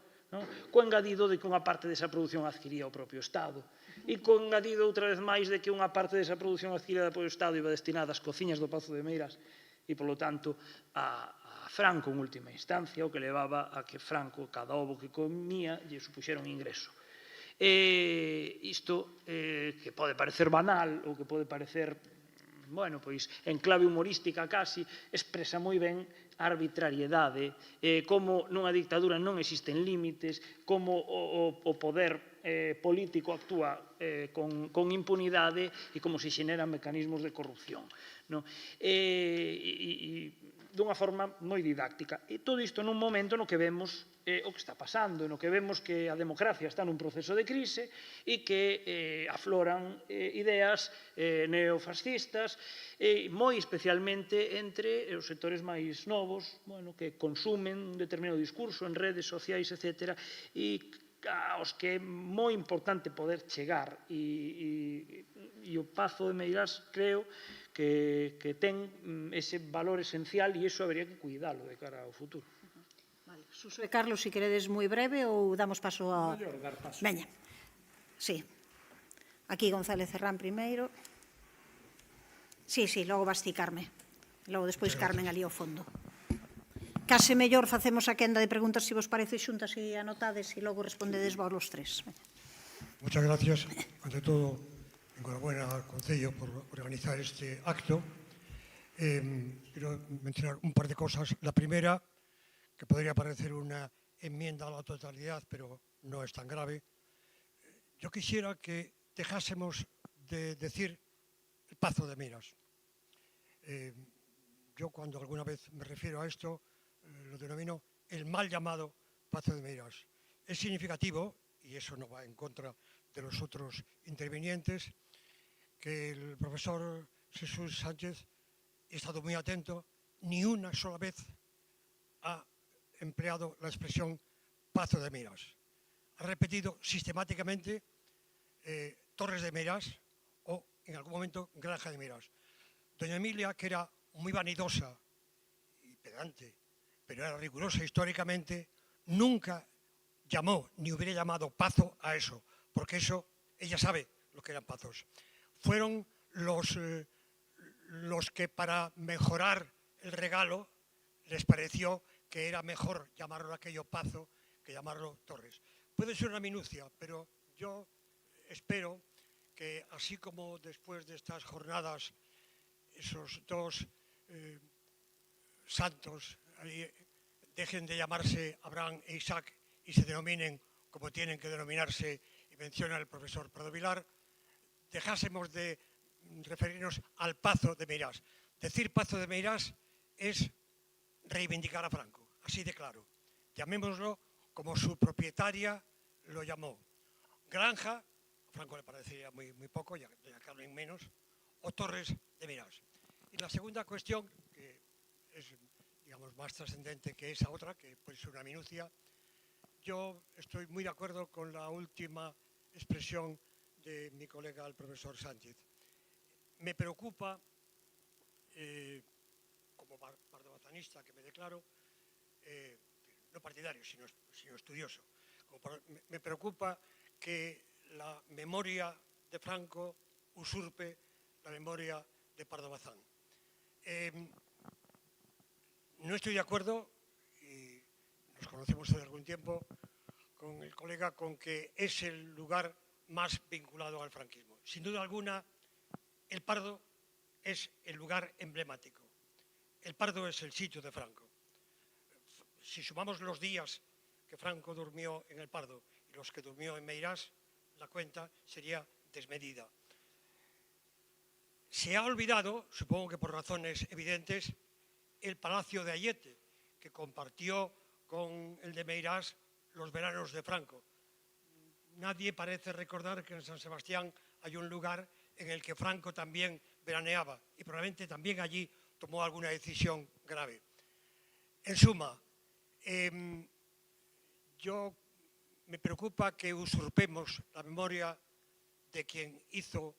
co engadido de que unha parte desa produción adquiría o propio Estado e co engadido outra vez máis de que unha parte desa produción adquirida polo Estado iba destinada ás cociñas do Pazo de Meirás e, polo tanto, a Franco en última instancia, o que levaba a que Franco, cada ovo que comía, lle supuxera un ingreso. Isto, que pode parecer banal ou que pode parecer, en clave humorística casi, expresa moi ben a arbitrariedade, como nunha dictadura non existen límites, como o poder político actúa con impunidade e como se xeneran mecanismos de corrupción. E dunha forma moi didáctica. E todo isto nun momento no que vemos o que está pasando, no que vemos que a democracia está nun proceso de crise e que afloran ideas neofascistas, moi especialmente entre os sectores máis novos, que consumen un determinado discurso en redes sociais, etc., e aos que é moi importante poder chegar. E o Pazo de Meirás creo que ten ese valor esencial e iso habería que cuidalo de cara ao futuro. Suso e Carlos, se queredes moi breve ou damos paso a... Mellor dar paso. Veña. Sí. Aquí González Serrán primeiro. Sí, logo vas ti, Carme. Logo despois Carmen ali ao fondo. Case mellor facemos a quenda de preguntas, se vos parece, xuntas e anotades e logo respondedes vos los tres. Muchas gracias. Ante todo, enhorabuena al Concello por organizar este acto. Quiero mencionar un par de cosas. La primera, que podría parecer una enmienda a la totalidad, pero no es tan grave. Yo quisiera que dejásemos de decir el Pazo de Meirás. Yo cuando alguna vez me refiero a esto, lo denomino el mal llamado Pazo de Meirás. Es significativo, y eso no va en contra de los otros intervinientes, que el profesor Jesús Sánchez, he estado muy atento, ni una sola vez ha empleado la expresión Pazo de Meirás. Ha repetido sistemáticamente Torres de Meirás o, en algún momento, Granja de Meirás. Doña Emilia, que era muy vanidosa y pedante, pero era rigurosa históricamente, nunca llamó ni hubiera llamado Pazo a eso, porque eso ella sabe lo que eran pazos. Fueron los que para mejorar el regalo les pareció que era mejor llamarlo aquello Pazo que llamarlo Torres. Puede ser una minucia, pero yo espero que así como después de estas jornadas esos dos santos dejen de llamarse Abraham e Isaac y se denominen como tienen que denominarse, y menciona el profesor Prado Vilar, dejásemos de referirnos al Pazo de Meirás. Decir Pazo de Meirás es reivindicar a Franco, así de claro. Llamémoslo como su propietaria lo llamó. Granja, a Franco le parecería muy poco, ya que hablen menos, o Torres de Meirás. Y la segunda cuestión, que es, digamos, más trascendente que esa otra, que puede ser una minucia, yo estoy muy de acuerdo con la última expresión de mi colega, el profesor Sánchez. Me preocupa, como pardobazanista que me declaro, no partidario, sino estudioso, me preocupa que la memoria de Franco usurpe la memoria de Pardo Bazán. No estoy de acuerdo, y nos conocemos desde algún tiempo, con el colega con que es el lugar más vinculado al franquismo. Sin duda alguna, el Pardo es el lugar emblemático. El Pardo es el sitio de Franco. Si sumamos los días que Franco durmió en el Pardo y los que durmió en Meirás, la cuenta sería desmedida. Se ha olvidado, supongo que por razones evidentes, el Palacio de Ayete, que compartió con el de Meirás los veranos de Franco. Nadie parece recordar que en San Sebastián hay un lugar en el que Franco también veraneaba y probablemente también allí tomó alguna decisión grave. En suma, yo me preocupa que usurpemos la memoria de quien hizo,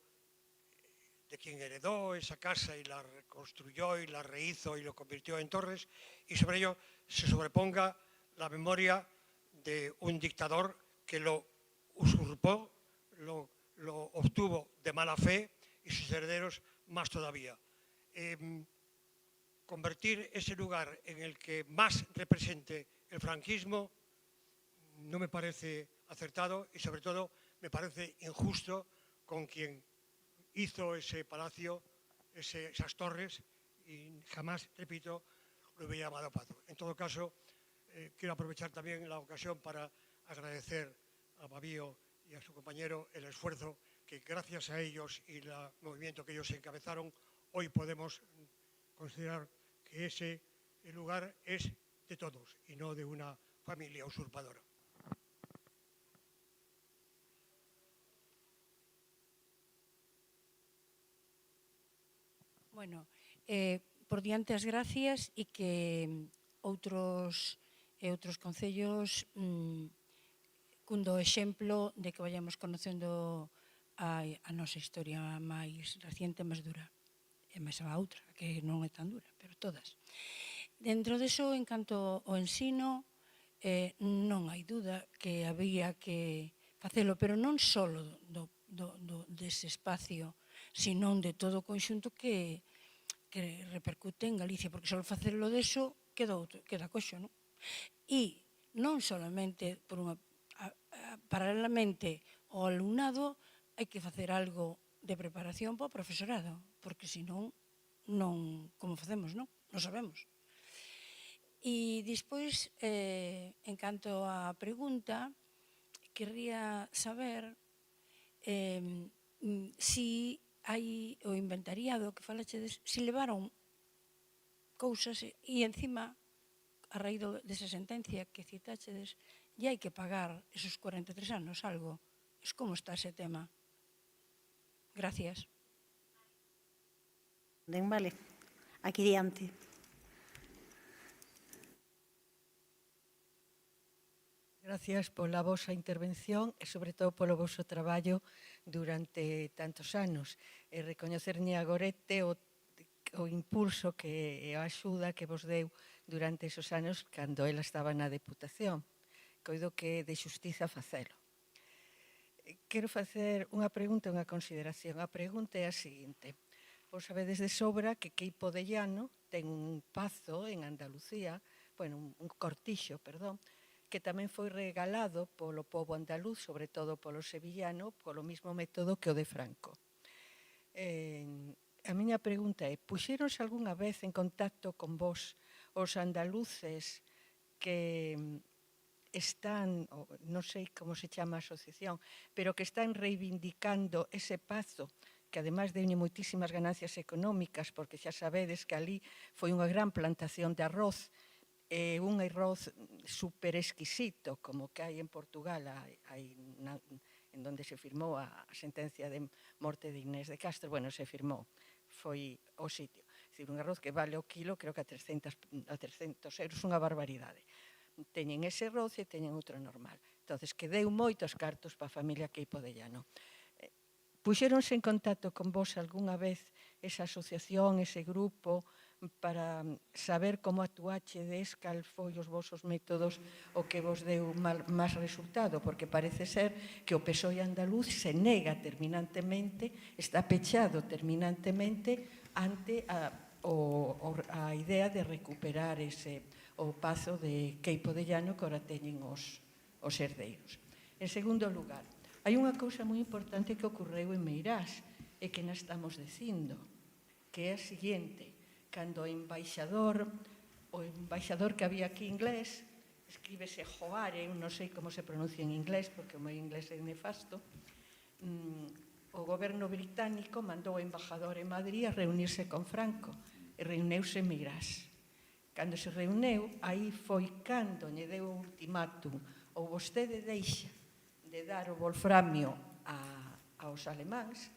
de quien heredó esa casa y la reconstruyó y la rehizo y lo convirtió en torres, y sobre ello se sobreponga la memoria de un dictador que lo usurpó, lo obtuvo de mala fe y sus herederos más todavía. Convertir ese lugar en el que más represente el franquismo no me parece acertado y sobre todo me parece injusto con quien hizo ese palacio, esas torres, y jamás, repito, lo hubiera llamado Pazo. En todo caso, quiero aprovechar también la ocasión para agradecer a Babío y a su compañero el esfuerzo que gracias a ellos y el movimiento que ellos encabezaron, hoy podemos considerar que ese lugar es de todos y no de una familia usurpadora. Bueno, por diante as gracias e que outros concellos cundo exemplo de que vayamos conocendo a nosa historia máis reciente, máis dura, e máis a outra, que non é tan dura, pero todas. Dentro deso, en canto ao ensino, non hai duda que había que facelo, pero non só dese espacio, sino de todo o conxunto que repercute en Galicia, porque só facelo deso queda coxo, non? E non solamente paralelamente ao alumnado hai que facer algo de preparación para o profesorado, porque senón non, como facemos, non? Non sabemos. E despois, en canto á pregunta, querría saber si hai o inventariado que falachedes, si levaron cousas e encima, a raíz desa sentencia que citáchedes, e hai que pagar esos 43 anos algo. Como está ese tema? Gracias. Vale, aquí diante. Gracias pola vosa intervención e, sobre todo, polo voso traballo durante tantos anos. E recoñecerlle a Gorete o impulso e a axuda que vos deu durante esos anos cando ela estaba na Deputación. Coido que é de xustiza facelo. Quero facer unha pregunta e unha consideración. A pregunta é a seguinte. Vos sabedes de sobra que Queipo de Llano ten un pazo en Andalucía, bueno, un cortixo, perdón, que tamén foi regalado polo pobo andaluz, sobre todo polo sevillano, polo mismo método que o de Franco. A miña pregunta é, puxéronse algunha vez en contacto con vos os andaluces que están, non sei como se chama a asociación, pero que están reivindicando ese pazo que ademais de moitísimas ganancias económicas, porque xa sabedes que ali foi unha gran plantación de arroz, un arroz super exquisito, como que hai en Portugal, en donde se firmou a sentencia de morte de Inés de Castro, bueno, se firmou, foi o sitio. É dicir, un arroz que vale o kilo, creo que a 300 euros, unha barbaridade. Teñen ese arroz e teñen outro normal. Entón, que deu moitos cartos para a familia Queipo de Llano. Puxéronse en contacto con vos algunha vez esa asociación, ese grupo, para saber como actuachedes, cal foi os vosos métodos o que vos deu máis resultado, porque parece ser que o PSOE andaluz se nega terminantemente, está pechado terminantemente ante a idea de recuperar o pazo de Queipo de Llano que ora teñen os herdeiros. En segundo lugar, hai unha cousa moi importante que ocorreu en Meirás e que non estamos dicindo, que é a seguinte: cando o embaixador que había aquí inglés, escríbese Joare, non sei como se pronuncia en inglés, porque o meu inglés é nefasto, o goberno británico mandou o embajador en Madrid a reunirse con Franco, e reuniuse en Meirás. Cando se reuneu, aí foi cando lle deu o ultimátum: ou vostede deixa de dar o wolframio aos alemáns,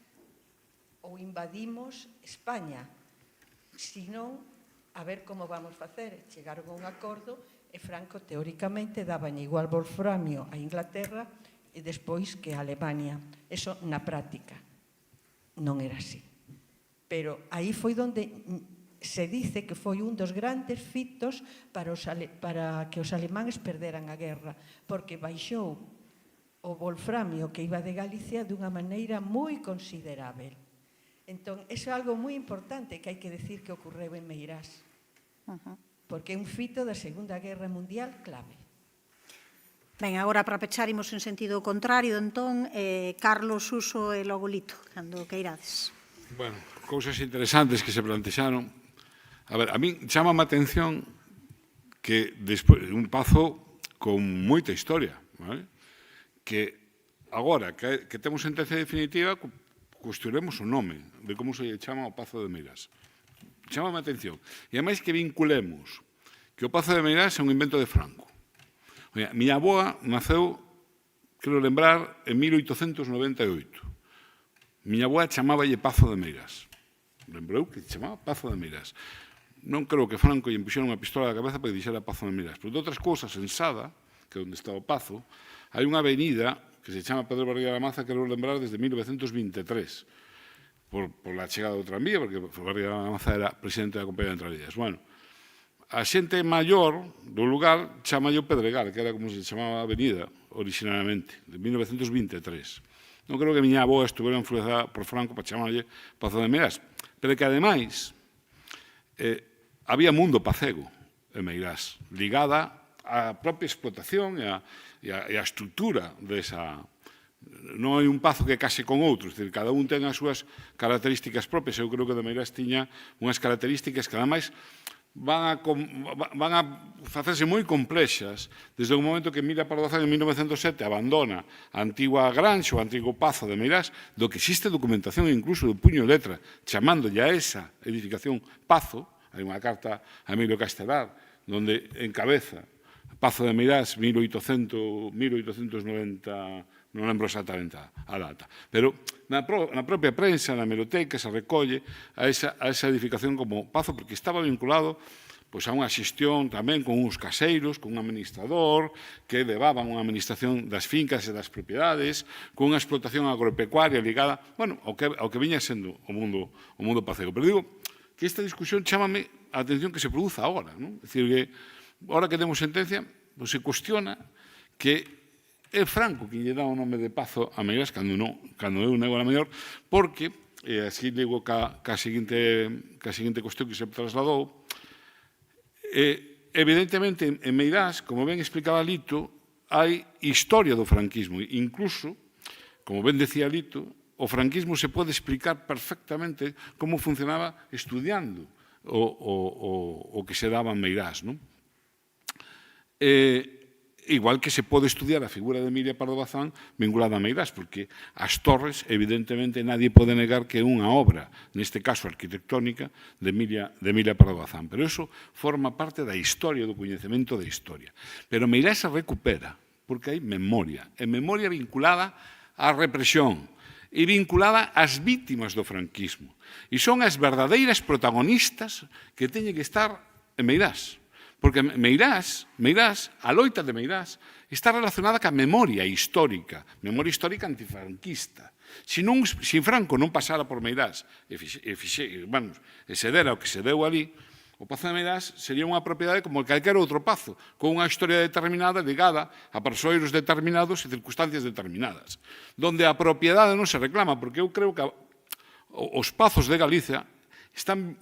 ou invadimos España. Senón, a ver como vamos facer. Chegaron a un acordo e Franco, teóricamente, daban igual wolframio a Inglaterra e despois que a Alemania. Eso, na práctica, non era así. Pero aí foi onde se dice que foi un dos grandes fitos para que os alemáns perderan a guerra, porque baixou o wolframio que iba de Galicia dunha maneira moi considerável. Entón, iso é algo moi importante que hai que decir que ocorreu en Meirás, porque é un fito da Segunda Guerra Mundial clave. Ben, agora para pechar imos en sentido contrario, entón, Carlos, Suso e logo Lito, cando queirades. Bueno, cousas interesantes que se plantexaron. A ver, a min chamame a atención que despois un pazo con moita historia, vale? Que agora que temos sentencia definitiva, cuestionemos o nome de como se chama o Pazo de Meirás. Chámame a atención. E ademais que vinculemos que o Pazo de Meirás é un invento de Franco. Oia, miña avoa naceu, quero lembrar, en 1898. Miña avoa chamáballe Pazo de Meirás. Lembrou que chamaba Pazo de Meirás. Non creo que Franco lle puxera unha pistola na cabeza para que dixera Pazo de Meirás. Pero de outras cousas, en Sada, que é onde está o Pazo, hai unha avenida que se chama Pedro Barriga da Maza, que quero lembrar desde 1923, por la chegada do tranvía, porque Barriga da Maza era presidente da Compañía de Tranvías. Bueno, a xente maior do lugar chamalle Pedregal, que era como se chamaba a avenida originalmente, de 1923. Non creo que a miña avoa estuvera influenciada por Franco para chamarlle Pazo de Meirás, pero que, ademais, había mundo pacego en Meirás, ligada a propia explotación e a estrutura desa. Non hai un pazo que case con outro, é dicir, cada un ten as súas características propias. Eu creo que de Meirás tiña unhas características que, ademais, van a facerse moi complexas desde o momento que Mira Pardo Bazán en 1907 abandona a antigua granxa, o antigo pazo de Meirás, do que existe documentación incluso do puño de letra, chamándolle a esa edificación pazo. Hai unha carta a Emilio Castelar, onde encabeza Pazo de Meirás, 1890, non lembro exactamente a data. Pero na propia prensa, na hemeroteca, se recolle a esa edificación como pazo, porque estaba vinculado a unha xestión tamén con uns caseiros, con un administrador, que levaban unha administración das fincas e das propiedades, con unha explotación agropecuaria ligada, bueno, ao que viña sendo o mundo pacego. Pero digo que esta discusión chámame a atención que se produza agora, non? É dicir, que ahora que temos sentencia, se cuestiona que é Franco que lle dá o nome de Pazo a Meirás cando eu nego a maior, porque, e así ligo ca seguinte cuestión que se trasladou, evidentemente en Meirás, como ben explicaba Lito, hai historia do franquismo, incluso, como ben decía Lito, o franquismo se pode explicar perfectamente como funcionaba estudiando o que se daba en Meirás, non? Igual que se pode estudiar a figura de Emilia Pardo Bazán vinculada a Meirás, porque as torres, evidentemente, nadie pode negar que é unha obra, neste caso arquitectónica, de Emilia Pardo Bazán. Pero iso forma parte da historia, do coñecemento da historia. Pero Meirás se recupera, porque hai memoria, e memoria vinculada á represión, e vinculada ás vítimas do franquismo. E son as verdadeiras protagonistas que teñen que estar en Meirás. Porque Meirás, a loita de Meirás, está relacionada ca memoria histórica antifranquista. Se Franco non pasara por Meirás e se dera o que se deu ali, o Pazo de Meirás sería unha propiedade como calquera outro pazo, con unha historia determinada ligada a persoeiros determinados e circunstancias determinadas, donde a propiedade non se reclama, porque eu creo que os pazos de Galicia están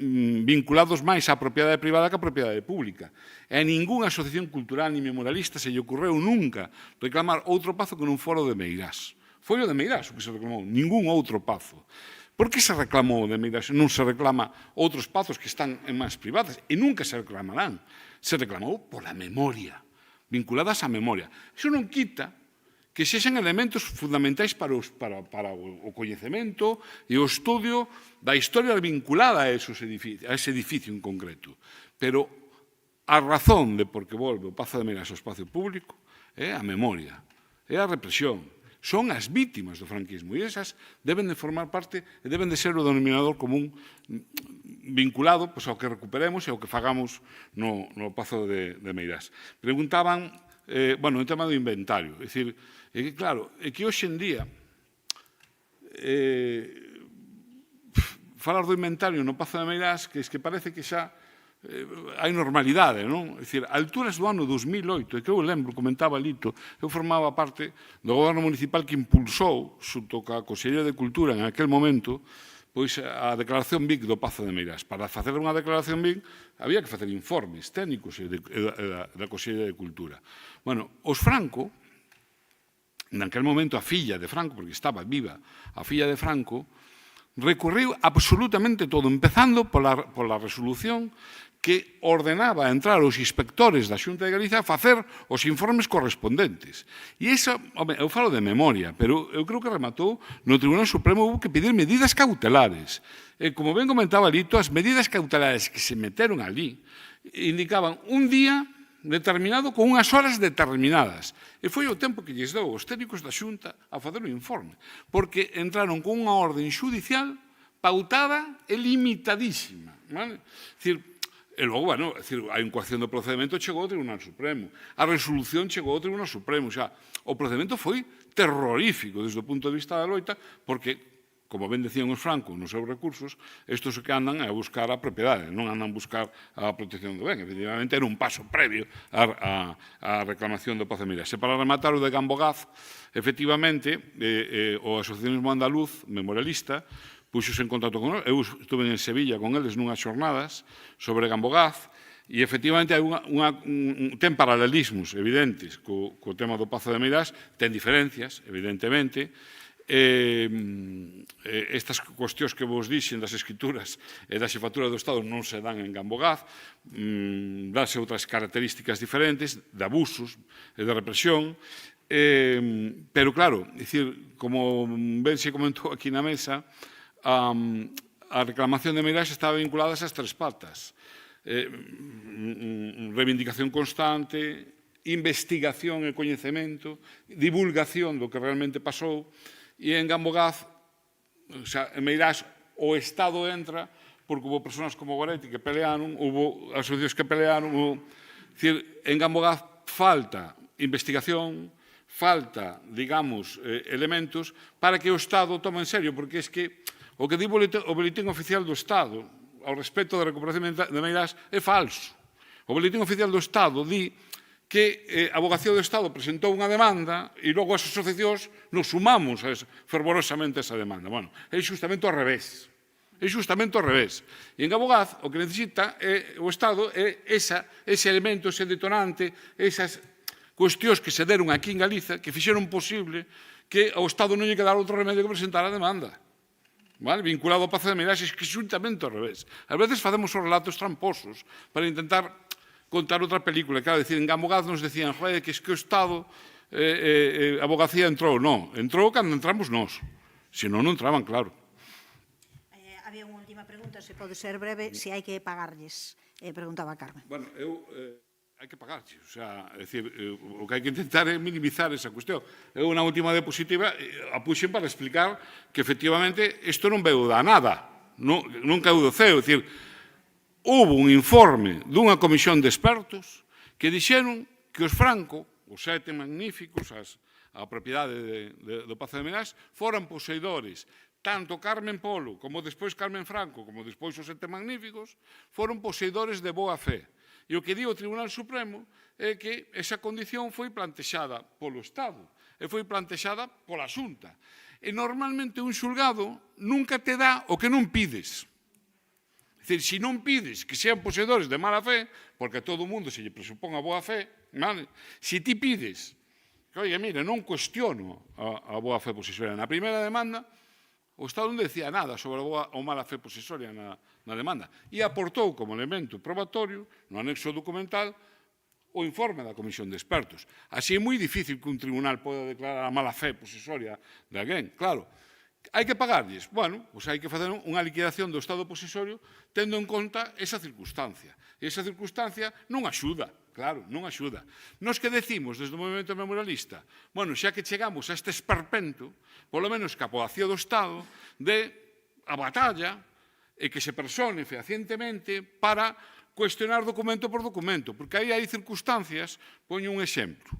vinculados máis á propiedade privada que á propiedade pública. E a ningunha asociación cultural ni memorialista se lle ocorreu nunca reclamar outro pazo que non foro de Meirás. Foi o de Meirás o que se reclamou, ningún outro pazo. Por que se reclamou de Meirás? Non se reclama outros pazos que están en mans privadas e nunca se reclamarán. Se reclamou pola memoria, vinculadas á memoria. Iso non quita que sexan elementos fundamentais para o coñecemento e o estudio da historia vinculada a ese edificio en concreto. Pero a razón de por que volve o Pazo de Meirás ao espacio público é a memoria, é a represión, son as vítimas do franquismo e esas deben de formar parte e deben de ser o denominador común vinculado ao que recuperemos e ao que fagamos no Pazo de Meirás. Preguntaban, o tema do inventario, é dicir, é que, claro, é que hoxe en día falar do inventario no Pazo de Meirás que parece que xa hai normalidade, non? É dicir, a alturas do ano 2008, e que eu lembro, comentaba Lito, eu formaba parte do goberno municipal que impulsou, xunto ca Consellería de Cultura en aquel momento, pois a declaración BIC do Pazo de Meirás. Para facer unha declaración BIC había que facer informes técnicos da Consellería de Cultura. Bueno, os Franco, naquel momento a filla de Franco, porque estaba viva a filla de Franco, recorreu absolutamente todo, empezando pola resolución que ordenaba entrar os inspectores da Xunta de Galicia a facer os informes correspondentes. E iso, eu falo de memoria, pero eu creo que rematou no Tribunal Supremo hubo que pedir medidas cautelares. E, como ben comentaba Lito, as medidas cautelares que se meteron ali indicaban un día determinado con unhas horas determinadas. E foi o tempo que lles deu os técnicos da Xunta a facer o informe, porque entraron con unha orden xudicial pautada e limitadísima. E logo, hai unha coacción do procedimento, chegou ao Tribunal Supremo. A resolución chegou ao Tribunal Supremo. O procedimento foi terrorífico desde o punto de vista da loita, porque, como ben decían os Franco nos seus recursos, estos que andan a buscar a propiedade, non andan a buscar a protección do ben. Efectivamente, era un paso previo á reclamación do Pazo de Meirás. E para rematar o de Gambogaz, efectivamente, o asociacionismo andaluz, memorialista, puxos en contacto con nós. Eu estuve en Sevilla con eles nunhas xornadas sobre Gambogaz e, efectivamente, ten paralelismos evidentes co tema do Pazo de Meirás, ten diferencias, evidentemente. Estas cuestións que vos dixen das escrituras e da xefatura do Estado non se dan en Gambogaz, danse outras características diferentes, de abusos e de represión, pero, claro, como ben se comentou aquí na mesa, a reclamación de Meirás estaba vinculada a esas tres patas. Reivindicación constante, investigación e coñecemento, divulgación do que realmente pasou, e en Gambogaz, en Meirás, o Estado entra porque hubo personas como Goretti que pelearon, hubo asociacións que pelearon, en Gambogaz falta investigación, falta, digamos, elementos para que o Estado tome en serio, porque é que o que di o Boletín Oficial do Estado ao respecto da recuperación de Meirás é falso. O Boletín Oficial do Estado di que a Avogacía do Estado presentou unha demanda e logo as asociacións nos sumamos fervorosamente a esa demanda. Bueno, é xustamente ao revés. É xustamente ao revés. E en Abogaz o que necesita o Estado é ese elemento, ese detonante, esas cuestións que se deron aquí en Galiza que fixeron posible que ao Estado non lle quedara outro remedio que presentar a demanda. Vinculado ao Pazo de Meirás, é que xustamente ao revés. Ás veces facemos os relatos tramposos para intentar contar outra película. Claro, decir, en Abogaz nos decían que es que o Estado, a Abogacía entrou. Non, entrou cando entramos nós. Se non, non entraban, claro. Había unha última pregunta, se pode ser breve, se hai que pagarlles, preguntaba Carmen. Bueno, hai que pagarche. O sea, é dicir, o que hai que intentar é minimizar esa cuestión. Eu, unha última diapositiva, apuxen para explicar que, efectivamente, isto non veu da nada. Non caeu do ceo. É dicir, houve un informe dunha comisión de expertos que dixeron que os Franco, os 7 magníficos, a propiedade do Pazo de Meirás, foran poseidores. Tanto Carmen Polo, como despois Carmen Franco, como despois os 7 magníficos, foron poseidores de boa fe. E o que di o Tribunal Supremo é que esa condición foi plantexada polo Estado e foi plantexada pola Xunta. E normalmente un xulgado nunca te dá o que non pides. É dicir, se non pides que sean poseedores de mala fe, porque a todo o mundo se lle presupón a boa fe, se ti pides que, oye, mira, non cuestiono a boa fe posesoria. Na primeira demanda, o Estado non decía nada sobre a boa ou mala fe posesoria na demanda e aportou como elemento probatorio no anexo documental o informe da Comisión de Expertos. Así é moi difícil que un tribunal poda declarar a mala fe posesoria de alguén. Claro, hai que pagarlles? Bueno, pois hai que facer unha liquidación do Estado posesorio tendo en conta esa circunstancia. E esa circunstancia non axuda, claro, non axuda. Nos que decimos desde o movimento memorialista, bueno, xa que chegamos a este esperpento, polo menos que a Avogacía do Estado de a batalla e que se persone fehacientemente para cuestionar documento por documento, porque aí hai circunstancias, poño un exemplo.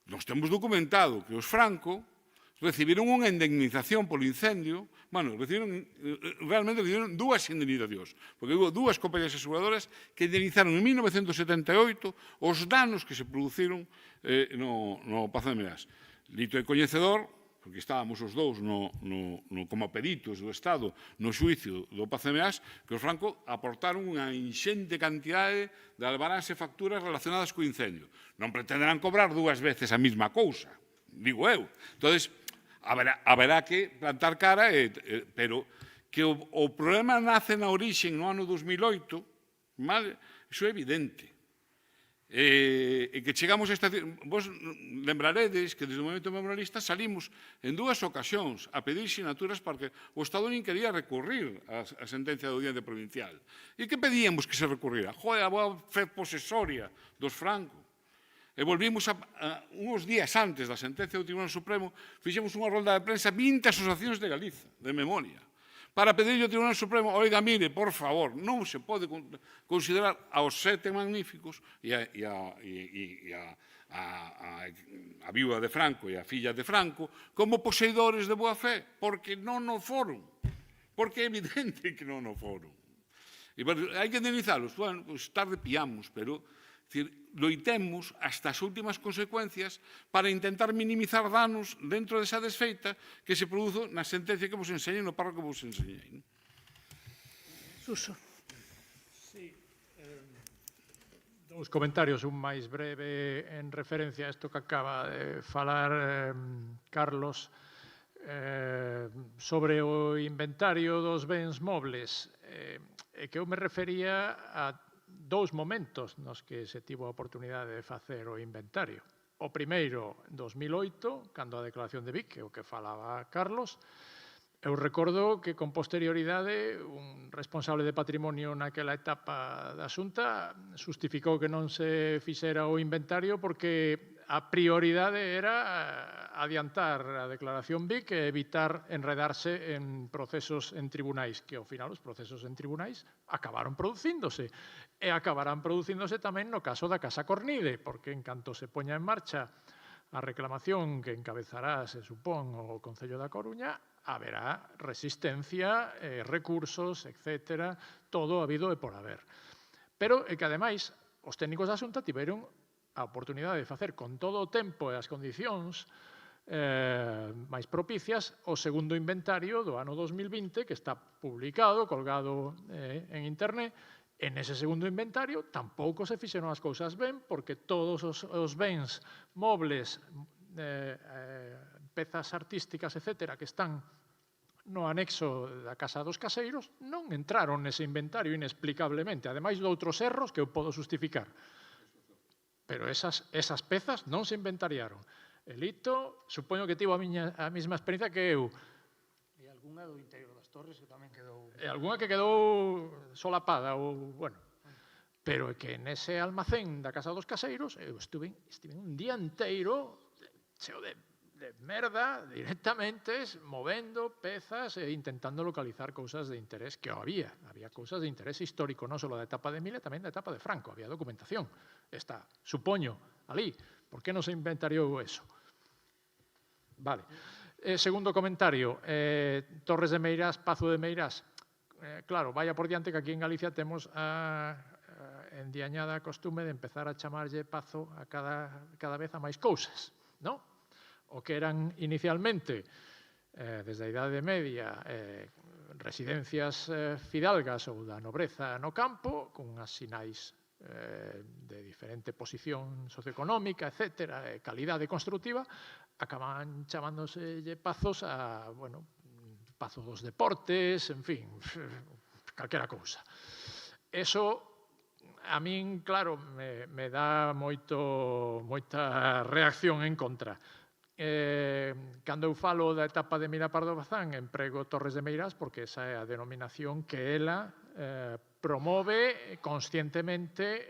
Nos temos documentado que os Franco recibiron unha indemnización polo incendio, bueno, realmente recibiron 2 indemnizacións, porque hubo 2 compañías aseguradoras que indemnizaron en 1978 os danos que se produciron no Pazo de Meirás. Lito é coñecedor, porque estábamos os dous como peritos do Estado no xuicio do Pazo de Meirás, que os Franco aportaron unha inxente cantidade de albaráns e facturas relacionadas co incendio. Non pretenderán cobrar 2 veces a mesma cousa, digo eu. Entón, haberá que plantar cara, pero que o problema nace na orixe no ano 2008, iso é evidente. E que chegamos a esta... Vos lembraredes que desde o movimento memorialista salimos en 2 ocasións a pedir sinaturas porque o Estado nin quería recurrir a sentencia da Audiencia Provincial. E que pedíamos que se recurrira? Joder, a boa fe posesoria dos Franco. E volvimos uns días antes da sentencia do Tribunal Supremo, fixemos unha rolda de prensa 20 asociacións de Galiza, de memoria, para pedirle ao Tribunal Supremo, oiga, mire, por favor, non se pode considerar aos 7 magníficos e a viúva de Franco e a filla de Franco como poseidores de boa fe, porque non o foron, porque é evidente que non o foron. E hai que indemnizalos, bueno, pues tarde pillamos, pero loitemos hasta as últimas consecuencias para intentar minimizar danos dentro desa desfeita que se produzo na sentencia que vos enseñei no párrafo que vos enseñei. Suso. Sí, 2 comentarios, un máis breve en referencia a isto que acaba de falar Carlos sobre o inventario dos bens mobles, e que eu me refería a 2 momentos nos que se tivo a oportunidade de facer o inventario. O primeiro, en 2008, cando a declaración de Vic, que é o que falaba Carlos, eu recordo que con posterioridade un responsable de patrimonio naquela etapa da Xunta justificou que non se fixera o inventario porque a prioridade era adiantar a declaración BIC e evitar enredarse en procesos en tribunais, que ao final os procesos en tribunais acabaron producíndose. E acabarán producíndose tamén no caso da Casa Cornide, porque en canto se poña en marcha a reclamación que encabezará, se supón, o Concello da Coruña, haberá resistencia, recursos, etcétera, todo habido e por haber. Pero é que, ademais, os técnicos da Xunta tiveron a oportunidade de facer con todo o tempo e as condicións máis propicias o segundo inventario do ano 2020 que está publicado, colgado en internet. En ese segundo inventario tampouco se fixeron as cousas ben porque todos os bens mobles, pezas artísticas, etc., que están no anexo da Casa dos Caseiros non entraron nese inventario inexplicablemente, ademais de outros erros que eu podo justificar. Pero esas pezas non se inventariaron. Elito, supoño que tivo a mesma experiencia que eu. E algunha do interior das Torres que tamén quedou... E algunha que quedou solapada, ou, bueno. Pero é que nese almacén da Casa dos Caseiros eu estive un día inteiro cheo de merda directamente, movendo pezas e intentando localizar cousas de interés que había. Había cousas de interés histórico, non só da etapa de Emilia, tamén da etapa de Franco. Había documentación. Está, supoño, ali. Por que non se inventariou eso? Vale. Segundo comentario, Torres de Meirás, Pazo de Meirás. Claro, vaya por diante que aquí en Galicia temos a endiañada costume de empezar a chamarlle Pazo a cada vez a máis cousas, non? O que eran inicialmente, desde a Idade Media, residencias fidalgas ou da nobreza no campo, con unhas sinais de diferente posición socioeconómica, etc., calidade constructiva, acaban chamándose pazos a, bueno, Pazo dos Deportes, en fin, calquera cousa. Eso, a min, claro, me dá moita reacción en contra. Cando eu falo da etapa de Emilia Pardo Bazán, emprego Torres de Meirás porque esa é a denominación que ela promove conscientemente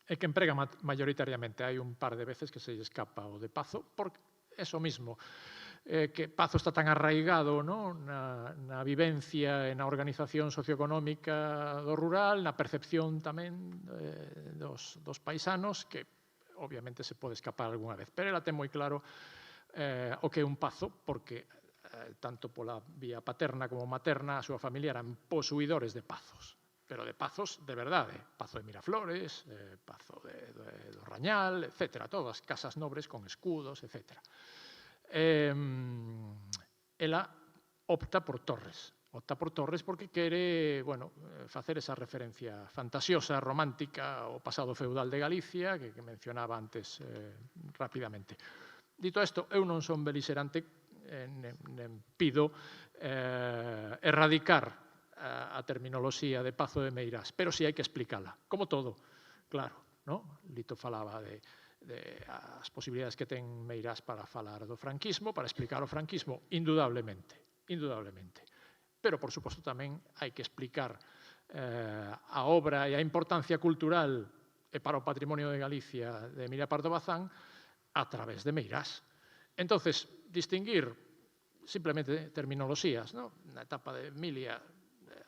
e que emprega mayoritariamente. Hai un par de veces que se lle escapa o de Pazo, por eso mismo, que Pazo está tan arraigado na vivencia e na organización socioeconómica do rural, na percepción tamén dos paisanos, que obviamente se pode escapar algunha vez. Pero ela ten moi claro o que é un pazo, porque tanto pola vía paterna como materna a súa familia eran posuidores de pazos, pero de pazos de verdade, Pazo de Miraflores, Pazo do Rañal, etc., todas casas nobres con escudos, etc. Ela opta por Torres porque quere, bueno, facer esa referencia fantasiosa, romántica ao pasado feudal de Galicia que mencionaba antes rapidamente. Dito isto, eu non son beligerante, nen pido erradicar a terminoloxía de Pazo de Meirás, pero si hai que explicala, como todo, claro, non? Lito falaba de as posibilidades que ten Meirás para falar do franquismo, para explicar o franquismo, indudablemente. Pero, por suposto, tamén hai que explicar a obra e a importancia cultural e para o patrimonio de Galicia de Emilia Pardo Bazán a través de Meirás. Entonces, distinguir simplemente terminoloxías, na etapa de Emilia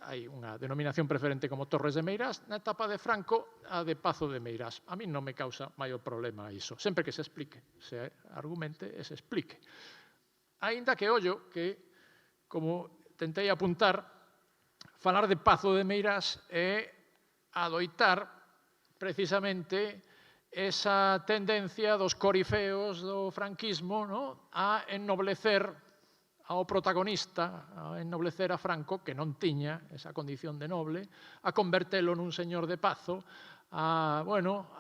hai unha denominación preferente como Torres de Meirás, na etapa de Franco a de Pazo de Meirás. A mí non me causa maior problema iso, sempre que se explique, se argumente e se explique. Aínda que ollo que, como tentei apuntar, falar de Pazo de Meirás é adoitar precisamente esa tendencia dos corifeos do franquismo a ennoblecer ao protagonista, a ennoblecer a Franco, que non tiña esa condición de noble, a convertelo nun señor de Pazo, a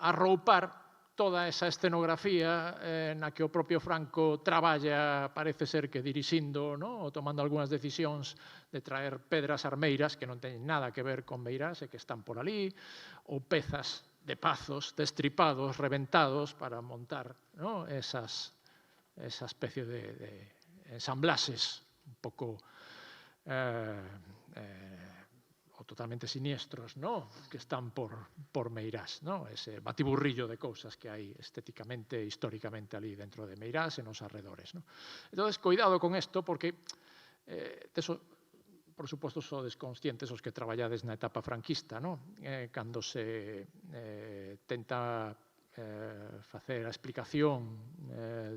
roupar toda esa escenografía na que o propio Franco traballa, parece ser que dirixindo, ou tomando algunhas decisións de traer pedras armeiras que non teñen nada que ver con Meirás e que están por ali, ou pezas de pazos destripados, reventados, para montar esa especie de ensamblases un pouco ou totalmente siniestros, que están por Meirás, ese batiburrillo de cousas que hai estéticamente e históricamente ali dentro de Meirás e nos arredores. Entón, cuidado con isto, porque por suposto, sodes conscientes os que traballades na etapa franquista, cando se tenta facer a explicación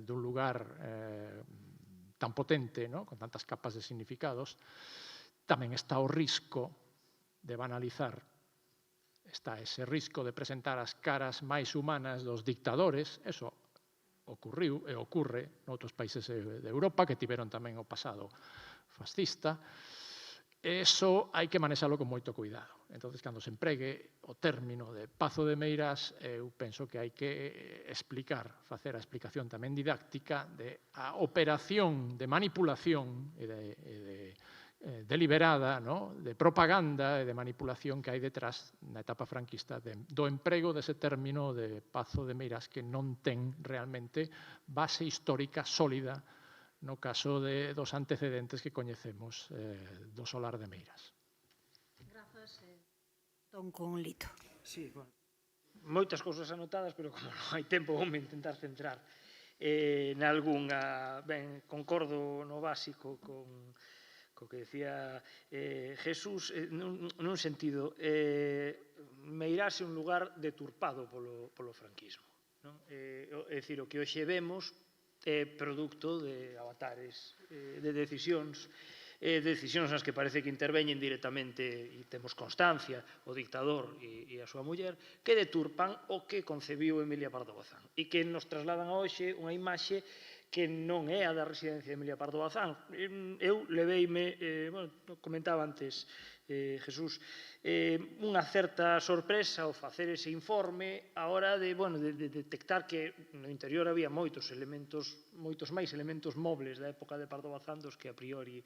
dun lugar tan potente, con tantas capas de significados, tamén está o risco de banalizar está ese risco de presentar as caras máis humanas dos dictadores, eso ocurriu e ocorre noutros países de Europa que tiveron tamén o pasado fascista. Eso hai que manexalo con moito cuidado. Entón, cando se empregue o término de Pazo de Meirás, eu penso que hai que explicar, facer a explicación tamén didáctica de a operación de manipulación e deliberada, de propaganda e de manipulación que hai detrás na etapa franquista do emprego dese término de Pazo de Meirás que non ten realmente base histórica sólida no caso dos antecedentes que coñecemos do solar de Meirás. Grazas, Don con Lito. Sí, bueno, moitas cousas anotadas, pero como non hai tempo, vou intentar centrar nalgunha. Ben, concordo no básico con que decía Jesús, nun sentido, Meirás é un lugar deturpado polo franquismo. É dicir, o que hoxe vemos é producto de avatares, de decisións nas que parece que interveñen directamente, e temos constancia, o dictador e a súa muller, que deturpan o que concebiu Emilia Pardo Bazán e que nos trasladan a hoxe unha imaxe que non é a da residencia de Emilia Pardo Bazán. Eu leveime, comentaba antes Jesús, unha certa sorpresa ao facer ese informe a hora de detectar que no interior había moitos máis elementos mobles da época de Pardo Bazán dos que a priori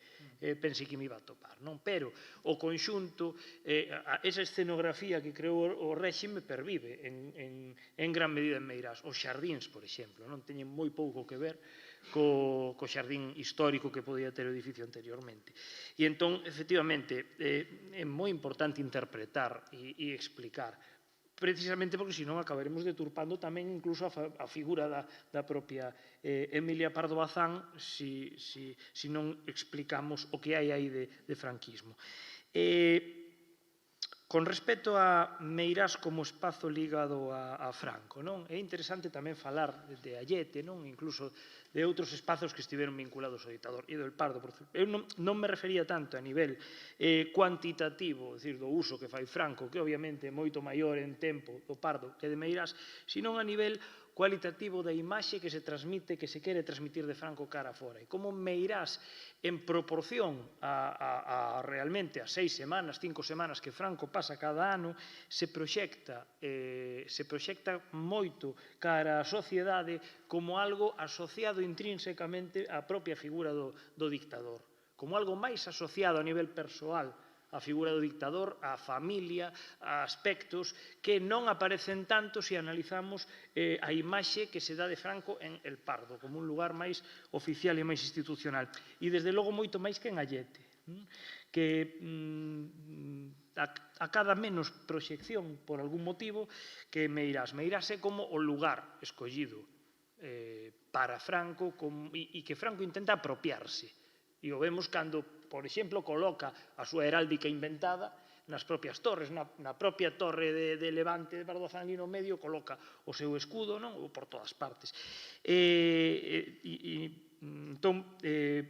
pensei que me iba a topar. Pero o conxunto, esa escenografía que creou o réxime pervive en gran medida en Meirás. Os xardíns, por exemplo, non teñen moi pouco que ver co xardín histórico que podía ter o edificio anteriormente. E entón, efectivamente, é moi importante interpretar e explicar, precisamente porque senón acabaremos deturpando tamén incluso a figura da propia Emilia Pardo Bazán se non explicamos o que hai aí de franquismo. Con respecto a Meirás como espazo ligado a Franco, é interesante tamén falar de Allete, incluso de outros espazos que estiveron vinculados ao dictador. E do Pardo, eu non me refería tanto a nivel cuantitativo, é dicir, do uso que fai Franco, que obviamente é moito maior en tempo do Pardo que de Meirás, senón a nivel cualitativo da imaxe que se transmite, que se quere transmitir de Franco cara fora. E como Meirás, en proporción a realmente as 6 semanas, 5 semanas que Franco pasa cada ano, se proxecta moito cara á sociedade como algo asociado intrínsecamente á propia figura do dictador, como algo máis asociado a nivel persoal a figura do dictador, a familia, a aspectos que non aparecen tanto se analizamos a imaxe que se dá de Franco en El Pardo, como un lugar máis oficial e máis institucional. E, desde logo, moito máis que en Allete, que acada menos proxección, por algún motivo, que Meirás. Meirás é como o lugar escollido para Franco e que Franco intenta apropiarse. E o vemos cando, por exemplo, coloca a súa heráldica inventada nas propias torres, na propia torre de Levante de Pardo Bazán, ali no medio, coloca o seu escudo, ou por todas partes. Entón, é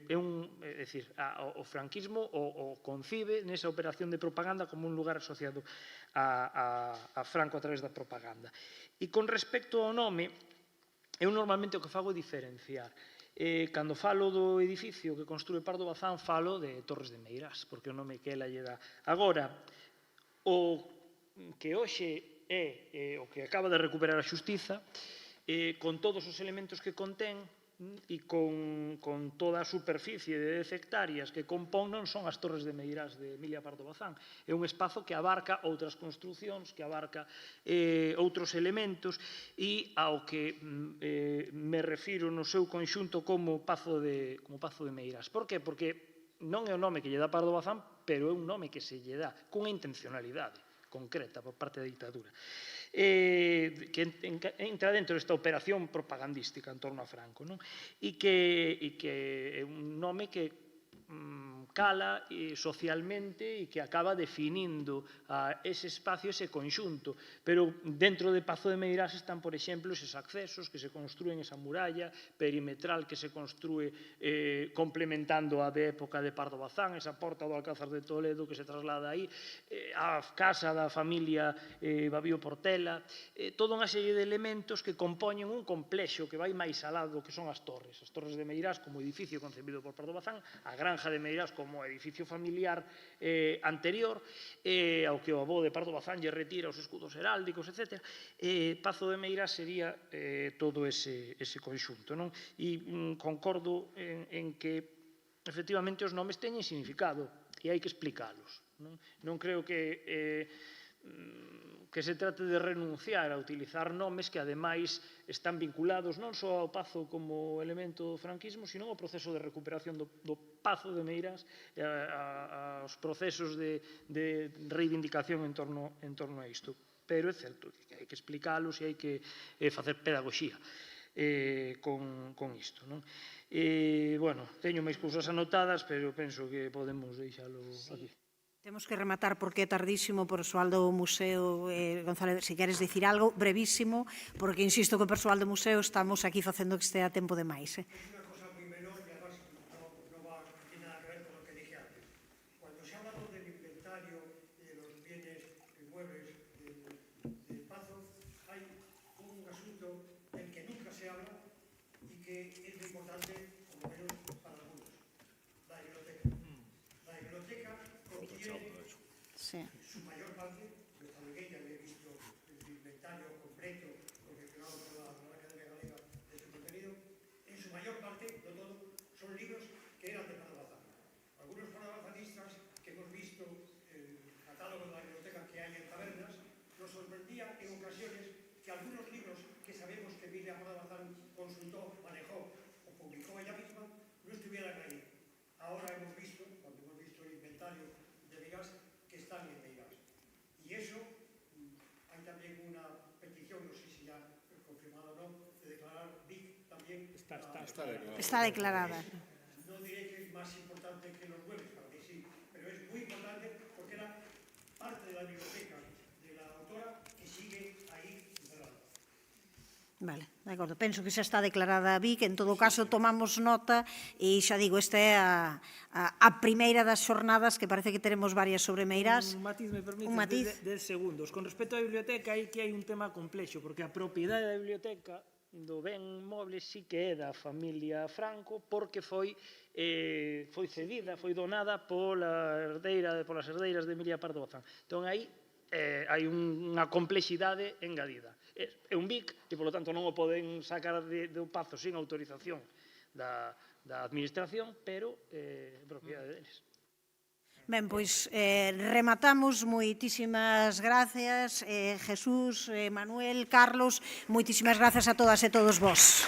dicir, o franquismo o concibe nesa operación de propaganda como un lugar asociado a Franco a través da propaganda. E con respecto ao nome, eu normalmente o que fago é diferenciar. Cando falo do edificio que construe Pardo Bazán, falo de Torres de Meirás, porque o nome que ela lle dá. Agora, o que hoxe é o que acaba de recuperar a xustiza, con todos os elementos que contén e con toda a superficie de 10 hectáreas que compón, non son as Torres de Meirás de Emilia Pardo Bazán. É un espazo que abarca outras construcións, que abarca outros elementos e ao que me refiro no seu conxunto como Pazo de Meirás. Por que? Porque non é o nome que lle dá Pardo Bazán, pero é un nome que se lle dá cunha intencionalidade concreta por parte da dictadura, que entra dentro desta operación propagandística en torno a Franco, e que é un nome que cala socialmente e que acaba definindo ese espacio, ese conxunto. Pero dentro de Pazo de Meirás están, por exemplo, eses accesos que se construen, esa muralla perimetral que se construe complementando a de época de Pardo Bazán, esa porta do Alcázar de Toledo que se traslada aí, a casa da familia Babío Portela, toda unha serie de elementos que compoñen un complexo que vai máis alado que son as torres de Meirás como edificio concebido por Pardo Bazán, a granja de Meirás como edificio familiar anterior, ao que o avó de Pardo Bazán lle retira os escudos heráldicos, etc. Pazo de Meirás sería todo ese conxunto. E concordo en que efectivamente os nomes teñen significado e hai que explicalos. Non creo que se trate de renunciar a utilizar nomes que, ademais, están vinculados non só ao Pazo como elemento do franquismo, sino ao proceso de recuperación do Pazo de Meirás, aos procesos de reivindicación en torno a isto. Pero é certo que hai que explicalos e hai que facer pedagogía con isto. Teño máis cousas anotadas, pero penso que podemos deixalo aquí. Temos que rematar porque é tardísimo, por persoal do Museo. González, se queres dicir algo, brevísimo, porque insisto que o persoal do Museo estamos aquí facendo que estea a tempo de máis. Es una cosa muy menor y además no tiene nada que ver con lo que dije antes. Cuando se ha hablado del inventario y de los bienes inmuebles del Pazo, hay un asunto del que nunca se habla y que es muy importante, por lo menos para algunos: la biblioteca. La biblioteca contiene su mayor parte, yo también ya he visto el inventario completo confeccionado por la Academia Galega de su contenido, en su mayor parte, no todo, son libros que eran de Pardo Bazán. Algunos pardobazanistas que hemos visto el catálogo de la biblioteca que hay en Tabernas, nos sorprendía en ocasiones que algunos libros que sabemos que Emilia Pardo Bazán consultó, manejó o publicó ella misma, no estuvieran ahí. Ahora hemos visto, cuando hemos visto el inventario de Meirás, que están en Meirás. Y eso, hay también una petición, no sé si ya confirmada o no, de declarar Vic también. Está declarada. No diré que es más importante que los muebles, para mí sí, pero es muy importante porque era parte de la biblioteca de la autora que sigue ahí encerrada. Vale, de acordo. Penso que xa está declarada a Vic, en todo caso tomamos nota e xa digo, esta é a primeira das xornadas, que parece que teremos varias sobre Meirás. Un matiz, me permite, un matiz. 10 segundos. Con respecto á biblioteca, aí que hai un tema complexo, porque a propiedade da biblioteca do ben moble sí que é da familia Franco, porque foi cedida, foi donada polas herdeiras de Emilia Pardo Bazán. Entón, aí hai unha complexidade engadida. É un BIC e, polo tanto, non o poden sacar do Pazo sin autorización da administración, pero é propiedade deles. Ben, pois rematamos. Moitísimas gracias, Jesús, Manuel, Carlos, moitísimas gracias a todas e todos vos.